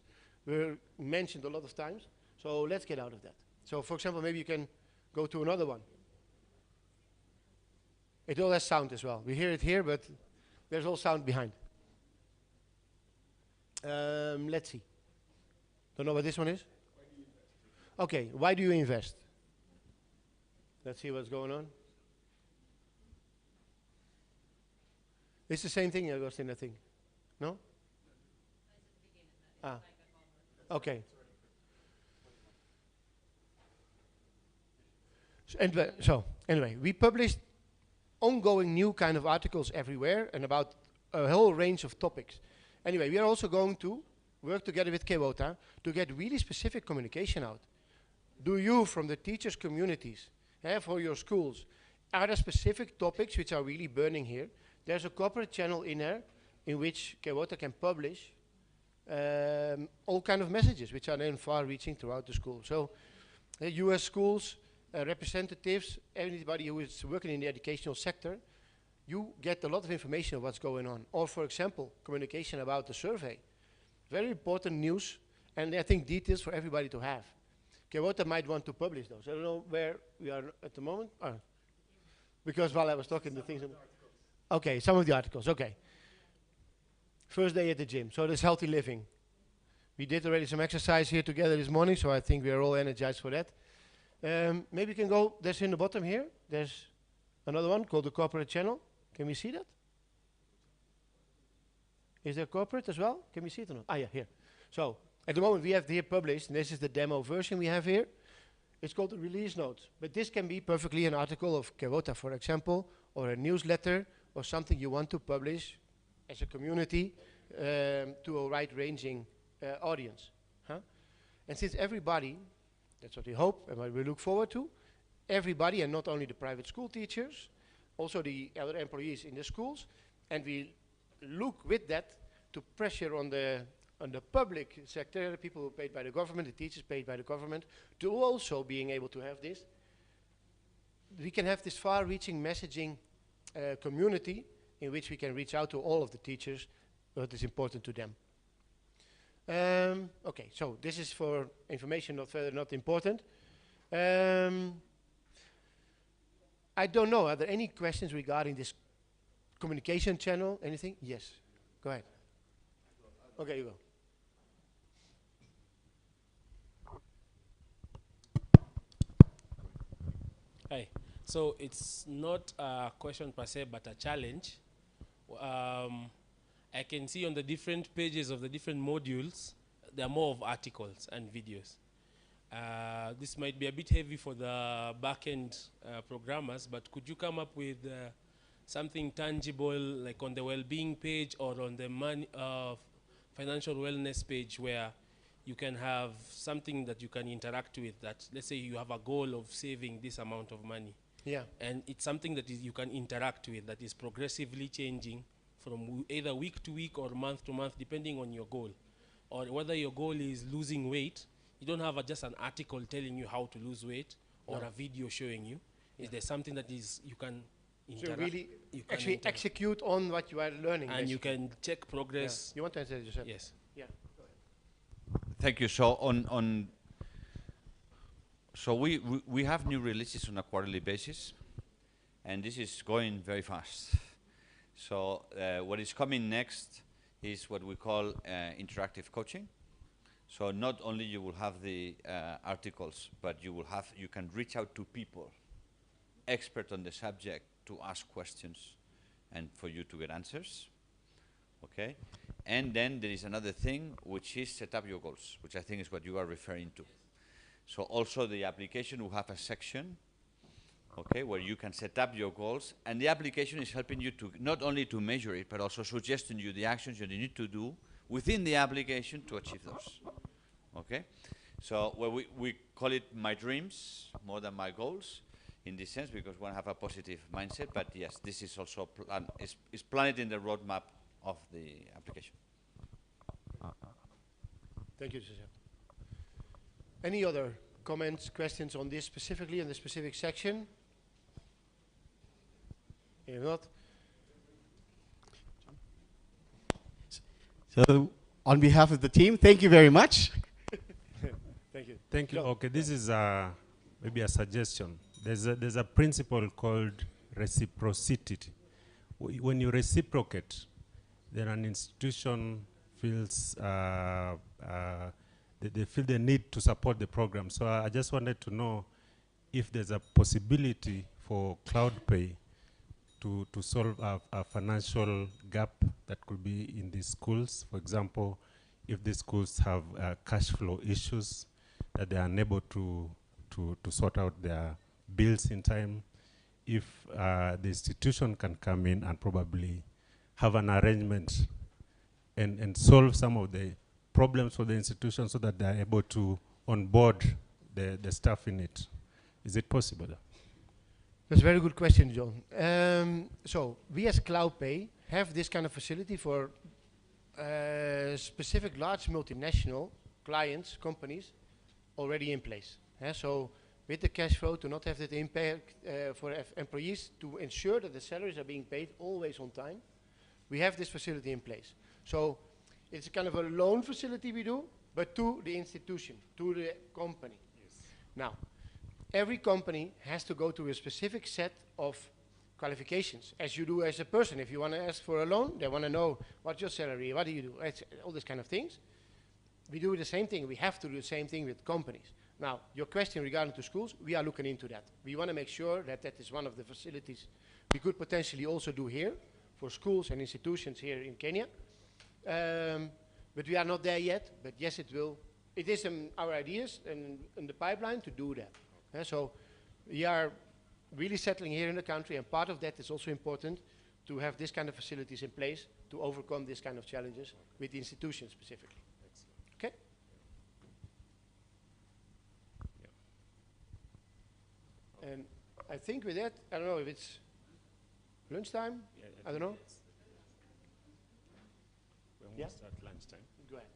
were mentioned a lot of times. So let's get out of that. So for example, maybe you can go to another one. It all has sound as well. We hear it here, but there's all sound behind. Let's see. Don't know what this one is? Okay, why do you invest? Let's see what's going on. It's the same thing, Agustin, I think. No? Ah. Okay. So anyway, we published ongoing new kind of articles everywhere and about a whole range of topics. Anyway, we are also going to work together with Kewota to get really specific communication out. Do you, from the teachers' communities, for your schools, are there specific topics which are really burning here? There's a corporate channel in there in which Kewota can publish all kind of messages which are then far-reaching throughout the school. So US schools, representatives, anybody who is working in the educational sector, you get a lot of information of what's going on. Or for example, communication about the survey. Very important news, and I think details for everybody to have. Kewota might want to publish those. I don't know where we are at the moment. Because while I was talking, the things. Okay, some of the articles, okay. First day at the gym, so there's healthy living. We did already some exercise here together this morning, so I think we are all energized for that. Maybe you can go, there's in the bottom here, there's another one called the corporate channel. Can we see that? Is there corporate as well? Can we see it or not? Ah, yeah, here. So, at the moment we have here published, and this is the demo version we have here. It's called the release notes. But this can be perfectly an article of Kewota, for example, or a newsletter, or something you want to publish as a community to a wide-ranging audience. And since everybody, that's what we hope and what we look forward to, everybody, and not only the private school teachers, also the other employees in the schools, and we look with that to pressure on the public sector, the people who are paid by the government, the teachers paid by the government, to also being able to have this. We can have this far-reaching messaging community in which we can reach out to all of the teachers what is important to them. Okay, so this is for information not important. I don't know, are there any questions regarding this communication channel? Anything? Yes, go ahead. Okay, you go. Hi. So it's not a question per se, but a challenge. I can see on the different pages of the different modules, there are more of articles and videos. This might be a bit heavy for the back-end programmers, but could you come up with something tangible, like on the well-being page or on the financial wellness page, where you can have something that you can interact with, that let's say you have a goal of saving this amount of money. Yeah. And it's something that you can interact with, that is progressively changing from either week to week or month to month, depending on your goal. Or whether your goal is losing weight, you don't have just an article telling you how to lose weight or a video showing you. Yeah. Is there something that is you can interact? So really actually execute on what you are learning. And basically. You can check progress. Yeah. You want to answer it yourself? Yes. Yeah. Thank you. So so we have new releases on a quarterly basis, and this is going very fast. So what is coming next is what we call interactive coaching. So not only you will have the articles, but you can reach out to people, expert on the subject, to ask questions and for you to get answers. Okay? And then there is another thing, which is set up your goals, which I think is what you are referring to. So also the application will have a section, okay, where you can set up your goals, and the application is helping you to not only to measure it, but also suggesting you the actions you need to do within the application to achieve those. Okay? So we call it my dreams more than my goals in this sense, because we want to have a positive mindset, but yes, this is also is planned in the roadmap of the application. Thank you, Joseph. Any other comments, questions on this specifically, in the specific section? If not, so on behalf of the team, thank you very much. thank you. Thank you. Okay, this is maybe a suggestion. There's a principle called reciprocity. When you reciprocate, then an institution feels they feel the need to support the program. So I just wanted to know if there's a possibility for Cloudpay to solve a financial gap that could be in these schools. For example, if the schools have cash flow issues that they are unable to sort out their bills in time, if the institution can come in and probably have an arrangement and solve some of the problems for the institution so that they are able to onboard the staff in it. Is it possible? That's a very good question, John. So we as Cloudpay have this kind of facility for specific large multinational clients, companies, already in place. So with the cash flow, to not have that impact for employees, to ensure that the salaries are being paid always on time, we have this facility in place. So it's a kind of a loan facility we do, but to the institution, to the company. Yes. Now, every company has to go through a specific set of qualifications, as you do as a person. If you want to ask for a loan, they want to know what's your salary, what do you do, all these kind of things. We do the same thing. We have to do the same thing with companies. Now, your question regarding to schools, we are looking into that. We want to make sure that that is one of the facilities we could potentially also do here for schools and institutions here in Kenya. But we are not there yet, but yes, it will. It is our ideas and in the pipeline to do that. So we are really settling here in the country, and part of that is also important to have this kind of facilities in place to overcome this kind of challenges with the institutions specifically. Okay? Yeah. And I think with that, I don't know if it's lunchtime, I don't know. We're almost at lunchtime. Go ahead.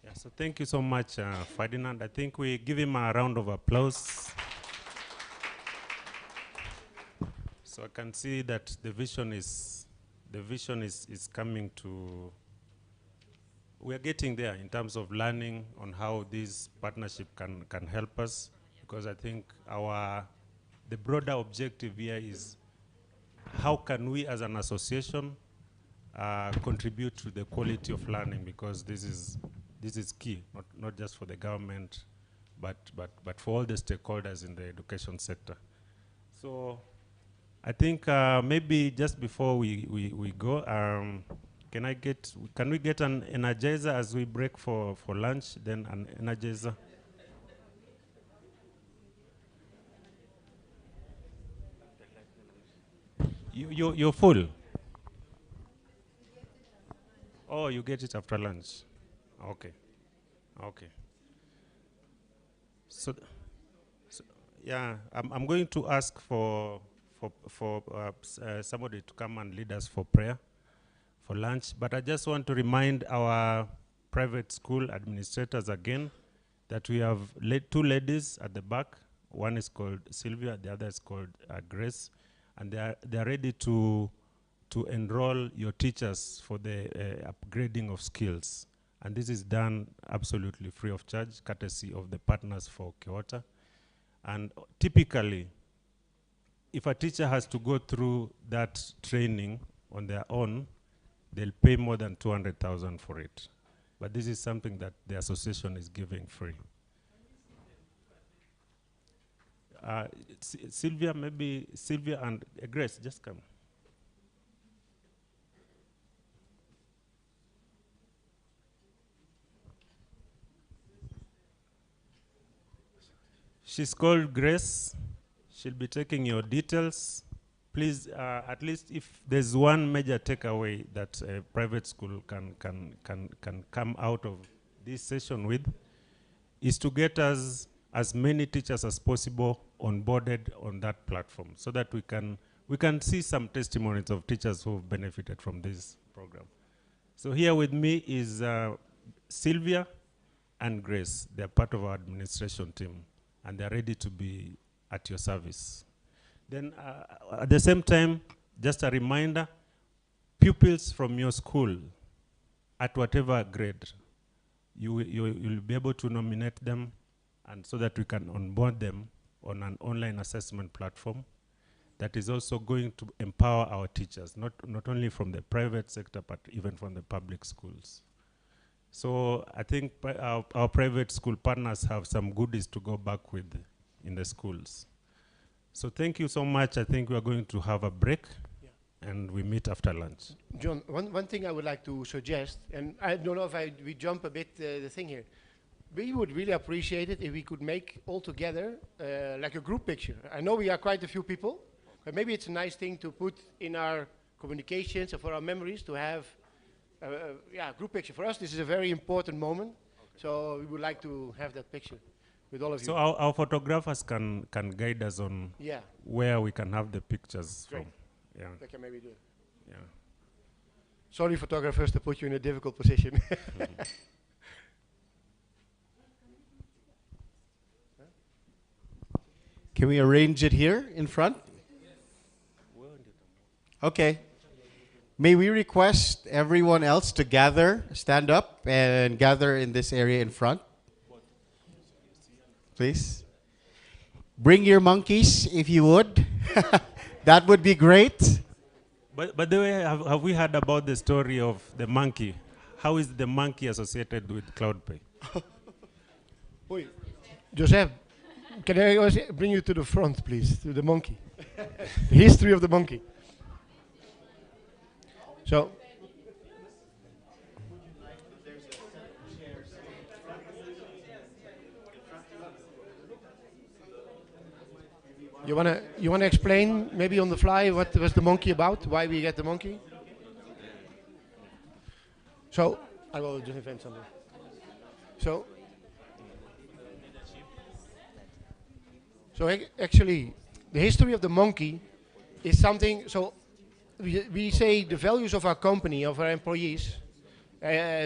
Yeah, so thank you so much, Ferdinand. I think we give him a round of applause. So I can see that the vision is coming to, we are getting there in terms of learning on how this partnership can help us, because I think the broader objective here is how can we as an association contribute to the quality of learning, because this is key, not just for the government, but for all the stakeholders in the education sector. So I think maybe just before we go, can we get an energizer as we break for lunch? Then an energizer. You're full. Oh, you get it after lunch. Okay. Okay. So yeah, I'm going to ask for somebody to come and lead us for prayer for lunch. But I just want to remind our private school administrators again that we have two ladies at the back. One is called Sylvia, the other is called Grace, and they are ready to enroll your teachers for the upgrading of skills. And this is done absolutely free of charge, courtesy of the partners for Kewota. And typically, if a teacher has to go through that training on their own, they'll pay more than 200,000 for it. But this is something that the association is giving free. Sylvia, maybe Sylvia and Grace, just come. She's called Grace. She'll be taking your details. Please, at least if there's one major takeaway that a private school can come out of this session with, is to get us as many teachers as possible onboarded on that platform, so that we can see some testimonies of teachers who have benefited from this program. So here with me is Sylvia and Grace. They're part of our administration team, and they're ready to be at your service. Then at the same time, just a reminder, pupils from your school, at whatever grade, you'll be able to nominate them, and so that we can onboard them on an online assessment platform that is also going to empower our teachers, not only from the private sector, but even from the public schools. So I think our private school partners have some goodies to go back with in the schools. So thank you so much. I think we are going to have a break, and we meet after lunch. John, one thing I would like to suggest, and I don't know if we jump a bit the thing here. We would really appreciate it if we could make all together like a group picture. I know we are quite a few people, but maybe it's a nice thing to put in our communications or for our memories to have a group picture. For us, this is a very important moment, so we would like to have that picture with all of you. So our photographers can guide us on where we can have the pictures from. Yeah. They can maybe do it. Yeah. Sorry, photographers, to put you in a difficult position. Can we arrange it here in front? Okay. May we request everyone else to gather, stand up, and gather in this area in front? Please. Bring your monkeys, if you would. That would be great. By the way, have we heard about the story of the monkey? How is the monkey associated with CloudPay? Oi, Joseph, can I also bring you to the front, please, to the monkey? The history of the monkey. So, you wanna explain maybe on the fly what was the monkey about? Why we get the monkey? So I will just invent something. So actually, the history of the monkey is something. So we say the values of our company, of our employees,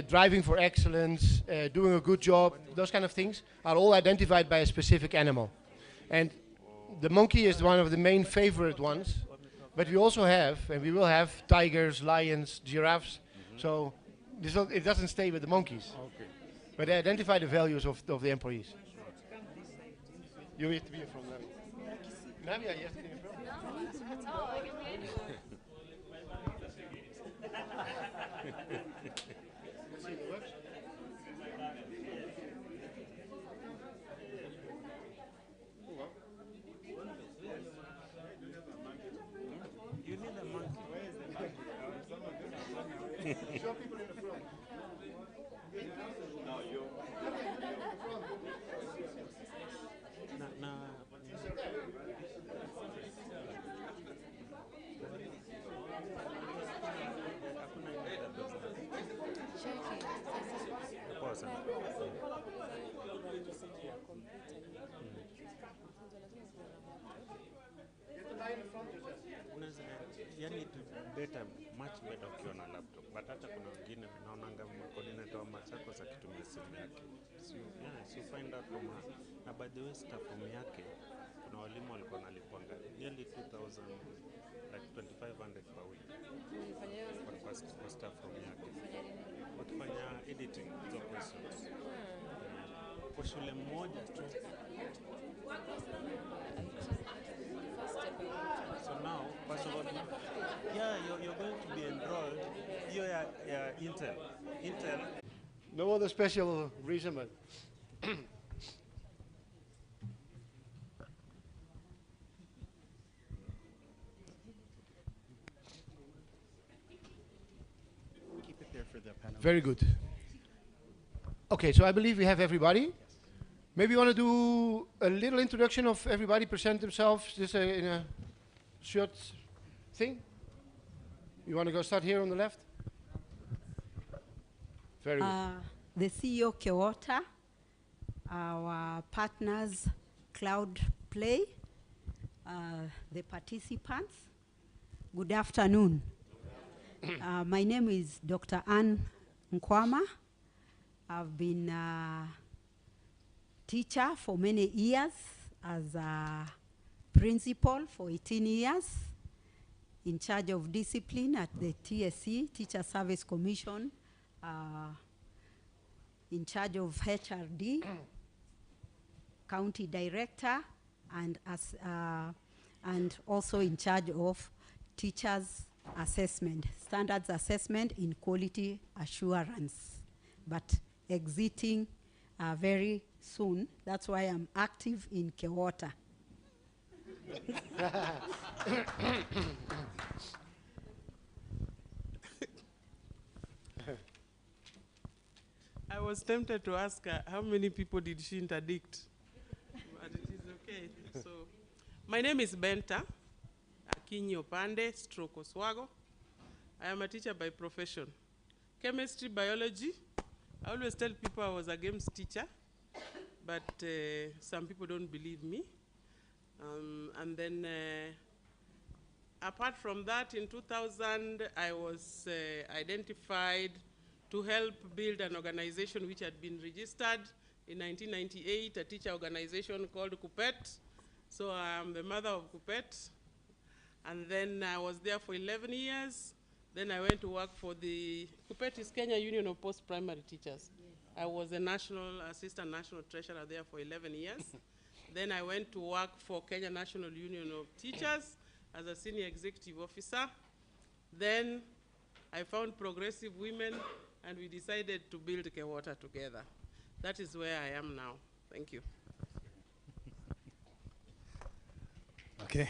driving for excellence, doing a good job, those kind of things are all identified by a specific animal. And the monkey is one of the main favorite ones, but we also have, and we will have, tigers, lions, giraffes. So it doesn't stay with the monkeys. Okay. But they identify the values of the employees. You have to be from Navia. Navia, you have to be from. Let's see if it works. You need a monkey. Where is the monkey? Show people in the front. No, you. No. Yani better, much better ukiwa na laptop, but hata kuna wengine naonanga coordinator wa Machakos akitumia simu yake. So you find out from her. Na by the way, staff room yake kuna walimu walikuwa nalipwanga nearly 2,000, like 2,500 per week. Kwa staff room yake. Wakifanya editing hizo questions. Kwa shule moja tu. So now, first of all, you're going to be enrolled. You're Intel. No other special reason, but keep it there for the panel. very good. Okay, so I believe we have everybody. Maybe you want to do a little introduction of everybody, present themselves, just in a short thing. You want to go start here on the left? Very good. The CEO Kewota, our partners Cloudpay, the participants. Good afternoon. My name is Dr. Ann Nkwama. I've been a teacher for many years, as a principal for 18 years, in charge of discipline at the TSC, Teacher Service Commission, in charge of HRD, county director, and and also in charge of teachers assessment, standards assessment in quality assurance, but exiting very soon. That's why I'm active in Kewota. I was tempted to ask her how many people did she interdict, but it is okay. So, my name is Benta Akinyi Opande stroke Oswago. I am a teacher by profession. Chemistry, biology. I always tell people I was a games teacher, but some people don't believe me. And then, apart from that, in 2000, I was identified to help build an organization which had been registered in 1998, a teacher organization called KUPPET. So I'm the mother of KUPPET. And then I was there for 11 years. Then I went to work for the KUPPET is Kenya Union of Post-Primary Teachers. I was a assistant national treasurer there for 11 years. Then I went to work for Kenya National Union of Teachers as a senior executive officer. Then I found progressive women, and we decided to build Kewota together. That is where I am now. Thank you. Okay.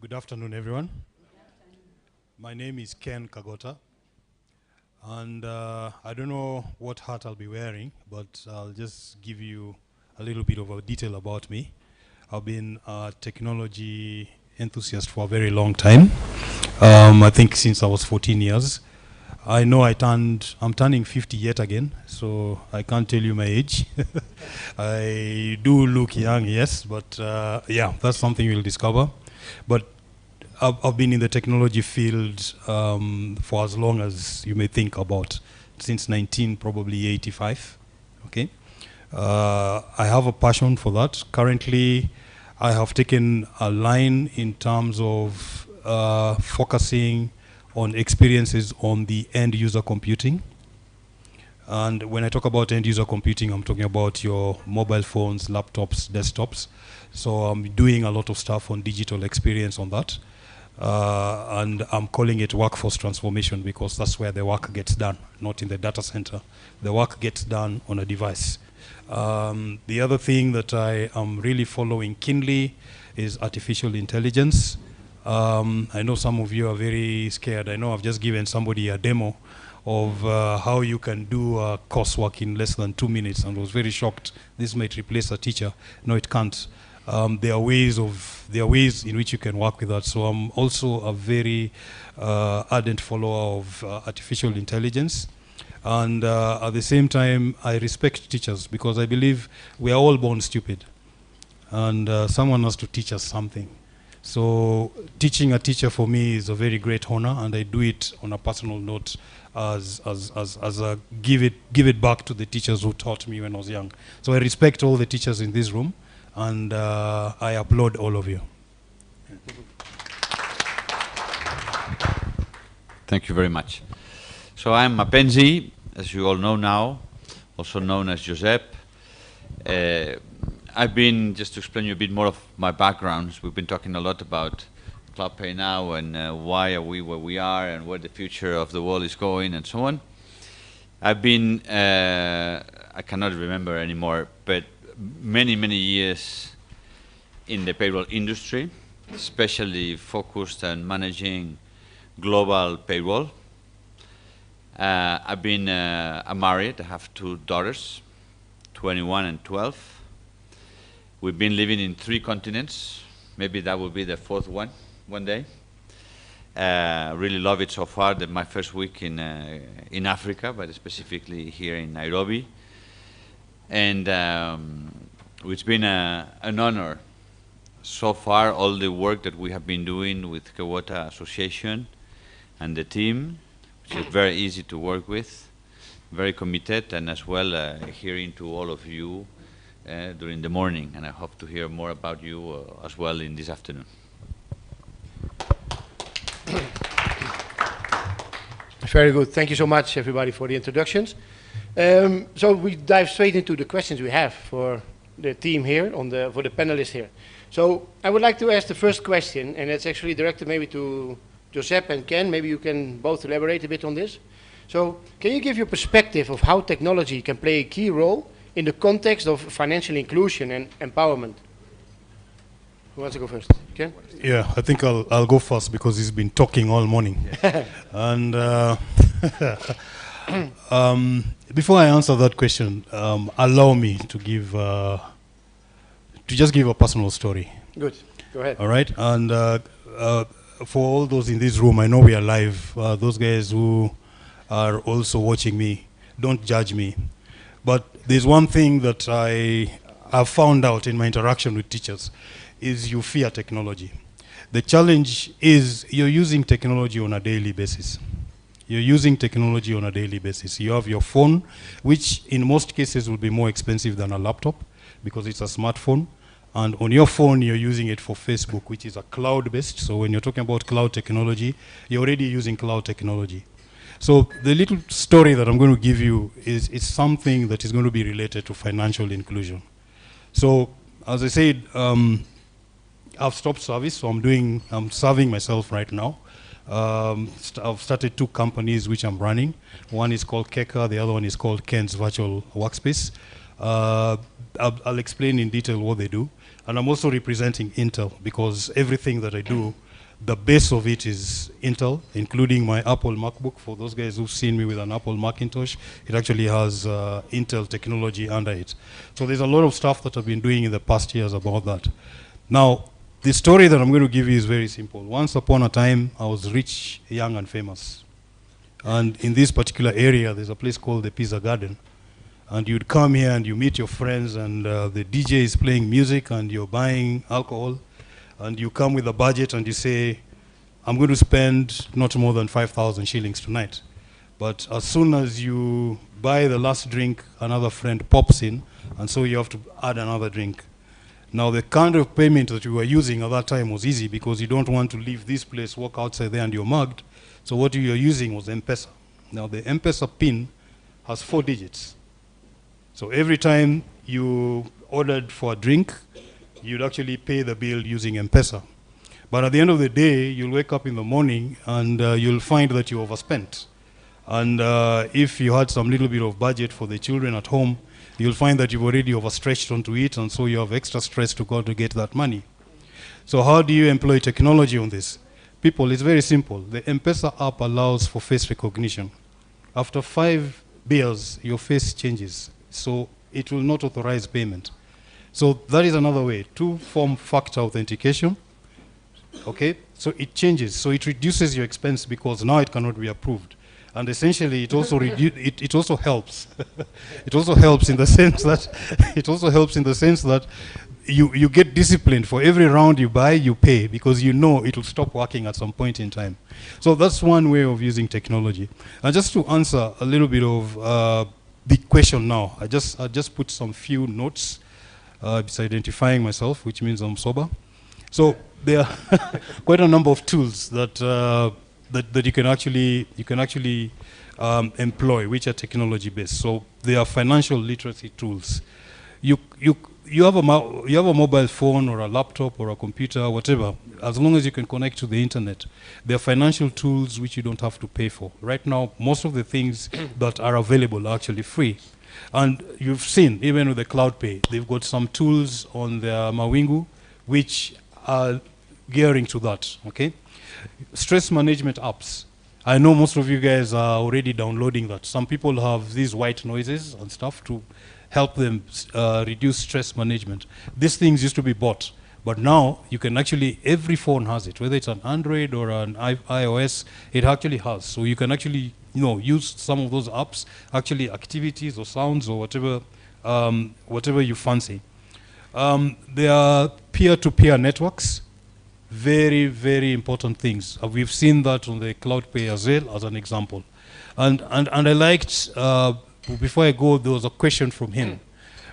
Good afternoon, everyone. My name is Ken Kagota, and I don't know what hat I'll be wearing, but I'll just give you a little bit of a detail about me. I've been a technology enthusiast for a very long time. I think since I was 14 years. I know I'm turning 50 yet again, so I can't tell you my age. I do look young, yes, but yeah, that's something you'll discover. But I've been in the technology field for as long as you may think about, since probably 85, okay? I have a passion for that. Currently, I have taken a line in terms of focusing on experiences on the end user computing. And when I talk about end user computing, I'm talking about your mobile phones, laptops, desktops. So I'm doing a lot of stuff on digital experience on that. And I'm calling it workforce transformation because that's where the work gets done, not in the data center. The work gets done on a device. The other thing that I am really following keenly is artificial intelligence. I know some of you are very scared. I know I've just given somebody a demo of how you can do coursework in less than 2 minutes, and was very shocked. This might replace a teacher. No, it can't. There are ways in which you can work with that. So I'm also a very ardent follower of artificial intelligence. And at the same time, I respect teachers because I believe we are all born stupid. And someone has to teach us something. So teaching a teacher for me is a very great honor, and I do it on a personal note as a give it back to the teachers who taught me when I was young. So I respect all the teachers in this room, and I applaud all of you. Thank you very much. So I'm Mapenzi, as you all know now, also known as Josep. I've been, just to explain you a bit more of my background, we've been talking a lot about Kewota-Cloudpay now, and why are we where we are, and where the future of the world is going, and so on. I've been, I cannot remember anymore, but many, many years in the payroll industry, especially focused on managing global payroll. I've been I'm married. I have 2 daughters, 21 and 12. We've been living in 3 continents. Maybe that will be the 4th one day. Really love it so far. My first week in Africa, but specifically here in Nairobi. And it's been an honor so far, all the work that we have been doing with Kewota Association and the team, which is very easy to work with, very committed, and as well hearing to all of you during the morning. And I hope to hear more about you as well in this afternoon. Very good. Thank you so much, everybody, for the introductions. So we dive straight into the questions we have for the team here, for the panelists here. So I would like to ask the first question, and it's actually directed maybe to Josep and Ken. Maybe you can both elaborate a bit on this. So can you give your perspective of how technology can play a key role in the context of financial inclusion and empowerment? Who wants to go first? Ken? Yeah, I think I'll go first because he's been talking all morning. And before I answer that question, allow me to give just give a personal story. Good. Go ahead. All right. And for all those in this room, I know we are live. Those guys who are also watching me, don't judge me. But there's one thing that I have found out in my interaction with teachers is you fear technology. The challenge is you're using technology on a daily basis. You're using technology on a daily basis. You have your phone, which in most cases will be more expensive than a laptop because it's a smartphone. And on your phone, you're using it for Facebook, which is a cloud-based. So when you're talking about cloud technology, you're already using cloud technology. So the little story that I'm going to give you is something that is going to be related to financial inclusion. So as I said, I've stopped service, so I'm serving myself right now. I've started 2 companies which I'm running. One is called Keka, the other one is called Ken's Virtual Workspace. I'll explain in detail what they do. And I'm also representing Intel because everything that I do, the base of it is Intel, including my Apple MacBook. For those guys who've seen me with an Apple Macintosh, it actually has Intel technology under it. So there's a lot of stuff that I've been doing in the past years about that. Now, the story that I'm going to give you is very simple. Once upon a time, I was rich, young, and famous. And in this particular area, there's a place called the Pizza Garden. And you'd come here and you meet your friends, and the DJ is playing music, and you're buying alcohol. And you come with a budget, and you say, I'm going to spend not more than 5,000 shillings tonight. But as soon as you buy the last drink, another friend pops in, and so you have to add another drink. Now, the kind of payment that you were using at that time was easy because you don't want to leave this place, walk outside there, and you're mugged. So what you were using was M-Pesa. Now, the M-Pesa PIN has 4 digits. So every time you ordered for a drink, you'd actually pay the bill using M-Pesa. But at the end of the day, you'll wake up in the morning and you'll find that you overspent. And if you had some little bit of budget for the children at home, you'll find that you've already overstretched onto it, and so you have extra stress to go to get that money. So how do you employ technology on this? People, it's very simple. The M-Pesa app allows for face recognition. After 5 beers, your face changes. So it will not authorize payment. So that is another way. 2-form factor authentication. Okay, so it changes. So it reduces your expense because now it cannot be approved. And essentially, it also it also helps. It also helps in the sense that you get disciplined. For every round you buy, you pay because you know it will stop working at some point in time. So that's one way of using technology. And just to answer a little bit of the question now, I just put some few notes. It's identifying myself, which means I'm sober. So there are quite a number of tools that you can actually you employ, which are technology based. So they are financial literacy tools. you have a mobile phone or a laptop or a computer, whatever, as long as you can connect to the internet, there are financial tools which you don't have to pay for. Right now, most of the things that are available are actually free. And you've seen, even with the Cloudpay, they've got some tools on their Mawingu which are gearing to that, okay? Stress management apps. I know most of you guys are already downloading that. Some people have these white noises and stuff to help them reduce stress management. These things used to be bought, but now you can actually, every phone has it, whether it's an Android or an iOS, it actually has. So you can actually, use some of those apps, actually activities or sounds or whatever, whatever you fancy. There are peer-to-peer networks, very, very important things. We've seen that on the Cloudpay as well, as an example. And I liked, before I go, there was a question from him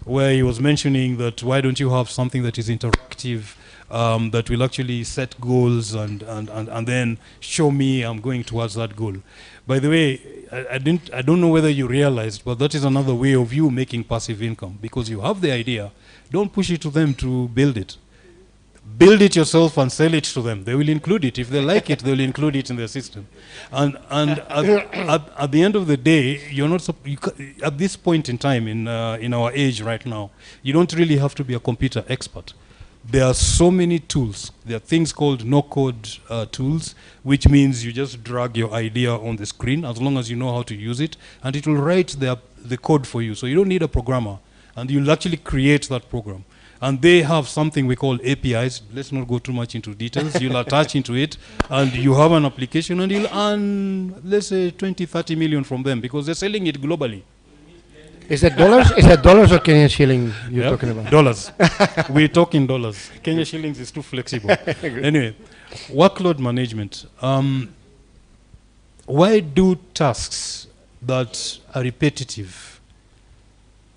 where he was mentioning that why don't you have something that is interactive, that will actually set goals and then show me I'm going towards that goal. By the way, I don't know whether you realized, but that is another way of you making passive income, because you have the idea. Don't push it to them to build it. Build it yourself and sell it to them. They will include it. If they like it, they'll include it in their system. And at the end of the day, you're not at this point in time in our age right now, you don't really have to be a computer expert. There are so many tools. There are things called no-code tools, which means you just drag your idea on the screen as long as you know how to use it, and it will write the code for you. So you don't need a programmer, and you'll actually create that program. And they have something we call APIs. Let's not go too much into details. You'll attach into it, and you have an application, and you'll earn, let's say, 20, 30 million from them, because they're selling it globally. Is that dollars? Is that dollars or Kenyan shilling you're talking about? Dollars. We're talking dollars. Kenya shillings is too flexible. Anyway, workload management. Why do tasks that are repetitive?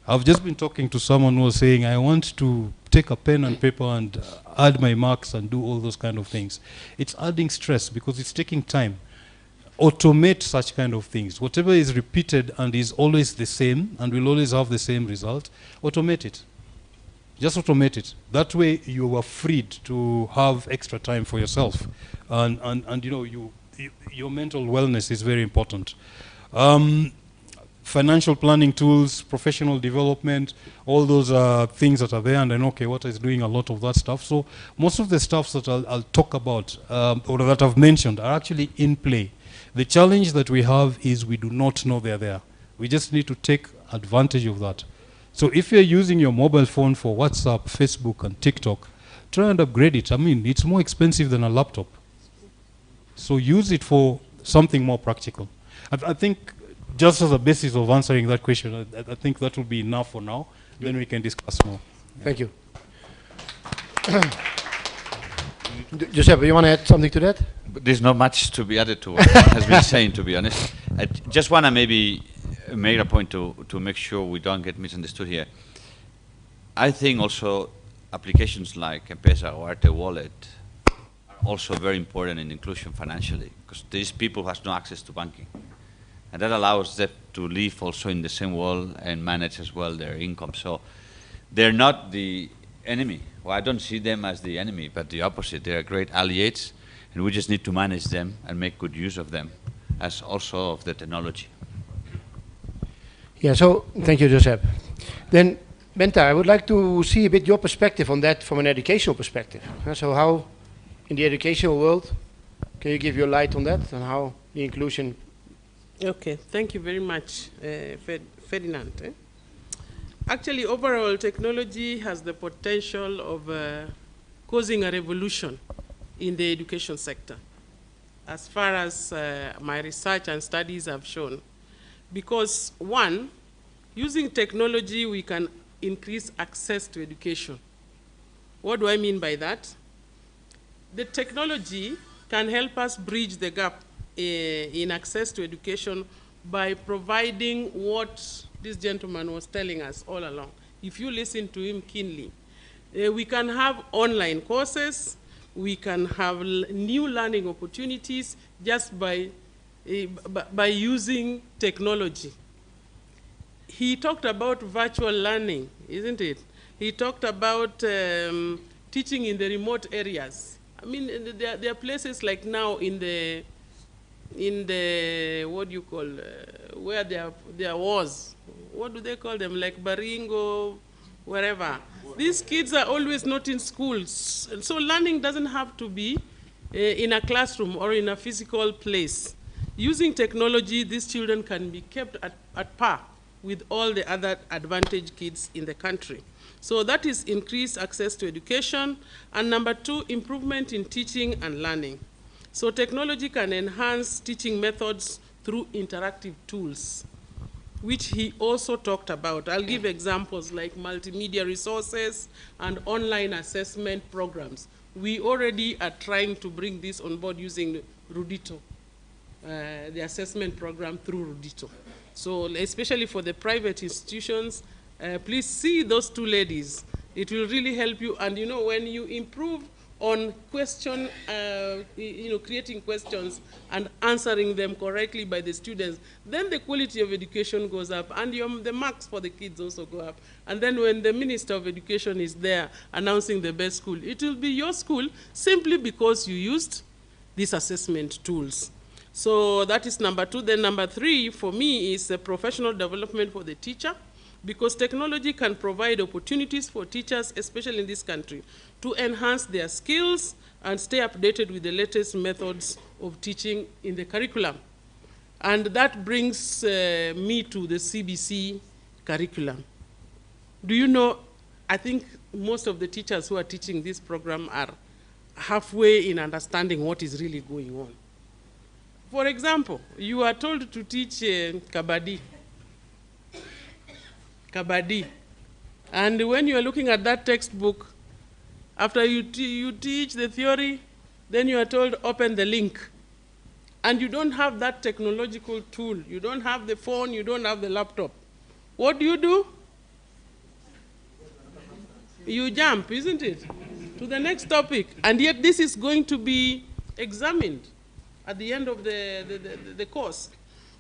I've just been talking to someone who was saying, I want to take a pen and paper and add my marks and do all those kind of things. It's adding stress because it's taking time. Automate such kind of things. Whatever is repeated and is always the same and will always have the same result, automate it. Just automate it. That way you are freed to have extra time for yourself. And your mental wellness is very important. Financial planning tools, professional development, all those things that are there, and I know Kewota is doing a lot of that stuff. So most of the stuff that I'll talk about or that I've mentioned are actually in play. The challenge that we have is we do not know they're there. We just need to take advantage of that. So if you're using your mobile phone for WhatsApp, Facebook, and TikTok, try and upgrade it. I mean, it's more expensive than a laptop. So use it for something more practical. I think just as a basis of answering that question, I think that will be enough for now. Then we can discuss more. Thank you. Giuseppe, you want to add something to that? There's not much to be added to what has been saying, to be honest. I just want to maybe make a point to make sure we don't get misunderstood here. I think also applications like M-Pesa or Arte Wallet are also very important in inclusion financially, because these people who have no access to banking. And that allows them to live also in the same world and manage as well their income. So they're not the enemy. Well, I don't see them as the enemy, but the opposite. They're great allies, and we just need to manage them and make good use of them as also of the technology. Yeah, so thank you, Josep. Then, Benta, I would like to see a bit your perspective on that from an educational perspective. So how, in the educational world, can you give your light on that and how the inclusion... Okay, thank you very much, Ferdinand. Actually, overall, technology has the potential of causing a revolution in the education sector, as far as my research and studies have shown. Because one, using technology, we can increase access to education. What do I mean by that? The technology can help us bridge the gap in access to education by providing what this gentleman was telling us all along. If you listen to him keenly, we can have online courses, we can have new learning opportunities just by using technology. He talked about virtual learning, isn't it? he talked about teaching in the remote areas. I mean, there are places like now in the what do you call where there was, what do they call them, like Baringo, wherever. These kids are always not in schools, so learning doesn't have to be in a classroom or in a physical place. Using technology, these children can be kept at par with all the other advantaged kids in the country. So that is increased access to education. And number 2, improvement in teaching and learning. So technology can enhance teaching methods through interactive tools, which he also talked about. I'll give examples like multimedia resources and online assessment programs. We already are trying to bring this on board using Rudito, the assessment program through Rudito. So especially for the private institutions, please see those 2 ladies. It will really help you. And you know, when you improve on question, creating questions and answering them correctly by the students, then the quality of education goes up, and the marks for the kids also go up. And then when the Minister of Education is there announcing the best school, it will be your school simply because you used these assessment tools. So that is number 2. Then number 3 for me is professional development for the teacher, because technology can provide opportunities for teachers, especially in this country, to enhance their skills and stay updated with the latest methods of teaching in the curriculum. And that brings me to the CBC curriculum. Do you know, I think most of the teachers who are teaching this program are halfway in understanding what is really going on. For example, you are told to teach Kabaddi. And when you are looking at that textbook, after you teach the theory, then you are told open the link. And you don't have that technological tool. You don't have the phone, you don't have the laptop. What do? You jump, isn't it, to the next topic. And yet this is going to be examined at the end of the course.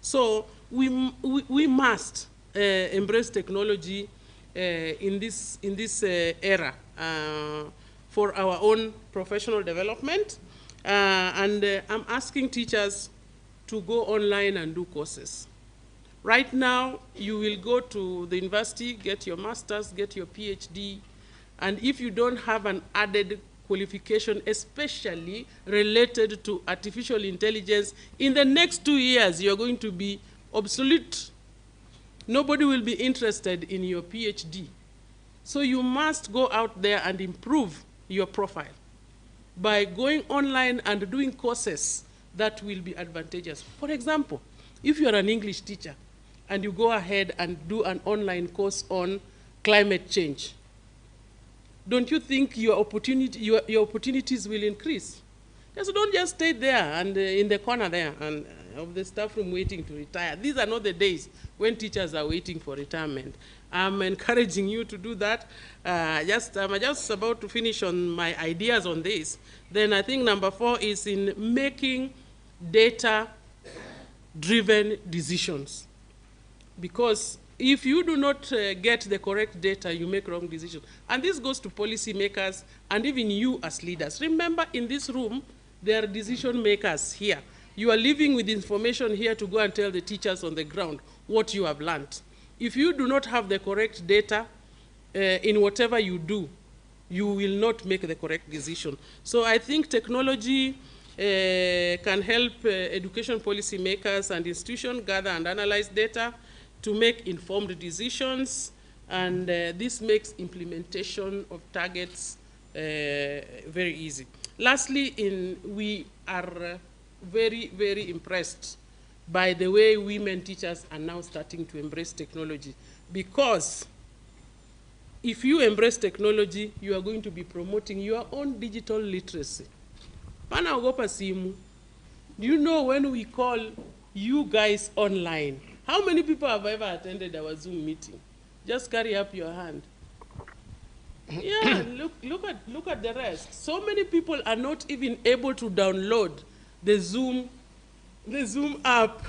So we must embrace technology in this era for our own professional development. And I'm asking teachers to go online and do courses. Right now, you will go to the university, get your master's, get your PhD, and if you don't have an added qualification, especially related to artificial intelligence, in the next 2 years, you're going to be obsolete. Nobody will be interested in your PhD. So you must go out there and improve your profile by going online and doing courses that will be advantageous. For example, if you're an English teacher and you go ahead and do an online course on climate change, don't you think your opportunities will increase? Just don't just stay there and in the corner there and of the staff room waiting to retire. These are not the days when teachers are waiting for retirement. I'm encouraging you to do that. I'm just about to finish on my ideas on this. Then I think number 4 is in making data-driven decisions. Because if you do not get the correct data, you make wrong decisions. And this goes to policymakers and even you as leaders. Remember, in this room, there are decision makers here. You are living with information here to go and tell the teachers on the ground what you have learned. If you do not have the correct data in whatever you do, you will not make the correct decision. So I think technology can help education policy makers and institutions gather and analyze data to make informed decisions, and this makes implementation of targets very easy. Lastly, we are very, very impressed by the way women teachers are now starting to embrace technology, because if you embrace technology, you are going to be promoting your own digital literacy. Pana ogopa simu. Do you know when we call you guys online, how many people have ever attended our Zoom meeting? Just carry up your hand. Yeah, look at the rest. So many people are not even able to download the Zoom app.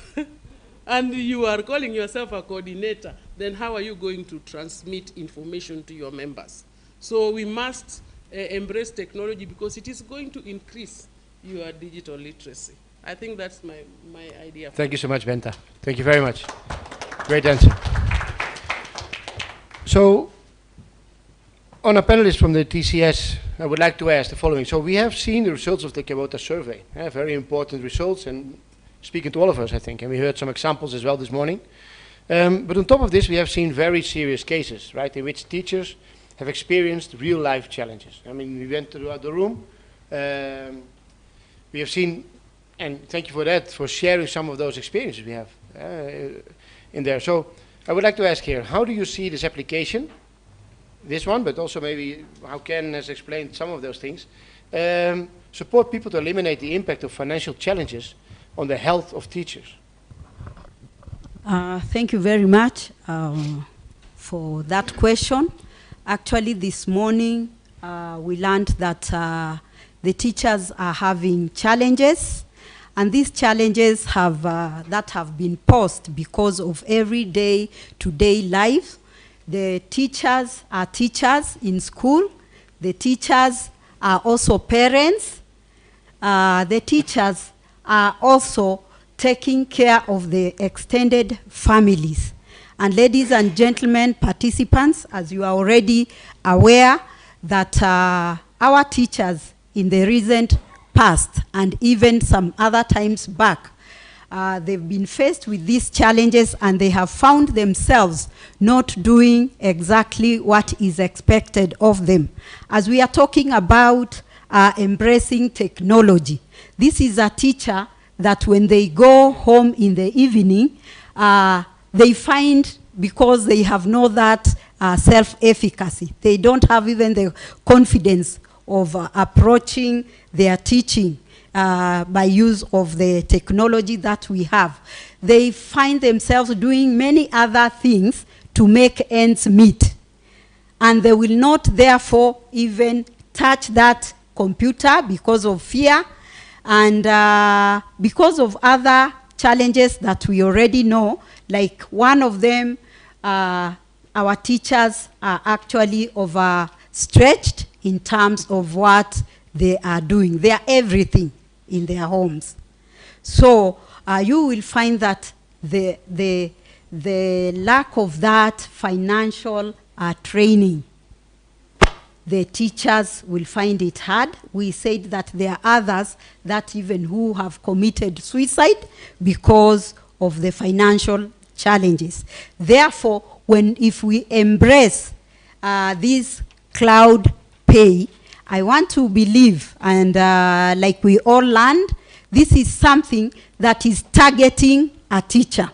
and you are calling yourself a coordinator, then how are you going to transmit information to your members? So we must embrace technology because it is going to increase your digital literacy. I think that's my idea. Thank you so much, Benta. Thank you very much. Great answer. So, on a panelist from the TCS, I would like to ask the following. So we have seen the results of the Kewota survey, very important results, and speaking to all of us, I think, and we heard some examples as well this morning. But on top of this, we have seen very serious cases, right, in which teachers have experienced real-life challenges. I mean, we went throughout the room. We have seen, and thank you for that, for sharing some of those experiences we have in there. So I would like to ask here, how do you see this application, this one, but also maybe how Ken has explained some of those things, support people to eliminate the impact of financial challenges on the health of teachers? Thank you very much for that question. Actually, this morning we learned that the teachers are having challenges, and these challenges have that have been posed because of everyday to-day life. The teachers are teachers in school. The teachers are also parents. The teachers are also taking care of the extended families. And ladies and gentlemen, participants, as you are already aware that our teachers in the recent past and even some other times back, they've been faced with these challenges and they have found themselves not doing exactly what is expected of them. As we are talking about embracing technology, this is a teacher that when they go home in the evening, they find, because they have no that self-efficacy, they don't have even the confidence of approaching their teaching by use of the technology that we have. They find themselves doing many other things to make ends meet. And they will not therefore even touch that computer because of fear and because of other challenges that we already know. Like one of them, our teachers are actually overstretched in terms of what they are doing. They are everything in their homes. So you will find that the lack of that financial training, the teachers will find it hard. We said that there are others that even who have committed suicide because of the financial challenges. Therefore, if we embrace this cloud pay, I want to believe, and like we all learned, this is something that is targeting a teacher.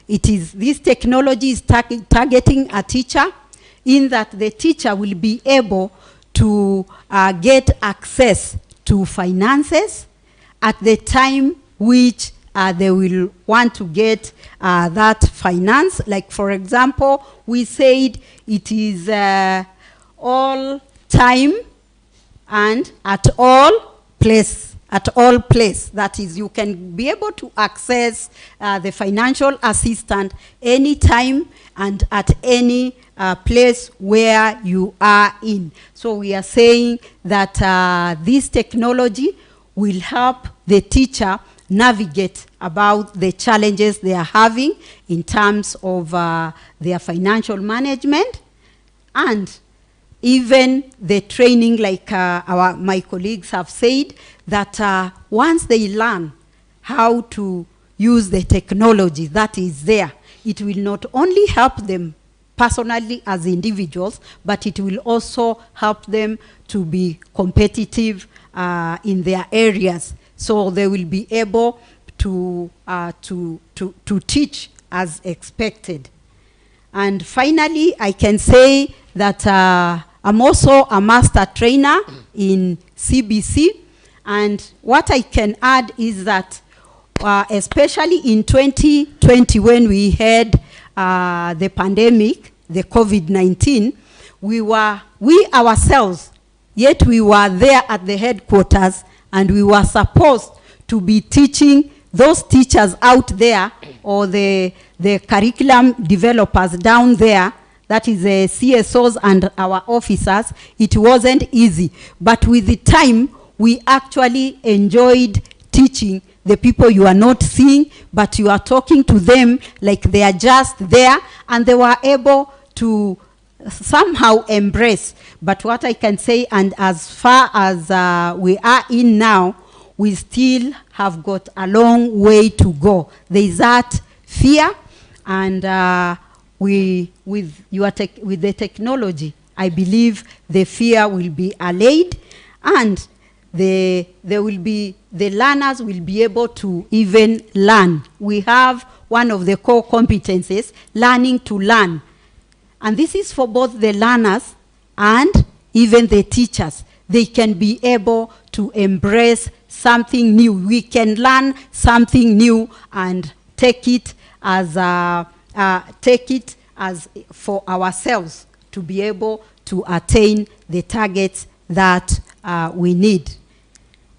This technology is targeting a teacher, in that the teacher will be able to get access to finances at the time which they will want to get that finance. Like for example, we said it is all time and at all place. That is, you can be able to access the financial assistance anytime and at any place where you are in. So we are saying that this technology will help the teacher navigate about the challenges they are having in terms of their financial management, and even the training, like my colleagues have said, that once they learn how to use the technology that is there, it will not only help them personally as individuals, but it will also help them to be competitive in their areas. So they will be able to teach as expected. And finally, I can say that I'm also a master trainer in CBC. And what I can add is that especially in 2020, when we had the pandemic, the COVID-19, we ourselves, yet we were there at the headquarters, and we were supposed to be teaching those teachers out there or the curriculum developers down there, that is the CSOs and our officers, it wasn't easy. But with the time, we actually enjoyed teaching the people you are not seeing, but you are talking to them like they are just there, and they were able to somehow embrace. But what I can say, and as far as we are in now, we still have got a long way to go. There is that fear, and with the technology, I believe the fear will be allayed, and the learners will be able to even learn. We have one of the core competencies, learning to learn. And this is for both the learners and even the teachers. They can be able to embrace something new. We can learn something new and take it as for ourselves to be able to attain the targets that we need.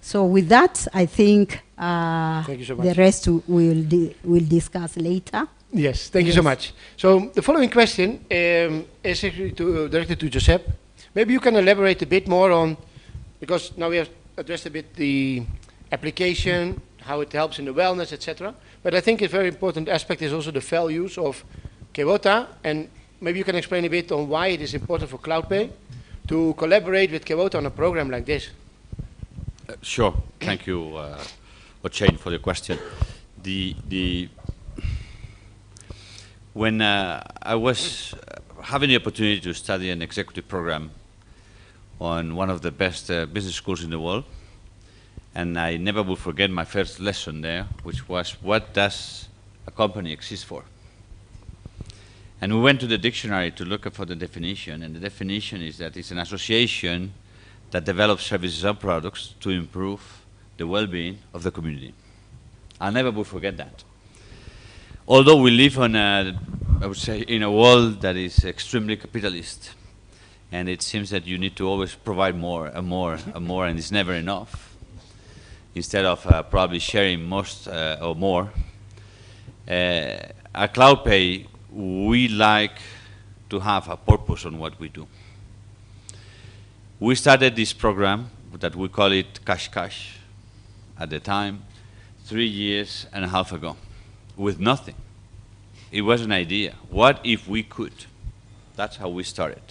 So with that, I think Thank you so much. the rest we'll discuss later. Yes, thank you so much. So the following question is actually directed to Josep. Maybe you can elaborate a bit more on, because now we have addressed a bit the application, how it helps in the wellness, etc. But I think a very important aspect is also the values of Kewota, and maybe you can explain a bit on why it is important for Cloudpay to collaborate with Kewota on a program like this. Sure. Thank you, Ochain, for the question. When I was having the opportunity to study an executive program on one of the best business schools in the world, and I never will forget my first lesson there, which was, what does a company exist for? And we went to the dictionary to look for the definition, and the definition is that it's an association that develops services and products to improve the well-being of the community. I'll never will forget that. Although we live on a, I would say, in a world that is extremely capitalist, and it seems that you need to always provide more and more and more, and it's never enough. Instead of probably sharing most or more, at Cloudpay, we like to have a purpose on what we do. We started this program that we call it Cash Cash at the time, 3.5 years ago, with nothing. It was an idea. What if we could? That's how we started.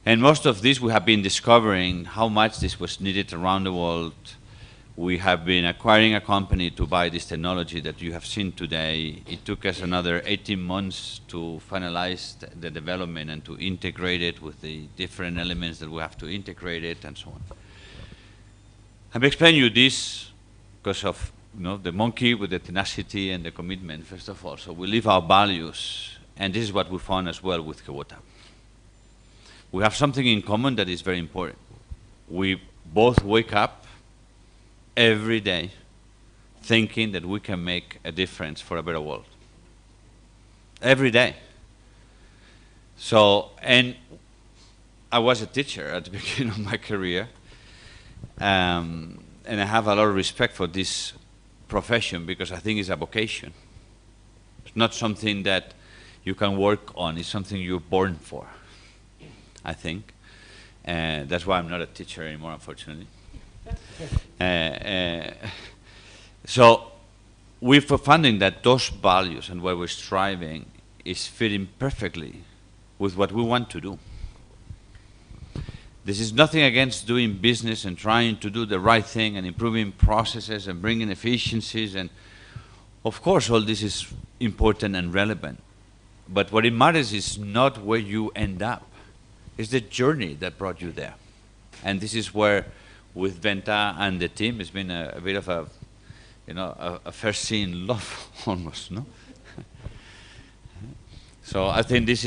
And most of this we have been discovering how much this was needed around the world. We have been acquiring a company to buy this technology that you have seen today. It took us another 18 months to finalize the development and to integrate it with the different elements that we have to integrate it and so on. I'm explaining you this because of the monkey with the tenacity and the commitment, first of all. So we live our values, and this is what we found as well with Kewota. We have something in common that is very important. We both wake up every day thinking that we can make a difference for a better world. Every day. So, and I was a teacher at the beginning of my career, and I have a lot of respect for this profession because I think it's a vocation. It's not something that you can work on, it's something you're born for, I think. That's why I'm not a teacher anymore, unfortunately. So we're finding that those values and what we're striving is fitting perfectly with what we want to do. This is nothing against doing business and trying to do the right thing and improving processes and bringing efficiencies, and of course all this is important and relevant. But what it matters is not where you end up. It's the journey that brought you there. And this is where with Venta and the team, it's been a bit of a, a first seen love almost, no? So I think this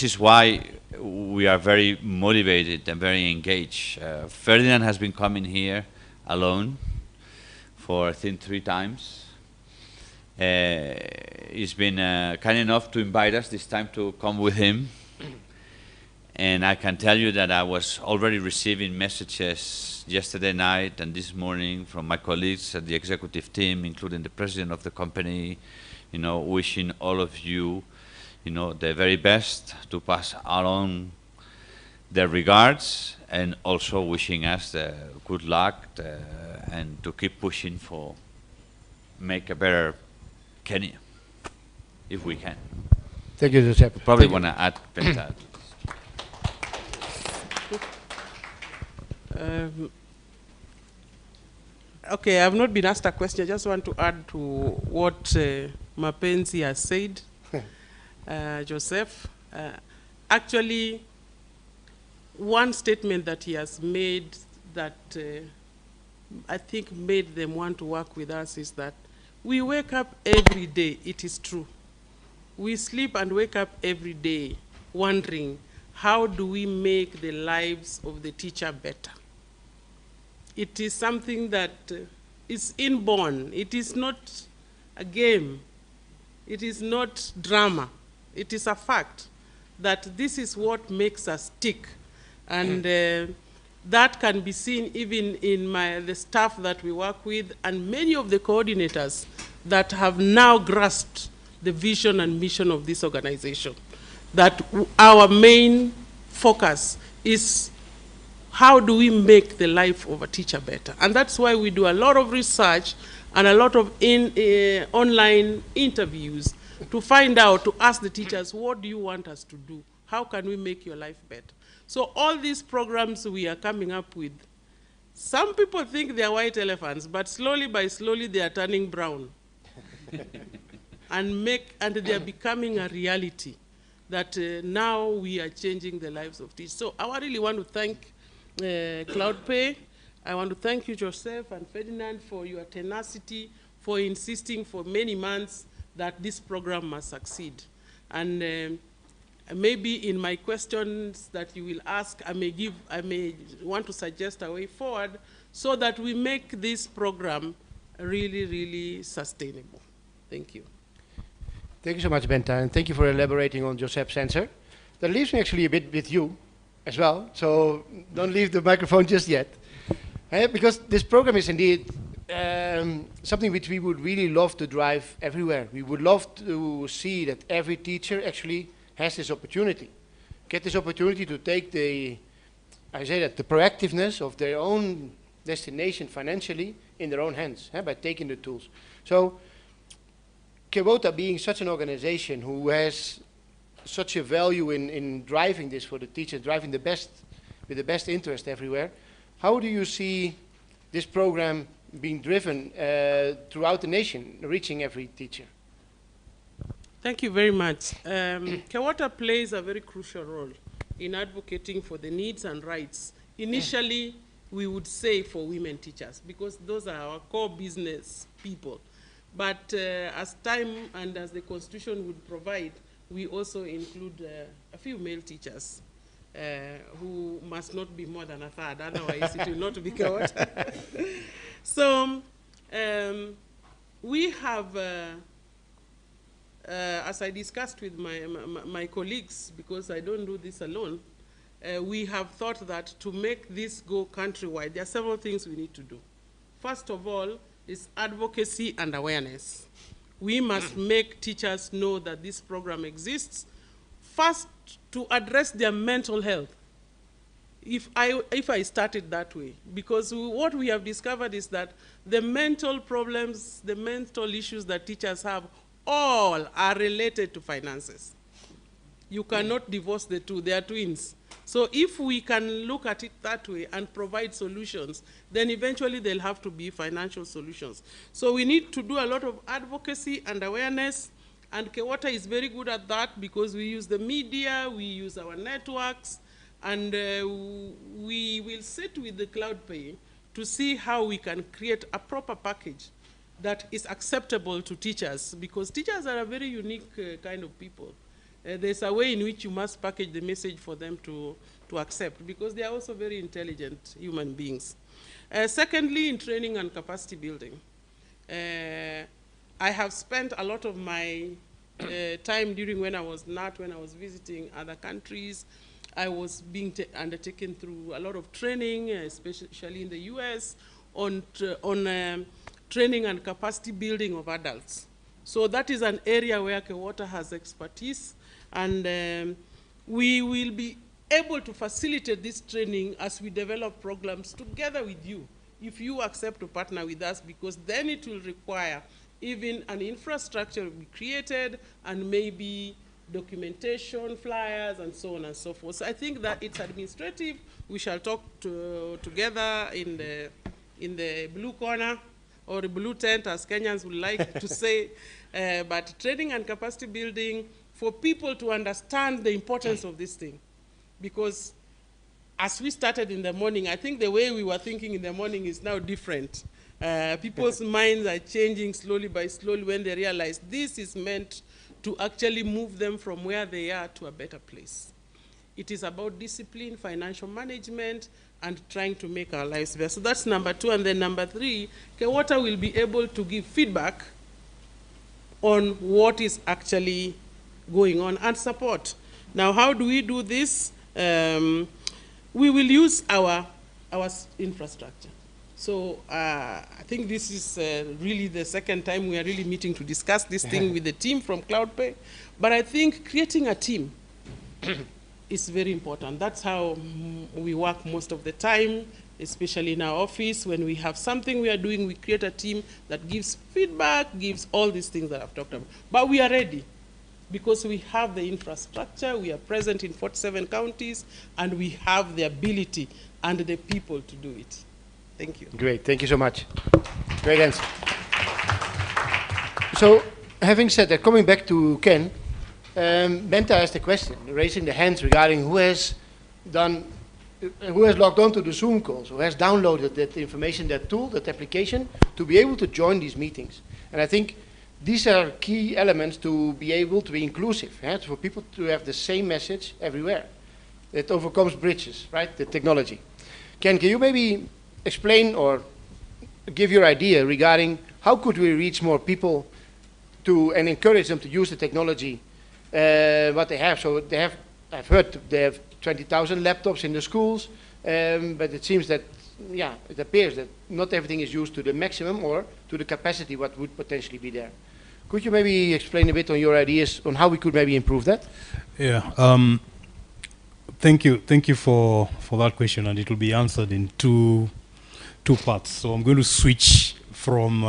is why we are very motivated and very engaged. Ferdinand has been coming here alone for I think 3 times. He's been kind enough to invite us this time to come with him. And I can tell you that I was already receiving messages yesterday night and this morning from my colleagues at the executive team, including the president of the company, wishing all of you, the very best, to pass along their regards, and also wishing us good luck and to keep pushing for make a better Kenya, if we can. Thank you, Joseph. Probably want to add better. Okay, I've not been asked a question. I just want to add to what Mapenzi has said, Joseph. Actually, one statement that he has made that I think made them want to work with us is that we wake up every day, it is true. We sleep and wake up every day wondering, how do we make the lives of the teacher better? It is something that is inborn. It is not a game. It is not drama. It is a fact that this is what makes us tick. And that can be seen even in the staff that we work with and many of the coordinators that have now grasped the vision and mission of this organization. That our main focus is how do we make the life of a teacher better? And that's why we do a lot of research and a lot of online interviews to find out, to ask the teachers, what do you want us to do? How can we make your life better? So all these programs we are coming up with, some people think they are white elephants, but slowly by slowly they are turning brown. and they are becoming a reality that now we are changing the lives of teachers. So I really want to thank Cloudpay. I want to thank you, Joseph and Ferdinand, for your tenacity, for insisting for many months that this program must succeed. And maybe in my questions that you will ask, I may want to suggest a way forward so that we make this program really, really sustainable. Thank you. Thank you so much, Benta, and thank you for elaborating on Joseph's answer. That leaves me actually a bit with you as well, so don't leave the microphone just yet. Because this program is indeed something which we would really love to drive everywhere. We would love to see that every teacher actually has this opportunity, get this opportunity to take the proactiveness of their own destination financially in their own hands by taking the tools. So Kewota, being such an organization who has such a value in driving this for the teacher, driving the best, with the best interest everywhere, how do you see this program being driven throughout the nation, reaching every teacher? Thank you very much. Kewota plays a very crucial role in advocating for the needs and rights. Initially, we would say for women teachers, because those are our core business people. But as time and as the Constitution would provide, we also include a few male teachers who must not be more than a third, otherwise it will not be Kewota. So we have, as I discussed with my colleagues, because I don't do this alone, we have thought that to make this go countrywide, there are several things we need to do. First of all, is advocacy and awareness. We must make teachers know that this program exists. First, to address their mental health. If I started that way, because what we have discovered is that the mental problems, the mental issues that teachers have, all are related to finances. You cannot divorce the two, they are twins. So if we can look at it that way and provide solutions, then eventually there'll have to be financial solutions. So we need to do a lot of advocacy and awareness, and Kewota is very good at that because we use the media, we use our networks, and we will sit with the Cloudpay to see how we can create a proper package that is acceptable to teachers, because teachers are a very unique kind of people. There's a way in which you must package the message for them to accept, because they are also very intelligent human beings. Secondly, in training and capacity building. I have spent a lot of my time during when I was visiting other countries, I was being undertaken through a lot of training, especially in the US, on training and capacity building of adults. So that is an area where Kewota has expertise, and we will be able to facilitate this training as we develop programs together with you, if you accept to partner with us, because then it will require even an infrastructure will be created and maybe documentation, flyers, and so on and so forth. So I think that it's administrative. We shall talk together in the blue corner, or the blue tent, as Kenyans would like to say, but training and capacity building for people to understand the importance of this thing. Because as we started in the morning, I think the way we were thinking in the morning is now different. People's minds are changing slowly by slowly when they realize this is meant to actually move them from where they are to a better place. It is about discipline, financial management, and trying to make our lives better. So that's number 2. And then number 3, Kewota will be able to give feedback on what is actually going on and support. Now, how do we do this? We will use our infrastructure. So I think this is really the second time we are really meeting to discuss this thing with the team from Cloudpay. But I think creating a team is very important. That's how we work most of the time, especially in our office. When we have something we are doing, we create a team that gives feedback, gives all these things that I've talked about. But we are ready, because we have the infrastructure, we are present in 47 counties, and we have the ability and the people to do it. Thank you. Great, thank you so much. Great answer. So, having said that, coming back to Ken, Benta asked a question, raising the hands regarding who has logged on to the Zoom calls, who has downloaded that information, that tool, that application, to be able to join these meetings. And I think these are key elements to be able to be inclusive, for people to have the same message everywhere. It overcomes bridges, right, the technology. Ken, can you maybe explain or give your idea regarding how could we reach more people and encourage them to use the technology, what they have? So they have, I've heard they have 20,000 laptops in the schools, but it seems that, yeah, it appears that not everything is used to the maximum or to the capacity what would potentially be there. Could you maybe explain a bit on your ideas on how we could maybe improve that? Yeah, thank you for that question, and it will be answered in two parts. So I'm going to switch from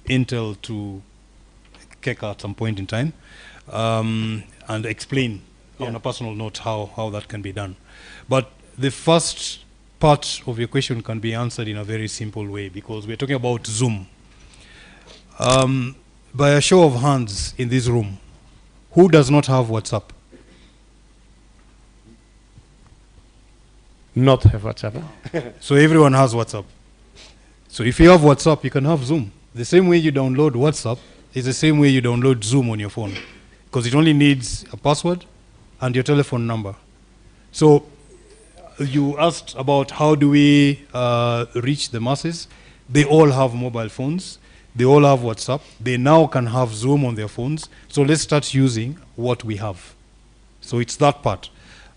Intel to Keka at some point in time, and explain on a personal note how that can be done. But the first part of your question can be answered in a very simple way, because we're talking about Zoom. By a show of hands in this room, who does not have WhatsApp? Not have WhatsApp. So everyone has WhatsApp. So if you have WhatsApp, you can have Zoom. The same way you download WhatsApp is the same way you download Zoom on your phone, because it only needs a password and your telephone number. So you asked about how do we reach the masses. They all have mobile phones. They all have WhatsApp. They now can have Zoom on their phones. So let's start using what we have. So it's that part.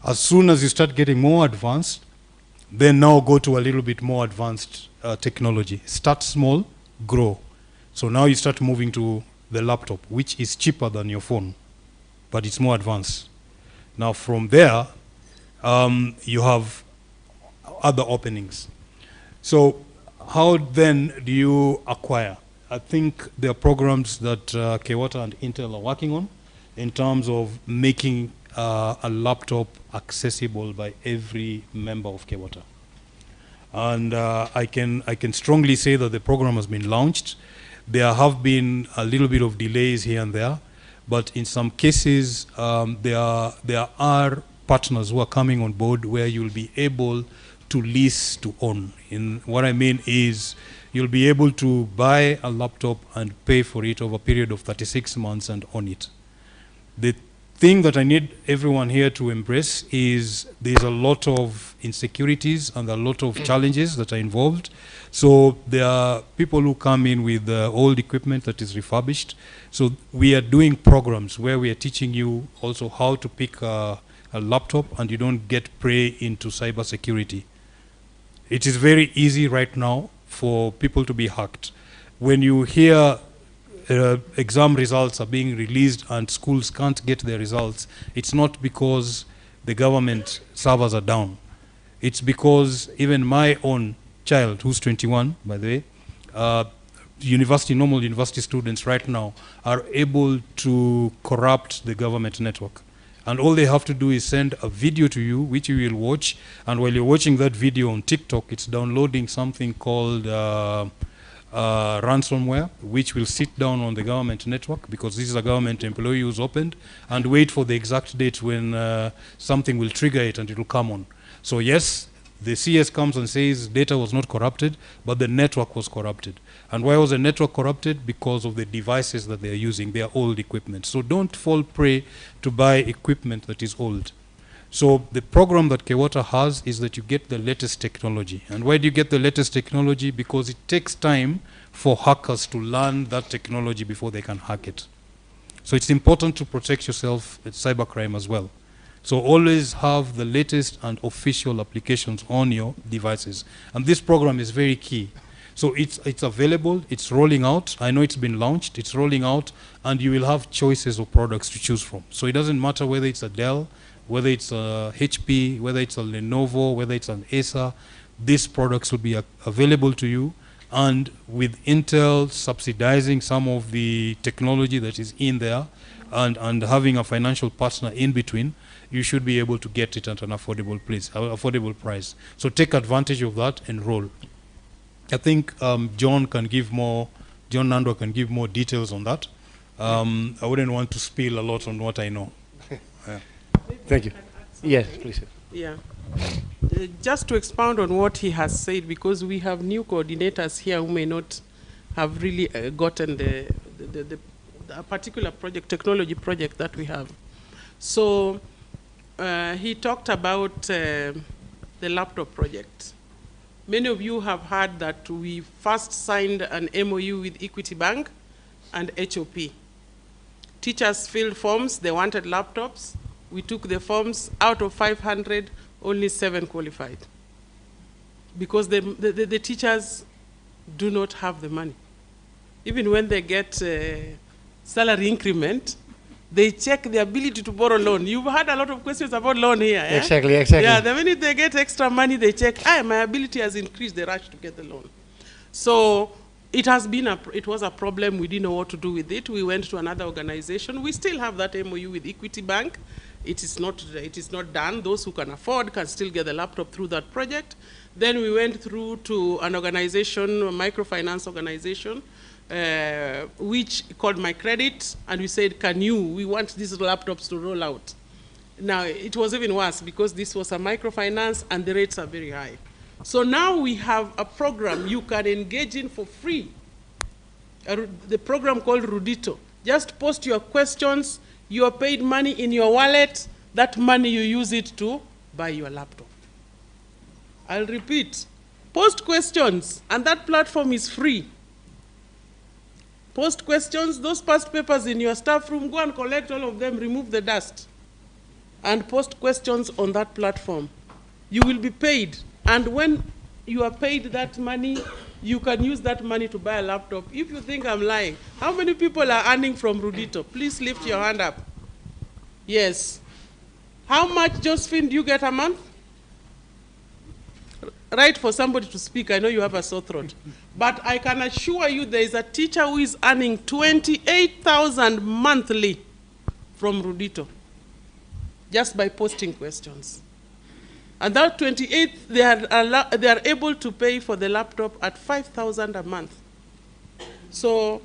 As soon as you start getting more advanced, then now go to a little bit more advanced technology. Start small, grow. So now you start moving to the laptop, which is cheaper than your phone, but it's more advanced. Now from there, you have other openings. So how then do you acquire? I think there are programs that Kewota and Intel are working on in terms of making a laptop accessible by every member of Kewota. And I can strongly say that the program has been launched. There have been a little bit of delays here and there, but in some cases there are partners who are coming on board where you'll be able to lease to own. In what I mean is you'll be able to buy a laptop and pay for it over a period of 36 months and own it. The thing that I need everyone here to embrace is there's a lot of insecurities and a lot of challenges that are involved. So there are people who come in with old equipment that is refurbished. So we are doing programs where we are teaching you also how to pick a a laptop and you don't get prey into cybersecurity. It is very easy right now for people to be hacked. When you hear exam results are being released and schools can't get their results, it's not because the government servers are down. It's because even my own child, who's 21, by the way, normal university students right now are able to corrupt the government network. And all they have to do is send a video to you, which you will watch. And while you're watching that video on TikTok, it's downloading something called ransomware, which will sit down on the government network, because this is a government employee who's opened, and wait for the exact date when something will trigger it and it will come on. So yes, the CS comes and says data was not corrupted, but the network was corrupted. And why was the network corrupted? Because of the devices that they're using. They are old equipment. So don't fall prey to buy equipment that is old. So the program that Kewota has is that you get the latest technology. And why do you get the latest technology? Because it takes time for hackers to learn that technology before they can hack it. So it's important to protect yourself at cybercrime as well. So always have the latest and official applications on your devices. And this program is very key. So it's available, it's rolling out. I know it's been launched, it's rolling out, and you will have choices of products to choose from. So it doesn't matter whether it's a Dell, whether it's a HP, whether it's a Lenovo, whether it's an Acer, these products will be available to you. And with Intel subsidizing some of the technology that is in there and having a financial partner in between, you should be able to get it at an affordable price. So take advantage of that and roll. I think John Nando can give more details on that. I wouldn't want to spill a lot on what I know. Yeah. Thank you. Yes, please. Yeah. Just to expound on what he has said, because we have new coordinators here who may not have really gotten the particular project, technology project that we have. So he talked about the laptop project. Many of you have heard that we first signed an MOU with Equity Bank and HOP. Teachers filled forms, they wanted laptops. We took the forms, out of 500, only 7 qualified. Because the teachers do not have the money. Even when they get salary increment, they check the ability to borrow loan. You've had a lot of questions about loan here. Yeah? Exactly. Yeah, the minute they get extra money, they check, my ability has increased, they rush to get the loan. So it was a problem, we didn't know what to do with it. We went to another organization. We still have that MOU with Equity Bank. It is not done. Those who can afford can still get the laptop through that project. Then we went through to an organization, a microfinance organization, which called My Credit, and we said, we want these laptops to roll out. Now, it was even worse because this was a microfinance and the rates are very high. So now we have a program you can engage in for free, the program called Rudito. Just post your questions, your paid money in your wallet, that money you use it to buy your laptop. I'll repeat, post questions, and that platform is free. Post questions, those past papers in your staff room, go and collect all of them, remove the dust, and post questions on that platform. You will be paid, and when you are paid that money, you can use that money to buy a laptop. If you think I'm lying, how many people are earning from Rudito? Please lift your hand up. Yes. How much, Josephine, do you get a month? Right, for somebody to speak, I know you have a sore throat. But I can assure you there is a teacher who is earning 28,000 monthly from Rudito, just by posting questions. And that 28, they are able to pay for the laptop at 5,000 a month. So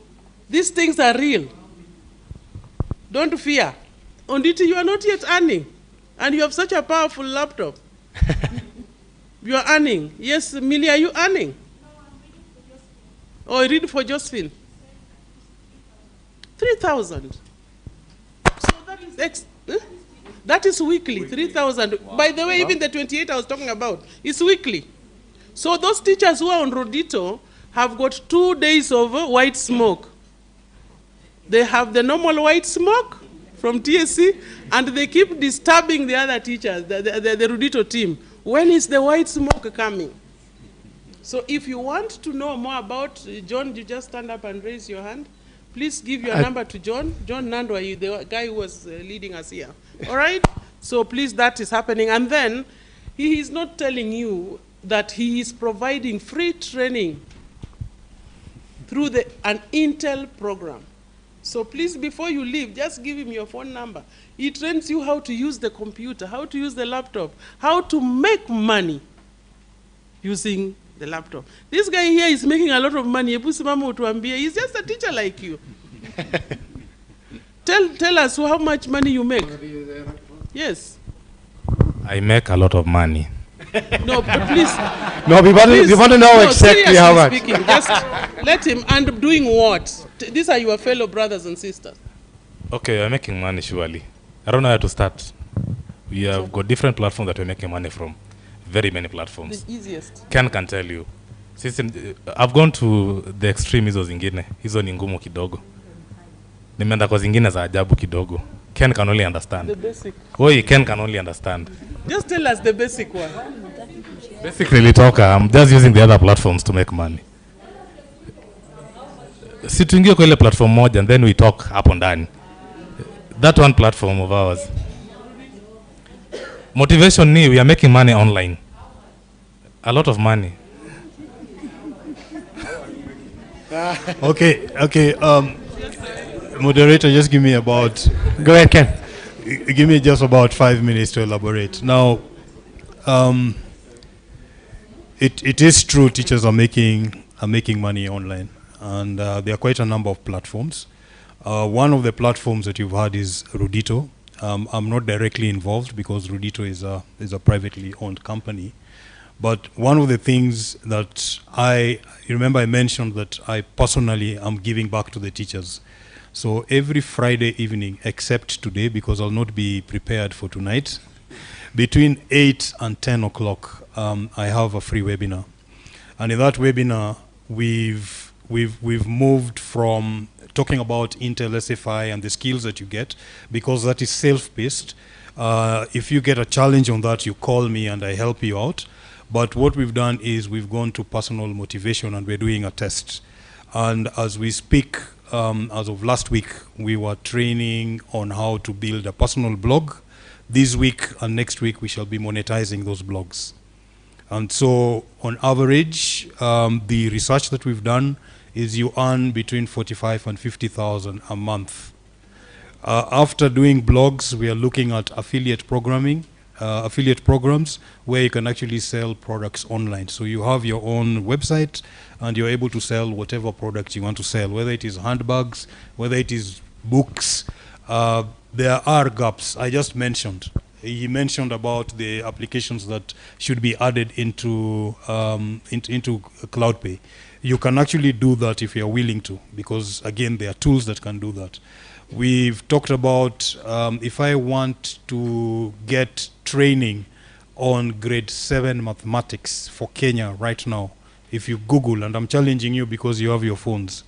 these things are real. Don't fear. Onditi, you are not yet earning, and you have such a powerful laptop. You are earning. Yes, Millie, are you earning? Oh, read for Josephine. 3,000. So that is weekly, 3,000. Wow. By the way, even the 28 I was talking about is weekly. So those teachers who are on Rudito have got 2 days of white smoke. They have the normal white smoke from TSC, and they keep disturbing the other teachers, the Rudito team. When is the white smoke coming? So if you want to know more about John, you just stand up and raise your hand. Please give your number to John. John Nandwa, the guy who was leading us here. All right? So please, that is happening. And then he is not telling you that he is providing free training through an Intel program. So please, before you leave, just give him your phone number. He trains you how to use the computer, how to use the laptop, how to make money using the laptop. This guy here is making a lot of money. He's just a teacher like you. Tell us how much money you make. Yes. I make a lot of money. No, please. No, we want to know exactly how much. Speaking, just let him. And doing what? These are your fellow brothers and sisters. Okay, we're making money surely. I don't know how to start. We have got different platforms that we're making money from. Very many platforms. The easiest. Ken can tell you. I've gone to the extreme hizo zingine. Hizo ni ngumu kidogo. Nimeenda kwa zingine za ajabu kidogo. Ken can only understand. The basic. Oi, Ken can only understand. Just tell us the basic one. Basically, I'm just using the other platforms to make money. Si tuingie kwa ile platform moja and then we talk hapo ndani. That one platform of ours. Motivation ni, we are making money online. A lot of money. Okay. Moderator, just give me about... Go ahead, Ken. Give me just about 5 minutes to elaborate. Now, it is true teachers are making money online. And there are quite a number of platforms. One of the platforms that you've had is Rudito. I'm not directly involved because Rudito is a privately owned company. But one of the things that you remember I mentioned that I personally am giving back to the teachers. So every Friday evening, except today because I'll not be prepared for tonight, between 8 and 10 o'clock, I have a free webinar. And in that webinar, we've moved from talking about Intel SFI and the skills that you get, because that is self-paced. If you get a challenge on that, you call me and I help you out. But what we've done is we've gone to personal motivation and we're doing a test. And as we speak, as of last week, we were training on how to build a personal blog. This week and next week, we shall be monetizing those blogs. And so on average, the research that we've done is you earn between 45 and 50,000 a month. After doing blogs, we are looking at affiliate programming, affiliate programs where you can actually sell products online. So you have your own website and you're able to sell whatever product you want to sell, whether it is handbags, whether it is books. There are gaps. I just mentioned. He mentioned about the applications that should be added into Cloudpay. You can actually do that if you're willing to, because again, there are tools that can do that. We've talked about if I want to get training on grade 7 mathematics for Kenya right now, if you Google, and I'm challenging you because you have your phones,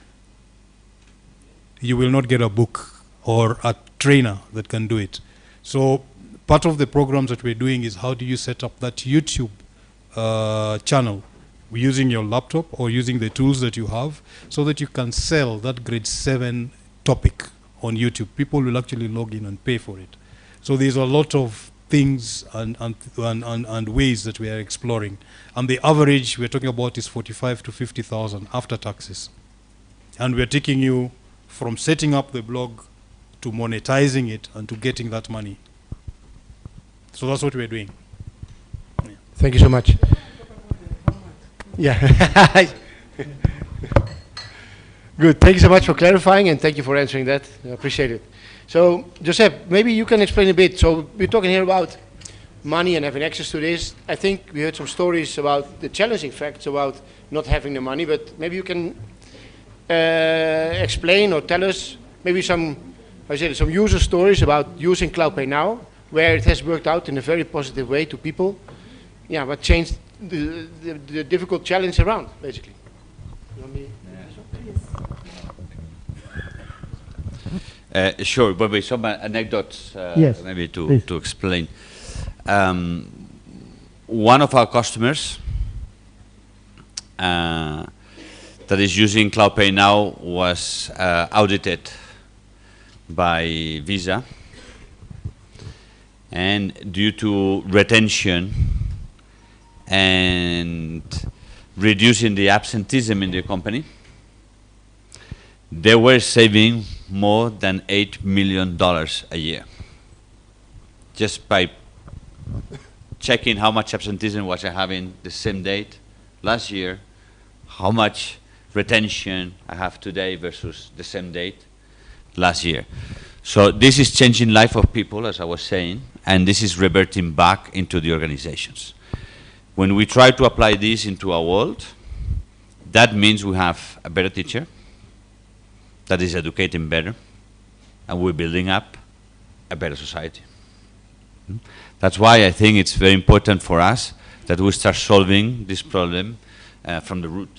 you will not get a book or a trainer that can do it. So part of the programs that we're doing is how do you set up that YouTube channel using your laptop or using the tools that you have so that you can sell that grade 7 topic on YouTube. People will actually log in and pay for it. So there's a lot of things and ways that we are exploring. And the average we're talking about is 45 to 50,000 after taxes. And we're taking you from setting up the blog to monetizing it and to getting that money. So that's what we're doing. Yeah. Thank you so much. Yeah. Good. Thank you so much for clarifying and thank you for answering that. I appreciate it. So, Joseph, maybe you can explain a bit. So, we're talking here about money and having access to this. I think we heard some stories about the challenging facts about not having the money, but maybe you can explain or tell us maybe some user stories about using Cloudpay now, where it has worked out in a very positive way to people. Yeah, what changed the difficult challenge around, basically. Sure, but with some anecdotes Yes, maybe please. to explain. One of our customers that is using CloudPay now was audited by Visa, and due to retention and reducing the absenteeism in the company, they were saving more than $8 million a year just by checking how much absenteeism was I having the same date last year, how much retention I have today versus the same date last year. So this is changing life of people, as I was saying, and this is reverting back into the organizations. When we try to apply this into our world, that means we have a better teacher that is educating better, and we're building up a better society. That's why I think it's very important for us that we start solving this problem from the root.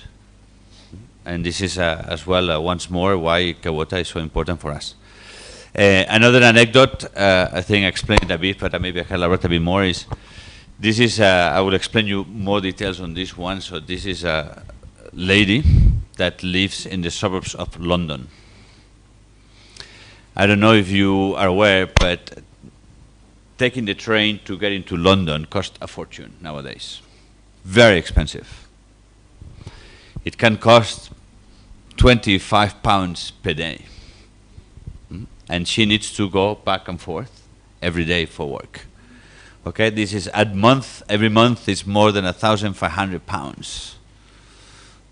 And this is as well, once more, why Kewota is so important for us. Another anecdote, I think I explained a bit, but maybe I can elaborate a bit more, is this is, I will explain you more details on this one. So this is a lady that lives in the suburbs of London. I don't know if you are aware, but taking the train to get into London costs a fortune nowadays. Very expensive. It can cost £25 per day. And she needs to go back and forth every day for work. Okay, this is at month, every month is more than £1,500.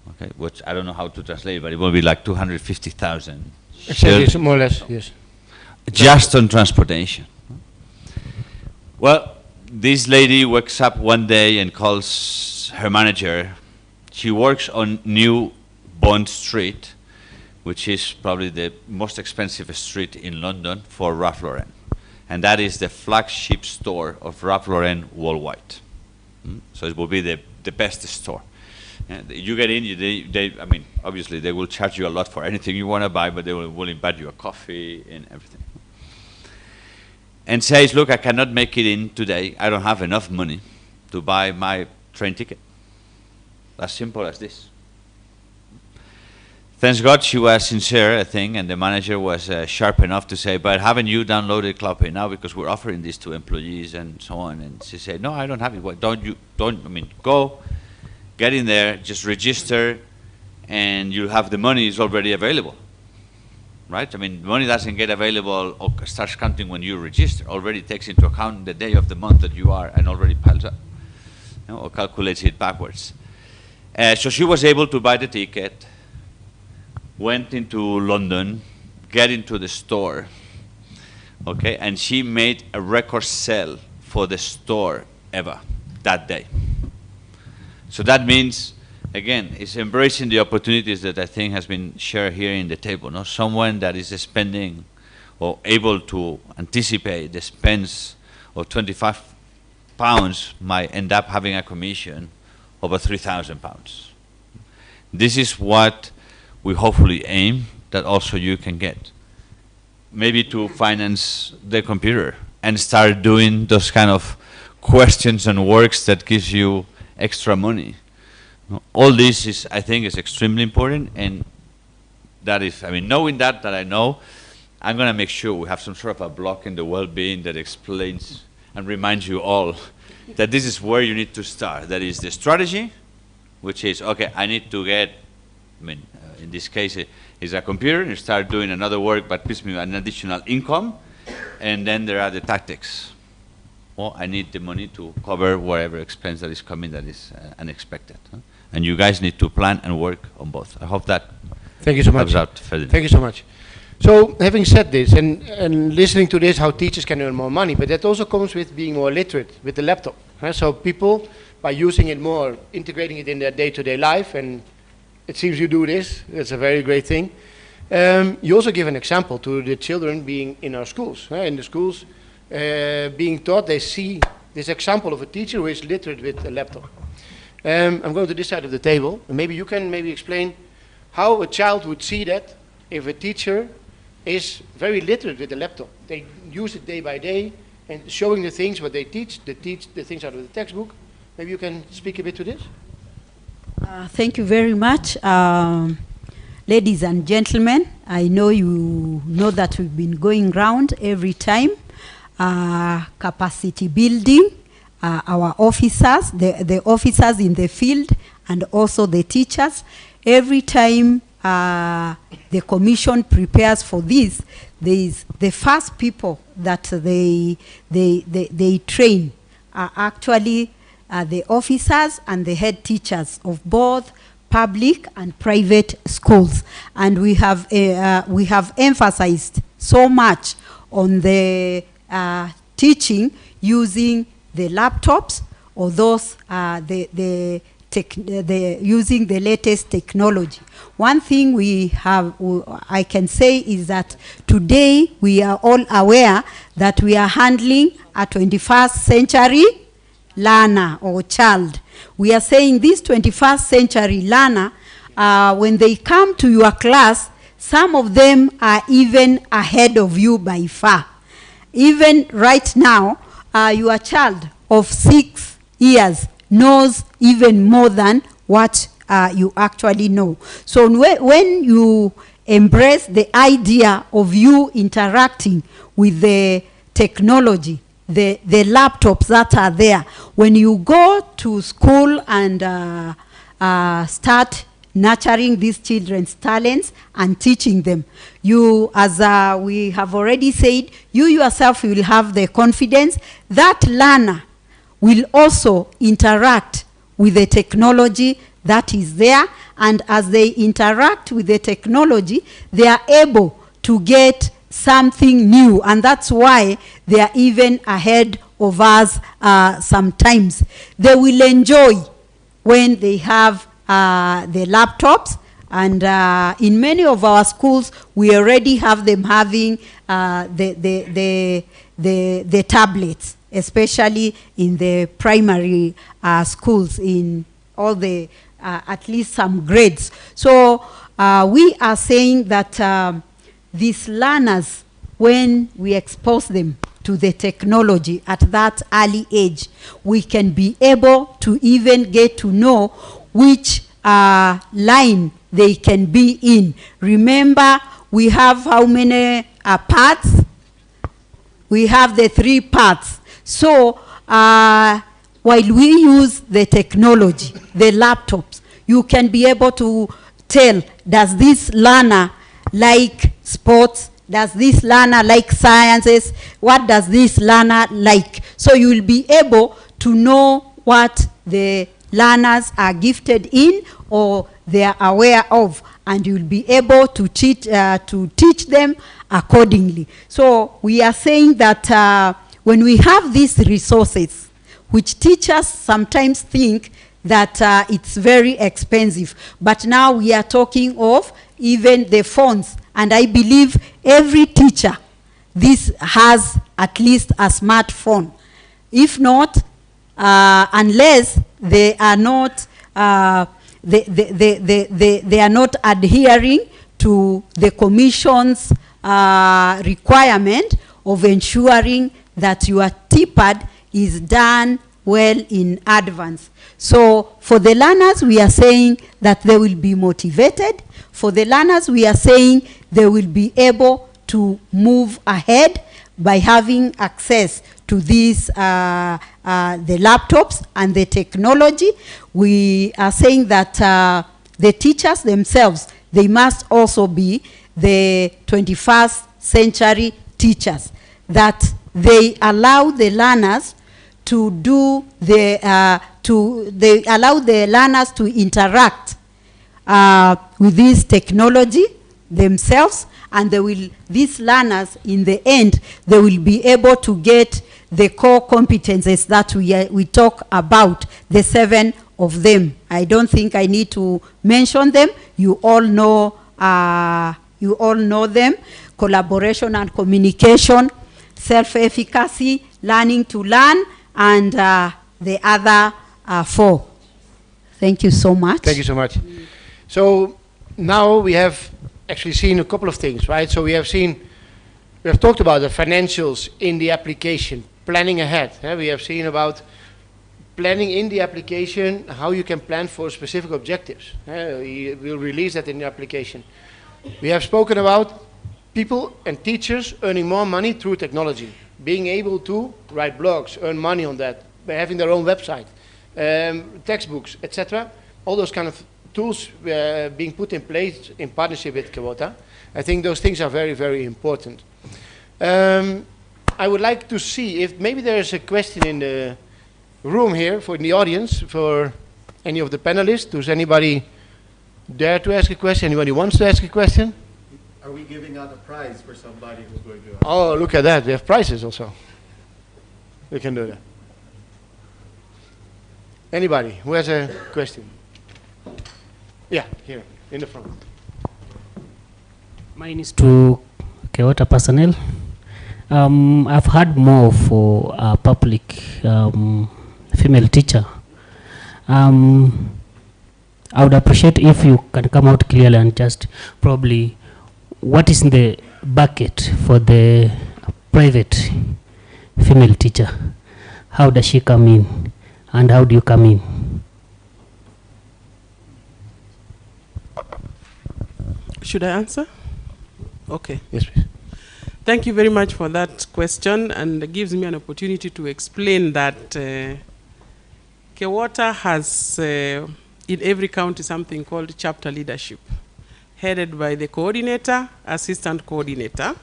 Okay, which I don't know how to translate, but it will be like 250,000. Exactly, more or less, yes. Just on transportation. Well, this lady wakes up one day and calls her manager. She works on New Bond Street, which is probably the most expensive street in London for Ralph Lauren. And that is the flagship store of Ralph Lauren worldwide. So it will be the best store. And you get in, I mean, obviously they will charge you a lot for anything you want to buy, but they will invite you a coffee and everything. And says, look, I cannot make it in today. I don't have enough money to buy my train ticket. As simple as this. Thanks God she was sincere, I think, and the manager was sharp enough to say, but haven't you downloaded CloudPay now, because we're offering this to employees and so on. And she said, no, I don't have it. Well, go, get in there, just register, and you'll have the money is already available. Right? I mean, money doesn't get available or starts counting when you register. Already takes into account the day of the month that you are and already piles up, you know, or calculates it backwards. So she was able to buy the ticket, went into London, get into the store, okay, and she made a record sale for the store ever that day. So that means, again, it's embracing the opportunities that I think has been shared here in the table. No? Someone that is spending or able to anticipate the spends of £25 might end up having a commission over £3,000. This is what we hopefully aim that also you can get. Maybe to finance the computer and start doing those kind of questions and works that gives you extra money. All this is, I think, is extremely important, and that is, I mean, knowing that I know, I'm going to make sure we have some sort of a block in the well-being that explains and reminds you all that this is where you need to start. That is the strategy, which is, okay, I need to get, I mean, in this case, it's a computer, and you start doing another work, but gives me an additional income, and then there are the tactics. Well, I need the money to cover whatever expense that is coming that is unexpected. Huh? And you guys need to plan and work on both. I hope that Thank you so much. helps out further. Thank you so much. So having said this and listening to this, how teachers can earn more money, but that also comes with being more literate with the laptop. Huh? So people, by using it more, integrating it in their day-to-day life, and it seems you do this, that's a very great thing. You also give an example to the children being in our schools. In the schools, being taught, they see this example of a teacher who is literate with a laptop. I'm going to this side of the table, and maybe you can explain how a child would see that if a teacher is very literate with the laptop. They use it day by day and showing the things what they teach the things out of the textbook. Maybe you can speak a bit to this? Thank you very much. Ladies and gentlemen, I know you know that we've been going round every time, capacity building, our officers, the officers in the field, and also the teachers. Every time the commission prepares for this, there is the first people that they train are actually the officers and the head teachers of both public and private schools. And we have emphasized so much on the teaching using the laptops or those using the latest technology. One thing I can say is that today we are all aware that we are handling a 21st century learner or child. We are saying this 21st century learner, when they come to your class, some of them are even ahead of you by far. Even right now, your child of 6 years knows even more than what you actually know. So when you embrace the idea of you interacting with the technology, the laptops that are there, when you go to school and start nurturing these children's talents and teaching them, you, as we have already said, you yourself will have the confidence that learner will also interact with the technology that is there, and as they interact with the technology, they are able to get something new, and that's why they are even ahead of us sometimes. They will enjoy when they have the laptops, and in many of our schools, we already have them having the tablets, especially in the primary schools, in all the, at least some grades. So we are saying that these learners, when we expose them to the technology at that early age, we can be able to even get to know which line they can be in. Remember, we have how many parts? We have the 3 parts. So while we use the technology, the laptops, you can be able to tell, does this learner like sports? Does this learner like sciences? What does this learner like? So you will be able to know what the learners are gifted in or they are aware of, and you'll be able to teach them accordingly. So we are saying that when we have these resources, which teachers sometimes think that it's very expensive, but now we are talking of even the phones, and I believe every teacher this has at least a smartphone. If not, unless they are not they are not adhering to the Commission's requirement of ensuring that your TPAD is done well in advance. So for the learners, we are saying that they will be motivated. For the learners, we are saying they will be able to move ahead by having access to these, the laptops and the technology. We are saying that the teachers themselves, they must also be the 21st century teachers, that they allow the learners to do the, they allow the learners to interact with this technology themselves, and they will, these learners in the end, they will be able to get the core competences that we talk about, the 7 of them. I don't think I need to mention them. You all know them: collaboration and communication, self-efficacy, learning to learn, and the other 4. Thank you so much. Thank you so much. So now we have actually seen a couple of things, right? So we have talked about the financials in the application, planning ahead. We have seen about planning in the application, how you can plan for specific objectives. We'll release that in the application. We have spoken about people and teachers earning more money through technology, being able to write blogs, earn money on that, by having their own website, textbooks, etc. All those kind of tools being put in place in partnership with Kewota. I think those things are very, very important. I would like to see if maybe there is a question in the room here, in the audience, for any of the panelists. Does anybody dare to ask a question? Anybody wants to ask a question? Are we giving out a prize for somebody who's going to... Oh, look at that. We have prizes also. We can do that. Anybody who has a question? Yeah, here, in the front. Mine is to Kewota personnel. I've had more for a public female teacher. I would appreciate if you can come out clearly and just probably what is in the bucket for the private female teacher? How does she come in and how do you come in? Should I answer? Okay. Yes, please. Thank you very much for that question, and it gives me an opportunity to explain that Kewota has in every county something called chapter leadership, headed by the coordinator, assistant coordinator.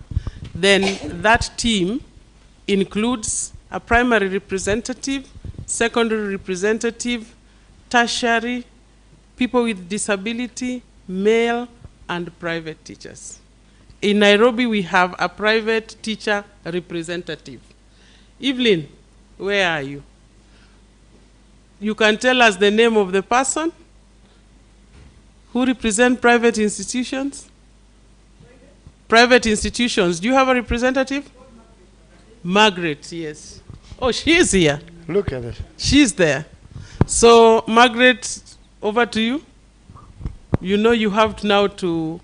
Then that team includes a primary representative, secondary representative, tertiary, people with disability, male, and private teachers. In Nairobi, we have a private teacher representative. Evelyn, where are you? You can tell us the name of the person who represents private institutions? Private institutions. Do you have a representative? Margaret, yes. Oh, she is here. Look at it. She's there. So, Margaret, over to you. You know you have to now to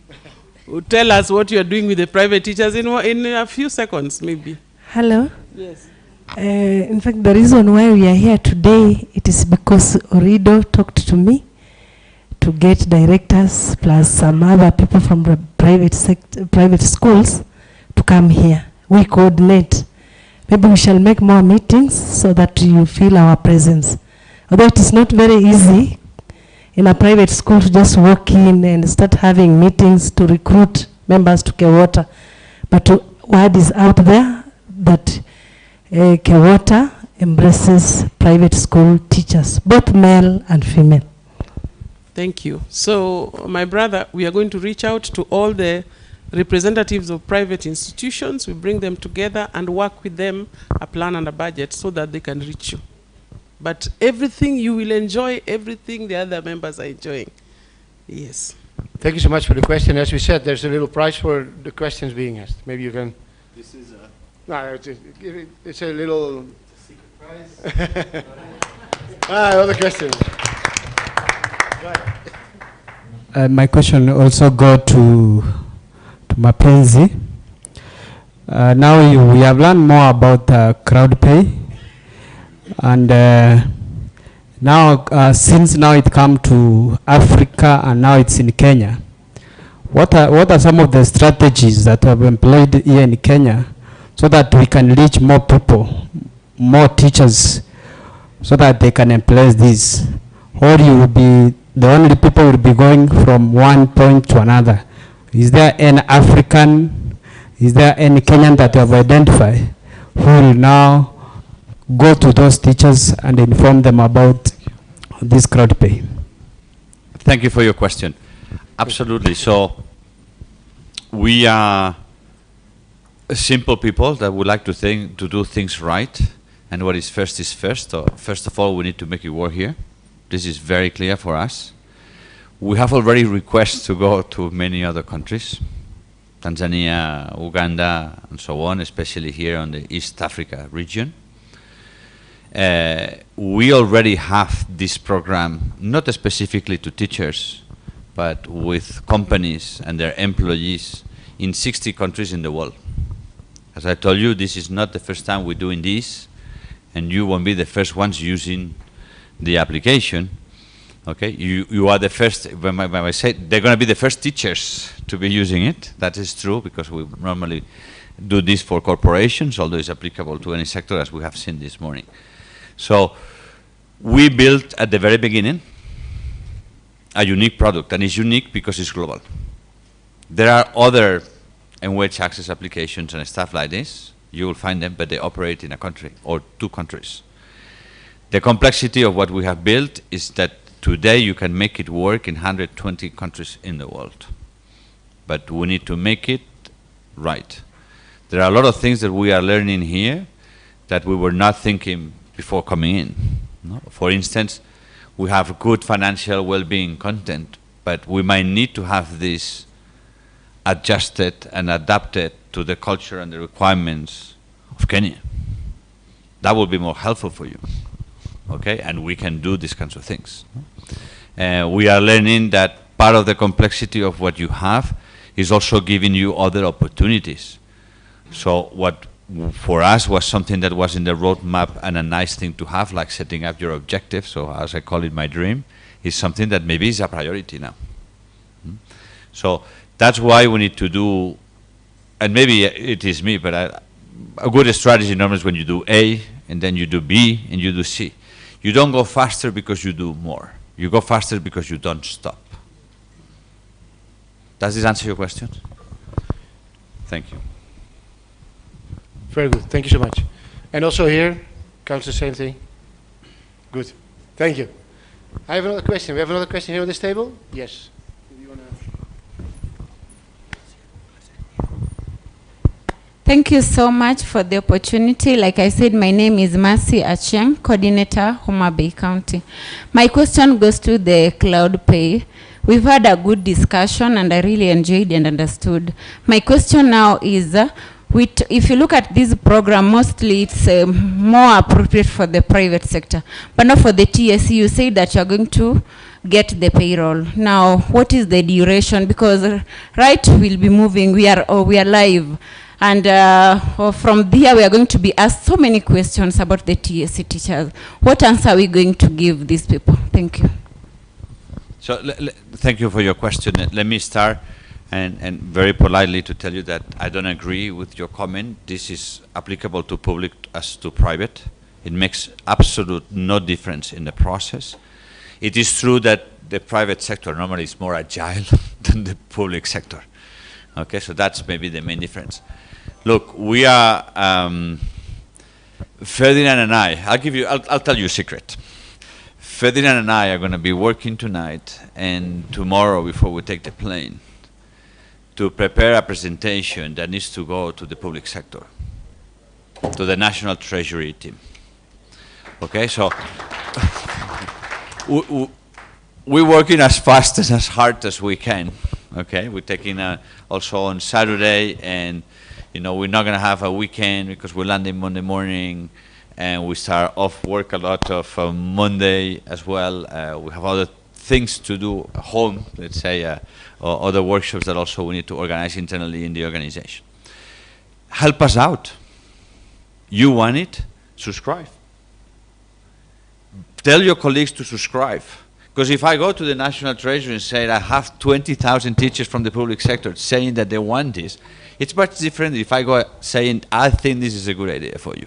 tell us what you are doing with the private teachers in a few seconds, maybe. Hello. Yes. In fact, the reason why we are here today, it is because Orido talked to me to get directors plus some other people from the private schools to come here. We coordinate. Maybe we shall make more meetings so that you feel our presence. Although it is not very easy in a private school to just walk in and start having meetings to recruit members to Kewota. But word is out there that Kewota embraces private school teachers, both male and female. Thank you. So, my brother, we are going to reach out to all the representatives of private institutions. We bring them together and work with them a plan and a budget so that they can reach you. But everything you will enjoy, everything the other members are enjoying. Yes. Thank you so much for the question. As we said, there's a little prize for the questions being asked. Maybe you can... This is a... No, it's a little... It's a secret prize. Other questions. My question also go to Mapenzi. Now we have learned more about Cloudpay. And now, since now it come to Africa and now it's in Kenya, what are some of the strategies that have employed here in Kenya so that we can reach more people, more teachers, so that they can employ this? Or you will be the only people will be going from one point to another? Is there any African, is there any Kenyan that you have identified who will now go to those teachers and inform them about this Cloudpay? Thank you for your question. Absolutely. So we are simple people that would like to do things right, and what is first is first. So first of all, we need to make it work here. This is very clear for us. We have already requests to go to many other countries, Tanzania, Uganda, and so on, especially here on the East Africa region. We already have this program, not specifically to teachers, but with companies and their employees in 60 countries in the world. As I told you, this is not the first time we're doing this, and you won't be the first ones using the application. Okay, you are the first. When I say they're going to be the first teachers to be using it, that is true, because we normally do this for corporations, although it's applicable to any sector, as we have seen this morning. So we built at the very beginning a unique product, and it's unique because it's global. There are other wage access applications and stuff like this. You will find them, but they operate in a country or two countries. The complexity of what we have built is that today you can make it work in 120 countries in the world. But we need to make it right. There are a lot of things that we are learning here that we were not thinking before coming in. No? For instance, we have good financial well-being content, but we might need to have this adjusted and adapted to the culture and the requirements of Kenya. That would be more helpful for you. Okay, and we can do these kinds of things. We are learning that part of the complexity of what you have is also giving you other opportunities. So what for us was something that was in the roadmap and a nice thing to have, like setting up your objectives, so as I call it my dream, is something that maybe is a priority now. So that's why we need to do, and maybe it is me, but a good strategy normally is when you do A, and then you do B, and you do C. You don't go faster because you do more. You go faster because you don't stop. Does this answer your question? Thank you. Very good. Thank you so much. And also here, counts the same thing. Good. Thank you. I have another question. We have another question here on this table? Yes. Thank you so much for the opportunity. Like I said, my name is Mercy Achieng, Coordinator, Homa Bay County. My question goes to the CloudPay. We've had a good discussion and I really enjoyed and understood. My question now is, if you look at this program, mostly it's more appropriate for the private sector, but not for the TSC. You say that you're going to get the payroll. Now, what is the duration? Because right, we'll be moving, we are live. And from there, we are going to be asked so many questions about the TSC teachers. What answer are we going to give these people? Thank you. So thank you for your question. Let me start and very politely to tell you that I don't agree with your comment. This is applicable to public as to private. It makes absolute no difference in the process. It is true that the private sector normally is more agile than the public sector. Okay, so that's maybe the main difference. Look, we are, Ferdinand and I, I'll tell you a secret. Ferdinand and I are going to be working tonight and tomorrow before we take the plane to prepare a presentation that needs to go to the public sector, to the National Treasury team. Okay, so we're working as fast and as hard as we can. Okay, we're taking also on Saturday, and you know we're not going to have a weekend because we're landing Monday morning, and we start off work a lot of Monday as well. We have other things to do at home, let's say, or other workshops that also we need to organize internally in the organization. Help us out. You want it? Subscribe. Tell your colleagues to subscribe. Because if I go to the National Treasury and say I have 20,000 teachers from the public sector saying that they want this, it's much different if I go saying, I think this is a good idea for you.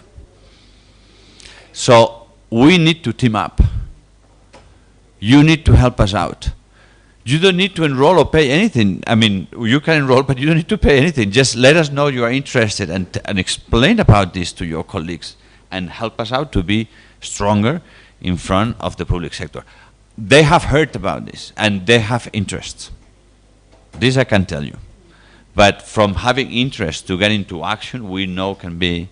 So we need to team up. You need to help us out. You don't need to enroll or pay anything. I mean, you can enroll, but you don't need to pay anything. Just let us know you are interested and explain about this to your colleagues and help us out to be stronger in front of the public sector. They have heard about this and they have interest. This I can tell you. But from having interest to get into action, we know can be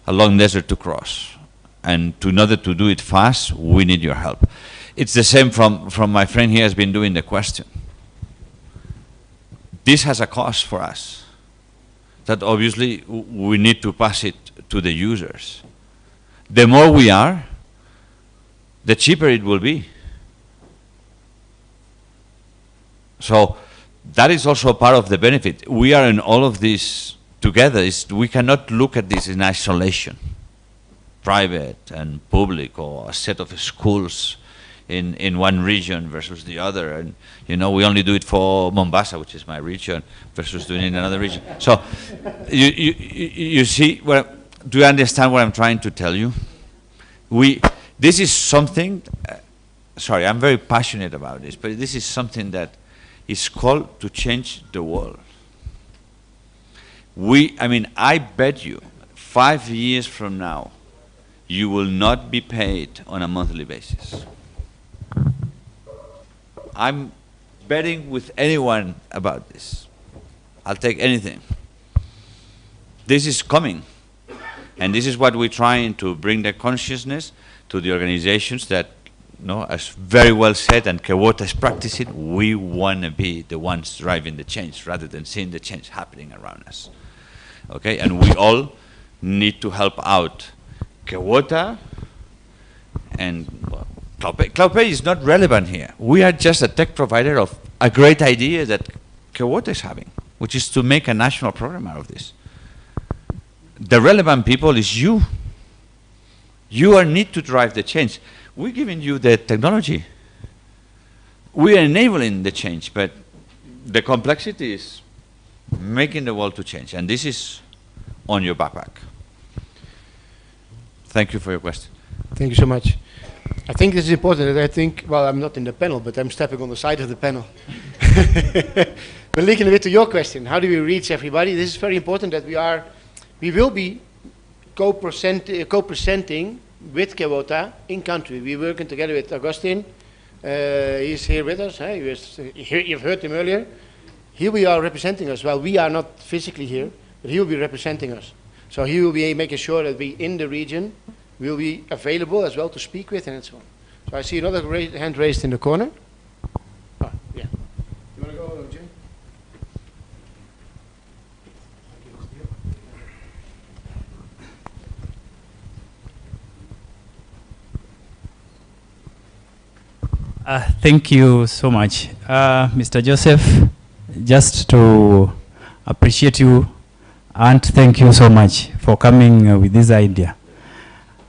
a long desert to cross. And in order to do it fast, we need your help. It's the same from my friend here has been doing the question. This has a cost for us. That obviously we need to pass it to the users. The more we are, the cheaper it will be. So that is also part of the benefit. We are in all of this together. We cannot look at this in isolation, private and public, or a set of schools in one region versus the other. And you know, we only do it for Mombasa, which is my region, versus doing it in another region. So you see, do you understand what I'm trying to tell you? This is something, sorry, I'm very passionate about this, but this is something that is called to change the world. I mean, I bet you 5 years from now, you will not be paid on a monthly basis. I'm betting with anyone about this. I'll take anything. This is coming. And this is what we're trying to bring the consciousness to the organizations that, you know, as very well said, and Kewota is practicing, we want to be the ones driving the change rather than seeing the change happening around us. Okay, and we all need to help out Kewota and Cloudpay. Cloudpay is not relevant here. We are just a tech provider of a great idea that Kewota is having, which is to make a national program out of this. The relevant people is you. You need to drive the change. We're giving you the technology. We are enabling the change, but the complexity is making the world to change, and this is on your backpack. Thank you for your question. Thank you so much. I think this is important. I think, well, I'm not in the panel, but I'm stepping on the side of the panel. But linking a bit to your question, how do we reach everybody? This is very important that we will be co-presenting with Kewota in country. We're working together with Agustin. He's here with us. You've heard him earlier. Here we are representing us. Well, we are not physically here, but he will be representing us. So he will be making sure that we in the region will be available as well to speak with and so on. So I see another hand raised in the corner. Oh, yeah. You want to go, Jim? Thank you so much. Mr. Joseph, just to appreciate you and thank you so much for coming with this idea.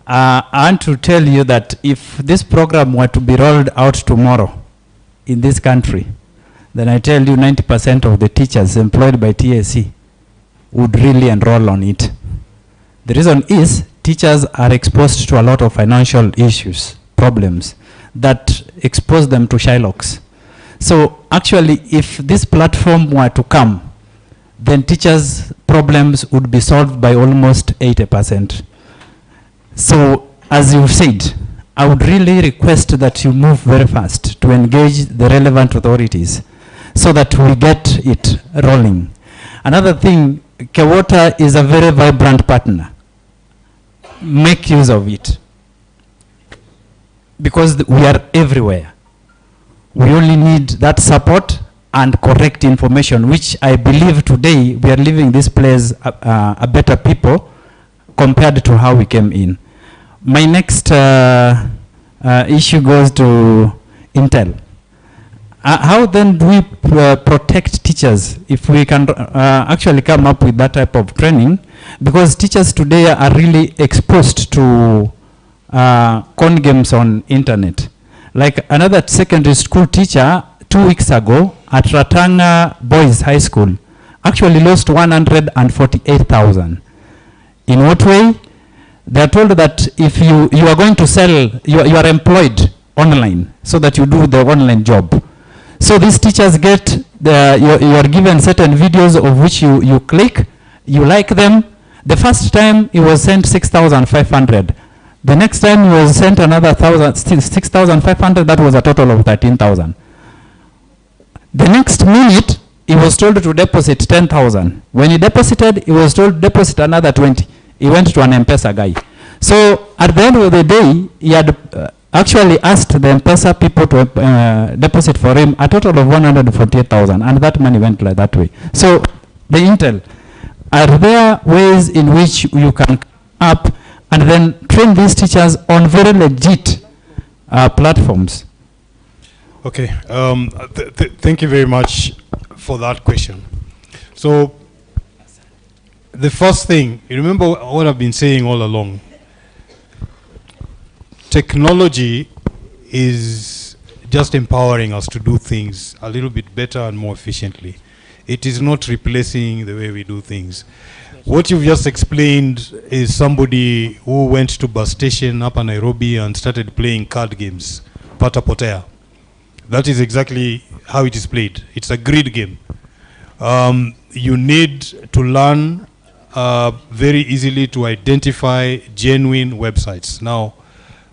I want to tell you that if this program were to be rolled out tomorrow in this country, then I tell you 90% of the teachers employed by TSC would really enroll on it. The reason is teachers are exposed to a lot of financial issues, problems that expose them to Shylocks. So actually, if this platform were to come, then teachers' problems would be solved by almost 80%. So, as you said, I would really request that you move very fast to engage the relevant authorities so that we get it rolling. Another thing, Kewota is a very vibrant partner. Make use of it, because we are everywhere. We only need that support and correct information, which I believe today we are leaving this place a better people compared to how we came in. My next issue goes to Intel. How then do we protect teachers if we can actually come up with that type of training? Because teachers today are really exposed to con games on internet. Like another secondary school teacher 2 weeks ago at Ratanga Boys High School actually lost 148,000. In what way? They are told that if you are going to sell, you are employed online so that you do the online job. So these teachers get, you are given certain videos of which you click, you like them. The first time he was sent 6,500. The next time he was sent another 6,500, that was a total of 13,000. The next minute, he was told to deposit 10,000. When he deposited, he was told to deposit another 20. He went to an M-Pesa guy. So at the end of the day, he had actually asked the M-Pesa people to deposit for him a total of 148,000, and that money went like that way. So the Intel, are there ways in which you can come up and then train these teachers on very legit platforms? Okay. Thank you very much for that question. So, the first thing, you remember what I've been saying all along. Technology is just empowering us to do things a little bit better and more efficiently. It is not replacing the way we do things. What you've just explained is somebody who went to bus station up in Nairobi and started playing card games, Pata Potea. That is exactly how it is played. It's a grid game. You need to learn very easily to identify genuine websites. Now,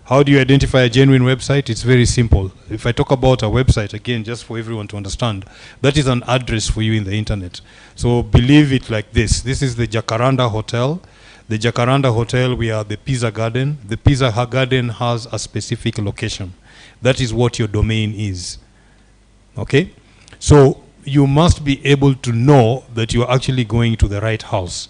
how do you identify a genuine website? It's very simple. If I talk about a website, again, just for everyone to understand, that is an address for you in the internet. So believe it like this. This is the Jacaranda Hotel. The Jacaranda Hotel, we are the Pizza Garden. The Pizza Garden has a specific location. That is what your domain is. Okay? So you must be able to know that you're actually going to the right house.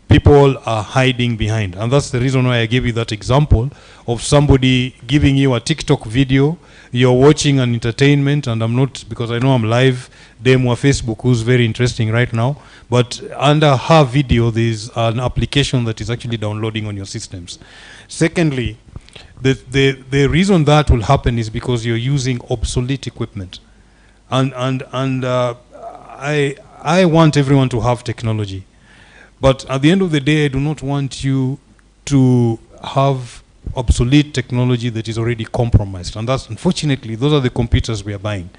People are hiding behind. And that's the reason why I gave you that example of somebody giving you a TikTok video. You're watching an entertainment, and I'm not, because I know I'm live, demo Facebook, who's very interesting right now. But under her video, there's an application that is actually downloading on your systems. Secondly, the reason that will happen is because you're using obsolete equipment. And I want everyone to have technology. But at the end of the day, I do not want you to have obsolete technology that is already compromised. And that's, unfortunately, those are the computers we are buying.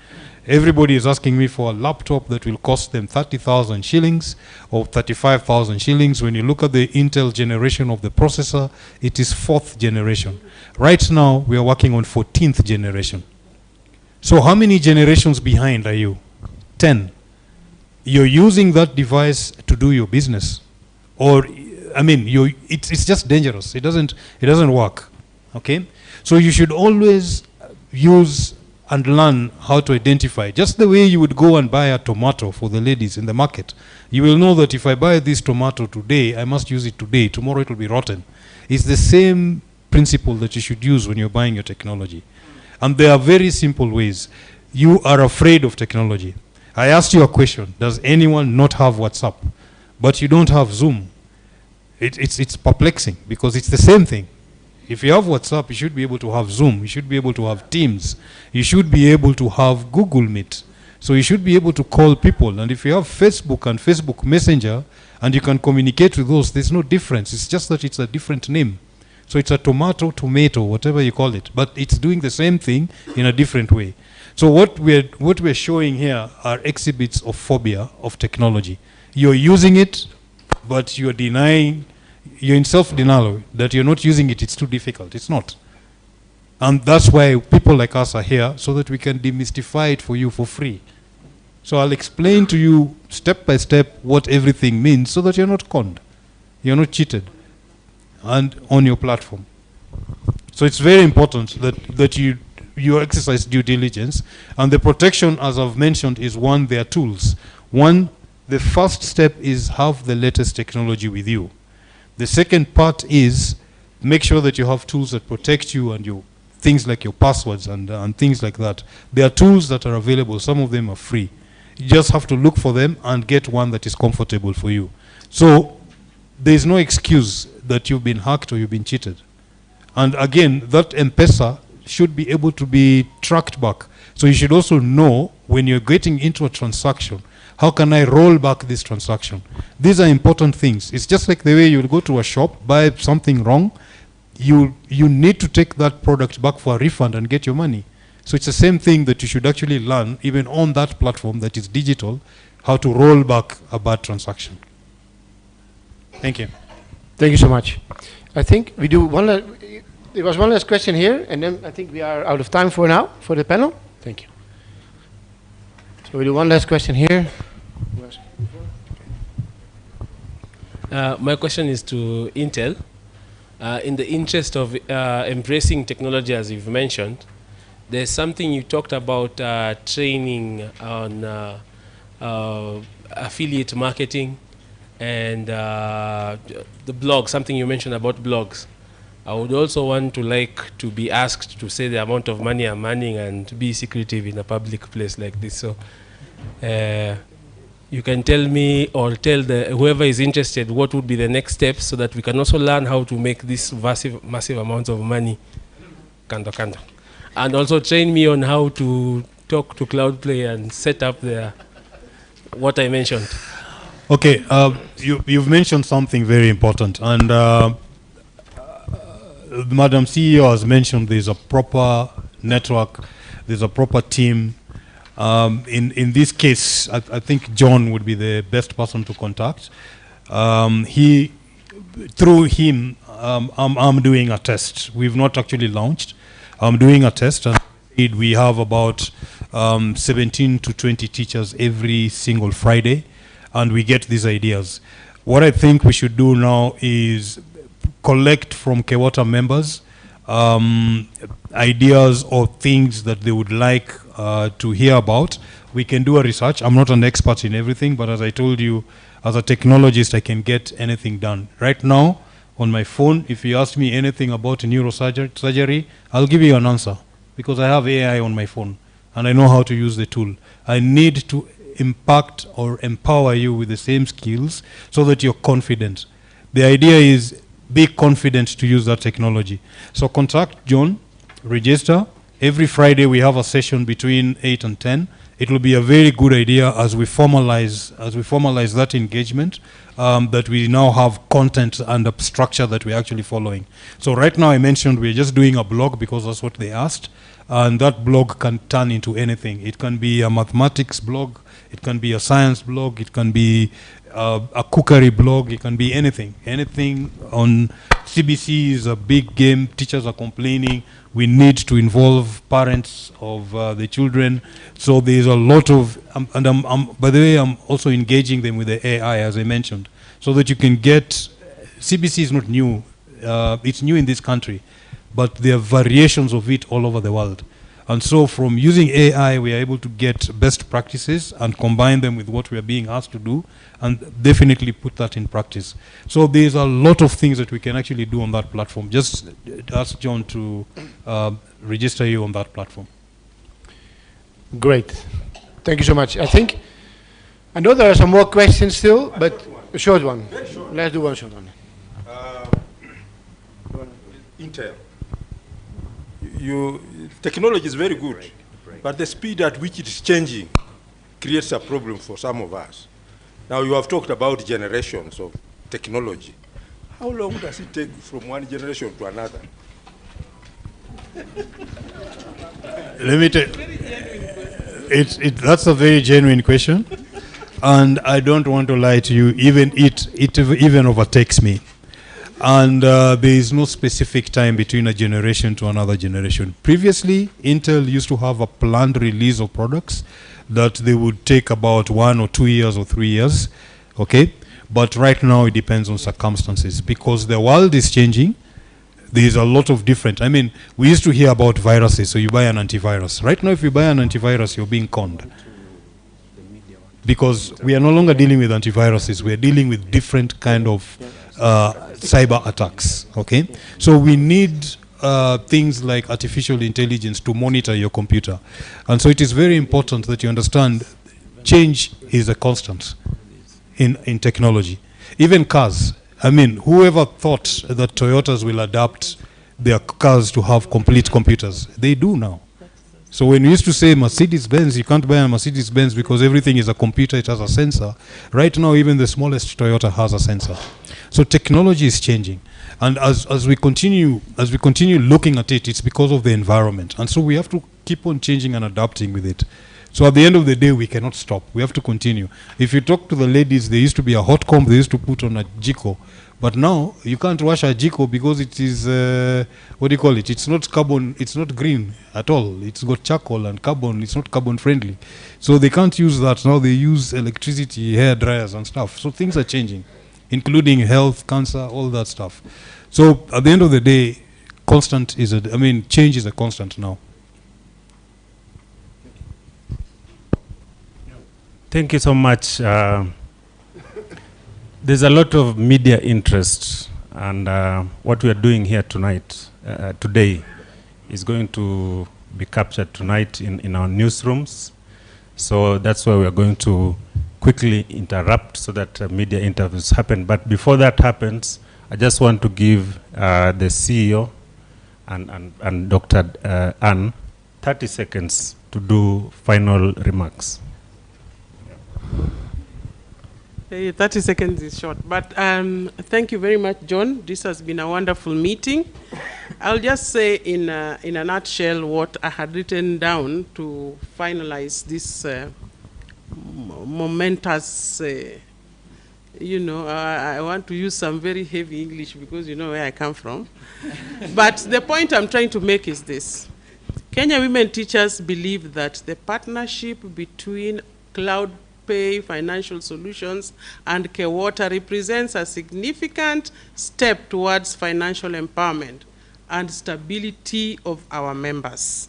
Everybody is asking me for a laptop that will cost them 30,000 shillings or 35,000 shillings. When you look at the Intel generation of the processor, it is 4th generation. Right now, we are working on 14th generation. So how many generations behind are you? 10. You're using that device to do your business. Or, I mean, it's just dangerous. It doesn't work, okay? So you should always use and learn how to identify. Just the way you would go and buy a tomato for the ladies in the market. You will know that if I buy this tomato today, I must use it today. Tomorrow it will be rotten. It's the same principle that you should use when you're buying your technology. And there are very simple ways. You are afraid of technology. I asked you a question. Does anyone not have WhatsApp? But you don't have Zoom. It's perplexing because it's the same thing. If you have WhatsApp, you should be able to have Zoom. You should be able to have Teams. You should be able to have Google Meet. So you should be able to call people. And if you have Facebook and Facebook Messenger and you can communicate with those, there's no difference. It's just that it's a different name. So it's a tomato, whatever you call it. But it's doing the same thing in a different way. So what we're showing here are exhibits of phobia of technology. You're using it, but you're denying, you're in self-denial that you're not using it, it's too difficult. It's not. And that's why people like us are here, so that we can demystify it for you for free. So I'll explain to you step by step what everything means so that you're not conned, you're not cheated, and on your platform. So it's very important that you exercise due diligence. And the protection, as I've mentioned, is one, their tools. One, the first step is have the latest technology with you. The second part is make sure that you have tools that protect you and your things like your passwords and things like that. There are tools that are available. Some of them are free. You just have to look for them and get one that is comfortable for you. So there's no excuse that you've been hacked or you've been cheated. And again, that M-Pesa should be able to be tracked back. So you should also know when you're getting into a transaction, how can I roll back this transaction? These are important things. It's just like the way you'll go to a shop, buy something wrong, you need to take that product back for a refund and get your money. So it's the same thing that you should actually learn, even on that platform that is digital, how to roll back a bad transaction. Thank you. Thank you so much. I think we do one. There was one last question here, and then I think we are out of time for now for the panel. Thank you. So we do one last question here. My question is to Intel. In the interest of embracing technology, as you've mentioned, there's something you talked about training on affiliate marketing and the blog, something you mentioned about blogs. I would also want to like to be asked to say the amount of money I'm earning and be secretive in a public place like this. So you can tell me or tell whoever is interested what would be the next steps so that we can also learn how to make this massive amounts of money kando. And also train me on how to talk to Cloudplay and set up what I mentioned. Okay, you've mentioned something very important, and Madam CEO has mentioned there's a proper network, there's a proper team. In this case, I think John would be the best person to contact. Through him, I'm doing a test. We've not actually launched. I'm doing a test, and we have about 17 to 20 teachers every single Friday, and we get these ideas. What I think we should do now is collect from Kewota members ideas or things that they would like to hear about. We can do a research. I'm not an expert in everything, but as I told you, as a technologist, I can get anything done. Right now, on my phone, if you ask me anything about neurosurgery, I'll give you an answer because I have AI on my phone and I know how to use the tool. I need to impact or empower you with the same skills so that you're confident. The idea is be confident to use that technology. So contact John, register. Every Friday we have a session between 8 and 10. It will be a very good idea as we formalize that engagement, that we now have content and a structure that we're actually following. So right now I mentioned we're just doing a blog because that's what they asked, and that blog can turn into anything. It can be a mathematics blog, it can be a science blog, it can be a cookery blog, it can be anything. Anything on CBC is a big game. Teachers are complaining. We need to involve parents of the children. So there's a lot of, by the way, I'm also engaging them with the AI, as I mentioned, so that you can get, CBC is not new. It's new in this country, but there are variations of it all over the world. And so from using AI, we are able to get best practices and combine them with what we are being asked to do and definitely put that in practice. So there's a lot of things that we can actually do on that platform. Just ask John to register you on that platform. Great. Thank you so much. I know there are some more questions still, but a short one. Let's do one short one. Intel. Technology is very good, but the speed at which it is changing creates a problem for some of us. Now you have talked about generations of technology. How long does it take from one generation to another? Let me tell you, that's a very genuine question, and I don't want to lie to you. Even it even overtakes me. And there is no specific time between a generation to another generation. Previously, Intel used to have a planned release of products that they would take about 1 or 2 years or 3 years, okay? But right now it depends on circumstances because the world is changing. There's a lot of different, we used to hear about viruses, so you buy an antivirus. Right now if you buy an antivirus, you're being conned. Because we are no longer dealing with antiviruses, we are dealing with different kind of cyber attacks, okay? So we need things like artificial intelligence to monitor your computer. And so it is very important that you understand change is a constant in technology. Even cars, whoever thought that Toyotas will adapt their cars to have complete computers, they do now. So when we used to say Mercedes-Benz, you can't buy a Mercedes-Benz because everything is a computer, it has a sensor. Right now, even the smallest Toyota has a sensor. So technology is changing. And as we continue looking at it, it's because of the environment. And so we have to keep on changing and adapting with it. So at the end of the day, we cannot stop. We have to continue. If you talk to the ladies, there used to be a hot comb they used to put on a jiko. But now, you can't wash a jiko because it is, it's not carbon, it's not green at all. It's got charcoal and carbon, it's not carbon friendly. So they can't use that. Now they use electricity, hair dryers and stuff. So things are changing, including health, cancer, all that stuff. So at the end of the day, change is a constant now. Thank you so much. There's a lot of media interest And what we are doing here tonight, today, is going to be captured tonight in our newsrooms. So that's why we are going to quickly interrupt so that media interviews happen. But before that happens, I just want to give the CEO and Dr. Ann 30 seconds to do final remarks. 30 seconds is short, but thank you very much, John. This has been a wonderful meeting. I'll just say in a nutshell what I had written down to finalize this momentous, I want to use some very heavy English because you know where I come from. But the point I'm trying to make is this. Kenya women teachers believe that the partnership between Cloudpay Financial Solutions and Kewota represents a significant step towards financial empowerment and stability of our members.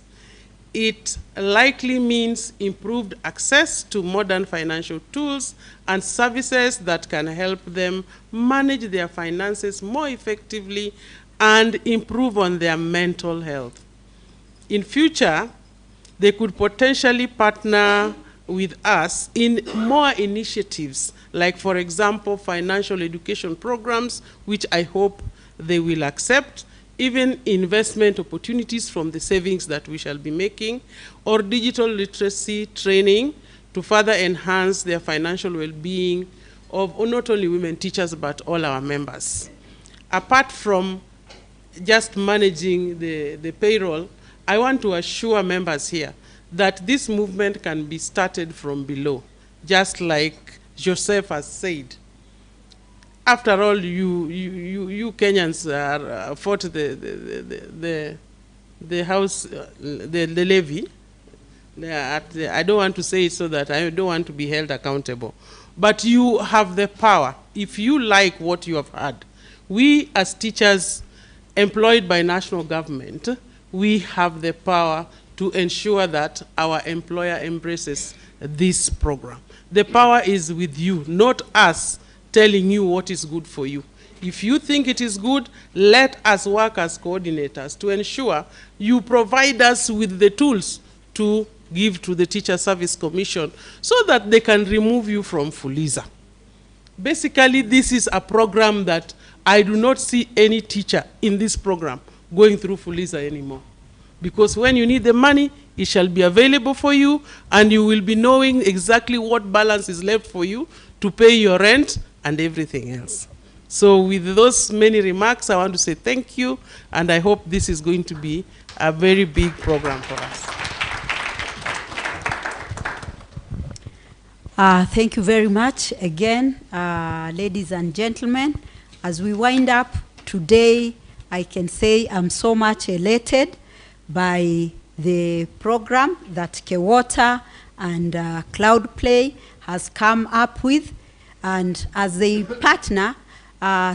It likely means improved access to modern financial tools and services that can help them manage their finances more effectively and improve on their mental health. In future, they could potentially partner with us in more initiatives, like, for example, financial education programs, which I hope they will accept, even investment opportunities from the savings that we shall be making, or digital literacy training to further enhance their financial well-being of not only women teachers, but all our members. Apart from just managing the payroll, I want to assure members here that this movement can be started from below, just like Joseph has said. After all, you Kenyans fought the house, the levy. I don't want to say it so that I don't want to be held accountable. But you have the power. If you like what you have had, we as teachers employed by national government, we have the power to ensure that our employer embraces this program. The power is with you, not us telling you what is good for you. If you think it is good, let us work as coordinators to ensure you provide us with the tools to give to the Teacher Service Commission so that they can remove you from Fuliza. Basically, this is a program that I do not see any teacher in this program going through Fuliza anymore. Because when you need the money, it shall be available for you, and you will be knowing exactly what balance is left for you to pay your rent and everything else. So with those many remarks, I want to say thank you, and I hope this is going to be a very big program for us. Thank you very much again, ladies and gentlemen. As we wind up today, I can say I'm so much elated by the program that Kewota and Cloudpay has come up with. And as they partner,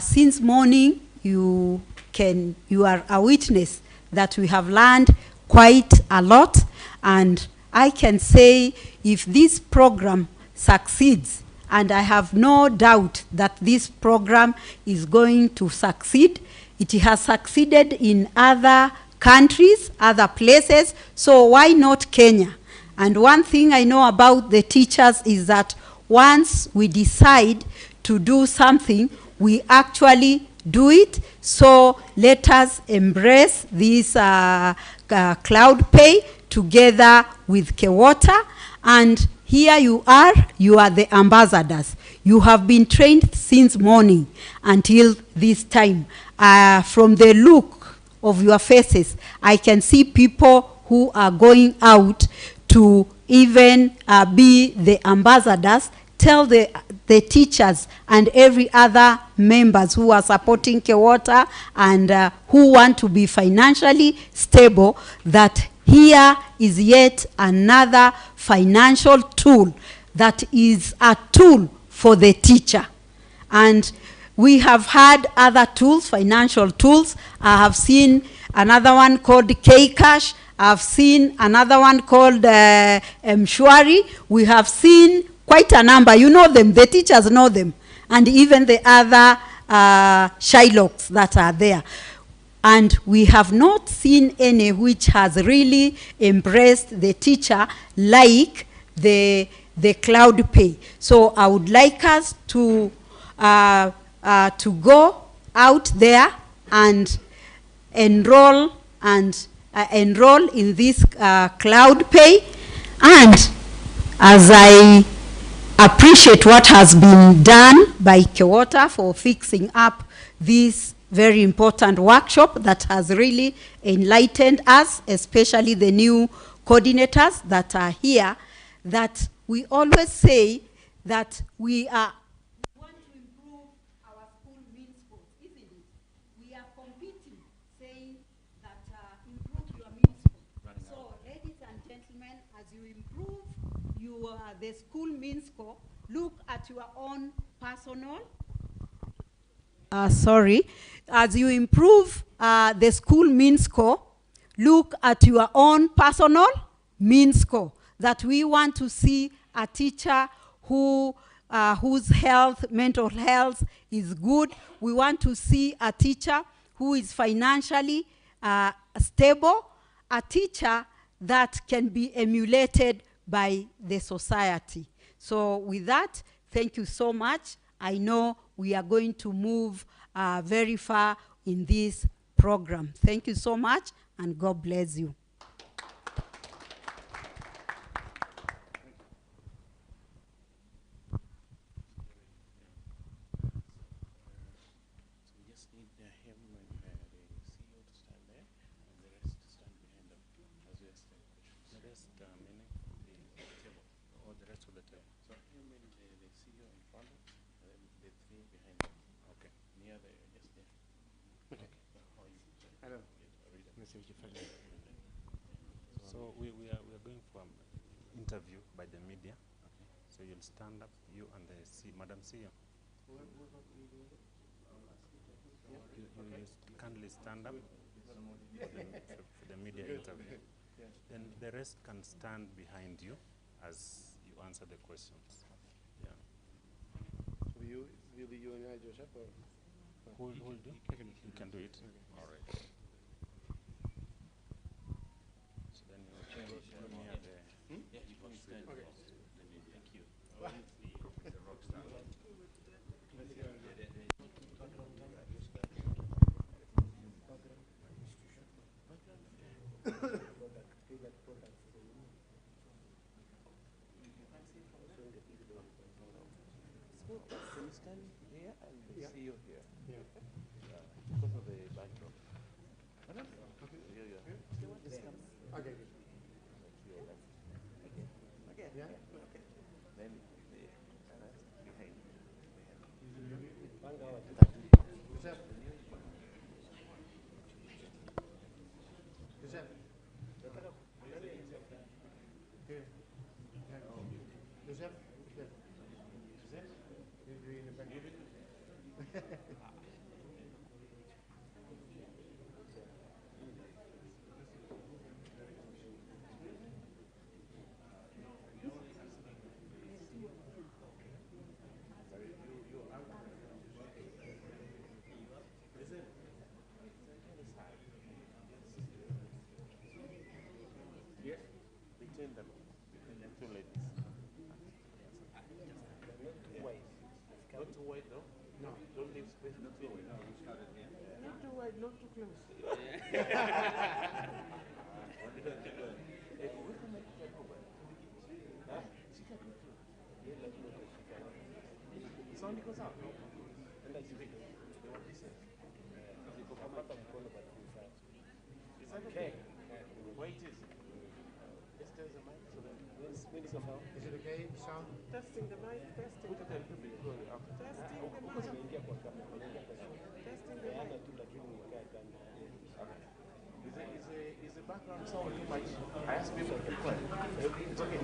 since morning, you are a witness that we have learned quite a lot. And I can say if this program succeeds, and I have no doubt that this program is going to succeed, it has succeeded in other countries, other places, so why not Kenya? And one thing I know about the teachers is that once we decide to do something, we actually do it. So let us embrace this Cloudpay together with Kewota. And here you are the ambassadors. You have been trained since morning until this time. From the look of your faces, I can see people who are going out to even be the ambassadors, tell the teachers and every other members who are supporting Kewota and who want to be financially stable that here is yet another financial tool that is a tool for the teacher. And we have had other tools, financial tools. I have seen another one called K-Cash. I've seen another one called Mshwari. We have seen quite a number. You know them, the teachers know them. And even the other Shylocks that are there. And we have not seen any which has really embraced the teacher like the Cloudpay. So I would like us to go out there and enroll in this Cloudpay. And as I appreciate what has been done by Kewota for fixing up this very important workshop that has really enlightened us, especially the new coordinators that are here, that we always say that we want to improve our school means sports, isn't it? We are competing, saying that improve your means sports. So, ladies and gentlemen, as you improve the school means score, look at your own personal. As you improve the school mean score, look at your own personal mean score. That we want to see a teacher whose mental health is good. We want to see a teacher who is financially stable, a teacher that can be emulated by the society. So with that, thank you so much. I know we are going to move very far in this program. Thank you so much, and God bless you. So we are going for an interview by the media. Okay. So you'll stand up, you and the Madam CEO. You kindly stand up for the media interview. Then the rest can stand behind you as you answer the questions. Yeah. So will you and I, Joseph, or who will do? You can do it. All right. So then you near the. Yeah, you can stand. Okay. Thank you. The rock star. Can you stand here and see you here? Yeah. Because of the backdrop. Okay. Okay. Okay. Yeah. Okay. Then behind. Between them two ladies. Not too wide, no? No. Don't leave space. Not too wide. Not too wide, not too close. Sound goes out. Is that okay? Where it is? Just there's a mic so that is it okay? Sound? Testing the mic, testing. Put it a little bit closer. Testing the mic. Testing the mic. Is the background sound too much? I asked people to play. It's okay.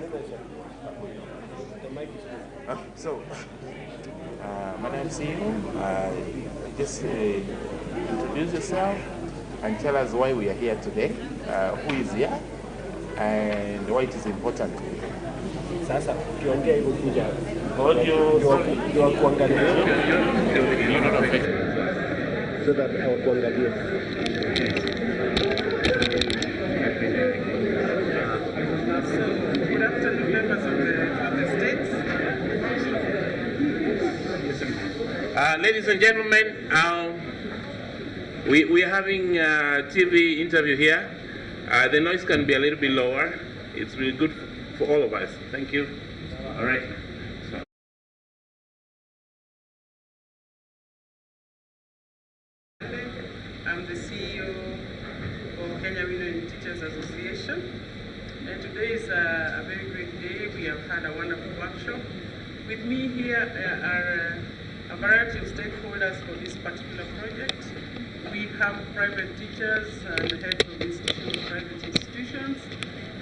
The mic is good. So, Madam CEO, just introduce yourself and tell us why we are here today, who is here, and why it is important. Sasa ukiongea hivyo kuja ndio kuangalia so that hawakuangalia. Good afternoon, members of the States. Ladies and gentlemen, we are having a TV interview here. The noise can be a little bit lower. It's really good for all of us. Thank you. All right. I'm the CEO of Kenya Women Teachers Association. And today is a very great day. We have had a wonderful workshop. With me here are a variety of stakeholders for this particular project. We have private teachers and heads of private institutions.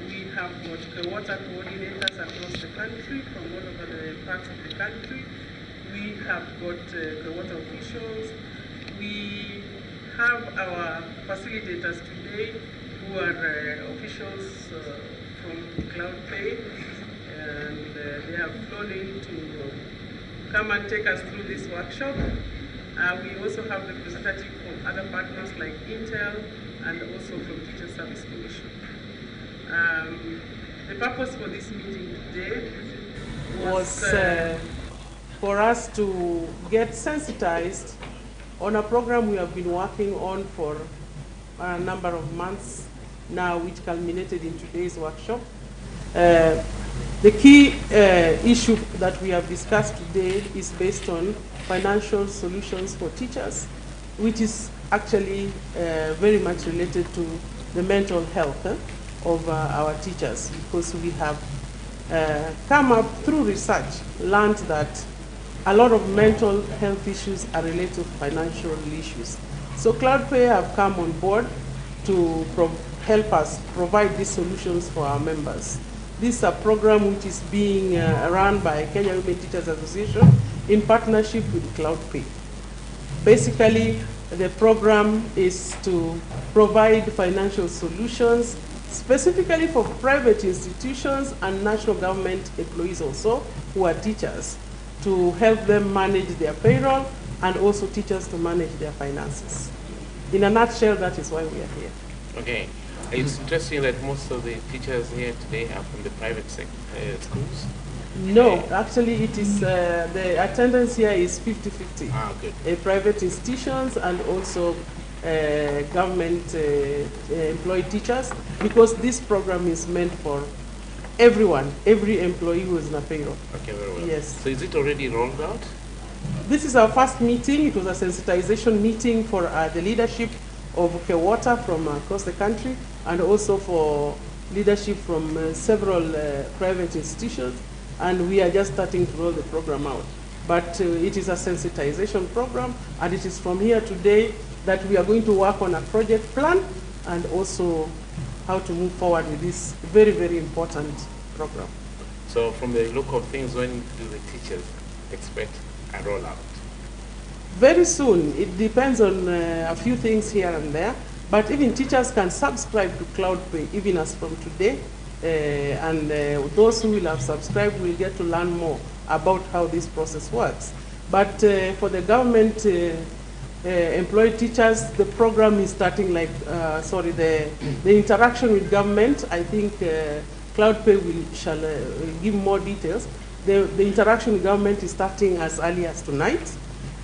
We have got Kewota coordinators across the country, from all over the parts of the country. We have got Kewota officials. We have our facilitators today who are officials from Cloudpay, and they have flown in to come and take us through this workshop. We also have representatives from other partners like Intel and also from Teacher Service Commission. The purpose for this meeting today was for us to get sensitized on a program we have been working on for a number of months now, which culminated in today's workshop. The key issue that we have discussed today is based on financial solutions for teachers, which is actually very much related to the mental health of our teachers, because we have come up through research, learned that a lot of mental health issues are related to financial issues. So Cloudpay have come on board to help us provide these solutions for our members. This is a program which is being run by Kenya Women Teachers Association in partnership with Cloudpay. Basically, the program is to provide financial solutions specifically for private institutions and national government employees also, who are teachers, to help them manage their payroll and also teachers to manage their finances. In a nutshell, that is why we are here. Okay. It's interesting that most of the teachers here today are from the private schools. No, actually it is, the attendance here is 50-50. Ah, good. Private institutions and also government employed teachers, because this program is meant for everyone, every employee who is in a payroll. Okay, very well. Yes. So is it already rolled out? This is our first meeting. It was a sensitization meeting for the leadership of Kewota from across the country, and also for leadership from several private institutions, and we are just starting to roll the program out. But it is a sensitization program, and it is from here today that we are going to work on a project plan and also how to move forward with this very, very important program. So from the look of things, when do the teachers expect a rollout? Very soon. It depends on a few things here and there, but even teachers can subscribe to Cloudpay even as from today, and those who will have subscribed will get to learn more about how this process works. But for the government employed teachers, the program is starting like, the interaction with government, I think Cloudpay shall give more details. The interaction with government is starting as early as tonight.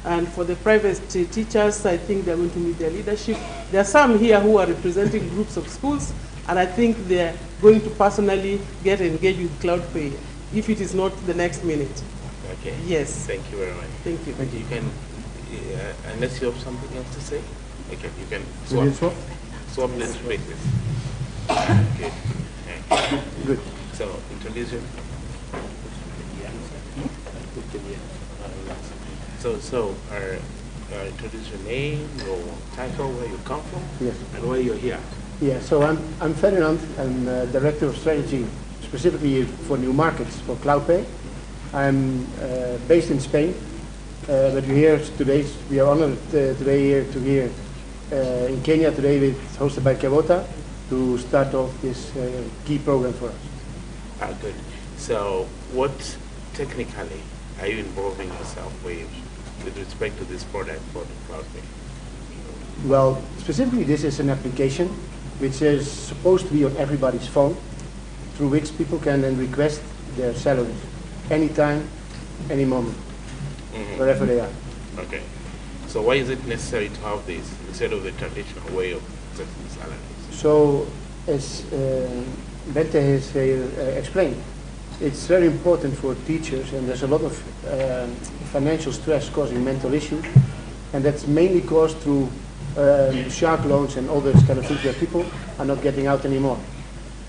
And for the private teachers, I think they're going to meet their leadership. There are some here who are representing groups of schools, and I think they're going to personally get engaged with Cloudpay, if it is not the next minute. Okay. Yes. Thank you very much. Thank you. You can, unless you have something else to say, okay, you can Will swap. you Swap the spaces. Okay. Okay. Good. So, introduce you. So, introduce your name, your title, where you come from, Yes. and why you're here. Yeah, so I'm Ferdinand. I'm Director of Strategy, specifically for new markets for Cloudpay. I'm based in Spain, but we're here today. We are honored today here to here in Kenya today, hosted by Kewota, to start off this key program for us. Ah, good. So what technically are you involving yourself with respect to this product for the CloudPay? Well, specifically this is an application which is supposed to be on everybody's phone, through which people can then request their salaries anytime, any moment, wherever they are. Okay. So why is it necessary to have this instead of the traditional way of setting salaries? So, as Bente has explained, it's very important for teachers, and there's a lot of financial stress causing mental issues, and that's mainly caused through shark loans and all those kind of things where people are not getting out anymore.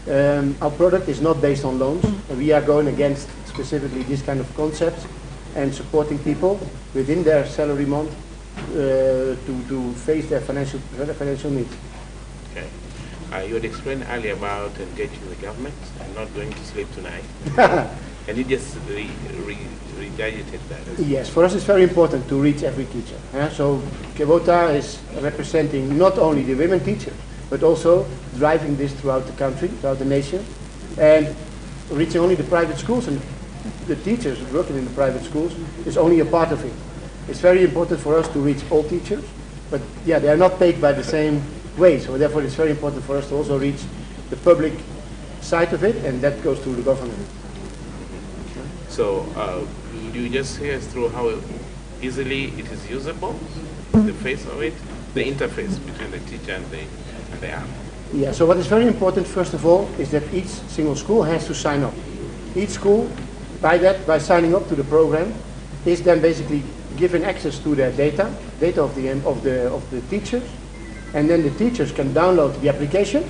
Our product is not based on loans, and we are going against specifically this kind of concepts and supporting people within their salary month to face their financial needs. Okay. You had explained earlier about engaging the government and not going to sleep tonight. And you just regurgitated that. Yes, for us it's very important to reach every teacher. So Kewota is representing not only the women teachers, but also driving this throughout the country, throughout the nation, and reaching only the private schools, and the teachers working in the private schools is only a part of it. It's very important for us to reach all teachers, but yeah, they are not paid by the same way, so therefore it's very important for us to also reach the public side of it, and that goes through the government. So you just hear us through how easily it is usable, the face of it, the interface between the teacher and the app. Yeah, so what is very important, first of all, is that each single school has to sign up. Each school, by signing up to the program, is then basically given access to their data of the teachers, and then the teachers can download the application,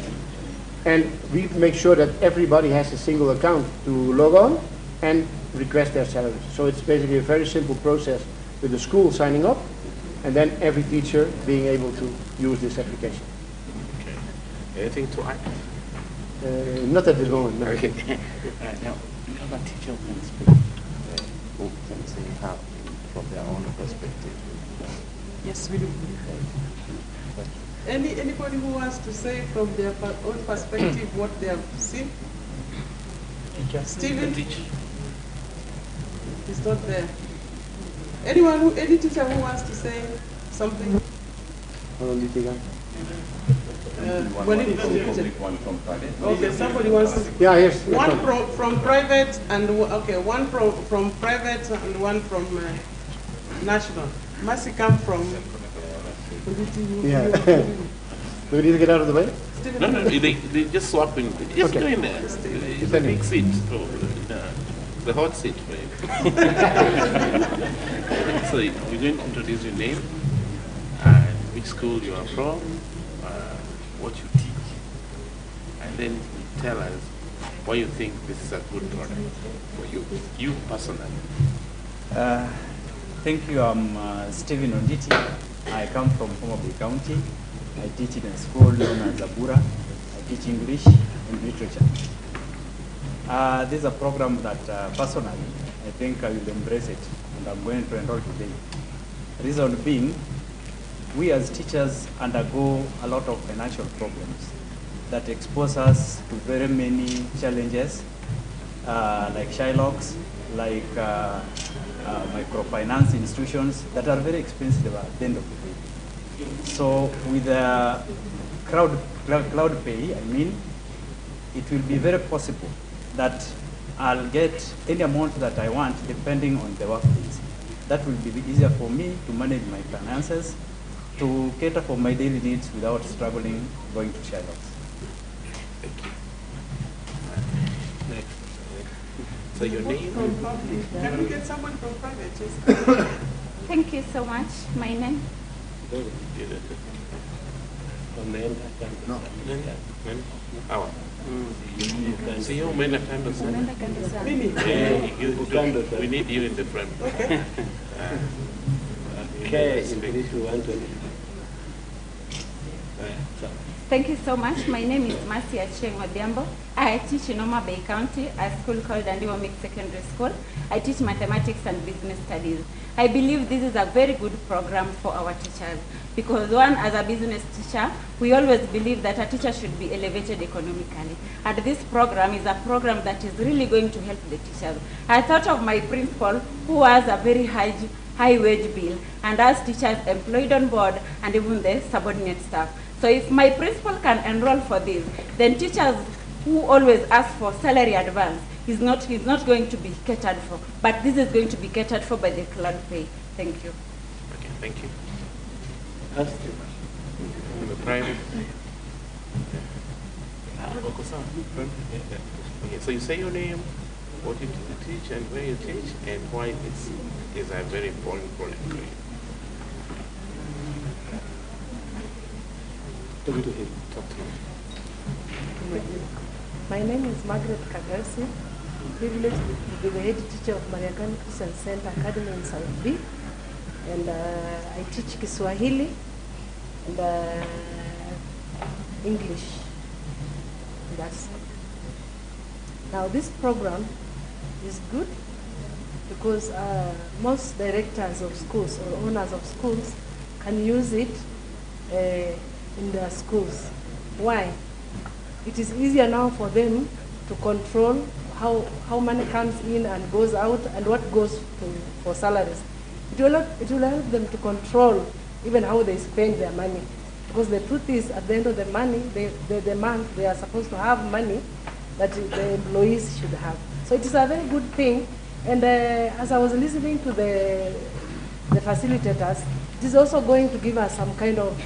and we make sure that everybody has a single account to log on and request their salaries. So it's basically a very simple process with the school signing up, and then every teacher being able to use this application. Okay. Anything to add? Not at this moment, no. Okay. Now, other teacher can speak, who can say how, from their own perspective. Yes, we do. Anybody who wants to say from their own perspective what they have seen? Stephen? He's not there. Any teacher who wants to say something? One from private. Okay, somebody wants to. Yeah, yes. One from private and one from private and one from national. Mercy come from. Yeah. Do we need to get out of the way? No, they just swapping. Just Okay. doing that. It's a big seat. So, the hot seat for you. So you're going to introduce your name, which school you are from, what you teach, and then tell us why you think this is a good product for you personally. Thank you. I'm Stephen Onditi. I come from Homa Bay County. I teach in a school known as Zabura. I teach English and literature. This is a program that personally, I think I will embrace it, and I'm going to enroll today. Reason being, we as teachers undergo a lot of financial problems that expose us to very many challenges, like Shylocks, like microfinance institutions that are very expensive at the end of the day. So with CloudPay, I mean, it will be very possible that I'll get any amount that I want depending on the work needs. That will be easier for me to manage my finances, to cater for my daily needs without struggling going to Shylocks. So your name? Can we get someone from private? Thank you so much. My name? No. So you umeenda kando sana. We need you in the front. Okay, in 3, 2, 1, 2. Thank you so much. My name is Mercy Acheng Odhiambo. I teach in Homa Bay County, a school called Andiwo Mixed Secondary School. I teach mathematics and business studies. I believe this is a very good program for our teachers because one, as a business teacher, we always believe that a teacher should be elevated economically. And this program is a program that is really going to help the teachers. I thought of my principal who has a very high wage bill and has teachers employed on board and even the subordinate staff. So if my principal can enroll for this, then teachers who always ask for salary advance is not going to be catered for. But this is going to be catered for by the Cloudpay. Thank you. Okay, thank you. In the private. Okay, so you say your name, what you teach, and where you teach, and why it's a very important project for you. My name is Margaret Kagasi. Privileged to be the head teacher of Mariagani Christian Center Academy in South B. And I teach Kiswahili and English. That's now this program is good because most directors of schools or owners of schools can use it in their schools. Why? It is easier now for them to control how money comes in and goes out and what goes for salaries. It will help them to control even how they spend their money. Because the truth is, at the end of the month, they are supposed to have money that the employees should have. So it is a very good thing. And as I was listening to the facilitators, it is also going to give us some kind of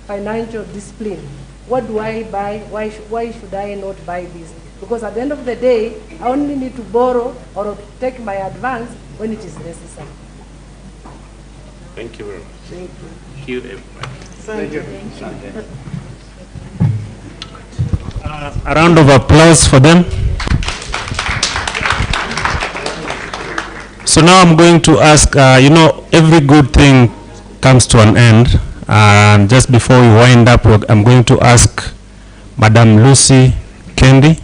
financial discipline. What do I buy? Why should I not buy this? Because at the end of the day, I only need to borrow or take my advance when it is necessary. Thank you very much. Thank you. Thank you, everybody. Thank you. A round of applause for them. So now I'm going to ask, every good thing comes to an end. And just before we wind up, I'm going to ask Madam Lucy Kendi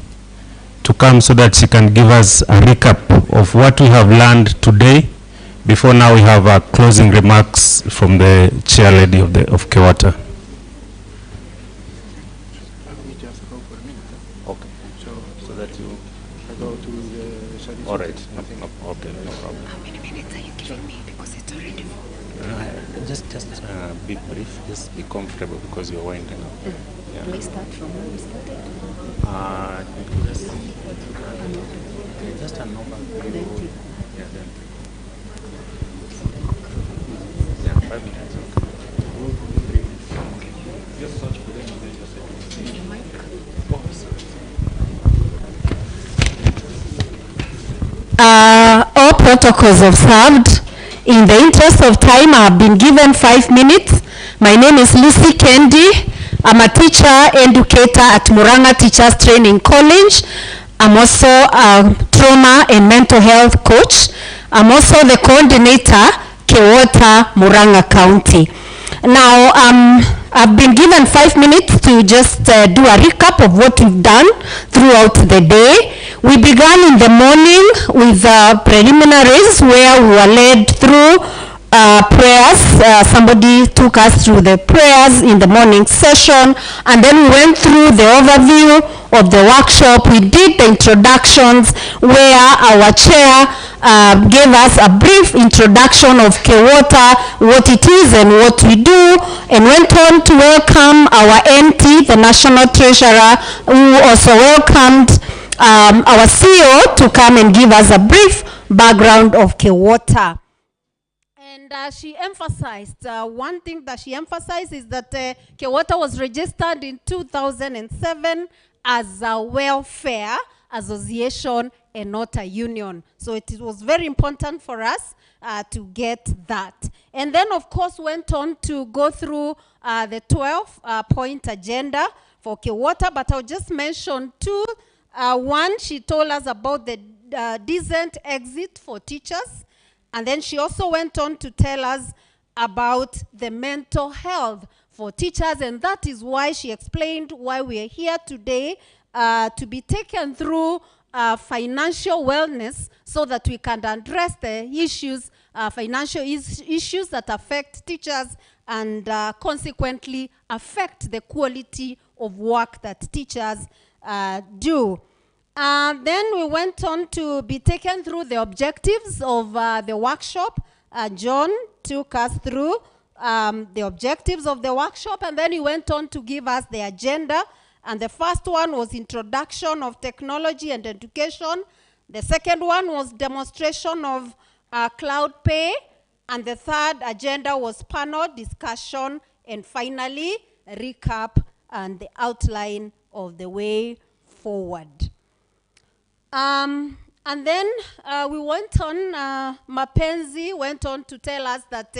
to come so that she can give us a recap of what we have learned today. Before now, we have closing remarks from the chair lady of Kewota. Okay. So that you go to the studies. All right. Okay, no problem. How many minutes are you giving me? Because it's already Just be brief. Just be comfortable because you're winding up. Yeah. We start from where we started. Just a normal. Yeah, then. Yeah, 5 minutes. Okay. Just search for them and then just all protocols observed. In the interest of time, I've been given 5 minutes. My name is Lucy Kendi. I'm a teacher educator at Muranga Teachers Training College. I'm also a trauma and mental health coach. I'm also the coordinator, Kewota, Muranga County. Now, I've been given 5 minutes to just do a recap of what we've done throughout the day. We began in the morning with preliminaries where we were led through prayers. Somebody took us through the prayers in the morning session, and then we went through the overview of the workshop. We did the introductions where our chair gave us a brief introduction of Kewota, what it is and what we do, and went on to welcome our NT, the National Treasurer, who also welcomed our CEO to come and give us a brief background of Kewota. And she emphasized, one thing that she emphasized is that Kewota was registered in 2007 as a welfare association and not a union. So it was very important for us to get that. And then, of course, went on to go through the 12-point agenda for Kewota, but I'll just mention two. One, she told us about the decent exit for teachers. And then she also went on to tell us about the mental health for teachers, and that is why she explained why we are here today, to be taken through financial wellness so that we can address the issues, financial issues that affect teachers and consequently affect the quality of work that teachers do. Then we went on to be taken through the objectives of the workshop. John took us through the objectives of the workshop, and then he went on to give us the agenda. And the first one was introduction of technology and education. The second one was demonstration of Cloudpay. And the third agenda was panel discussion. And finally, a recap and the outline of the way forward. And then we went on, Mapenzi went on to tell us that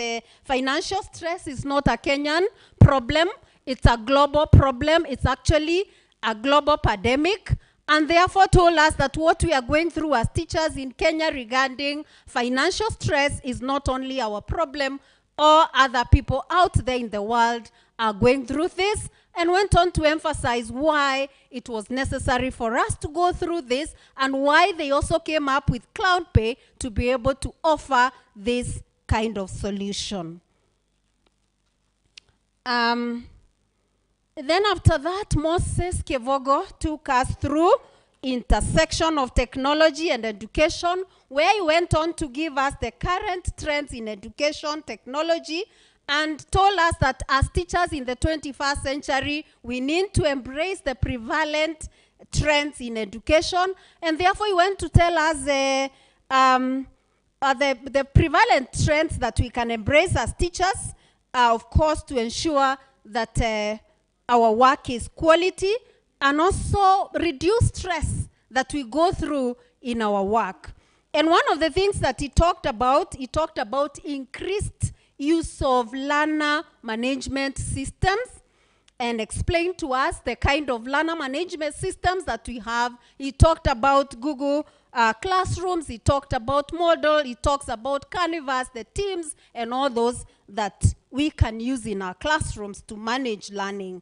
financial stress is not a Kenyan problem. It's a global problem. It's actually a global pandemic, and therefore told us that what we are going through as teachers in Kenya regarding financial stress is not only our problem, or other people out there in the world are going through this, and went on to emphasize why it was necessary for us to go through this, and why they also came up with Cloudpay to be able to offer this kind of solution. Then after that, Moses Kevogo took us through intersection of technology and education, where he went on to give us the current trends in education technology, and told us that as teachers in the 21st century, we need to embrace the prevalent trends in education, and therefore he went to tell us the prevalent trends that we can embrace as teachers, of course, to ensure that our work is quality, and also reduce stress that we go through in our work. And one of the things that he talked about increased use of learner management systems, and explained to us the kind of learner management systems that we have. He talked about Google Classrooms, he talked about Moodle, he talks about Canvas, the teams, and all those that we can use in our classrooms to manage learning.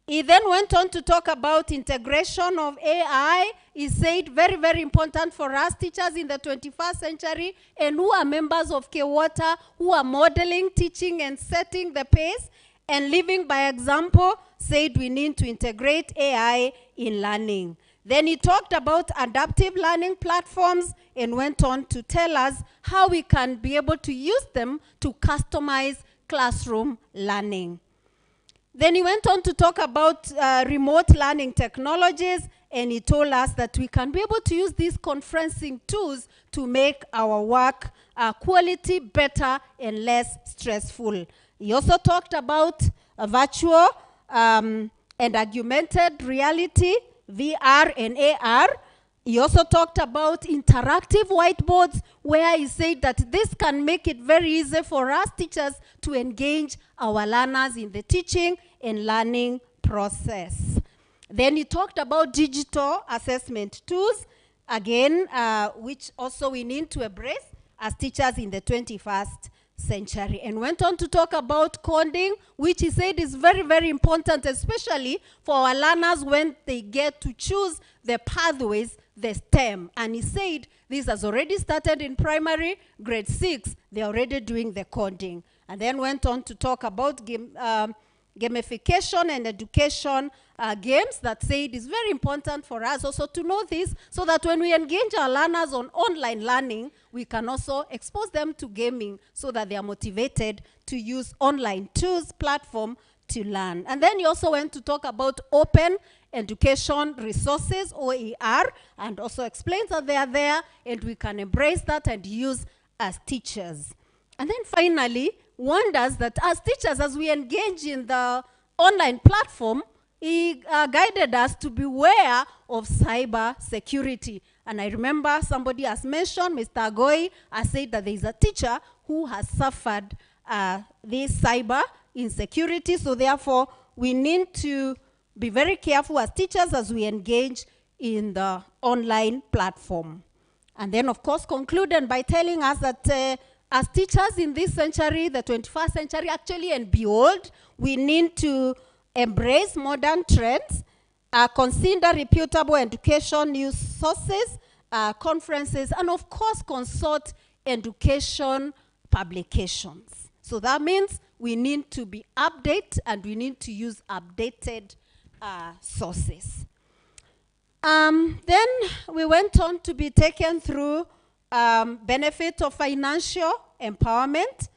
He then went on to talk about integration of AI. He said very, very important for us teachers in the 21st century, and who are members of Kewota, who are modeling, teaching, and setting the pace, and living by example, said we need to integrate AI in learning. Then he talked about adaptive learning platforms, and went on to tell us how we can be able to use them to customize classroom learning. Then he went on to talk about remote learning technologies, and he told us that we can be able to use these conferencing tools to make our work quality better and less stressful. He also talked about virtual and augmented reality, VR and AR. He also talked about interactive whiteboards, where he said that this can make it very easy for us teachers to engage our learners in the teaching and learning process. Then he talked about digital assessment tools, again, which also we need to embrace as teachers in the 21st century, and went on to talk about coding, which he said is very, very important, especially for our learners when they get to choose the pathways, the STEM. And he said this has already started in primary, grade 6, they're already doing the coding. And then went on to talk about gamification and education games, that said it's very important for us also to know this, so that when we engage our learners on online learning, we can also expose them to gaming so that they are motivated to use online tools, platform to learn. And then he also went to talk about open education resources, OER, and also explains that they are there and we can embrace that and use as teachers. And then finally, wonders that as teachers, as we engage in the online platform, he guided us to beware of cyber security. And I remember somebody has mentioned, Mr. Agoi, has said that there is a teacher who has suffered this cyber insecurity. So therefore, we need to be very careful as teachers as we engage in the online platform. And then, of course, concluded by telling us that as teachers in this century, the 21st century actually and beyond, we need to embrace modern trends, consider reputable education news sources, conferences, and of course consult education publications. So that means we need to be updated and we need to use updated sources. Then we went on to be taken through benefit of financial empowerment.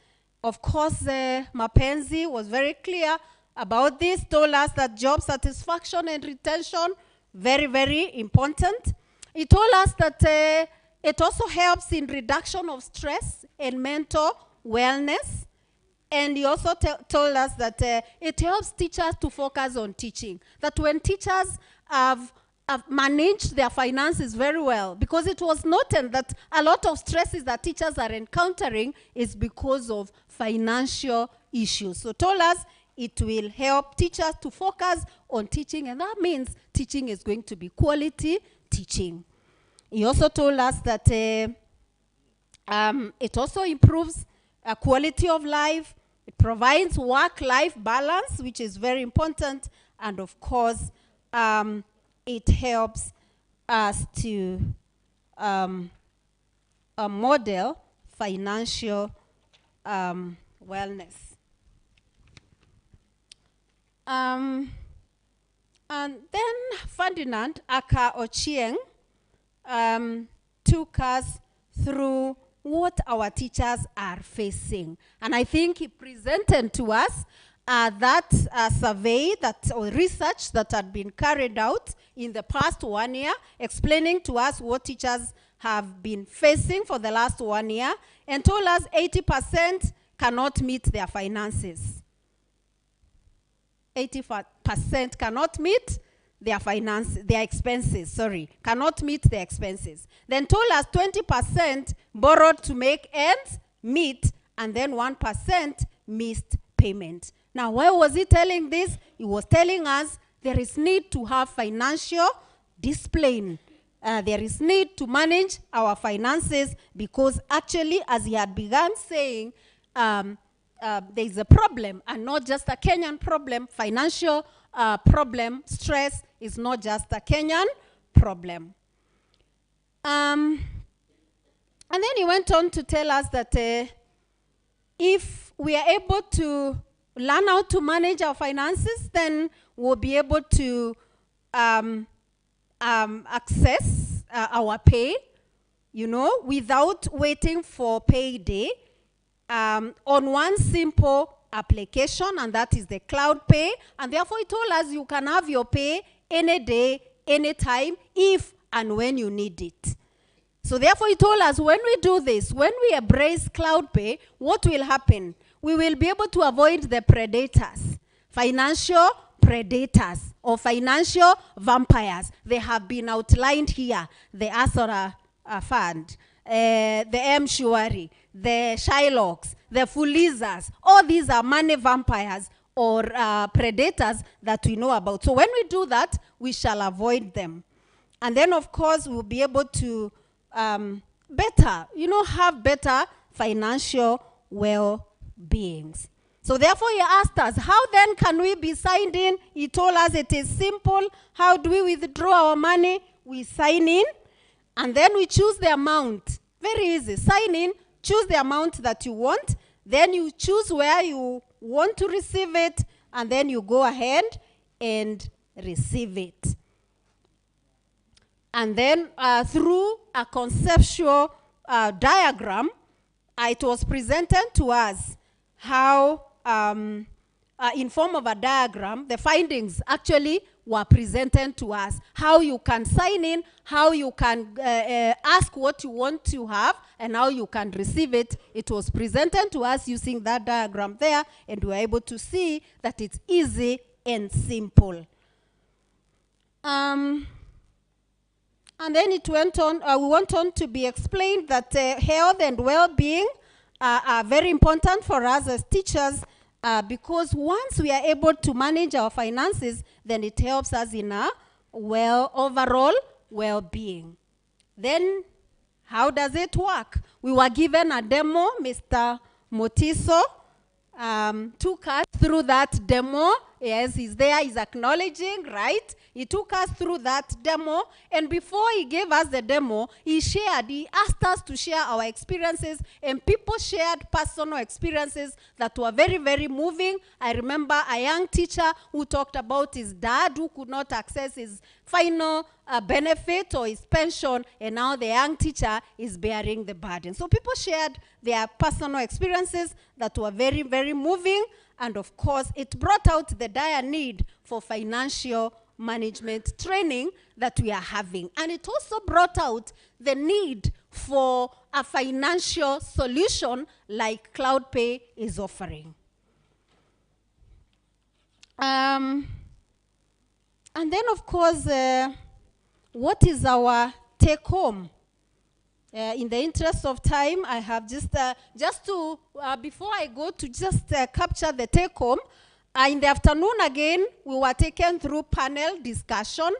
Of course, Mapenzi was very clear about this, told us that job satisfaction and retention, very, very important. He told us that it also helps in reduction of stress and mental wellness. And he also told us that it helps teachers to focus on teaching. That when teachers have managed their finances very well, because it was noted that a lot of stresses that teachers are encountering is because of financial issues. So told us it will help teachers to focus on teaching, and that means teaching is going to be quality teaching. He also told us that it also improves quality of life. It provides work-life balance, which is very important. And of course, it helps us to model financial wellness. And then Ferdinand Aka Ochieng took us through what our teachers are facing. And I think he presented to us that survey or research that had been carried out in the past 1 year, explaining to us what teachers have been facing for the last 1 year, and told us 80% cannot meet their finances. 80% cannot meet their expenses, cannot meet their expenses. Then told us 20% borrowed to make ends meet, and then 1% missed payment. Now, why was he telling this? He was telling us there is need to have financial discipline. There is need to manage our finances, because actually, as he had begun saying, there is a problem, and not just a Kenyan problem. Financial problem, stress is not just a Kenyan problem. And then he went on to tell us that if we are able to learn how to manage our finances, then we'll be able to access our pay, without waiting for payday, on one simple application, and that is the Cloudpay. And therefore, he told us you can have your pay any day, any time, if and when you need it. So therefore, he told us when we do this, when we embrace Cloudpay, what will happen? We will be able to avoid the predators, financial predators or financial vampires. They have been outlined here. The Asura Fund, the M-Shuari, the Shylocks, the Fulizas. All these are money vampires or predators that we know about. So when we do that, we shall avoid them. And then, of course, we'll be able to have better financial well-beings. So therefore, he asked us, how then can we be signed in? He told us it is simple. How do we withdraw our money? We sign in, and then we choose the amount. Very easy. Sign in, choose the amount that you want, then you choose where you want to receive it, and then you go ahead and receive it. And then through a conceptual diagram, it was presented to us how, in form of a diagram, the findings actually were presented to us. How you can sign in, how you can ask what you want to have, and how you can receive it. It was presented to us using that diagram there, and we were able to see that it's easy and simple. And then it went on, we went on to be explained that health and well-being are very important for us as teachers, because once we are able to manage our finances, then it helps us in our overall well-being. Then How does it work? We were given a demo. Mr. Motiso took us through that demo. Yes, he's there, he's acknowledging, right? He took us through that demo, and before he gave us the demo, he asked us to share our experiences, and people shared personal experiences that were very, very moving. I remember a young teacher who talked about his dad who could not access his final benefit or his pension, and now the young teacher is bearing the burden. So people shared their personal experiences that were very, very moving, and of course, it brought out the dire need for financial management training that we are having. And it also brought out the need for a financial solution like Cloudpay is offering. And then, of course, what is our take home? In the interest of time, I have before I go to capture the take home, in the afternoon again, we were taken through panel discussion,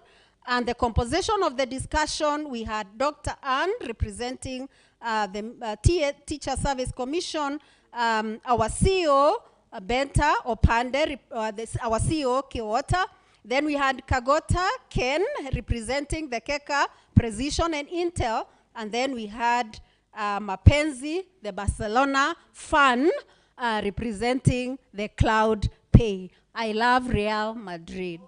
and the composition of the discussion, we had Dr. Ann representing the Teacher Service Commission, our CEO, Benta Opande, our CEO, Kewota. Then we had Kagota Ken representing the Keka, Precision and Intel. And then we had Mapenzi, the Barcelona fan, representing the Cloudpay. I love Real Madrid.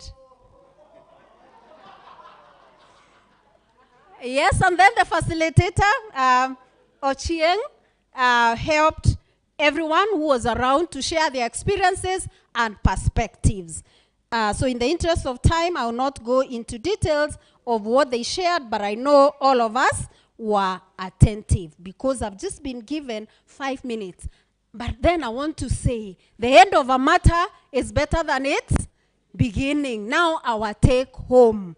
Yes, and then the facilitator, Ochieng, helped everyone who was around to share their experiences and perspectives. So in the interest of time, I will not go into details of what they shared, but I know all of us were attentive because I've just been given 5 minutes. But then I want to say, the end of a matter is better than its beginning. Now our take home.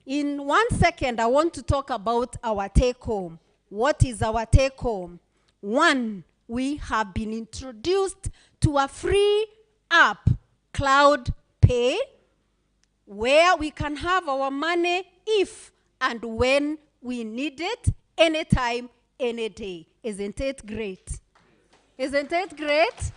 In 1 second, I want to talk about our take home. What is our take home? 1, we have been introduced to a free app, Cloudpay, where we can have our money if and when we need it, anytime, any day. Isn't it great? Isn't it great?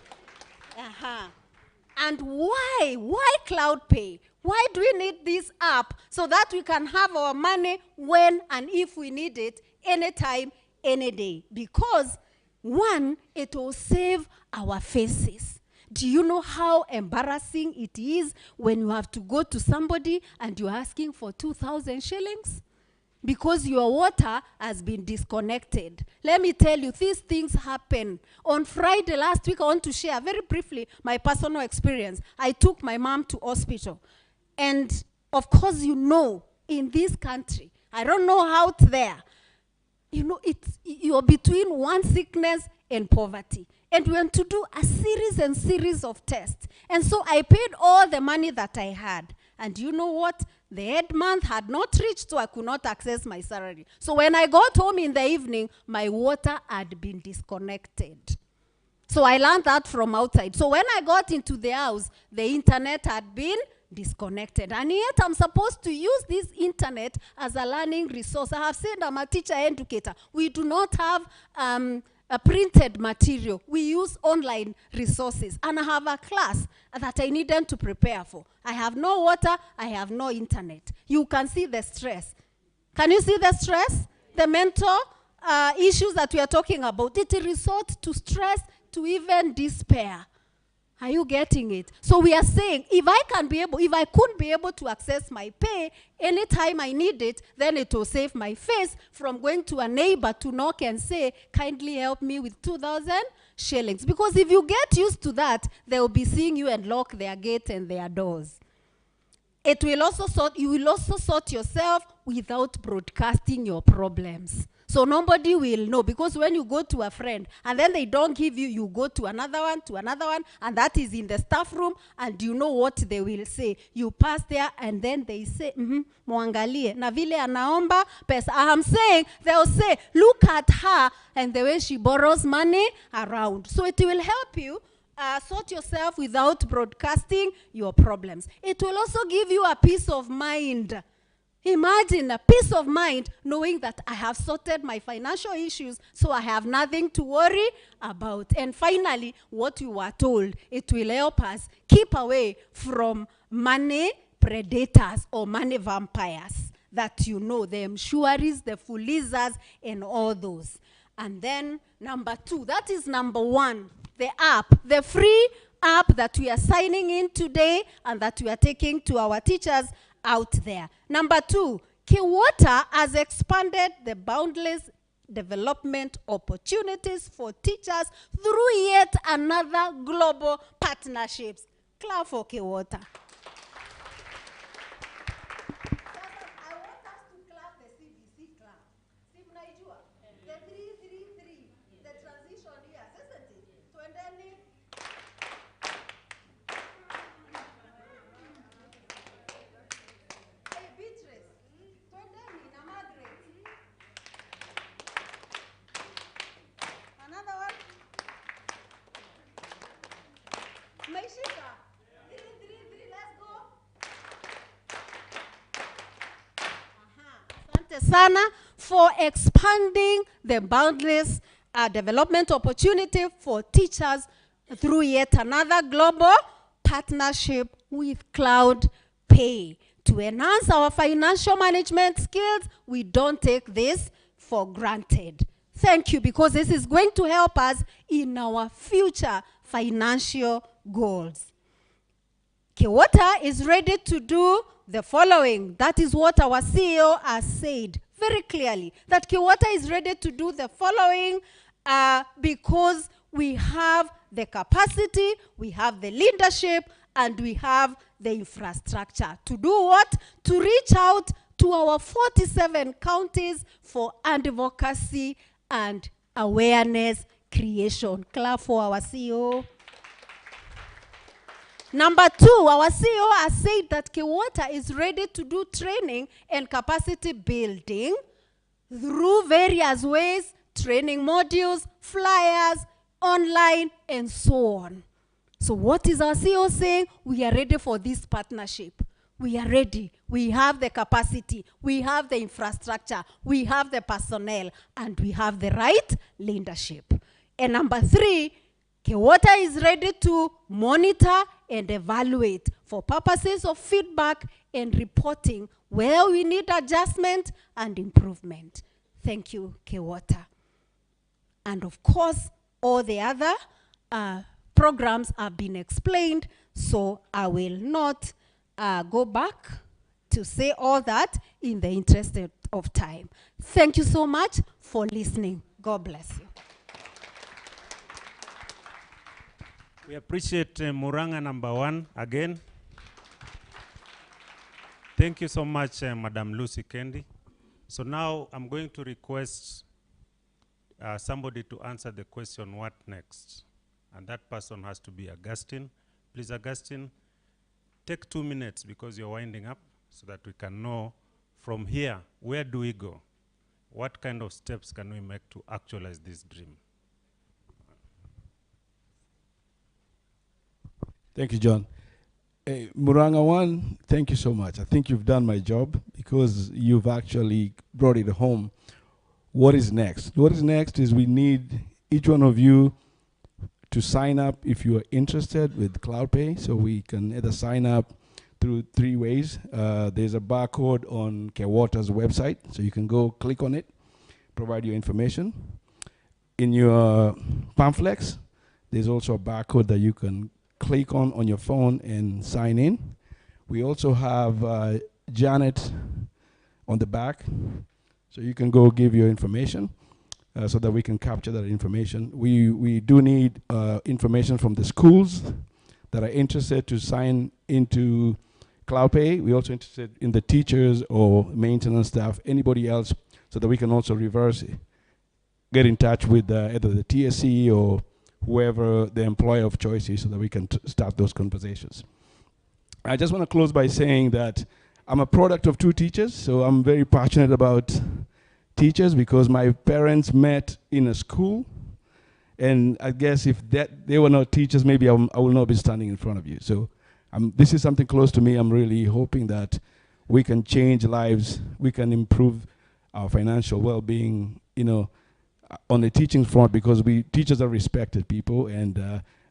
And why? Why Cloudpay? Why do we need this app? So that we can have our money when and if we need it, anytime, any day. Because 1, it will save our faces. Do you know how embarrassing it is when you have to go to somebody and you're asking for 2,000 shillings? Because your water has been disconnected. Let me tell you, these things happen. On Friday last week, I want to share very briefly my personal experience. I took my mom to hospital. And of course, you know, in this country, I don't know out there, you know, you're between one sickness and poverty. And we went to do a series of tests. And so I paid all the money that I had. And you know what? The 8th month had not reached, so I could not access my salary. So when I got home in the evening, my water had been disconnected. So I learned that from outside. So when I got into the house, the internet had been disconnected. And yet I'm supposed to use this internet as a learning resource. I have said I'm a teacher educator. We do not have a printed material. We use online resources. And I have a class that I needed to prepare for. I have no water, I have no internet. You can see the stress. Can you see the stress? The mental issues that we are talking about. It results to stress, to even despair. Are you getting it? So we are saying, if I could be able to access my pay anytime I need it, then it will save my face from going to a neighbor to knock and say, kindly help me with 2,000 shillings. Because if you get used to that, they will be seeing you and lock their gate and their doors. You will also sort yourself without broadcasting your problems. So nobody will know, because when you go to a friend and then they don't give you, you go to another one, and that is in the staff room, and you know what they will say. You pass there and then they say, muangalie, na vile anaomba pesa. I'm saying, they'll say, look at her and the way she borrows money around. So it will help you sort yourself without broadcasting your problems. It will also give you a peace of mind. Imagine a peace of mind knowing that I have sorted my financial issues, so I have nothing to worry about. And finally, what we were told, it will help us keep away from money predators or money vampires that you know, the mshuaris, the fulizas, and all those. And then number 2, that is number 1, the app, the free app that we are signing in today and that we are taking to our teachers out there. Number 2, Kewota has expanded the boundless development opportunities for teachers through yet another global partnerships. Clap for Kewota. Sana for expanding the boundless development opportunity for teachers through yet another global partnership with Cloudpay. To enhance our financial management skills, we don't take this for granted. Thank you, because this is going to help us in our future financial goals. Kewota is ready to do the following. That is what our CEO has said very clearly, that Kewota is ready to do the following because we have the capacity, we have the leadership, and we have the infrastructure. To do what? To reach out to our 47 counties for advocacy and awareness creation. Clap for our CEO. Number 2, our CEO has said that Kewota is ready to do training and capacity building through various ways, training modules, flyers, online, and so on. So what is our CEO saying? We are ready for this partnership. We are ready. We have the capacity. We have the infrastructure. We have the personnel. And we have the right leadership. And number 3, Kewota is ready to monitor and evaluate for purposes of feedback and reporting where we need adjustment and improvement. Thank you, Kewota. And of course, all the other programs have been explained, so I will not go back to say all that in the interest of time. Thank you so much for listening. God bless you. We appreciate Muranga number 1 again. Thank you so much, Madam Lucy Kendi. So now I'm going to request somebody to answer the question, what next? And that person has to be Augustine. Please, Augustine, take 2 minutes because you're winding up so that we can know from here, where do we go? What kind of steps can we make to actualize this dream? Thank you, John. Muranga 1, thank you so much. I think you've done my job because you've actually brought it home. What is next? What is next is we need each one of you to sign up if you are interested with Cloudpay. So we can either sign up through 3 ways. There's a barcode on Kewota's website, so you can go click on it, provide your information. In your pamphlets, there's also a barcode that you can click on your phone and sign in. We also have Janet on the back, so you can go give your information so that we can capture that information. We do need information from the schools that are interested to sign into Cloudpay. We're also interested in the teachers or maintenance staff, anybody else, so that we can also reverse it. Get in touch with either the TSC or whoever the employer of choice is so that we can start those conversations. I just want to close by saying that I'm a product of 2 teachers, so I'm very passionate about teachers because my parents met in a school, and I guess if they were not teachers, maybe I will not be standing in front of you. So this is something close to me. I'm really hoping that we can change lives, we can improve our financial well-being, on the teaching front, because teachers are respected people, and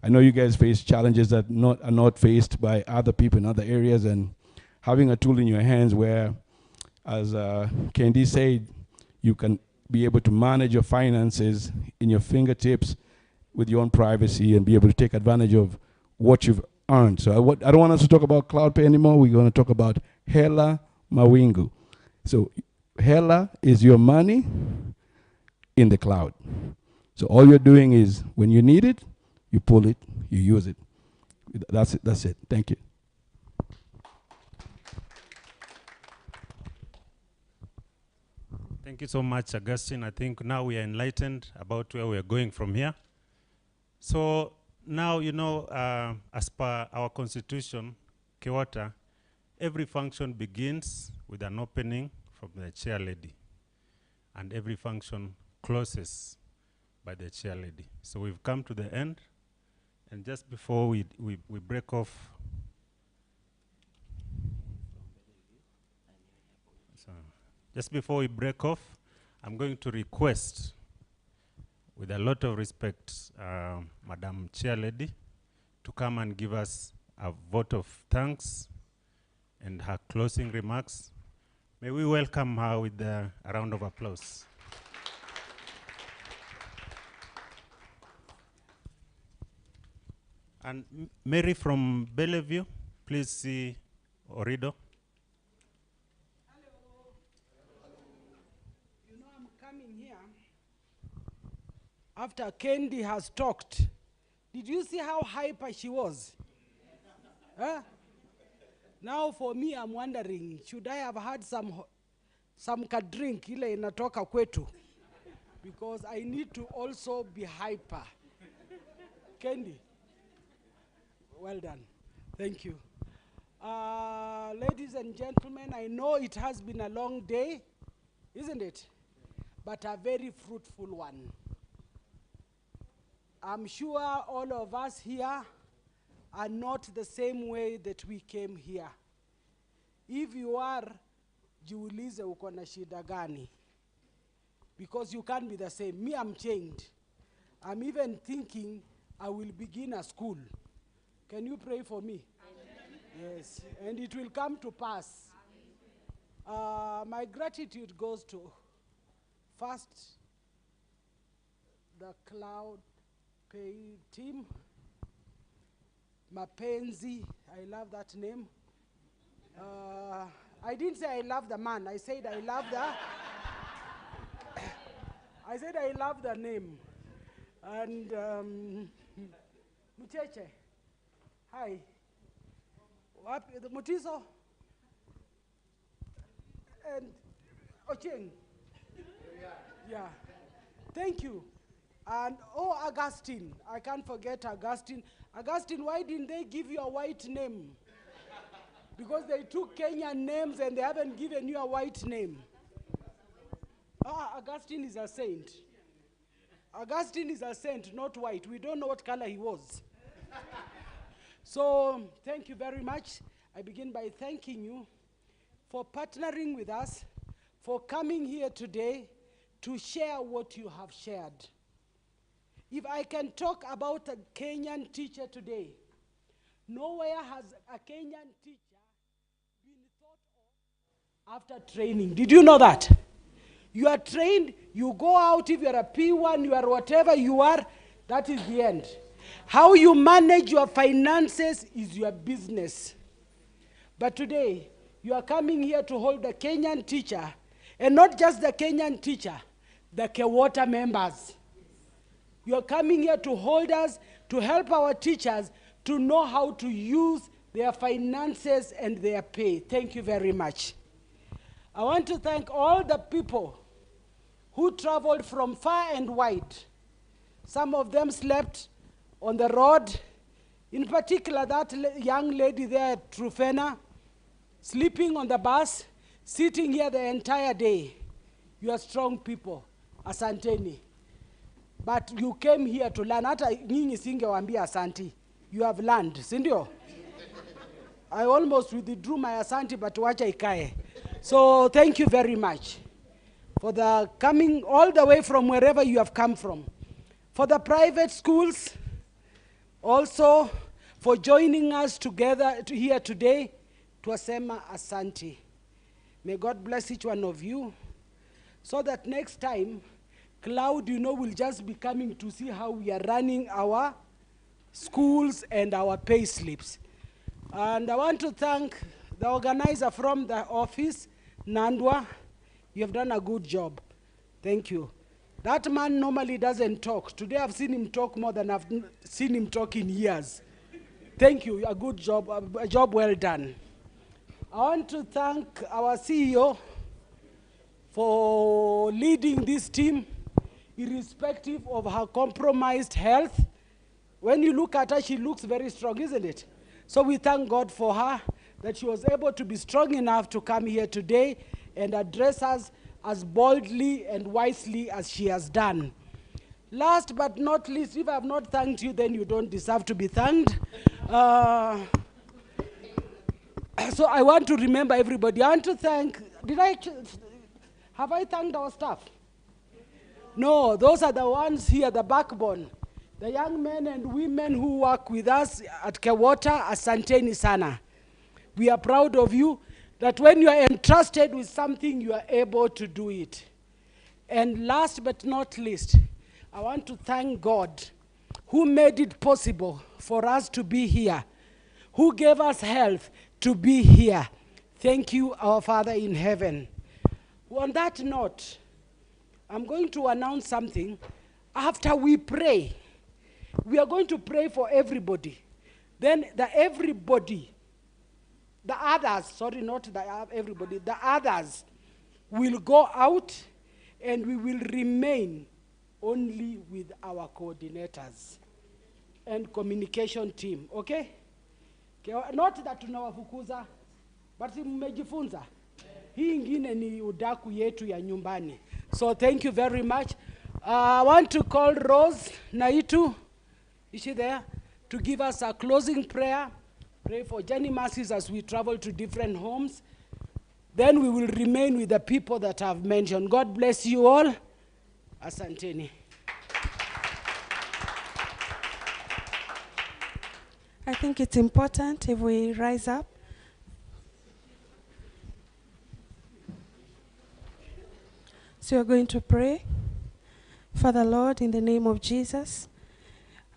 I know you guys face challenges that are not faced by other people in other areas, and having a tool in your hands where, as Candy said, you can be able to manage your finances in your fingertips with your own privacy and be able to take advantage of what you've earned. So I don't want us to talk about CloudPay anymore. We're going to talk about Hela Mawingu. So Hela is your money in the cloud. So all you're doing is, when you need it, you pull it, you use it. That's it. That's it. Thank you. Thank you so much, Augustine. I think now we are enlightened about where we are going from here. So now, as per our constitution, Kewota, every function begins with an opening from the chair lady, and every function closes by the chair lady. So we've come to the end, and just before we break off, I'm going to request, with a lot of respect, Madam Chair Lady, to come and give us a vote of thanks and her closing remarks. May we welcome her with a round of applause. And Mary from Bellevue, please see Orido. After Candy has talked, did you see how hyper she was? Huh? Now for me, I'm wondering, should I have had some drink ile inatoka kwetu? Because I need to also be hyper. Candy, well done. Thank you. Ladies and gentlemen, I know it has been a long day, isn't it? But a very fruitful one. I'm sure all of us here are not the same way that we came here. If you are, jiulize uko na shida gani? Because you can't be the same. Me, I'm changed. I'm even thinking I will begin a school. Can you pray for me? Amen. Yes, and it will come to pass. My gratitude goes to, first, the CloudPay team. Mapenzi, I love that name. I didn't say I love the man. I said I love the. I said I love the name. And Mucheche, hi. The Mutiso and Ocheng. Yeah. Thank you. And Augustine, I can't forget Augustine. Augustine, why didn't they give you a white name? Because they took Kenyan names and they haven't given you a white name. Augustine is a saint. Augustine is a saint, not white. We don't know what color he was. So, thank you very much. I begin by thanking you for partnering with us, for coming here today to share what you have shared. If I can talk about a Kenyan teacher today, nowhere has a Kenyan teacher been thought of after training. Did you know that? You are trained, you go out, if you are a P1, you are whatever you are, that is the end. How you manage your finances is your business. But today, you are coming here to hold the Kenyan teacher, and not just the Kenyan teacher, the Kewota members. You are coming here to hold us, to help our teachers to know how to use their finances and their pay. Thank you very much. I want to thank all the people who traveled from far and wide. Some of them slept on the road. In particular, that young lady there at Trufena, sleeping on the bus, sitting here the entire day. You are strong people. Asanteni. But you came here to learn. Hata nyinyi singewambia asanti. You have learned, sindio? I almost withdrew my asante, but wacha ikae. So thank you very much for the coming all the way from wherever you have come from. For the private schools, also for joining us together here today, twasema asante. May God bless each one of you, so that next time, Cloud, will just be coming to see how we are running our schools and our pay slips. And I want to thank the organizer from the office, Nandwa. You have done a good job. Thank you. That man normally doesn't talk. Today I've seen him talk more than I've seen him talk in years. Thank you, a good job, a job well done. I want to thank our CEO for leading this team, irrespective of her compromised health. When you look at her, she looks very strong, isn't it? So we thank God for her, that she was able to be strong enough to come here today and address us as boldly and wisely as she has done. Last but not least, if I have not thanked you, then you don't deserve to be thanked. So I want to remember everybody. I want to thank, have I thanked our staff? No, those are the ones here, the backbone. The young men and women who work with us at Kewota, asanteni sana. We are proud of you, that when you are entrusted with something, you are able to do it. And last but not least, I want to thank God, who made it possible for us to be here, who gave us health to be here. Thank you, our Father in heaven. On that note, I'm going to announce something. After we pray, we are going to pray for everybody. Then the others will go out, and we will remain only with our coordinators and communication team, okay? Not that tunawafukuza, but mmejifunza. Hii ingine ni udaku yetu ya nyumbani. So thank you very much. I want to call Rose Naitu, is she there, to give us a closing prayer. Pray for Johnny Mercies as we travel to different homes. Then we will remain with the people that I've mentioned. God bless you all. Asanteni. I think it's important if we rise up. So we're going to pray. Father Lord, in the name of Jesus,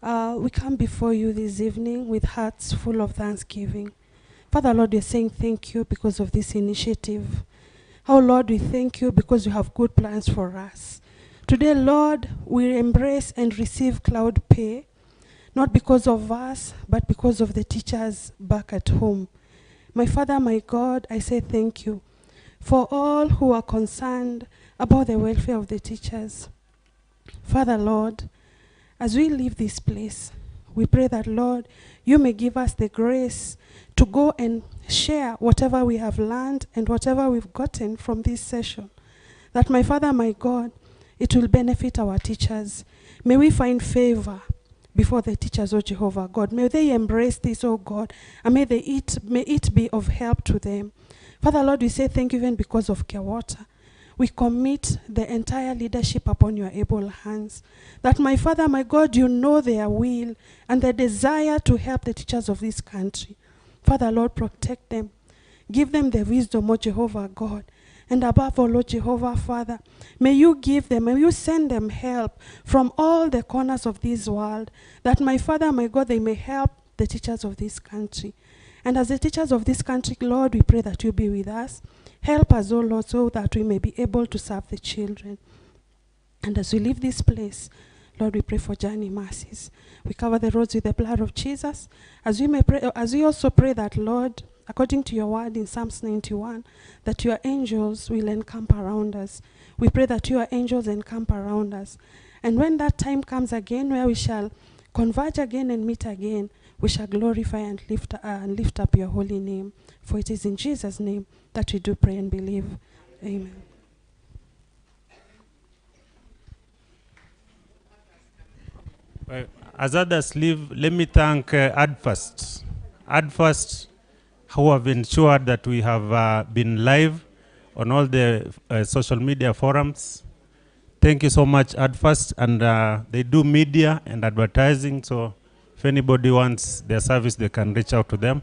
we come before you this evening with hearts full of thanksgiving. Father Lord, we're saying thank you because of this initiative. Oh Lord, we thank you because you have good plans for us. Today, Lord, we embrace and receive Cloudpay, not because of us, but because of the teachers back at home. My Father, my God, I say thank you for all who are concerned about the welfare of the teachers. Father, Lord, as we leave this place, we pray that, Lord, you may give us the grace to go and share whatever we have learned and whatever we've gotten from this session. That, my Father, my God, it will benefit our teachers. May we find favor before the teachers, O Jehovah God. May they embrace this, O God, and may it be of help to them. Father, Lord, we say thank you even because of Kewota. We commit the entire leadership upon your able hands. That, my Father, my God, you know their will and their desire to help the teachers of this country. Father, Lord, protect them. Give them the wisdom, O Jehovah God. And above all, O Jehovah Father, may you give them, may you send them help from all the corners of this world. That, my Father, my God, they may help the teachers of this country. And as the teachers of this country, Lord, we pray that you be with us. Help us, O Lord, so that we may be able to serve the children. And as we leave this place, Lord, we pray for Johnny Mercies. We cover the roads with the blood of Jesus. As we also pray that, Lord, according to your word in Psalms 91, that your angels will encamp around us. We pray that your angels encamp around us. And when that time comes again, where we shall converge again and meet again, we shall glorify and lift up your holy name. For it is in Jesus' name that we do pray and believe. Amen. As others leave, let me thank AdFirst. AdFirst who have ensured that we have been live on all the social media forums. Thank you so much, AdFirst, and they do media and advertising, so if anybody wants their service, they can reach out to them.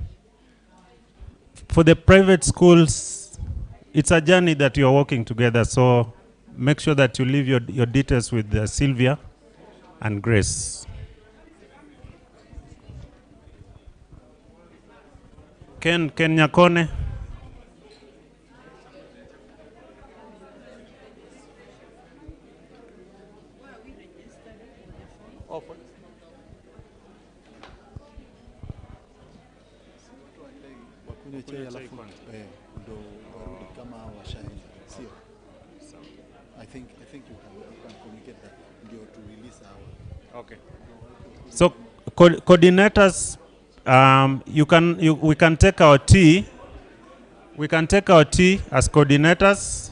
For the private schools, it's a journey that you're working together, so make sure that you leave your details with Sylvia and Grace. Ken Nyakone. I think you can communicate that to release our. Okay. So coordinators, we can take our tea. We can take our tea as coordinators.